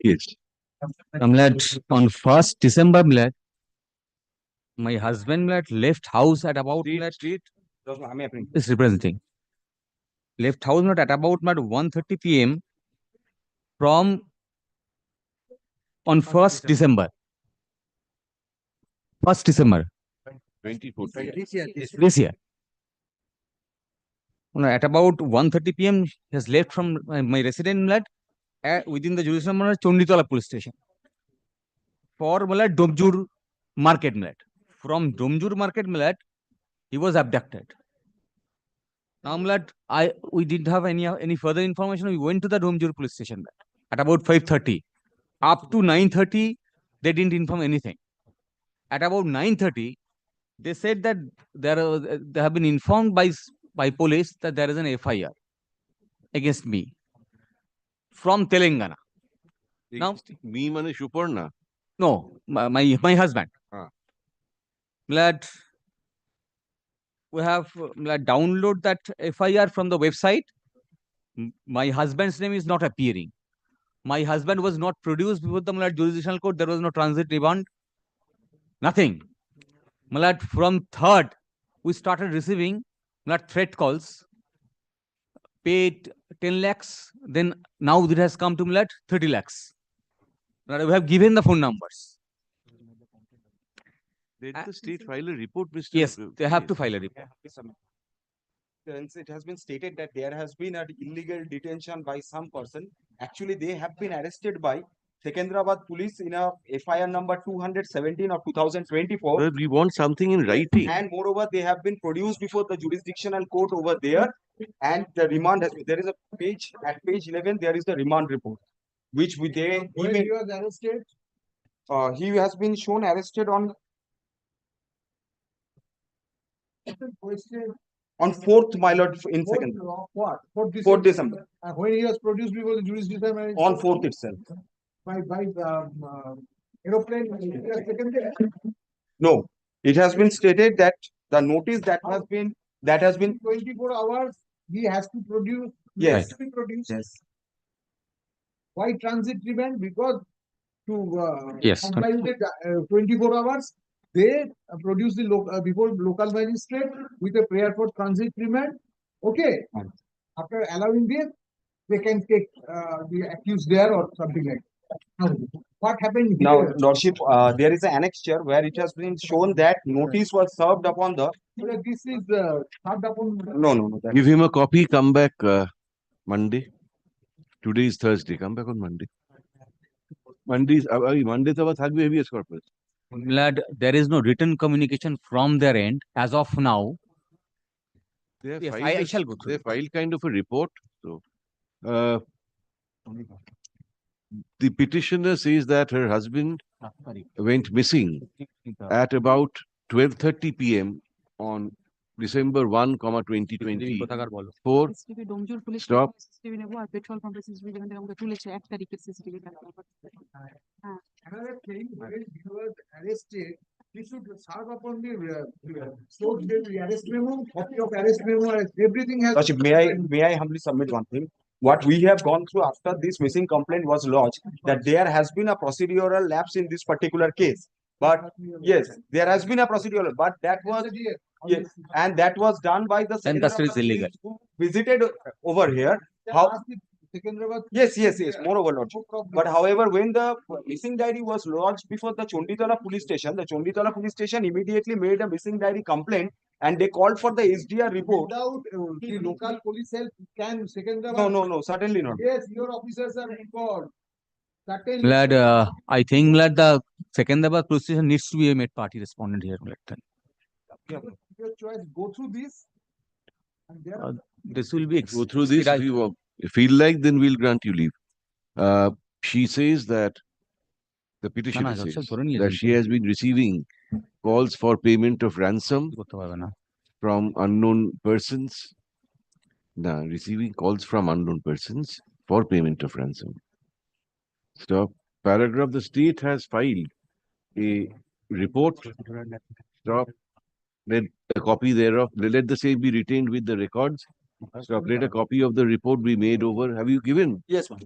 S3: Yes.
S14: On 1st December, my husband left house at about is representing left house at about 1:30 PM from on 1st December. 1st December.
S3: 24.
S14: This year. At about 1:30 PM, he has left from my resident within the jurisdiction of Chonditola police station for Domjur market From Domjur market he was abducted. Now we didn't have any further information. We went to the Domjur police station at about 5:30. Up to 9:30, they didn't inform anything. At about 9:30, they said that they have been informed by police that there is an FIR against me from Telangana. Now,
S3: me mane Suparna?
S14: No, my husband. We have download that FIR from the website. My husband's name is not appearing. My husband was not produced before the jurisdictional court. There was no transit remand. Nothing. From 3rd, we started receiving threat calls. Paid 10 lakhs. Then now it has come to 30 lakhs. We have given the phone numbers.
S3: Did the state file a report, Mr.
S14: Yes, they have to file a report.
S5: Since it has been stated that there has been an illegal detention by some person. Actually, they have been arrested by Secunderabad police in a FIR number 217 of 2024.
S3: Well, we want something in writing.
S5: And moreover, they have been produced before the jurisdictional court over there. And the remand, there is a page, at page 11, there is the remand report, which
S2: When he was arrested?
S5: He has been shown arrested on 4th, my lord, in second.
S2: What?
S5: 4th December.
S2: When he was produced before the jurisdiction?
S5: On 4th itself.
S2: By aeroplane?
S5: No, it has been stated that the notice that has been
S2: 24 hours, he has to produce.
S5: Yes.
S2: Has to be produced.
S5: Yes.
S2: Why transit remand? Because to
S14: Yes.
S2: comply with the 24 hours, they produce the before local magistrate with a prayer for transit remand. Okay. After allowing this, they can take the accused there or something like that. What happened
S5: Now,
S2: here?
S5: Lordship, there is an annexure where it has been shown that notice was served upon the.
S2: This is served upon.
S5: No.
S3: Give him a copy, come back Monday. Today is Thursday, come back on Monday. Monday to থাকবে Habeas Corpus.
S14: There is no written communication from their end as of now.
S3: They
S14: Yes, I shall go through.
S3: They filed kind of a report. So, the petitioner says that her husband went missing at about 12:30 PM on December 1, 2024. Stop.
S2: Another thing, when he was arrested, he should serve upon the source date, the arrest memo, copy of arrest memo, everything has.
S5: Lordship, may I humbly submit one thing? what we have gone through after this missing complaint was lodged, that there has been a procedural lapse in this particular case. But yes, there has been a procedural, but that was, yes, and that was done by the
S14: Then custody is illegal.
S5: who visited over here. How? Yes, yes, yes, moreover, Lordship. But however, when the missing diary was lodged before the Chonditala police station, the Chonditala police station immediately made a missing diary complaint and they called for the SDR report.
S2: Without the local police help, can Secunderabad?
S5: No, no, no, certainly not.
S2: Yes, your officers are involved. Certainly.
S14: Lad, I think that the Secunderabad police station needs to be a made party respondent here. Lad, then.
S2: Your choice, go through this. And then
S14: This will be
S3: Go through this. If you feel like, then we'll grant you leave. She says that the petitioner says that she has been receiving calls for payment of ransom from unknown persons. Receiving calls from unknown persons for payment of ransom. Stop. Paragraph, the state has filed a report. Stop. Let a copy thereof, let the same be retained with the records. Stop. Let a copy of the report be made over. Have you given?
S5: Yes, ma'am.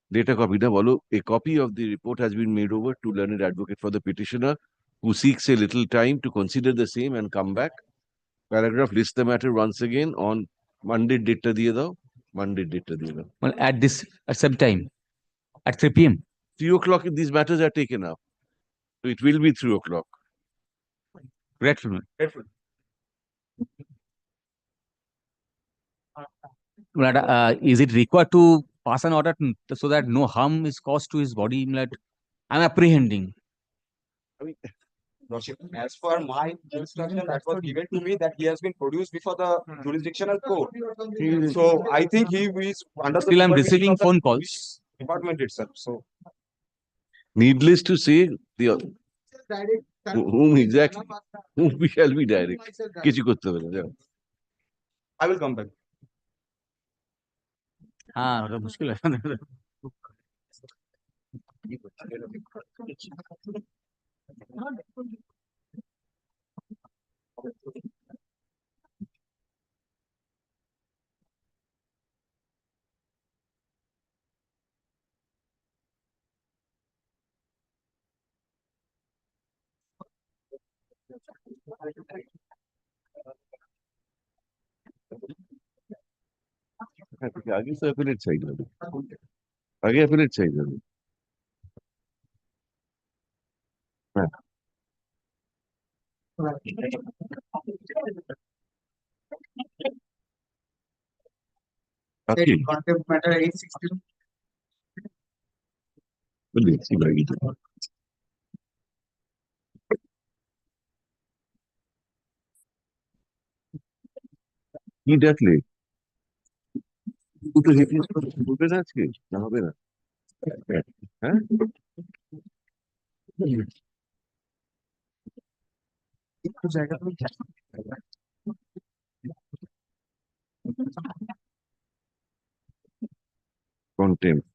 S3: Let a copy. Now, a copy of the report has been made over to learned advocate for the petitioner, who seeks a little time to consider the same and come back. Paragraph, list the matter once again on Monday date diye dao. Monday date diye dao.
S14: Well, at some time, at 3 p.m.
S3: 3 o'clock, these matters are taken up. So it will be 3 o'clock.
S14: Grateful. Is it required to pass an order so that no harm is caused to his body? I'm apprehending.
S5: Lordship, as per my instruction that was given to me, that he has been produced before the jurisdictional court. So I think he is under the
S14: Still, I'm
S5: supervision
S14: receiving
S5: of the
S14: phone
S5: police department itself. So
S3: Needless to say, whom exactly? Whom we shall be direct? Kichi korte হবে না, যাও।
S5: I will come back.
S14: ওটা মুশকিল আছে।
S3: आगे से affiliate side হবে। आगे affiliate side হবে। হ্যাঁ। আজকে?
S2: Contempt matter 816.
S3: দেখছি বাকি তো। কি ডাকলে? দুটো রিপ্লেস করবে না আজকে? না হবে না? হ্যাঁ?
S2: একটু জায়গা তুমি
S3: Contempt.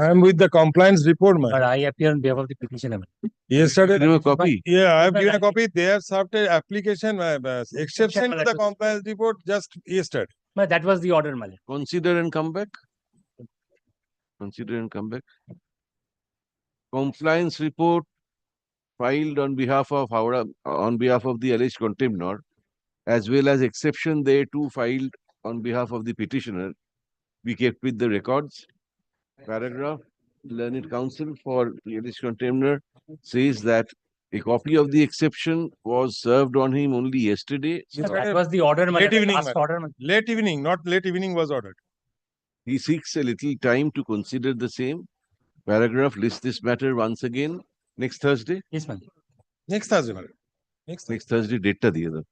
S8: I am with the compliance report, man.
S13: But I appear on behalf of the petitioner.
S8: Yesterday,
S3: Give him a copy.
S8: yeah, I have given a copy. They have served an application, exception to the compliance report just yesterday.
S13: But that was the order, Malik.
S3: Consider and come back. Consider and come back. Compliance report filed on behalf of Howrah, on behalf of the alleged contemptor, as well as exception thereto filed on behalf of the petitioner, be kept with the records. Paragraph, learned counsel for the alleged contemptor says that a copy of the exception was served on him only yesterday.
S13: That was the order, Malik.
S8: Late evening,
S13: Last
S8: man.
S13: order, Malik.
S8: Late evening, not late evening was ordered.
S3: He seeks a little time to consider the same. Paragraph, list this matter once again next Thursday.
S13: Yes, ma'am.
S8: Next Thursday, man.
S3: Next Thursday, date ta diye দাও।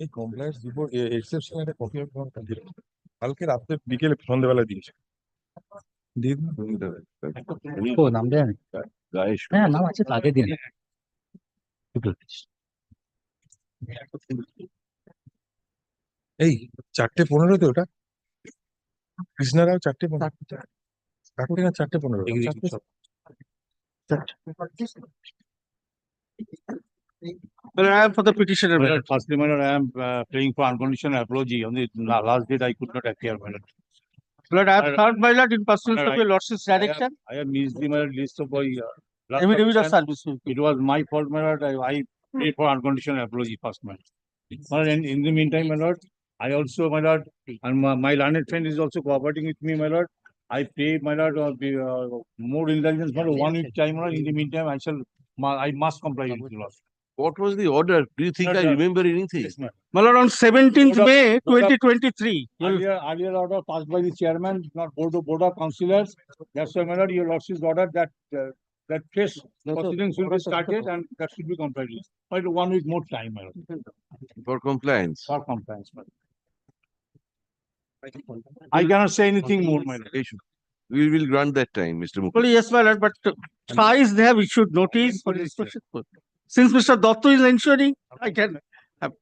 S8: এই compliance report exception একটা copy of কালকে রাতে বিকেলে সন্ধ্যাবেলা দিয়েছে
S13: ও নাম দেন হ্যাঁ নাম আছে আগে দিন
S8: এই 4:15 তো ওটা কৃষ্ণারাও 4:15 4:00 না 4:15
S11: Well, I am for the petitioner.
S13: My lord, firstly, my lord, I am praying for unconditional apology. On the last date, I could not appear, my lord.
S11: Lord, I have served my lord in pursuance of your lordship's direction.
S13: I have missed the my lord, list of my last
S11: Affidavit of
S13: submission.
S11: service.
S13: It was my fault, my lord. I pray for unconditional apology first, my lord. My lord, and in the meantime, my lord, I also, my lord, and my learned friend is also cooperating with me, my lord. I pray, my lord, more indulgence for 1 week time, my lord. In the meantime, I must comply with the law.
S3: What was the order? Do you think I remember anything?
S13: Yes, ma'am.
S11: My lord, on 17th May 2023.
S13: Earlier order passed by the chairman, not board of councillors. That's why, my lord, your lordship's ordered that that fresh proceedings will be started and that should be complied with. But 1 week more time, my lord.
S3: For compliance.
S13: For compliance, my lord. I cannot say anything more, my lord.
S3: We will grant that time, Mr. Mukherjee.
S11: Well, yes, my lord, but thrice they have issued notice for inspection. Since Mr. Dotto is ensuring, I can have.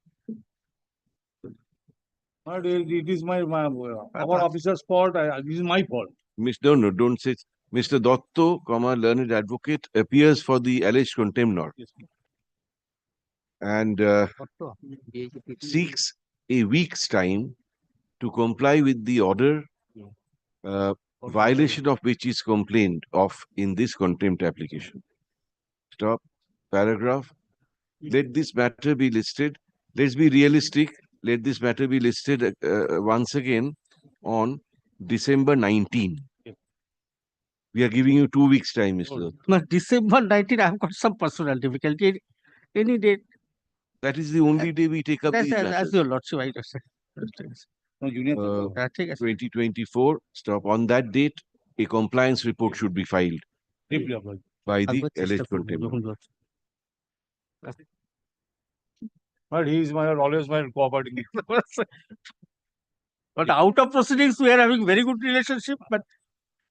S13: It is our officer's fault. This is my fault.
S3: No, don't say. Mr. Dotto, learned advocate, appears for the alleged contempt norm and seeks a week's time to comply with the order, violation of which is complained of in this contempt application. Stop. Paragraph. Let this matter be listed. Let's be realistic. Let this matter be listed once again on December 19. We are giving you 2 weeks time, Mr. Dotto.
S11: No, December 19, I have got some personal difficulty. Any date.
S3: That is the only day we take up these matters.
S11: As your lordship, I just said.
S3: 2024. Stop. On that date, a compliance report should be filed by the alleged contempt.
S13: But he is always my cooperating.
S11: But out of proceedings, we are having very good relationship. But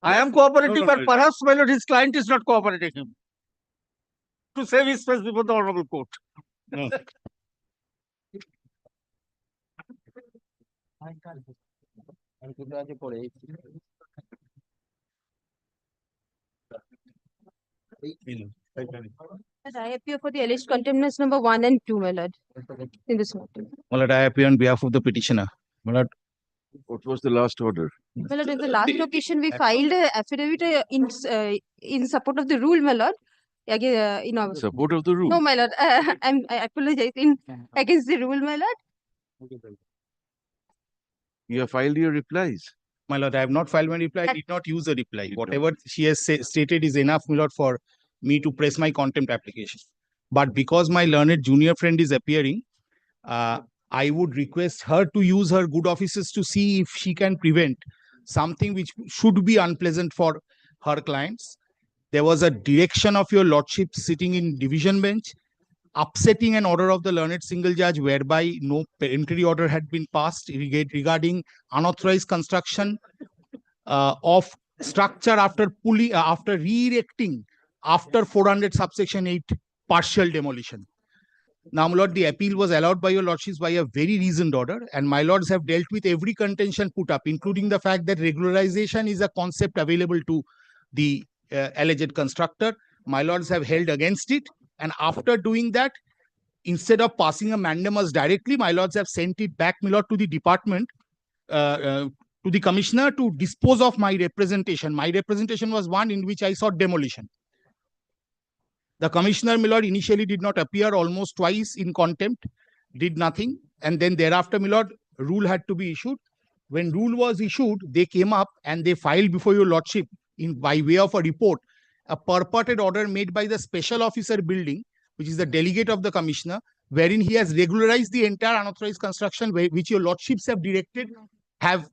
S11: I am cooperating, but perhaps, my lord, his client is not cooperating him to save his face before the honorable court.
S13: No.
S1: I appear for the alleged contempt number 1 and 2, my lord, in this matter.
S14: My lord, I appear on behalf of the petitioner. My lord,
S3: what was the last order?
S1: My lord, in the last occasion, we filed an affidavit in support of the rule, my lord.
S3: Support of the rule?
S1: No, my lord. I apologize. Against the rule, my lord.
S3: You have filed your replies.
S14: My lord, I have not filed my reply. I did not use a reply. Whatever she has stated is enough, my lord, for me to press my contempt application. But because my learned junior friend is appearing, I would request her to use her good offices to see if she can prevent something which should be unpleasant for her clients. There was a direction of your lordship sitting in division bench, upsetting an order of the learned single judge whereby no peremptory order had been passed regarding unauthorized construction of structure after re-erecting after 400 subsection 8 partial demolition. Now, my lord, the appeal was allowed by your lordships by a very reasoned order, and my lords have dealt with every contention put up, including the fact that regularization is a concept available to the alleged constructor. My lords have held against it, and after doing that, instead of passing a mandamus directly, my lords have sent it back, my lord, to the department, to the commissioner to dispose of my representation. My representation was one in which I sought demolition. The commissioner, my lord, initially did not appear almost twice in contempt, did nothing. And then thereafter, my lord, rule had to be issued. When rule was issued, they came up and they filed before your lordship by way of a report, a purported order made by the special officer building, which is the delegate of the commissioner, wherein he has regularized the entire unauthorized construction, which your lordships have directed, have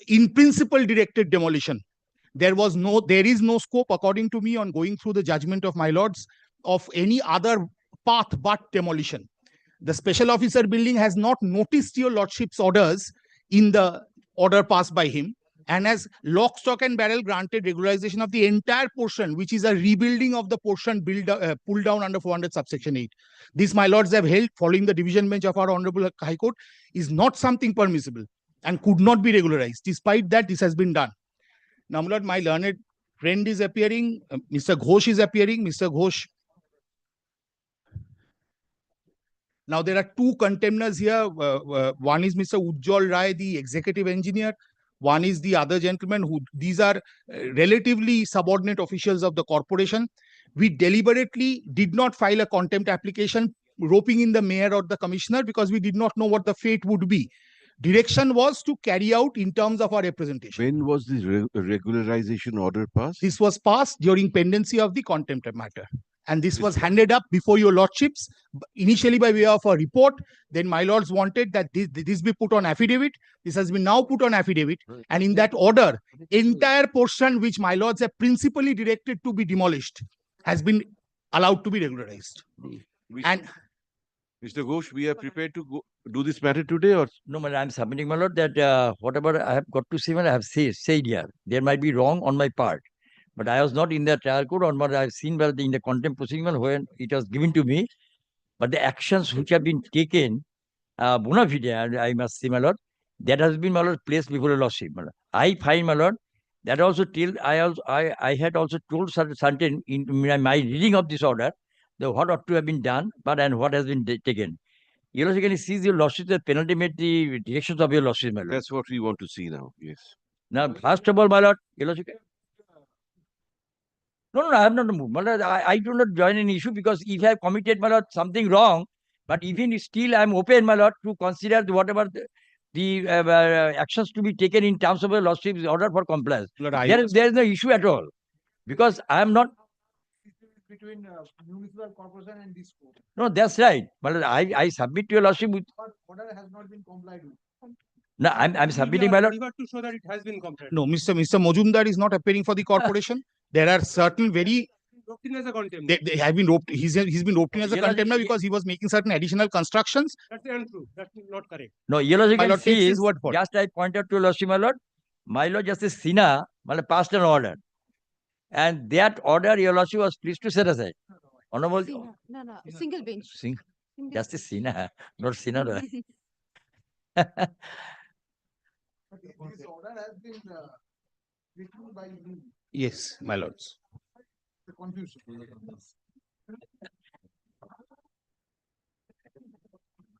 S14: in principle directed demolition. There is no scope, according to me, on going through the judgment of my lords of any other path but demolition. The special officer building has not noticed your lordship's orders in the order passed by him, and has lock, stock and barrel granted regularization of the entire portion, which is a rebuilding of the portion pulled down under 400 subsection 8. This, my lords have held, following the division bench of our Honorable High Court, is not something permissible and could not be regularized. Despite that, this has been done. Now, my learned friend is appearing. Mr. Ghosh is appearing. Mr. Ghosh
S17: Now, there are two contemners here. One is Mr. Ujjwal Rai, the executive engineer. One is the other gentleman who, these are relatively subordinate officials of the corporation. We deliberately did not file a contempt application roping in the mayor or the commissioner because we did not know what the fate would be. Direction was to carry out in terms of our representation.
S3: When was this regularization order passed?
S17: This was passed during pendency of the contempt matter. And this was handed up before your lordships, initially by way of a report. Then my lords wanted that this be put on affidavit. This has been now put on affidavit. And in that order, entire portion which my lords have principally directed to be demolished has been allowed to be regularized. And
S3: Mr. Ghosh, we are prepared to do this matter today, or?
S18: No, but I'm submitting, my lord, that whatever I have got to say, I have said here, there might be wrong on my part. But I was not in the trial court, or what I've seen in the contempt proceeding when it was given to me. But the actions which have been taken, bona fide, I must say, my lord, that has been, my lord, placed before a lordship. I find, my lord, that also till I had also told certain in my reading of this order, what ought to have been done, but and what has been taken. Your lordship can seize your lordship, the penalty made the directions of your lordship, my lord.
S3: That's what we want to see now. Yes.
S18: Now, first of all, my lord, your lordship. No, I have not moved. I do not join an issue because if I have committed, my lord, something wrong, but even still I am open, my lord, to consider whatever the actions to be taken in terms of a lordship's order for compliance. Lord, there is no issue at all because I am not.
S2: Between municipal corporation and this court.
S18: No, that's right. But I submit to your lordship.
S2: Order has not been complied with.
S18: No, I'm submitting, my lord.
S22: To show that it has been complied.
S17: no, Mr. Majumdar is not appearing for the corporation. There are certain very
S22: Roped in as a contempt.
S17: they have been roped. He's been roped in as a contender because he was making certain additional constructions.
S22: That's untrue. That's not correct.
S18: No, your lordship
S17: My
S18: can
S17: lord takes
S18: see
S17: his
S18: is
S17: word for it.
S18: just I pointed to your lordship, my lord Justice Sinha, my lord, passed an order. And that order, your lordship was pleased to set aside. Honorable
S1: No, single bench.
S18: Justice Sinha, not Sinha.
S2: This order has been written by you.
S17: Yes, my lords.
S2: The confusion.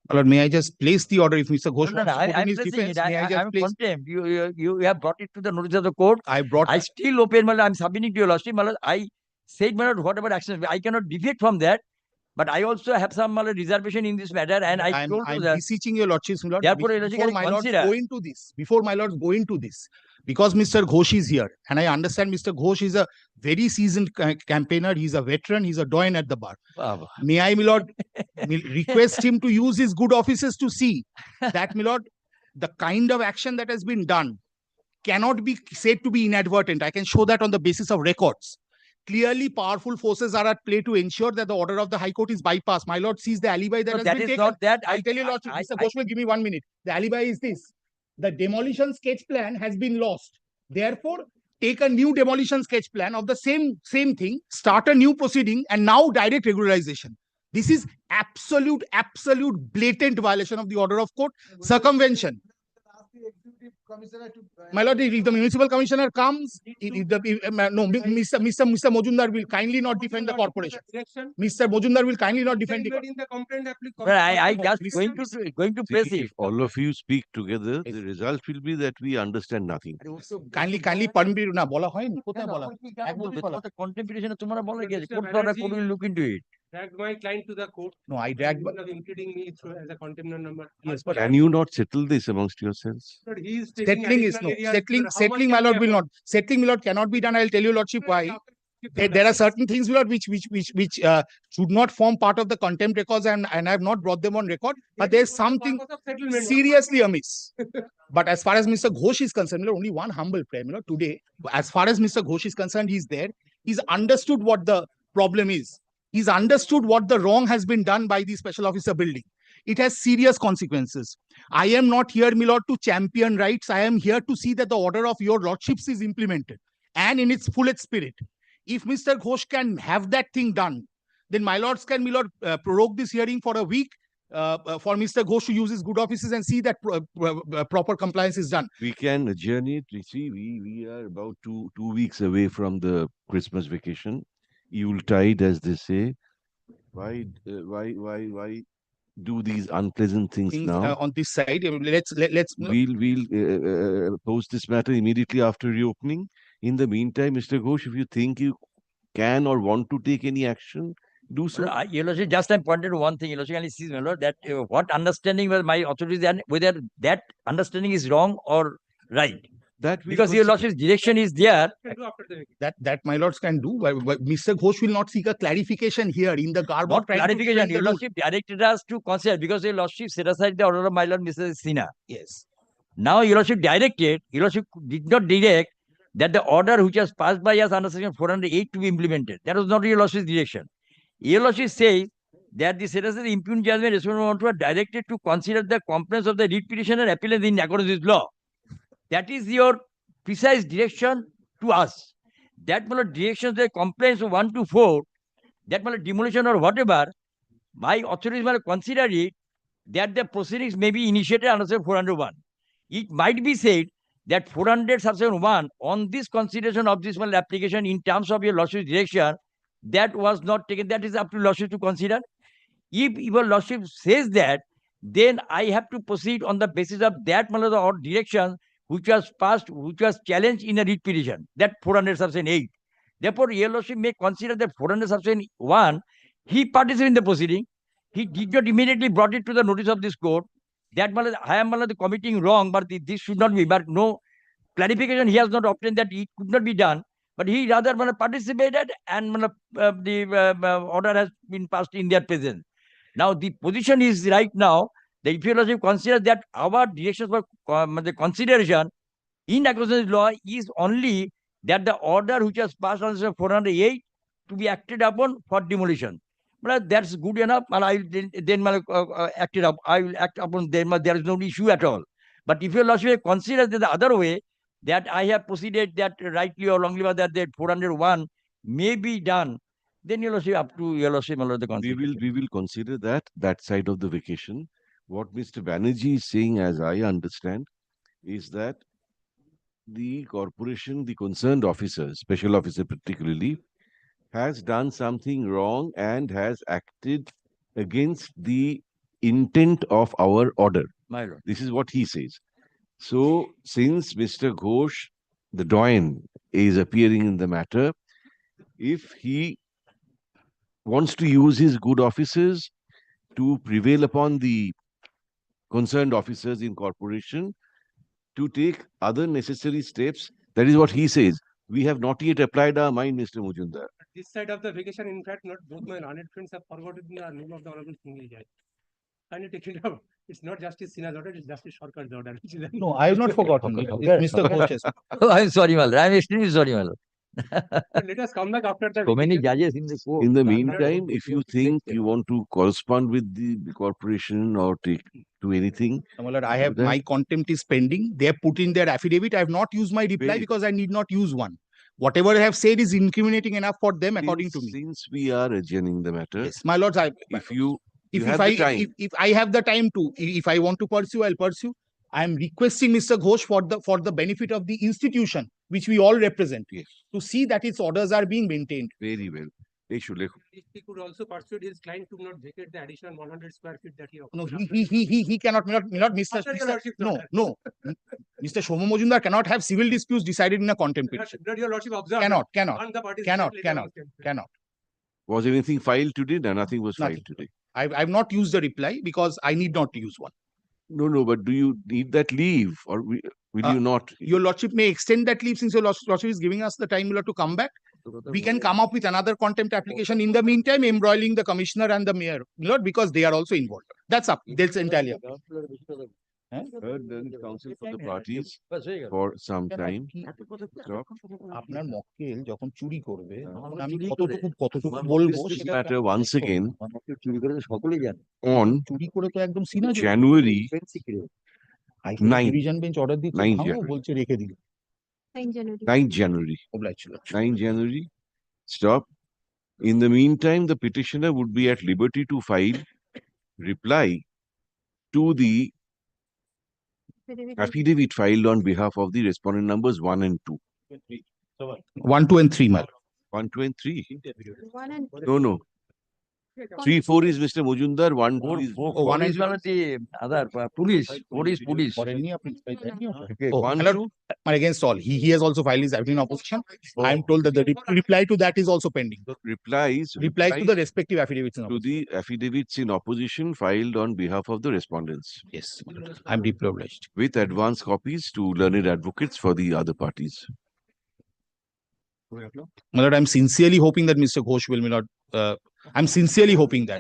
S17: My lord, may I just place the order if Mr. Ghosh
S18: No,
S17: wants to put in
S18: I'm
S17: his
S18: placing
S17: defense?
S18: it.
S17: May I just
S18: I'm
S17: place?
S18: contempt. You have brought it to the notice of the court.
S17: I
S18: still open, my lord. I'm submitting to your lordship, my lord. I said, my lord, whatever actions, I cannot deviate from that. But I also have some, my lord, reservation in this matter, and I told you
S17: I'm
S18: that.
S17: beseeching your lordships, my lord,
S18: Therefore, your
S17: before
S18: lordship
S17: my
S18: can
S17: lords
S18: consider.
S17: go into this, because Mr. Ghosh is here, and I understand Mr. Ghosh is a very seasoned campaigner. He's a veteran. He's a doyen at the bar.
S18: Wow.
S17: May I, my lord, request him to use his good offices to see that, my lord, the kind of action that has been done cannot be said to be inadvertent. I can show that on the basis of records. Clearly, powerful forces are at play to ensure that the order of the High Court is bypassed. My lord sees the alibi that
S18: No,
S17: has
S18: that
S17: been
S18: is
S17: taken.
S18: not that.
S17: I'll tell you, lordship. Mr. Ghosh will give me 1 minute. The alibi is this: the demolition sketch plan has been lost. Therefore, take a new demolition sketch plan of the same thing, start a new proceeding, and now direct regularization. This is absolute blatant violation of the order of court, circumvention. My lord, if the municipal commissioner comes, Mr. Majumdar will kindly not defend the corporation. Mr. Majumdar will kindly not defend the corporation.
S18: I just going to press
S3: See,
S18: it.
S3: if all of you speak together, the result will be that we understand nothing.
S17: Kindly permit না বলা হয়নি কোথায় বলা
S18: Contempt তোমার বলা গেছে court দ্বারা court will look into it.
S22: Dragged my client to the court.
S17: No, I dragged.
S22: Including me as a contempt number.
S17: Yes, but
S3: Can you not settle this amongst yourselves?
S22: But he is taking
S17: settling is no settling, my lord, will not. Settling, my lord, cannot be done. I'll tell you, lordship, why. There are certain things, my lord, which should not form part of the contempt records, and I have not brought them on record. But there's something seriously amiss. But as far as Mr. Ghosh is concerned, my lord, only one humble prayer, my lord, today. As far as Mr. Ghosh is concerned, he's there. He's understood what the problem is. He's understood what the wrong has been done by the special officer building. It has serious consequences. I am not here, my lord, to champion rights. I am here to see that the order of your lordships is implemented and in its fullest spirit. If Mr. Ghosh can have that thing done, then my lords can, my lord, prorogue this hearing for a week for Mr. Ghosh to use his good offices and see that proper compliance is done.
S3: We can adjourn it. You see, we are about two weeks away from the Christmas vacation. Yuletide, as they say. Why do these unpleasant things now.
S17: On this side. Let's.
S3: We'll post this matter immediately after reopening. In the meantime, Mr. Ghosh, if you think you can or want to take any action, do so.
S18: Your Lordship, just I pointed to one thing, Your Lordship, and sees, my Lord, that what understanding were my authorities and whether that understanding is wrong or right. Because Your Lordship's direction is there.
S17: That my lords can do. But Mr. Ghosh will not seek a clarification here in the garb of
S18: Not clarification. Your Lordship directed us to consider because Your Lordship set aside the order of my Lord Mrs. Sinha.
S17: Yes.
S18: Now Your Lordship directed, Your Lordship did not direct that the order which was passed by us under section 408 to be implemented. That was not Your Lordship's direction. Your Lordship says that the set aside impugned judgment responsible were directed to consider the complaints of the writ petitioner appellant in accordance with law. That is your precise direction to us. That directions, the complaints 1 to 4, that demolition or whatever, my authorities will consider it that the proceedings may be initiated under section 401. It might be said that 400 subsection 1 on this consideration of this application in terms of your lordship's direction, that was not taken. That is up to lordship to consider. If your lordship says that, then I have to proceed on the basis of that or direction which was passed, which was challenged in a writ petition, that 400 subsection 8. Therefore, your lordship may consider that 400 subsection 1, he participated in the proceeding. He did not immediately brought it to the notice of this court. That I am committing wrong, but this should not be. But no clarification he has not obtained that it could not be done. But he rather participated and the order has been passed in their presence. Now the position is right now that if your lordship considers that our directions for the consideration in accordance with law is only that the order which was passed on 408 to be acted upon for demolition. But that's good enough, and I will then act it up. I will act upon them. There is no issue at all. But if your lordship considers the other way, that I have proceeded that rightly or wrongly, that 401 may be done, then your lordship up to your lordship.
S3: We will consider that side of the vacation. What Mr. Banerjee is saying, as I understand, is that the corporation, the concerned officer, special officer particularly, has done something wrong and has acted against the intent of our order.
S18: My lord.
S3: This is what he says. So, since Mr. Ghosh, the doyen, is appearing in the matter, if he wants to use his good offices to prevail upon the concerned officers in corporation to take other necessary steps, that is what he says. We have not yet applied our mind, Mr. Mujumdar.
S7: This side of the vacation, in fact, not both my learned friends have forgotten the name of the Honorable Single Judge. I need to take it out. It's not Justice Sinha's order, it's Justice Sarkar's order.
S17: No, I have not forgotten. It's Mr. Ghosh.
S18: Oh, I'm sorry, my lord. I'm extremely sorry, my lord.
S7: Let us come back after that.
S18: So many judges in the court.
S3: In the meantime, if you think you want to correspond with the corporation or take to anything,
S17: My lord, I have my contempt is pending. They have put in their affidavit. I have not used my reply because I need not use one. Whatever I have said is incriminating enough for them, according to me.
S3: Since we are adjourning the matter,
S17: Yes, my lords, if I have the time to, if I want to pursue, I'll pursue. I am requesting Mr. Ghosh for the benefit of the institution which we all represent, to see that its orders are being maintained.
S3: Very well. He
S7: could also persuade his client to not vacate the additional 100 square feet that he
S17: No, he cannot, Mr. Shomo Mojumdar cannot have civil disputes decided in a contempt petition.
S7: Your lordship observed.
S17: Cannot.
S3: Was anything filed today? No, nothing was filed today.
S17: I've not used the reply because I need not to use one.
S3: No, but do you need that leave or will you not?
S17: Your lordship may extend that leave since your lordship is giving us the time to come back. We can come up with another contempt application in the meantime, embroiling the commissioner and the mayor, Lord, because they are also involved. That's up. That's entirely up.
S3: Heard the counsel for the parties for some time.
S17: আপনার মক্কেল যখন চুরি করবে আমি কতটুকু বলবো
S3: This matter once again
S18: সকলেই জানে
S3: on
S17: চুরি করে তো একদম সিনা
S3: January 9
S17: ডিভিশন বেঞ্চ অর্ডার দিচ্ছে বলছে রেখে দিল
S3: 9 January. 9 January. Stop. In the meantime, the petitioner would be at liberty to file reply to the affidavit filed on behalf of the respondent numbers 1 and 2.
S17: 1, 2, and 3, Mal.
S3: 1, 2, and 3.
S1: One and
S3: No. 3-4 is Mr. Mujumdar, 1-2 is.
S18: One is one of the other police. Police.
S3: Okay,
S17: Oh,
S3: 1-2.
S17: Against all, he has also filed his affidavit in opposition. I am told that the reply to that is also pending.
S3: Replies
S17: To the respective affidavits in
S3: to the affidavits in opposition filed on behalf of the respondents.
S17: Yes, I'm deeply obliged.
S3: With advance copies to learned advocates for the other parties.
S17: My lord, I'm sincerely hoping that Mr. Ghosh will not. I'm sincerely hoping that.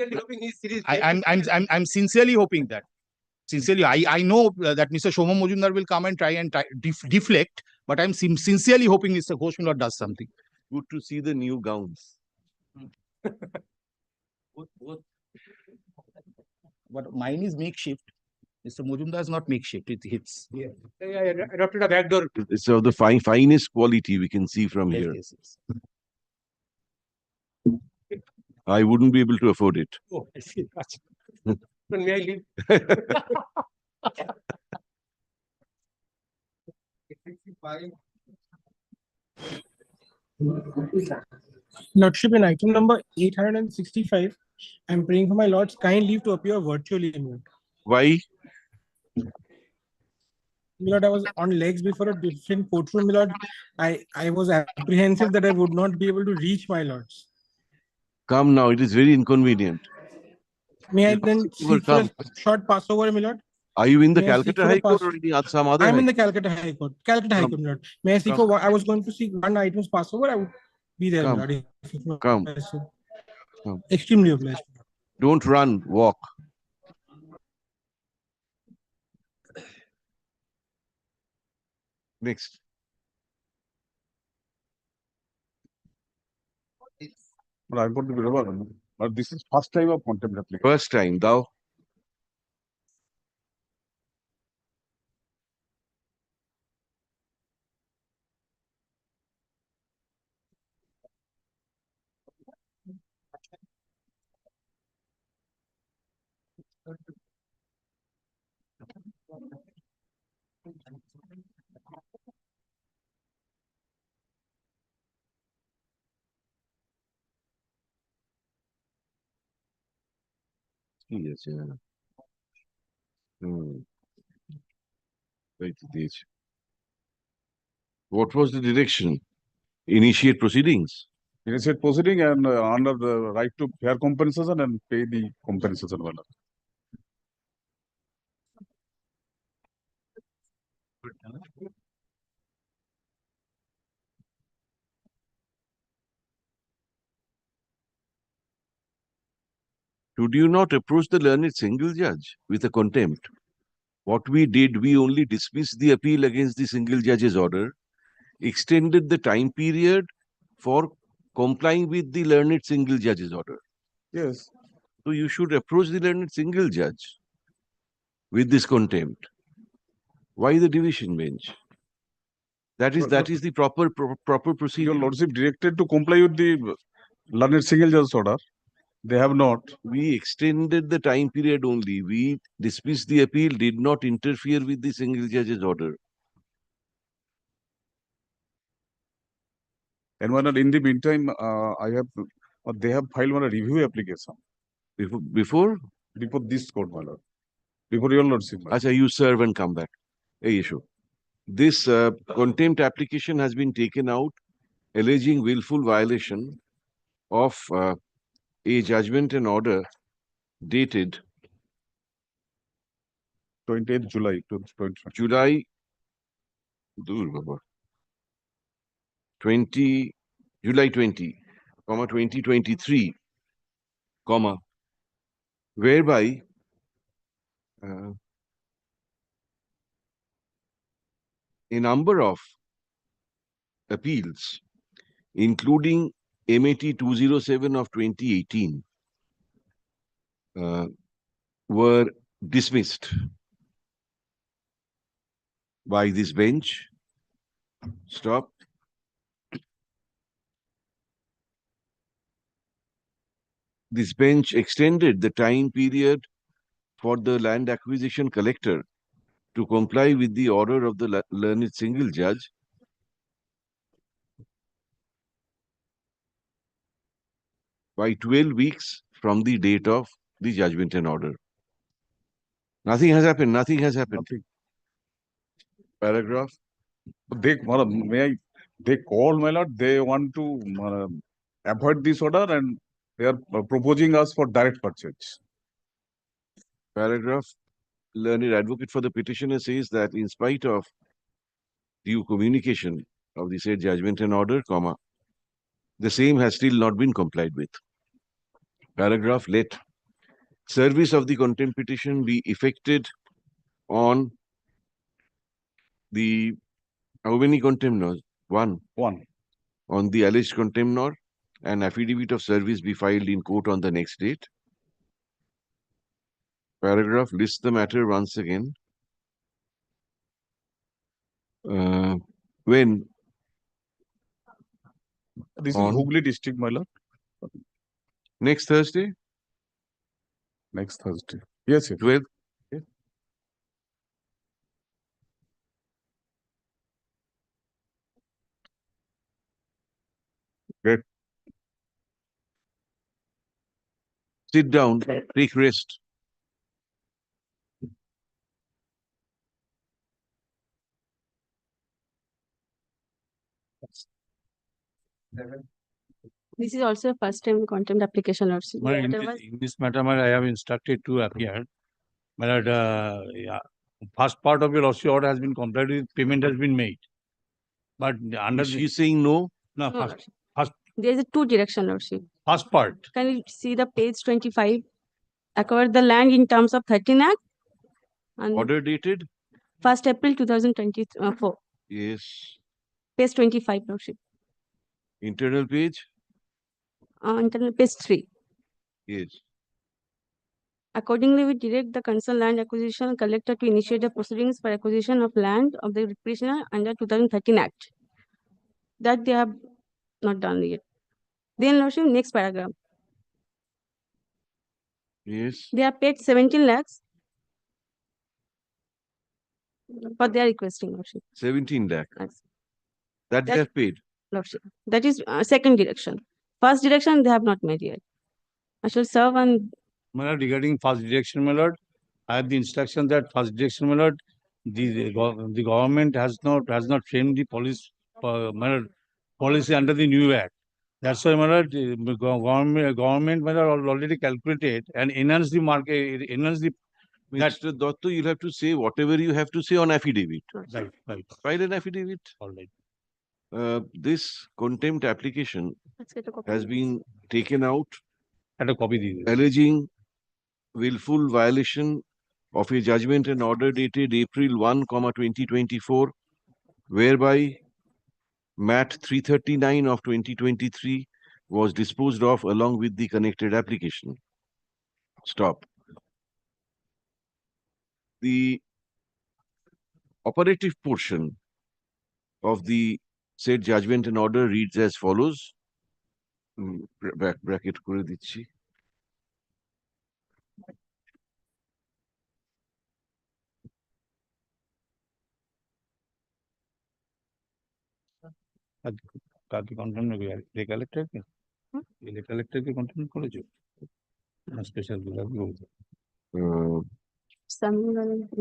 S17: I'm sincerely hoping that. Sincerely, I know that Mr. Shoma Mujumdar will come and try and deflect, but I'm sincerely hoping Mr. Ghosh will not does something.
S3: Good to see the new gowns.
S17: But mine is makeshift. Mr. Mujumdar is not makeshift. It's
S7: Yeah, I adopted a backdoor.
S3: It's of the finest quality we can see from here.
S17: Yes.
S3: I wouldn't be able to afford it.
S7: Oh, I see. When may I leave?
S4: Lordship, in item number 865, I'm praying for my lord's kind leave to appear virtually.
S3: Why?
S4: My lord, I was on legs before a different courtroom, my lord. I was apprehensive that I would not be able to reach my lords.
S3: Come now, it is very inconvenient.
S4: May I then seek for a short passover, my lord?
S3: Are you in the
S4: May I seek
S3: Calcutta
S4: for a
S3: High Court or some other?
S4: I'm in
S3: high
S4: the Calcutta High Court. Calcutta High Court, my lord. May I seek for I was going to seek one item's passover. I would be there, my lord.
S3: Come.
S4: Extremely obliged.
S3: Don't run, walk. Next.
S21: But I got the river. But this is first time of contempt application.
S3: First time, thou. Yes, yeah. Right, what was the direction? Initiate proceedings.
S21: Initiate proceeding and under the right to fair compensation and pay the compensation.
S3: Should you not approach the learned single judge with a contempt? What we did, we only dismissed the appeal against the single judge's order, extended the time period for complying with the learned single judge's order.
S21: Yes.
S3: So you should approach the learned single judge with this contempt. Why the division bench? That is the proper procedure.
S21: Your lordship directed to comply with the learned single judge's order. They have not.
S3: We extended the time period only. We dismissed the appeal, did not interfere with the single judge's order.
S21: And in the meantime, they have filed a review application.
S3: Before
S21: this court, my lord. Before your lordship.
S3: Acha, you serve and come back. Hey, issue. This contempt application has been taken out, alleging willful violation of a judgment and order dated
S21: 28th July.
S3: July 20, 2023, whereby a number of appeals, including MAT 207 of 2018, were dismissed by this bench. Stop. This bench extended the time period for the land acquisition collector to comply with the order of the learned single judge by 12 weeks from the date of the judgment and order. Nothing has happened. Nothing has happened. Paragraph.
S21: They call, my lord, they want to avoid this order and they are proposing us for direct purchase.
S3: Paragraph. Learned advocate for the petitioner says that in spite of due communication of the said judgment and order, comma, the same has still not been complied with. Paragraph. Let service of the contempt petition be effected on the how many contempt laws? One. On the alleged contempt law, an affidavit of service be filed in court on the next date. Paragraph. List the matter once again. When?
S21: This
S3: On
S21: is HON'BLE district, my lord.
S3: next Thursday?
S21: Next Thursday. Yes, yes.
S3: 12th?
S21: Great.
S3: Sit down, take rest.
S12: This is also a first time contempt application also.
S13: In this matter, I have instructed to appear. But first part of your lawsuit order has been completed, payment has been made. But under
S3: Is she saying no?
S13: No,
S12: No,
S13: first
S12: there is a two direction lordship.
S13: first part.
S12: Can you see the page 25? Acquire the land in terms of 13 Act. And
S3: Order dated?
S12: 1st April 2024.
S3: Yes.
S12: Page 25 lordship.
S3: Internal page?
S12: Internal page 3.
S3: Yes.
S12: Accordingly, we direct the concerned land acquisition collector to initiate the proceedings for acquisition of land of the prisoner under 2013 Act. That they have not done yet. Then, lordship, next paragraph.
S3: Yes.
S12: They have paid 17 lakhs. But they are requesting, lordship.
S3: 17 lakh.
S12: Yes.
S3: That they have paid.
S12: Lordship. That is second direction. First direction they have not made yet. I shall serve on.
S13: My lord, regarding first direction, my lord, I have the instruction that first direction, my lord, the government has not framed the policy, my lord, policy under the new act. That's why, my lord, government, my lord, already calculated and enhanced the market, enhanced the.
S3: Mr. Dotto, you'll have to say whatever you have to say on affidavit.
S13: Right, right.
S3: File an affidavit.
S13: All right.
S3: This contempt application
S12: Let's get a copy.
S3: has been taken out
S13: And a copy.
S3: alleging willful violation of a judgment and order dated April 1, 2024, whereby MAT 339 of 2023 was disposed of along with the connected application. Stop. The operative portion of the said judgment and order reads as follows. Bracket করে দিচ্ছি.
S13: কাকে content নেবে লে কালেক্টরকে লে কালেক্টরকে content করেছো না special বিভাগ
S12: Some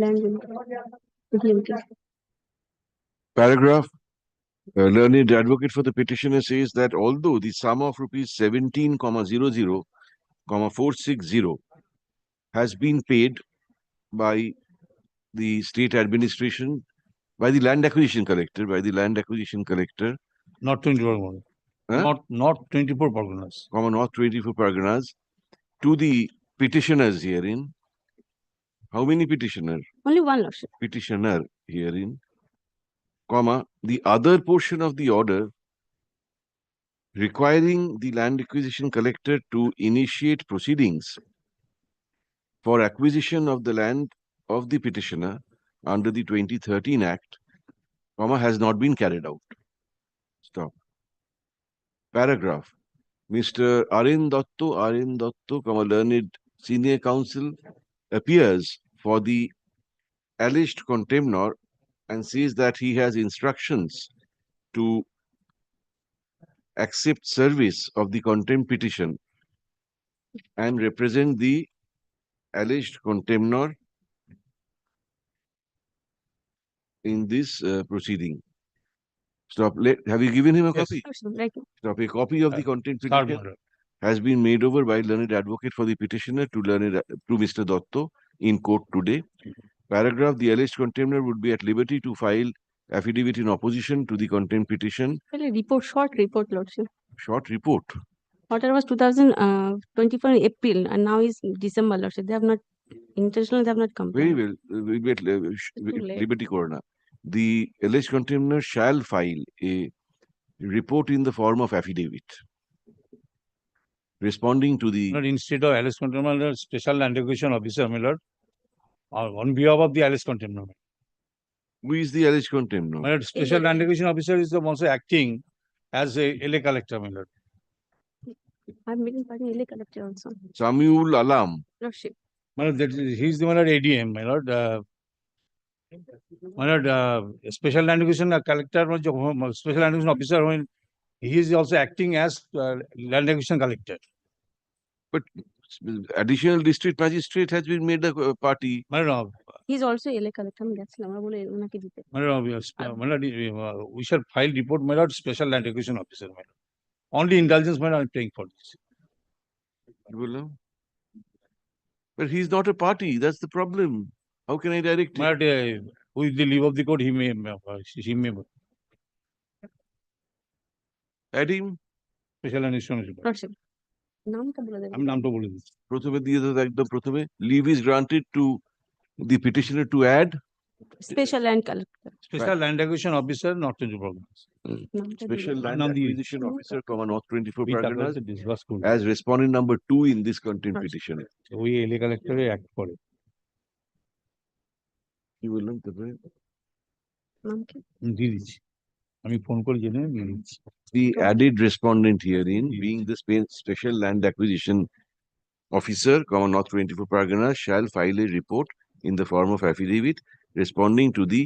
S12: land.
S3: Paragraph. Learned advocate for the petitioner says that although the sum of rupees 17,00,460 has been paid by the state administration, by the land acquisition collector,
S13: not 24 more.
S3: Huh?
S13: Not 24 Parganas.
S3: Not 24 Parganas, to the petitioners herein. How many petitioners?
S12: Only one lordship.
S3: Petitioner herein, the other portion of the order requiring the land acquisition collector to initiate proceedings for acquisition of the land of the petitioner under the 2013 Act, has not been carried out. Stop. Paragraph. Mr. Arin Dotto, learned senior counsel, appears for the alleged contemnor and says that he has instructions to accept service of the contempt petition and represent the alleged contemnor in this proceeding. Stop. Have you given him a
S11: Yes.
S3: copy?
S12: Right.
S3: Stop. A copy of the contempt
S11: Third
S3: petition
S11: model.
S3: has been made over by learned advocate for the petitioner to Mr. Dotto in court today. Paragraph: the alleged contemnor would be at liberty to file affidavit in opposition to the contempt petition.
S12: Well, a report, short report, Lordship.
S3: Short report.
S12: Order was 2024 in April, and now is December, Lordship. They have not, intentionally, they have not complied.
S3: Very well. Wait,
S12: too late.
S3: Liberty Corona. The alleged contemnor shall file a report in the form of affidavit responding to the.
S13: Not instead of alleged contemnor, special land acquisition officer, my lord, or on behalf of the alleged contemnor.
S3: Who is the alleged contemnor?
S13: My lord, special land acquisition officer is also acting as a LA collector, my lord.
S12: I'm meeting party LA collector also.
S3: Samuel Alam.
S12: Lordship.
S13: My lord, he's the my lord ADM, my lord. My lord, special land acquisition collector, special land acquisition officer, when he is also acting as land acquisition collector.
S3: But additional district magistrate has been made a party.
S13: My lord,
S12: He's also LA collector. That's my
S13: lord, we shall file report, my lord, special land acquisition officer, my lord. Only indulgence, my lord, I'm paying for this.
S3: But he's not a party. That's the problem. How can I direct
S13: My lord, with the leave of the court, he may, she may.
S3: Add him.
S13: Special land acquisition.
S12: Lordship. নামটা বলে দেবেন।
S13: আমি নামটা বলে দিচ্ছি।
S3: প্রথমে দিয়ে দাও একদম প্রথমে। Leave is granted to the petitioner to add.
S12: Special land collector.
S13: Special land acquisition officer, North 24 Parganas.
S3: Special land acquisition officer, North 24
S13: We
S3: Parganas,
S13: discuss
S3: as respondent number 2 in this contempt petition.
S13: We LA collector act for it.
S3: কি বললাম তারপরে?
S13: দিয়ে দিচ্ছি। আমি phone করে জেনে নিয়ে নিচ্ছি।
S3: The added respondent herein being the special land acquisition officer, North 24 Parganas, shall file a report in the form of affidavit responding to the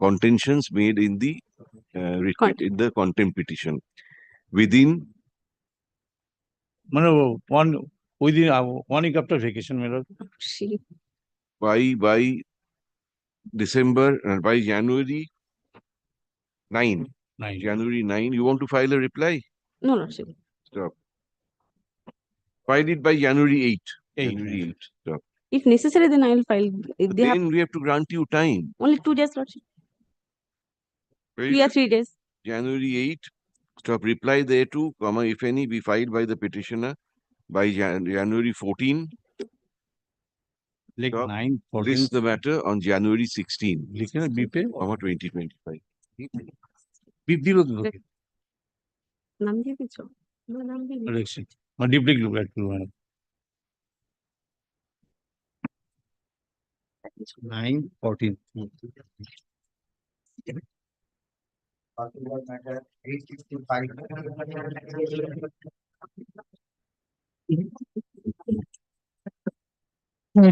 S3: contentions made in the contempt petition within
S13: within 1 week after vacation, my lord.
S3: by December, by January 9. January 9. You want to file a reply?
S12: No, Lordship.
S3: Stop. File it by January 8. January 8. Stop.
S12: If necessary, then I will file. If they
S3: Then we have to grant you time.
S12: only 2 days, Lordship.
S3: Very
S12: 2 or 3 days.
S3: January 8. Stop. Reply thereto, if any, be filed by the petitioner by January 14.
S13: Like 9, 14.
S3: List the matter on January 16.
S13: लिखे ना बीपे
S3: 2025.
S13: Beep दिलो तो
S12: নাম দিয়ে দিছো? না, নাম দিয়ে দিছো।
S13: डायरेक्शन मैं डीप लिख लूँगा एक्चुअली मैंने 9, 14.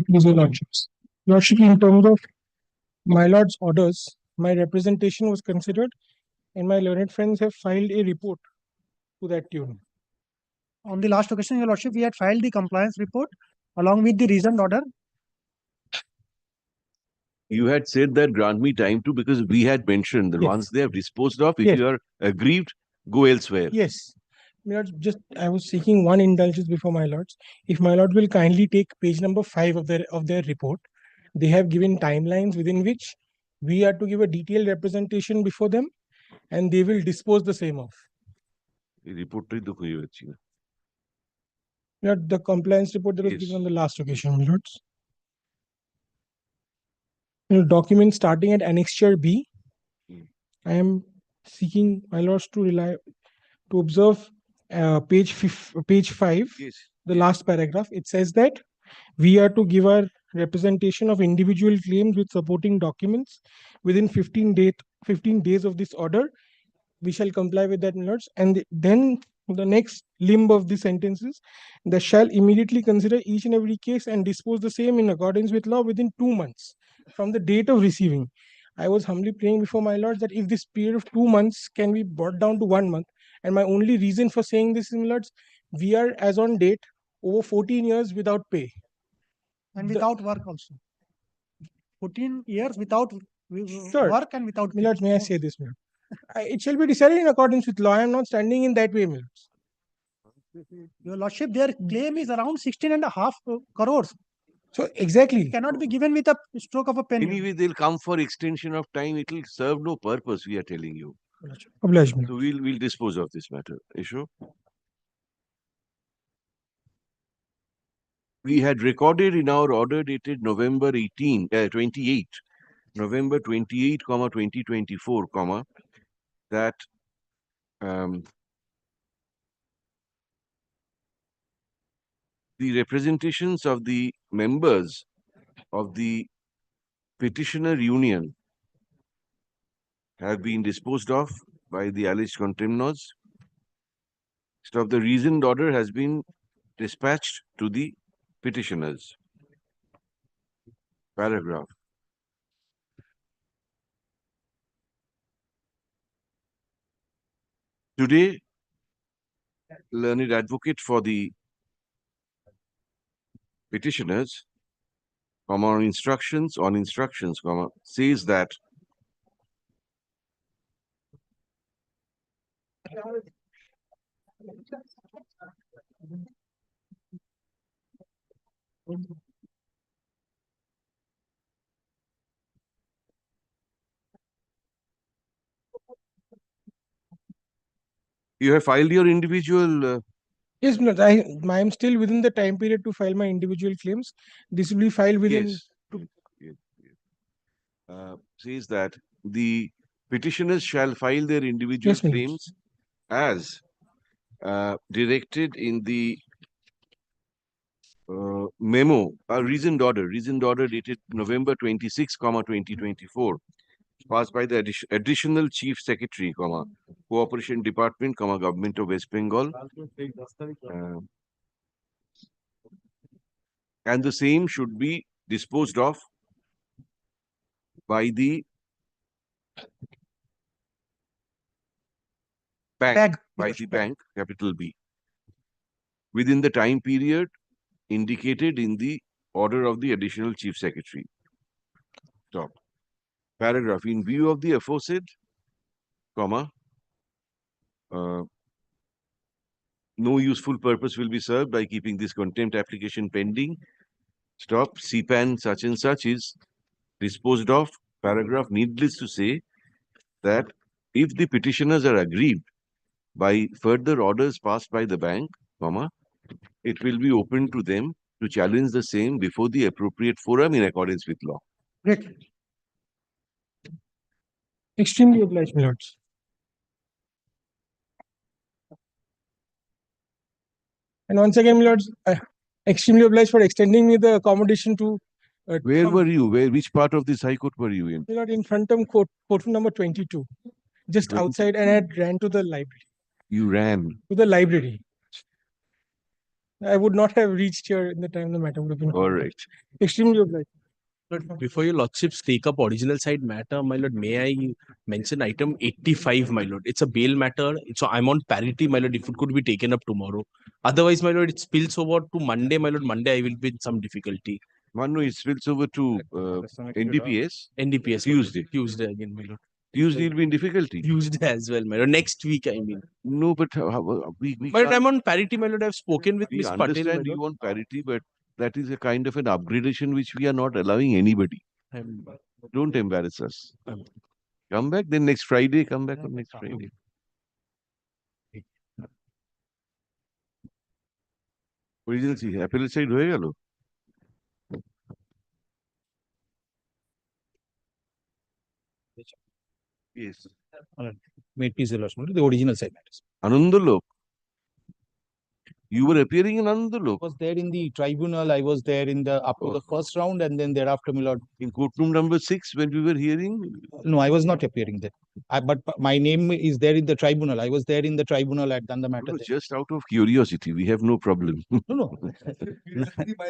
S4: Please, your lordships. Lordship, in terms of my lord's orders, my representation was considered, and my learned friends have filed a report to that tune.
S6: On the last occasion, your lordship, we had filed the compliance report along with the reasoned order.
S3: You had said that grant me time to, because we had mentioned that
S4: Yes.
S3: once they have disposed of, if
S4: Yes.
S3: you are aggrieved, go elsewhere.
S4: Yes. My lords, just I was seeking one indulgence before my lords. If my lord will kindly take page number 5 of their report, they have given timelines within which we are to give a detailed representation before them, and they will dispose the same of.
S3: এই রিপোর্টটাই তো খুঁজে পাচ্ছি না।
S4: Not the compliance report that was given on the last occasion, my lords. Document starting at annexure B. I am seeking my lords to observe page 5, the last paragraph. It says that we are to give our representation of individual claims with supporting documents within 15 days of this order. We shall comply with that, my lords. And then the next limb of the sentences, that shall immediately consider each and every case and dispose the same in accordance with law within 2 months from the date of receiving. I was humbly praying before my lords that if this period of 2 months can be brought down to 1 month, and my only reason for saying this, my lords, we are as on date over 14 years without pay.
S6: And without work also. 14 years without
S4: Sure.
S6: work and without pay.
S4: Milords, may I say this, Milord? It shall be decided in accordance with law. I am not standing in that way, Milords.
S6: Your Lordship, their claim is around 16.5 crores.
S4: So exactly.
S6: It cannot be given with a stroke of a pen.
S3: Anyway, they'll come for extension of time. It will serve no purpose, we are telling you.
S4: Obliged, Milord.
S3: So we'll dispose of this matter. Isho? We had recorded in our order dated November 28, November 28, 2024, that the representations of the members of the petitioner union have been disposed of by the alleged contemnors. So the reasoned order has been dispatched to the petitioners. Paragraph. Today, learned advocate for the petitioners, on instructions, says that you have filed your individual.
S4: Yes, Milord. I am still within the time period to file my individual claims. This will be filed within.
S3: Yes. Says that the petitioners shall file their individual
S4: Yes, Milord.
S3: claims as directed in the memo, a reasoned order dated November 26, 2024, passed by the additional chief secretary, Cooperation Department, Government of West Bengal. And the same should be disposed of by the bank, capital B, within the time period indicated in the order of the additional chief secretary. Stop. Paragraph. In view of the aforesaid, no useful purpose will be served by keeping this contempt application pending. Stop. CPAN such and such is disposed of. Paragraph. Needless to say that if the petitioners are aggrieved by further orders passed by the bank, it will be open to them to challenge the same before the appropriate forum in accordance with law.
S4: Great. Extremely obliged, Milords. And once again, Milords, extremely obliged for extending me the accommodation to.
S3: Where were you? Which part of this High Court were you in?
S4: Milord, in front of courtroom number 22, just outside, and I ran to the library.
S3: You ran
S4: to the library. I would not have reached here in the time the matter would have been.
S3: All right.
S4: Extremely obliged.
S16: Before your lordships take up original side matter, my lord, may I mention item 85, my lord? It's a bail matter. So I'm on parity, my lord, if it could be taken up tomorrow. Otherwise, my lord, it spills over to Monday, my lord. Monday I will be in some difficulty.
S3: Manu, it spills over to NDPS.
S16: NDPS. Tuesday again, my lord.
S3: Tuesday will be in difficulty.
S16: Tuesday as well, my lord. Next week, I mean.
S3: No, but
S16: But I'm on parity, my lord. I've spoken with Ms. Patel.
S3: I understand you want parity, but that is a kind of an upgradation which we are not allowing anybody. Don't embarrass us. Come back, then next Friday, come back on next Friday. Original appellate side হয়ে গেল? Yes.
S13: May it please the lordship, the original side matters.
S3: Anandalok. You were appearing in Anandalok.
S13: I was there in the tribunal. I was there in the up to the first round, and then thereafter, my lord.
S3: In courtroom number 6, when we were hearing.
S13: No, I was not appearing there. But my name is there in the tribunal. I was there in the tribunal at done the matter.
S3: No, just out of curiosity, we have no problem.
S13: No.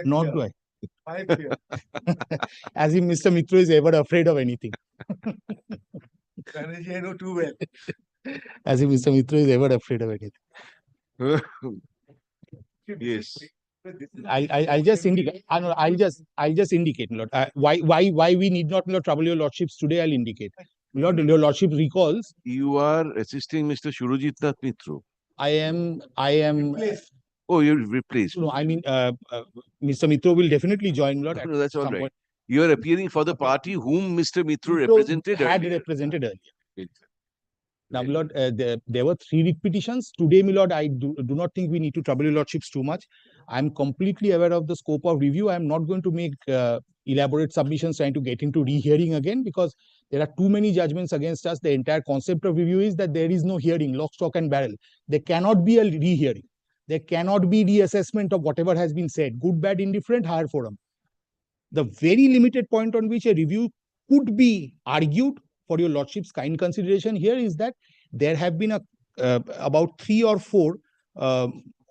S13: Not do I. As if Mr. Mitra is ever afraid of anything.
S2: I know too well.
S13: As if Mr. Mitra is ever afraid of anything.
S3: Yes.
S17: I'll just indicate. I'll just indicate, my lord. Why we need not, my lord, trouble your lordships today. I'll indicate. My lord, your lordship recalls.
S3: You are assisting Mr. Surojit Nath Mitro.
S17: I am.
S3: Oh, you're replaced.
S17: No, I mean, Mr. Mitro will definitely join, my lord.
S3: No, that's all
S17: some
S3: right.
S17: point.
S3: You are appearing for the party whom Mr. Mitro represented
S17: had
S3: earlier.
S17: represented earlier. Now, my lord, there were 3 writ petitions. Today, my lord, I do not think we need to trouble your lordships too much. I'm completely aware of the scope of review. I'm not going to make elaborate submissions trying to get into rehearing again, because there are too many judgments against us. The entire concept of review is that there is no hearing, lock, stock and barrel. There cannot be a rehearing. There cannot be reassessment of whatever has been said, good, bad, indifferent, higher forum. The very limited point on which a review could be argued for your lordship's kind consideration here is that there have been about 3 or 4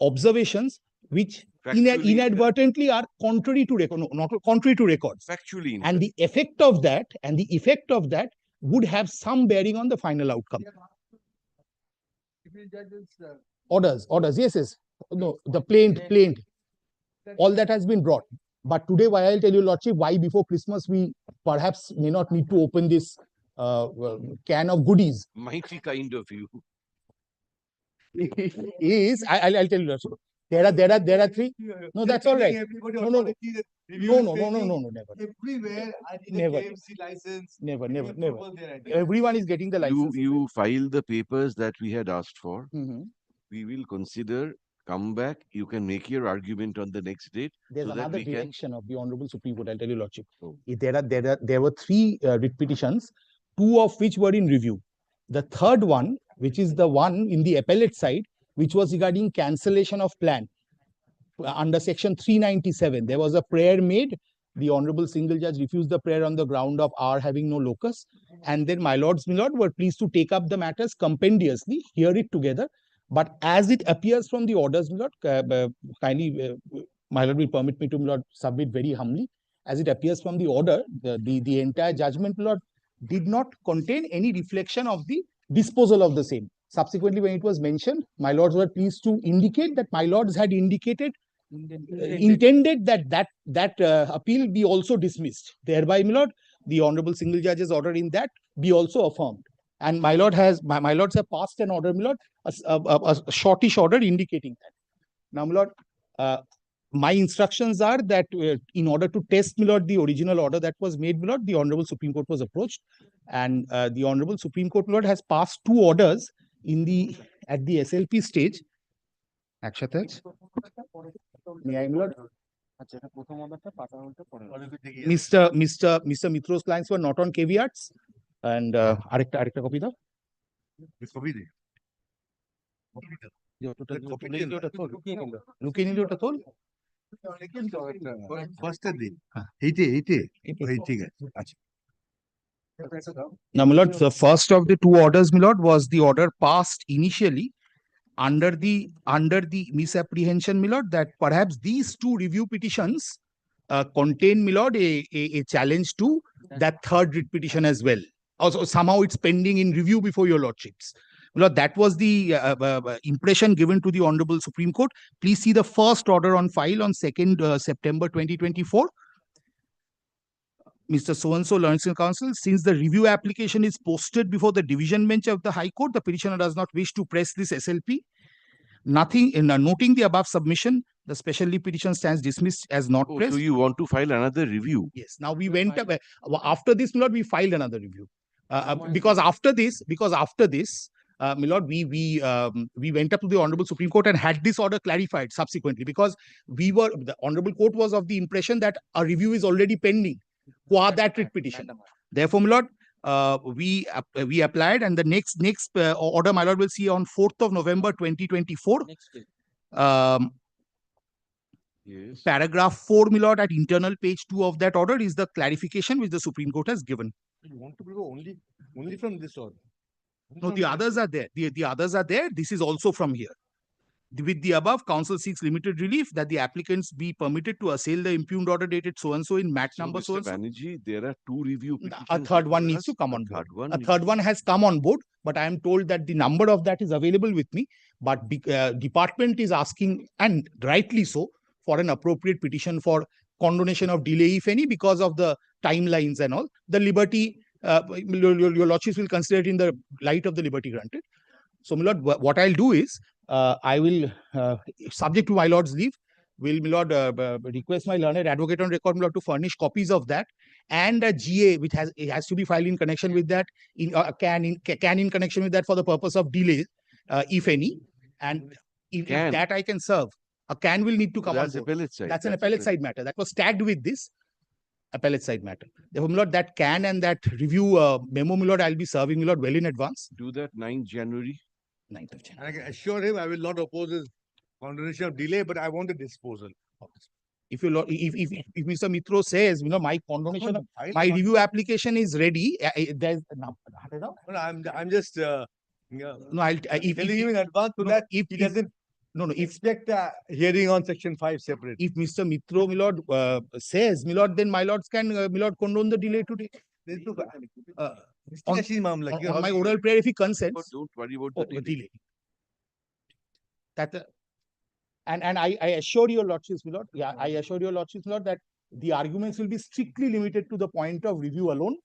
S17: observations which inadvertently are contrary to record, not contrary to records.
S3: Factually,
S17: and the effect of that would have some bearing on the final outcome. Orders, yes. No, the plained. All that has been brought. But today, why I'll tell you, lordship, why before Christmas we perhaps may not need to open this can of goodies.
S3: Mighty kind of you.
S17: I'll tell you, lordship. There are 3. No, that's all right. No, never.
S2: Everywhere,
S17: Never.
S2: KMC license.
S17: Never. Everyone is getting the license.
S3: You file the papers that we had asked for.
S17: Mhm.
S3: We will consider, come back. You can make your argument on the next date.
S17: There's
S3: so that
S17: another
S3: we can.
S17: direction of the Honorable Supreme Court. I'll tell you, lordship. There were 3 writ petitions, 2 of which were in review. The third one, which is the one in the appellate side, which was regarding cancellation of plan under section 397. There was a prayer made. The Honorable Single Judge refused the prayer on the ground of our having no locus. And then my lord, were pleased to take up the matters compendiously, hear it together. But as it appears from the orders, my lord, kindly, my lord will permit me to, my lord, submit very humbly. As it appears from the order, the entire judgment, my lord, did not contain any reflection of the disposal of the same. Subsequently, when it was mentioned, my lords were pleased to indicate that my lords had intended that appeal be also dismissed. Thereby, my lord, the Honorable Single Judge's order in that be also affirmed. And my lords have passed an order, my lord, a shortish order indicating that. Now, my lord, my instructions are that in order to test, my lord, the original order that was made, my lord, the Honorable Supreme Court was approached, and the Honorable Supreme Court, my lord, has passed 2 orders at the SLP stage. May I, my lord? Mr. Mitro's clients were not on caveats, and arekta copy daw. লুকিয়ে নিলে ওটা তোল। Now, my lord, the first of the 2 orders, my lord, was the order passed initially under the misapprehension, my lord, that perhaps these 2 review petitions contain, my lord, a challenge to that 3rd writ petition as well. Also, somehow it's pending in review before your lordships. My lord, that was the impression given to the Honorable Supreme Court. Please see the first order on file on 2nd September 2024. Mr. So-and-so learns in counsel, since the review application is posted before the division bench of the High Court, the petitioner does not wish to press this SLP. Nothing in noting the above submission, the special leave petition stands dismissed as not pressed.
S3: So you want to file another review?
S17: Yes. Now we went after this, my lord, we filed another review because after this, my lord, we went up to the Honorable Supreme Court and had this order clarified subsequently, because the Honorable Court was of the impression that a review is already pending qua that writ petition. Therefore, my lord, we applied, and the next order, my lord, will see on 4th of November 2024.
S3: Yes.
S17: Paragraph 4, my lord, at internal page 2 of that order is the clarification which the Supreme Court has given.
S5: You want to go only from this order?
S17: No, the others are there. The others are there. This is also from here. With the above, counsel seeks limited relief that the applicants be permitted to assail the impugned order dated so-and-so in mat number so-and-so.
S3: Banerjee, there are 2 review petitions.
S17: A third one needs to come on board. A third one has come on board. but I am told that the number of that is available with me. But department is asking, and rightly so, for an appropriate petition for condonation of delay, if any, because of the timelines and all. The liberty, your lordships will consider it in the light of the liberty granted. So, my lord, what I'll do is, I will, subject to my lord's leave, will my lord request my learned advocate on record, my lord, to furnish copies of that, and a GA which has to be filed in connection with that, in connection with that for the purpose of delay, if any, and if that I can serve. A can will need to come on board.
S3: Appellate side.
S17: That's an appellate side matter. That was tagged with this appellate side matter. Therefore, my lord, that can and that review memo, my lord, I'll be serving, my lord, well in advance.
S3: Do that 9th January.
S17: 9th of January.
S19: And I can assure him I will not oppose his condonation of delay, but I want a disposal.
S17: If if Mr. Mitro says, my condonation, my review application is ready, there's
S19: no, I'm just
S17: no, I'll
S19: telling you in advance so that he doesn't expect a hearing on section 5 separate.
S17: If Mr. Mitro, my lord, says, my lord, then my lords can, my lord, condone the delay today. On my oral prayer, if he consents.
S3: Don't worry about the delay.
S17: That, and I assure your lordships, my lord, I assure your lordships, my lord, that the arguments will be strictly limited to the point of review alone.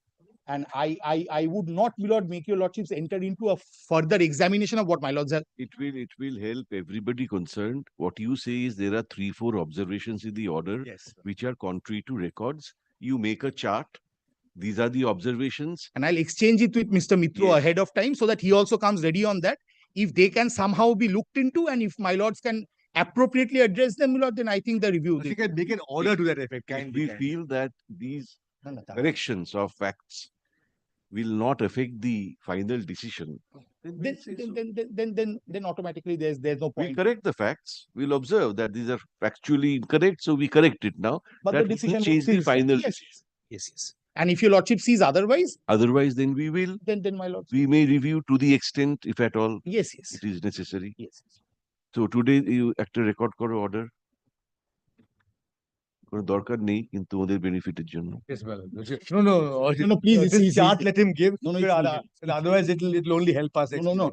S17: And I would not, my lord, make your lordships enter into a further examination of what my lords have.
S3: It will help everybody concerned. What you say is there are 3-4 observations in the order which are contrary to records. You make a chart. These are the observations.
S17: And I'll exchange it with Mr. Mitro ahead of time so that he also comes ready on that. If they can somehow be looked into, and if my lords can appropriately address them, my lord, then I think the review.
S19: You can make an order to that effect.
S3: We feel that these corrections of facts will not affect the final decision.
S17: Then automatically there's no point.
S3: We correct the facts. We'll observe that these are factually incorrect, so we correct it now.
S17: But
S3: that
S17: the decision
S3: change the final decision.
S17: Yes. And if your lordship sees otherwise,
S3: then we will.
S17: Then my lord.
S3: We may review to the extent, if at all,
S17: it
S3: is necessary.
S17: Yes.
S3: So today you একটা record করো order. কোনো দরকার নেই কিন্তু ওদের বেনিফিটের জন্য।
S19: Yes, well. No, please. This chart let him give. Otherwise, it'll only help us.
S17: No.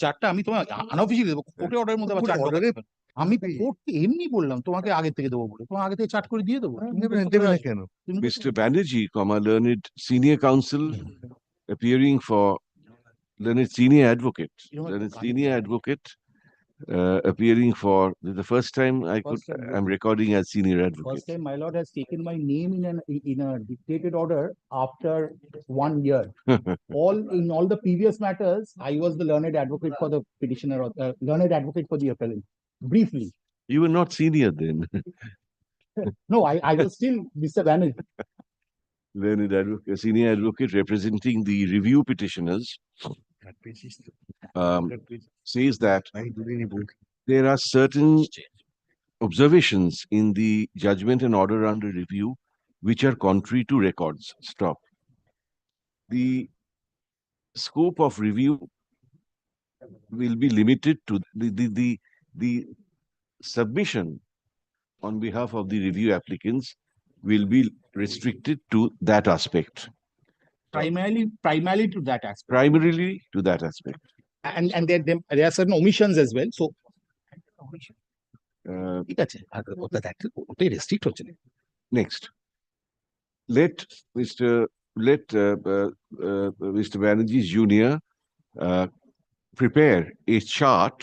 S17: চারটা আমি তোমার unofficially দেবো। কোর্টে অর্ডারের মধ্যে আবার চার্ট আমি কোর্টকে এমনি বললাম তোমাকে আগে থেকে দেবো বলে। তোমার আগে থেকে চার্ট করে দিয়ে দেবো।
S19: কেন?
S3: Mr. Banerjee, learned senior counsel appearing for learned senior advocate. Learned senior advocate appearing for the first time I'm recording as senior advocate.
S17: First time my lord has taken my name in a dictated order after 1 year. In all the previous matters, I was the learned advocate for the petitioner, or learned advocate for the appellant. Briefly.
S3: You were not senior then.
S17: No, I was still Mr. Banerjee.
S3: Learned advocate, senior advocate representing the review petitioners. Says that there are certain observations in the judgment and order under review which are contrary to records. Stop. The scope of review will be limited to the submission on behalf of the review applicants will be restricted to that aspect.
S17: Primarily to that aspect.
S3: Primarily to that aspect.
S17: And there are certain omissions as well. So,
S3: next, let Mr. Banerjee Jr. Prepare a chart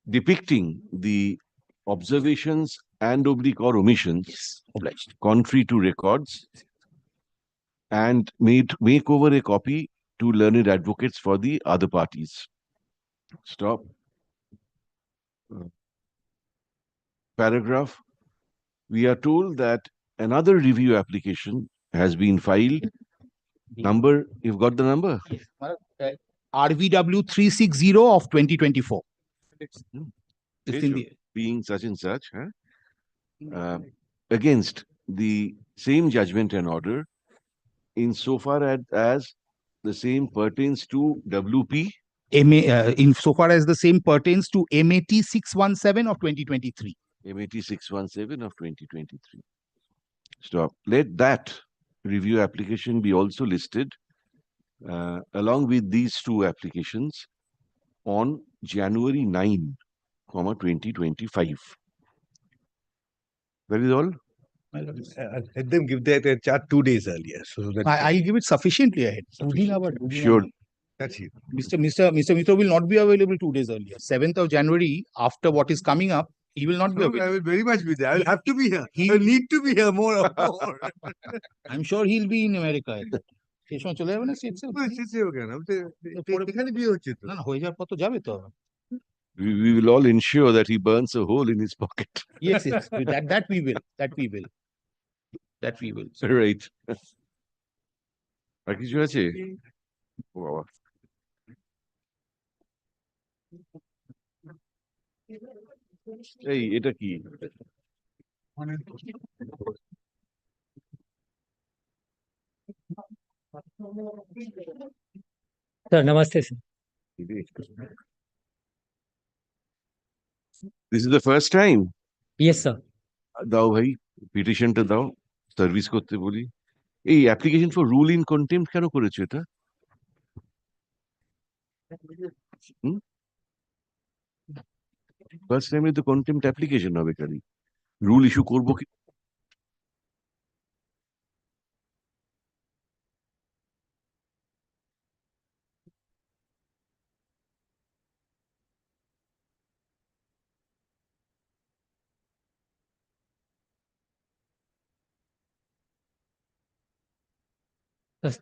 S3: depicting the observations and or omissions contrary to records, and make over a copy to learned advocates for the other parties. Stop. Paragraph. We are told that another review application has been filed. Number, you've got the number?
S17: RVW 360 of 2024.
S3: Being such and such, against the same judgment and order, insofar as the same pertains to WP.
S17: Insofar as the same pertains to MAT 617 of 2023.
S3: MAT 617 of 2023. Stop. Let that review application be also listed along with these two applications on January 9, 2025. That is all.
S19: Let them give their chart 2 days earlier. So that
S17: I'll give it sufficiently ahead.
S3: Sure.
S19: That's it.
S17: Mr. Mitra will not be available 2 days earlier. 7th of January, after what is coming up, he will not be
S19: No,
S17: available.
S19: I will very much be there. I will have to be here. I will need to be here more.
S17: I'm sure he'll be in America. সেই সময় চলে যাবে না state sale?
S19: এখানে বিয়ে হচ্ছে তো।
S17: না না হয়ে যাওয়ার পর তো যাবে তো।
S3: We will all ensure that he burns a hole in his pocket.
S17: Yes, yes, that we will. That we will.
S3: Right. আর কিছু আছে? ও বাবা। এই এটা কি?
S10: Sir, namaste, sir.
S3: This is the first time?
S10: Yes, sir.
S3: দাও ভাই পিটিশনটা দাও service করতে বলি এই application for rule in contempt কেন করেছো এটা ফার্স্ট টাইমে তো কন্টেম্প্ট অ্যাপ্লিকেশন হবে খালি রুল ইস্যু করবো কি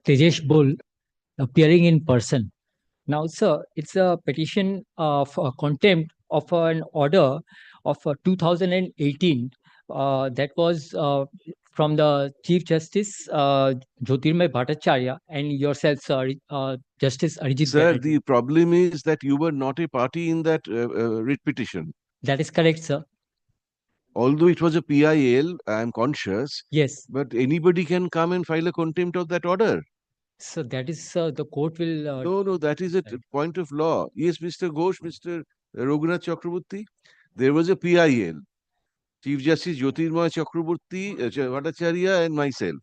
S10: Tejesh Bull, appearing in person. Now, sir, it's a petition for contempt of an order of 2018 that was from the Chief Justice Jyotirmay Bhattacharya and yourself, sir, Justice Arijit.
S3: Sir,
S10: Banerjee.
S3: the problem is that you were not a party in that writ petition.
S10: That is correct, sir.
S3: Although it was a PIL, I am conscious.
S10: Yes.
S3: But anybody can come and file a contempt of that order.
S10: So that is, the court will.
S3: No, that is a point of law. Yes, Mr. Ghosh, Mr. Raghunath Chakraborty, there was a PIL. Chief Justice Jyotirmay Chakraborty, Bhattacharya and myself.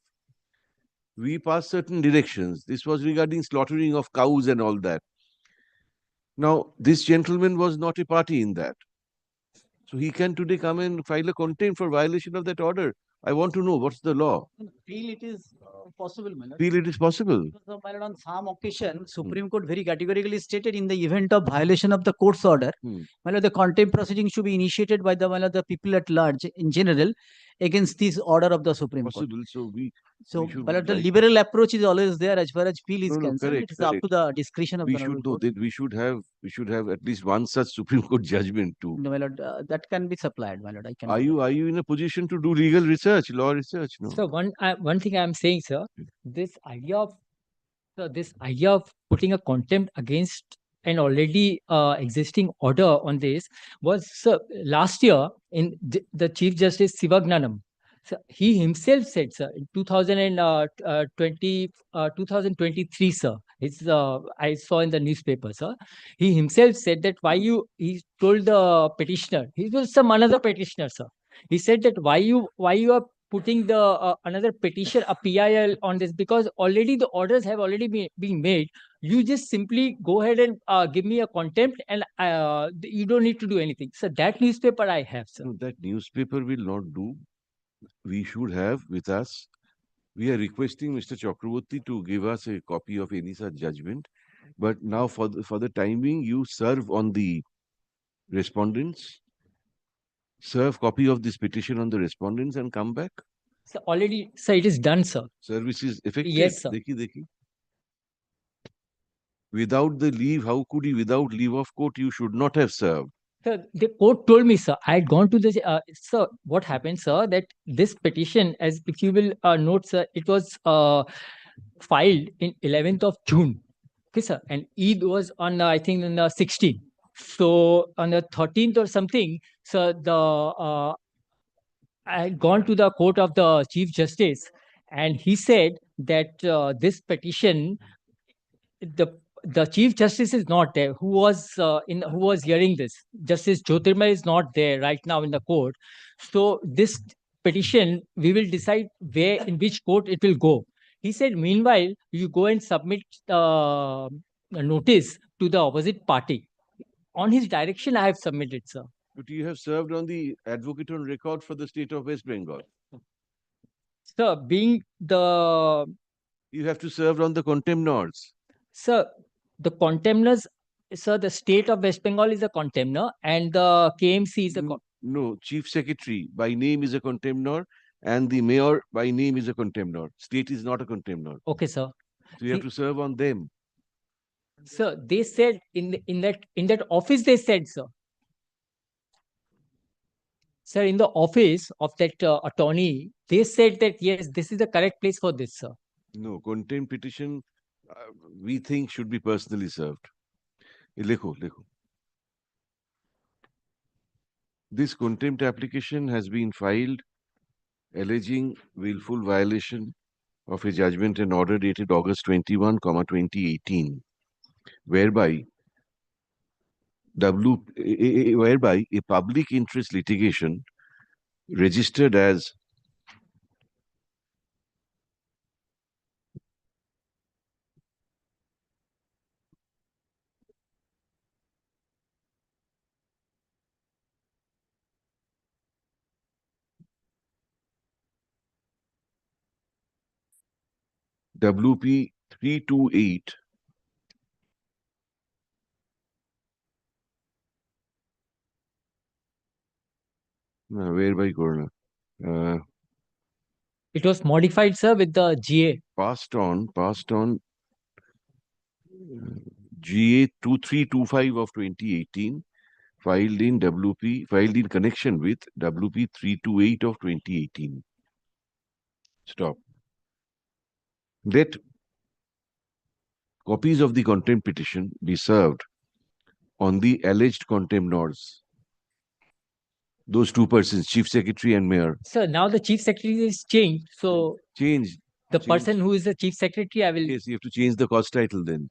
S3: We passed certain directions. This was regarding slaughtering of cows and all that. Now, this gentleman was not a party in that. So he can today come and file a contempt for violation of that order. I want to know what's the law.
S20: Feel it is possible, my lord.
S3: Feel it is possible.
S20: Because, my lord, on some occasion, Supreme Court very categorically stated in the event of violation of the court's order, my lord, the contempt proceeding should be initiated by the, my lord, the people at large in general against this order of the Supreme
S3: Possible.
S20: Court.
S3: So we
S20: My lord, the liberal approach is always there as far as appeal is
S3: No,
S20: concerned.
S3: correct,
S20: It is up to
S3: correct.
S20: the discretion of
S3: we
S20: the
S3: should
S20: honorable
S3: know
S20: court.
S3: that we should have at least one such Supreme Court judgment too.
S20: No, my lord, that can be supplied, my lord. I can.
S3: Are you in a position to do legal research, law research? No.
S10: So one thing I am saying, sir, this idea of putting a contempt against an already existing order on this was, sir, last year in the Chief Justice Sivagnanam. So he himself said, sir, in 2023, sir, it's I saw in the newspaper, sir. He himself said that he told the petitioner, he was some another petitioner, sir. He said that why you are putting the another petition, a PIL on this, because already the orders have already been made. You just simply go ahead and give me a contempt and you don't need to do anything. So that newspaper I have, sir.
S3: No, that newspaper will not do. We should have with us. We are requesting Mr. Chakraborty to give us a copy of any such judgment. But now for the time being, you serve on the respondents. Serve copy of this petition on the respondents and come back.
S10: So already, sir, it is done, sir.
S3: Service is effective.
S10: Yes, sir.
S3: Dekhi. Without the leave, how could you, without leave of court, you should not have served.
S10: Sir, the court told me, sir, I had gone to this, sir, what happened, sir, that this petition, as if you will note, sir, it was filed in 11th of June. Okay, sir, and Eid was on, I think, on the 16th. So on the 13th or something, sir, I had gone to the court of the Chief Justice, and he said that this petition, the Chief Justice is not there. Who was hearing this? Justice Jyotirmay is not there right now in the court. So this petition, we will decide in which court it will go. He said, meanwhile, you go and submit a notice to the opposite party. On his direction, I have submitted, sir.
S3: But you have served on the advocate on record for the state of West Bengal.
S10: Sir, being the
S3: You have to serve on the contemnors.
S10: Sir, the contemnors, sir, the state of West Bengal is a contemnor and the KMC is a
S3: No, chief secretary by name is a contemnor and the mayor by name is a contemnor. State is not a contemnor.
S10: Okay, sir.
S3: So you have to serve on them.
S10: Sir, they said in that office, they said, sir. Sir, in the office of that attorney, they said that, yes, this is the correct place for this, sir.
S3: No, contempt petition, we think should be personally served. Lekho. This contempt application has been filed alleging willful violation of a judgment and order dated August 21, 2018, whereby a public interest litigation registered as WP 328 whereby Corona
S10: it was modified, sir, with the GA.
S3: Passed on GA 2325 of 2018, filed in connection with WP 328 of 2018. Stop. Let copies of the contempt petition be served on the alleged contemnors. Those two persons, chief secretary and mayor.
S10: Sir, now the chief secretary is changed. So
S3: Changed.
S10: the person who is the chief secretary, I will.
S3: Yes, you have to change the cause title then.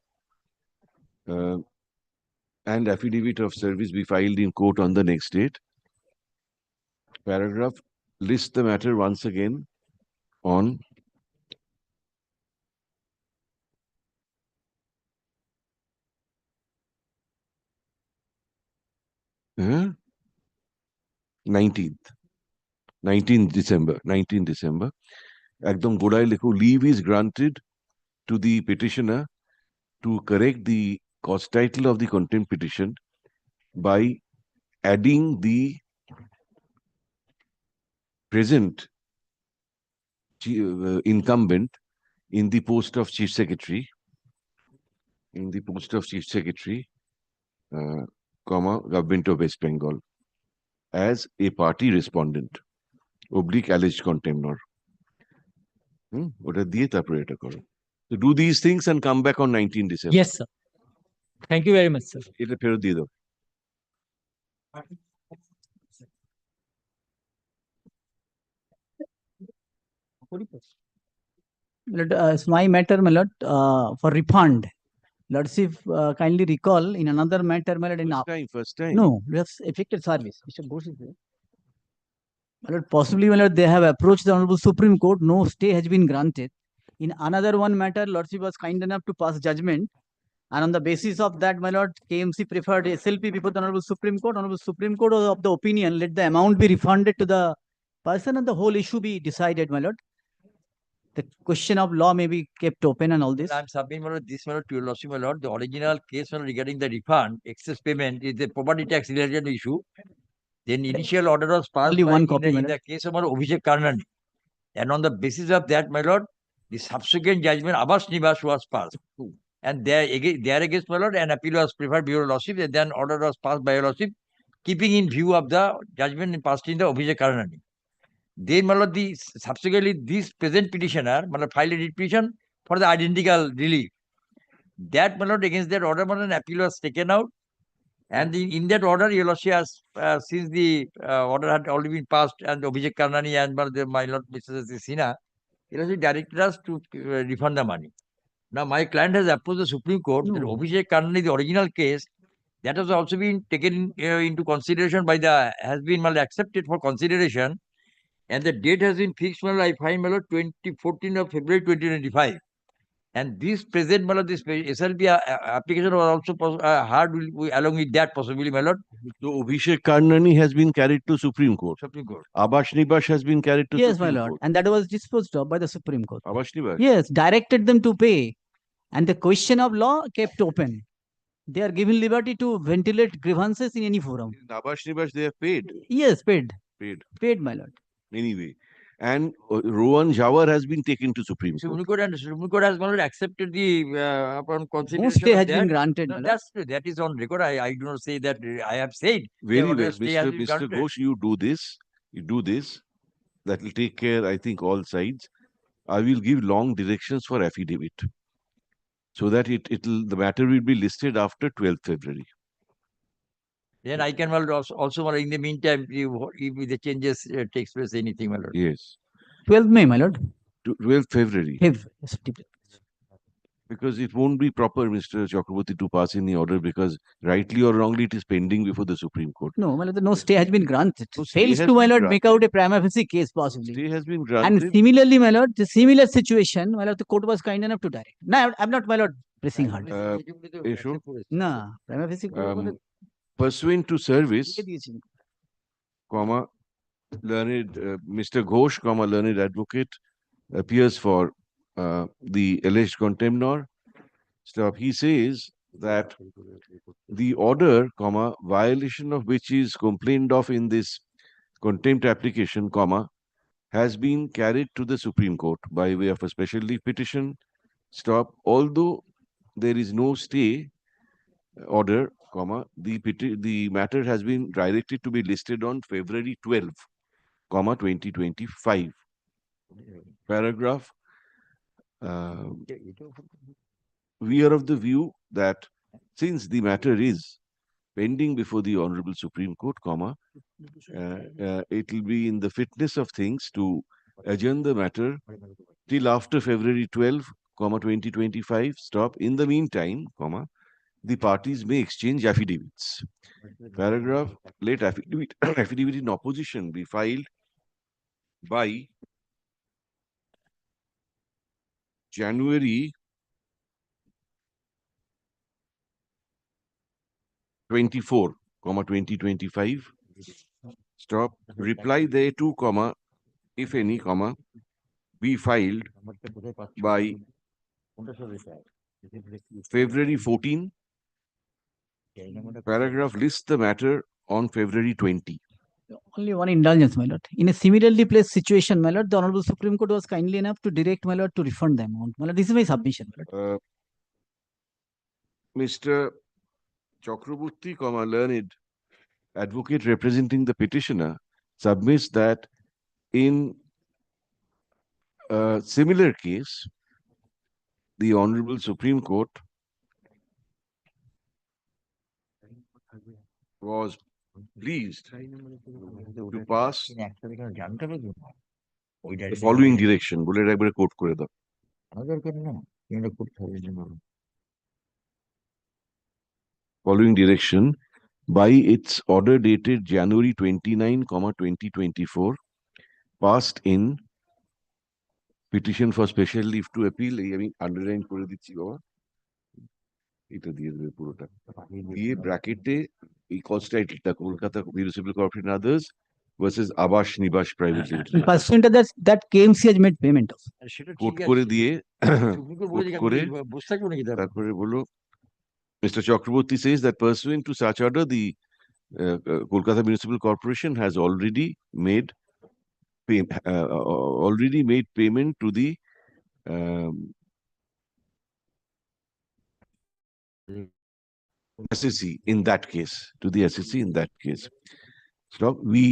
S3: And affidavit of service be filed in court on the next date. Paragraph list the matter once again on huh? 19th December. Ekdom godai lekho, leave is granted to the petitioner to correct the cause title of the contempt petition by adding the present incumbent in the post of chief secretary, Government of West Bengal, as a party respondent, alleged contemnor. ওটা দিয়ে তারপরে এটা করো। So do these things and come back on 19 December.
S10: Yes, sir. Thank you very much, sir.
S3: এটা ফেরত দিয়ে দাও।
S20: It's my matter, my lord, for refund. Lordship, kindly recall in another matter, my lord,
S3: First time.
S20: No, that's affected service. Mr. Ghosh is there. My lord, possibly, my lord, they have approached the Honorable Supreme Court. No stay has been granted. In another one matter, Lordship was kind enough to pass judgment. And on the basis of that, my lord, KMC preferred SLP before the Honorable Supreme Court. Honorable Supreme Court was of the opinion, let the amount be refunded to the person and the whole issue be decided, my lord. The question of law may be kept open and all this.
S18: I'm submitting, my lord, this, my lord, to your lordship, my lord. The original case, my lord, regarding the refund, excess payment is a property tax related issue. Then initial order was passed
S20: Only one
S18: in
S20: copy,
S18: the, in the case of my Abhishek Karnani. And on the basis of that, my lord, the subsequent judgment, Abbas Nivas, was passed. And there against, my lord, an appeal was preferred by your lordship, and then order was passed by your lordship, keeping in view of the judgment passed in the Abhishek Karnani. Then, my lord, subsequently, this present petitioner, my lord, filed a writ petition for the identical relief. That, my lord, against that order, my lord, an appeal was taken out. And in that order, your lordship has, since the order had already been passed, and Abhishek Karnani and my lord, Mr. Sinha, your lordship directed us to refund the money. Now, my client has approached the Supreme Court that Abhishek Karnani, the original case, that has also been taken into consideration by has been accepted for consideration And the date has been fixed, my lord, I find, my lord, 14th of February 2025. And this present, my lord, this SLP application was also hard along with that possibly, my lord.
S3: So Abhishek Karnani has been carried to Supreme Court.
S18: Supreme Court.
S3: Abash Nibash has been carried to
S20: Yes, my
S3: Supreme
S20: lord,
S3: Court.
S20: and that was disposed of by the Supreme Court.
S3: Abash Nibash.
S20: Yes, directed them to pay, and the question of law kept open. They are given liberty to ventilate grievances in any forum.
S3: In Abash Nibash, they have paid.
S20: Yes, paid.
S3: Paid,
S20: my lord.
S3: Anyway. And Rohan Jawar has been taken to Supreme Court.
S18: Supreme Court and Supreme Court has, my lord, accepted the upon consideration.
S20: stay
S18: of
S20: has
S18: that.
S20: been granted,
S18: No,
S20: my lord.
S18: that's true. That is on record. I do not say that I have said.
S3: Very
S18: the
S3: well,
S18: order stay has been
S3: Mr.
S18: granted.
S3: Ghosh, you do this. You do this. That will take care, I think, all sides. I will give long directions for affidavit, so that the matter will be listed after 12th February.
S18: Then I can, my lord, also, my lord, in the meantime, if the changes takes place, anything, my lord.
S3: Yes.
S20: 12th May, my lord.
S3: 12th February.
S20: Yes,
S3: Because it won't be proper, Mr. Chakraborty, to pass in the order, because rightly or wrongly it is pending before the Supreme Court.
S20: No, my lord, no stay has been granted.
S3: No stay
S20: Fails
S3: has
S20: to, my
S3: been
S20: lord, make
S3: granted.
S20: out a prima facie case possibly.
S3: Stay has been
S20: And
S3: granted.
S20: similarly, my lord, the similar situation, my lord, the court was kind enough to direct. No, I'm not, my lord, pressing hard.
S3: Esho,
S20: No, prima facie.
S3: pursuant to service, comma, learned Mr. Ghosh, comma, learned advocate, appears for the alleged contemnor. Stop. He says that the order, comma, violation of which is complained of in this contempt application, comma, has been carried to the Supreme Court by way of a special leave petition. Stop. Although there is no stay order, comma, the matter has been directed to be listed on February 12, comma, 2025. Paragraph. We are of the view that since the matter is pending before the Honorable Supreme Court, comma, it will be in the fitness of things to adjourn the matter till after February 12, comma, 2025. Stop. In the meantime, comma, the parties may exchange affidavits. Paragraph. Let affidavit in opposition be filed by January 24, comma, 2025. Stop. Reply thereto, comma, if any, comma, be filed by February 14. Paragraph lists the matter on February 20.
S20: Only one indulgence, my lord. In a similarly placed situation, my lord, the Honorable Supreme Court was kindly enough to direct, my lord, to refund the amount. My lord, this is my submission, my lord.
S3: Mr. Chakraborty, comma, learned advocate representing the petitioner, submits that in a similar case, the Honorable Supreme Court was pleased to pass the following direction. বলে একবারে coat করে দাও। Following direction by its order dated January 29, 2024, passed in petition for special leave to appeal. আমি underline করে দিচ্ছি বাবা, এটা দিয়ে দেবে পুরোটা দিয়ে ব্র্যাকেটে এই কস্ট টাইটেলটা Kolkata municipal corporation others versus Abas Nibas private limited.
S20: Pursuant to that KMC has made payment of.
S3: Quote করে দিয়ে কোট করে তারপরে বলো Mr. Chakraborty says that pursuant to such order, the Kolkata Municipal Corporation has already made payment to the SSC in that case, to the SSC in that case. So we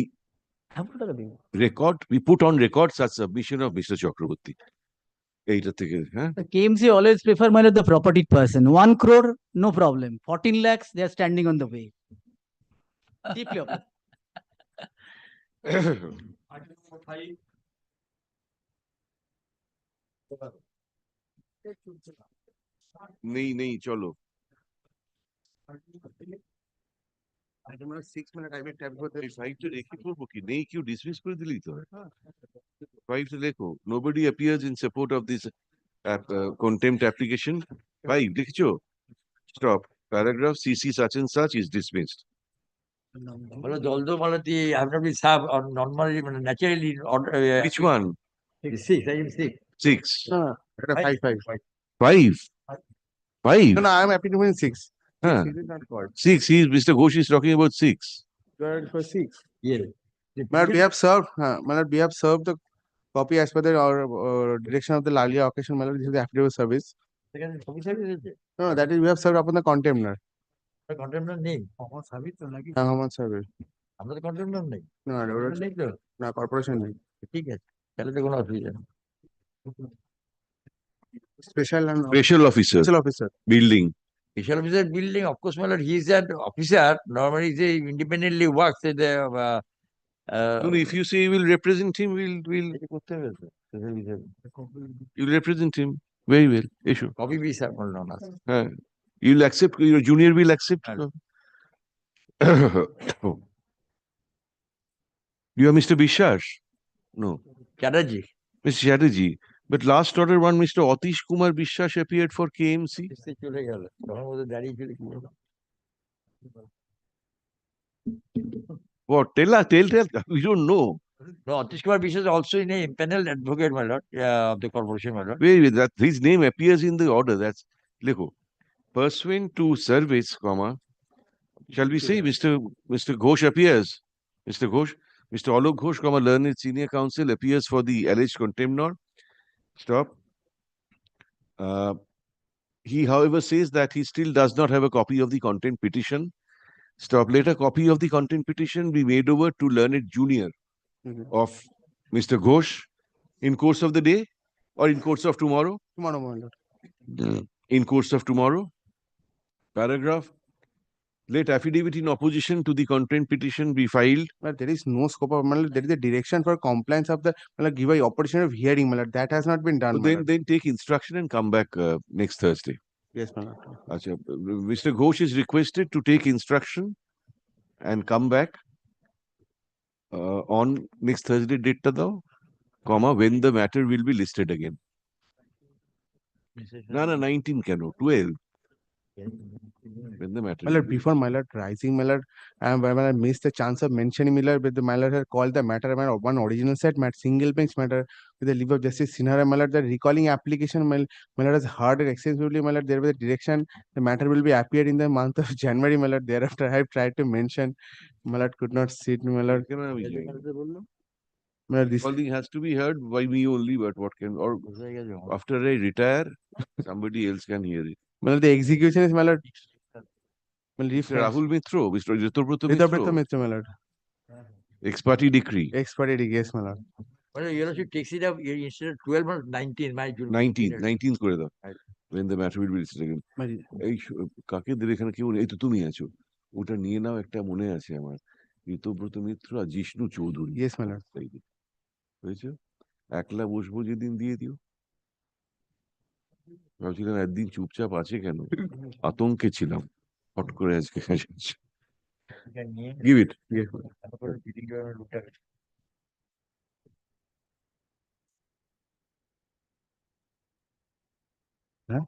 S3: put on record such submission of Mr. Chakraborty.
S20: The KMC always prefer, my lord, the property person. 1 crore, no problem. 14 lakhs, they are standing on the way. Deeply opposite.
S3: नहीं चलो Item number 6 মানে টাইমে tab করতে 5 তো রেখে করবো কি নেই কেউ ডিসমিস করে দিলেই তো হয় 5 তো লেখো nobody appears in support of this contempt application 5 লিখছো stop paragraph CC such and such is dismissed
S18: although Malati have not been served or normally naturally
S3: which one
S18: 6 I am 6
S3: 6
S11: 5.
S3: 5 5
S11: No, no, I am happy to win 6.
S3: Huh.
S11: 6 is not called.
S3: 6 he is Mr. Ghosh is talking about 6
S11: For 6.
S18: yes
S11: But we have served, we have served the copy as per the direction of the earlier occasion. This is the affidavit service. No, that is we have served upon the contemptor.
S18: কন্টেম্পটার নেই
S11: How much service?
S18: আমরা তো কন্টেম্পটার নেই
S11: No,
S18: নেই তো
S11: no, corporation.
S18: ঠিক আছে তাহলে তো কোনো অসুবিধা নেই
S11: Special and
S3: special officer
S11: special officer.
S3: building
S18: special officer building of course my lord he is an officer normally he independently works at the
S3: no, if you say you will represent him we'll you'll represent him very well issue
S18: copy be sir বললাম না
S3: you'll accept your junior will accept you are Mr. Bishas no
S18: Chatterjee
S3: Mr. Chatterjee but last order one Mr. Atish Kumar Bishas appeared for KMC
S18: চলে গেল তখন ওদের দাঁড়িয়ে চলে কি
S3: what tell we don't know
S18: no Atish Kumar Bishas is also in a impaneled advocate my lord of the corporation my lord
S3: wait that his name appears in the order that's lekho pursuant to service comma shall we say Mr. Ghosh appears Mr. Ghosh Mr. Alok Ghosh comma learned senior counsel appears for the alleged contempt norm stop he however says that he still does not have a copy of the contempt petition stop let a copy of the contempt petition be made over to learned junior of Mr. Ghosh in course of the day or in course of tomorrow
S11: Tomorrow, my lord.
S3: in course of tomorrow paragraph let affidavit in opposition to the contempt petition be filed
S11: But there is no scope of there is a direction for compliance of the give a opportunity of hearing. That has not been done.
S3: so then take instruction and come back next Thursday
S11: Yes, my lord.
S3: Achha, Mr. Ghosh is requested to take instruction and come back on next Thursday date ta dao comma when the matter will be listed again no 19 cano 12 when the matter
S11: My lord, before my lord rising, my lord, when I missed the chance of mentioning, my lord, but the my lord had called the matter one original set matter, single bench matter with the leave of justice Sinhara, my lord, the recalling application, my lord has heard it extensively, my lord, there was a direction, the matter will be appeared in the month of January, my lord, thereafter I have tried to mention, my lord could not sit, my lord. My lord, this
S3: all thing has to be heard by me only but what can or after I retire somebody else can hear it
S11: my lord, the execution is, my lord,
S3: Mr. Rahul Mitro, Mr. Ritobroto
S11: Ritobroto
S3: Mitro,
S11: Mitro, my lord.
S3: ex parte decree.
S11: Ex parte decree, yes, my lord.
S18: well you know she takes it up instead of 12 months 19 my June
S3: 19th করে দাও when the matter will be listed again এই কাকে দেবে এখানে কেউ নেই এই তো তুমি আছো ওটা নিয়ে নাও একটা মনে আছে আমার ঋতব্রত মিত্র আর Jishnu Chowdhury
S11: Yes, my lord.
S3: হয়েছে একলা বসবো যেদিন দিয়ে দিও ভাবছিলাম একদিন চুপচাপ আছে কেন আতঙ্কে ছিলাম হট করে আজকে give it
S11: Yes,
S3: huh?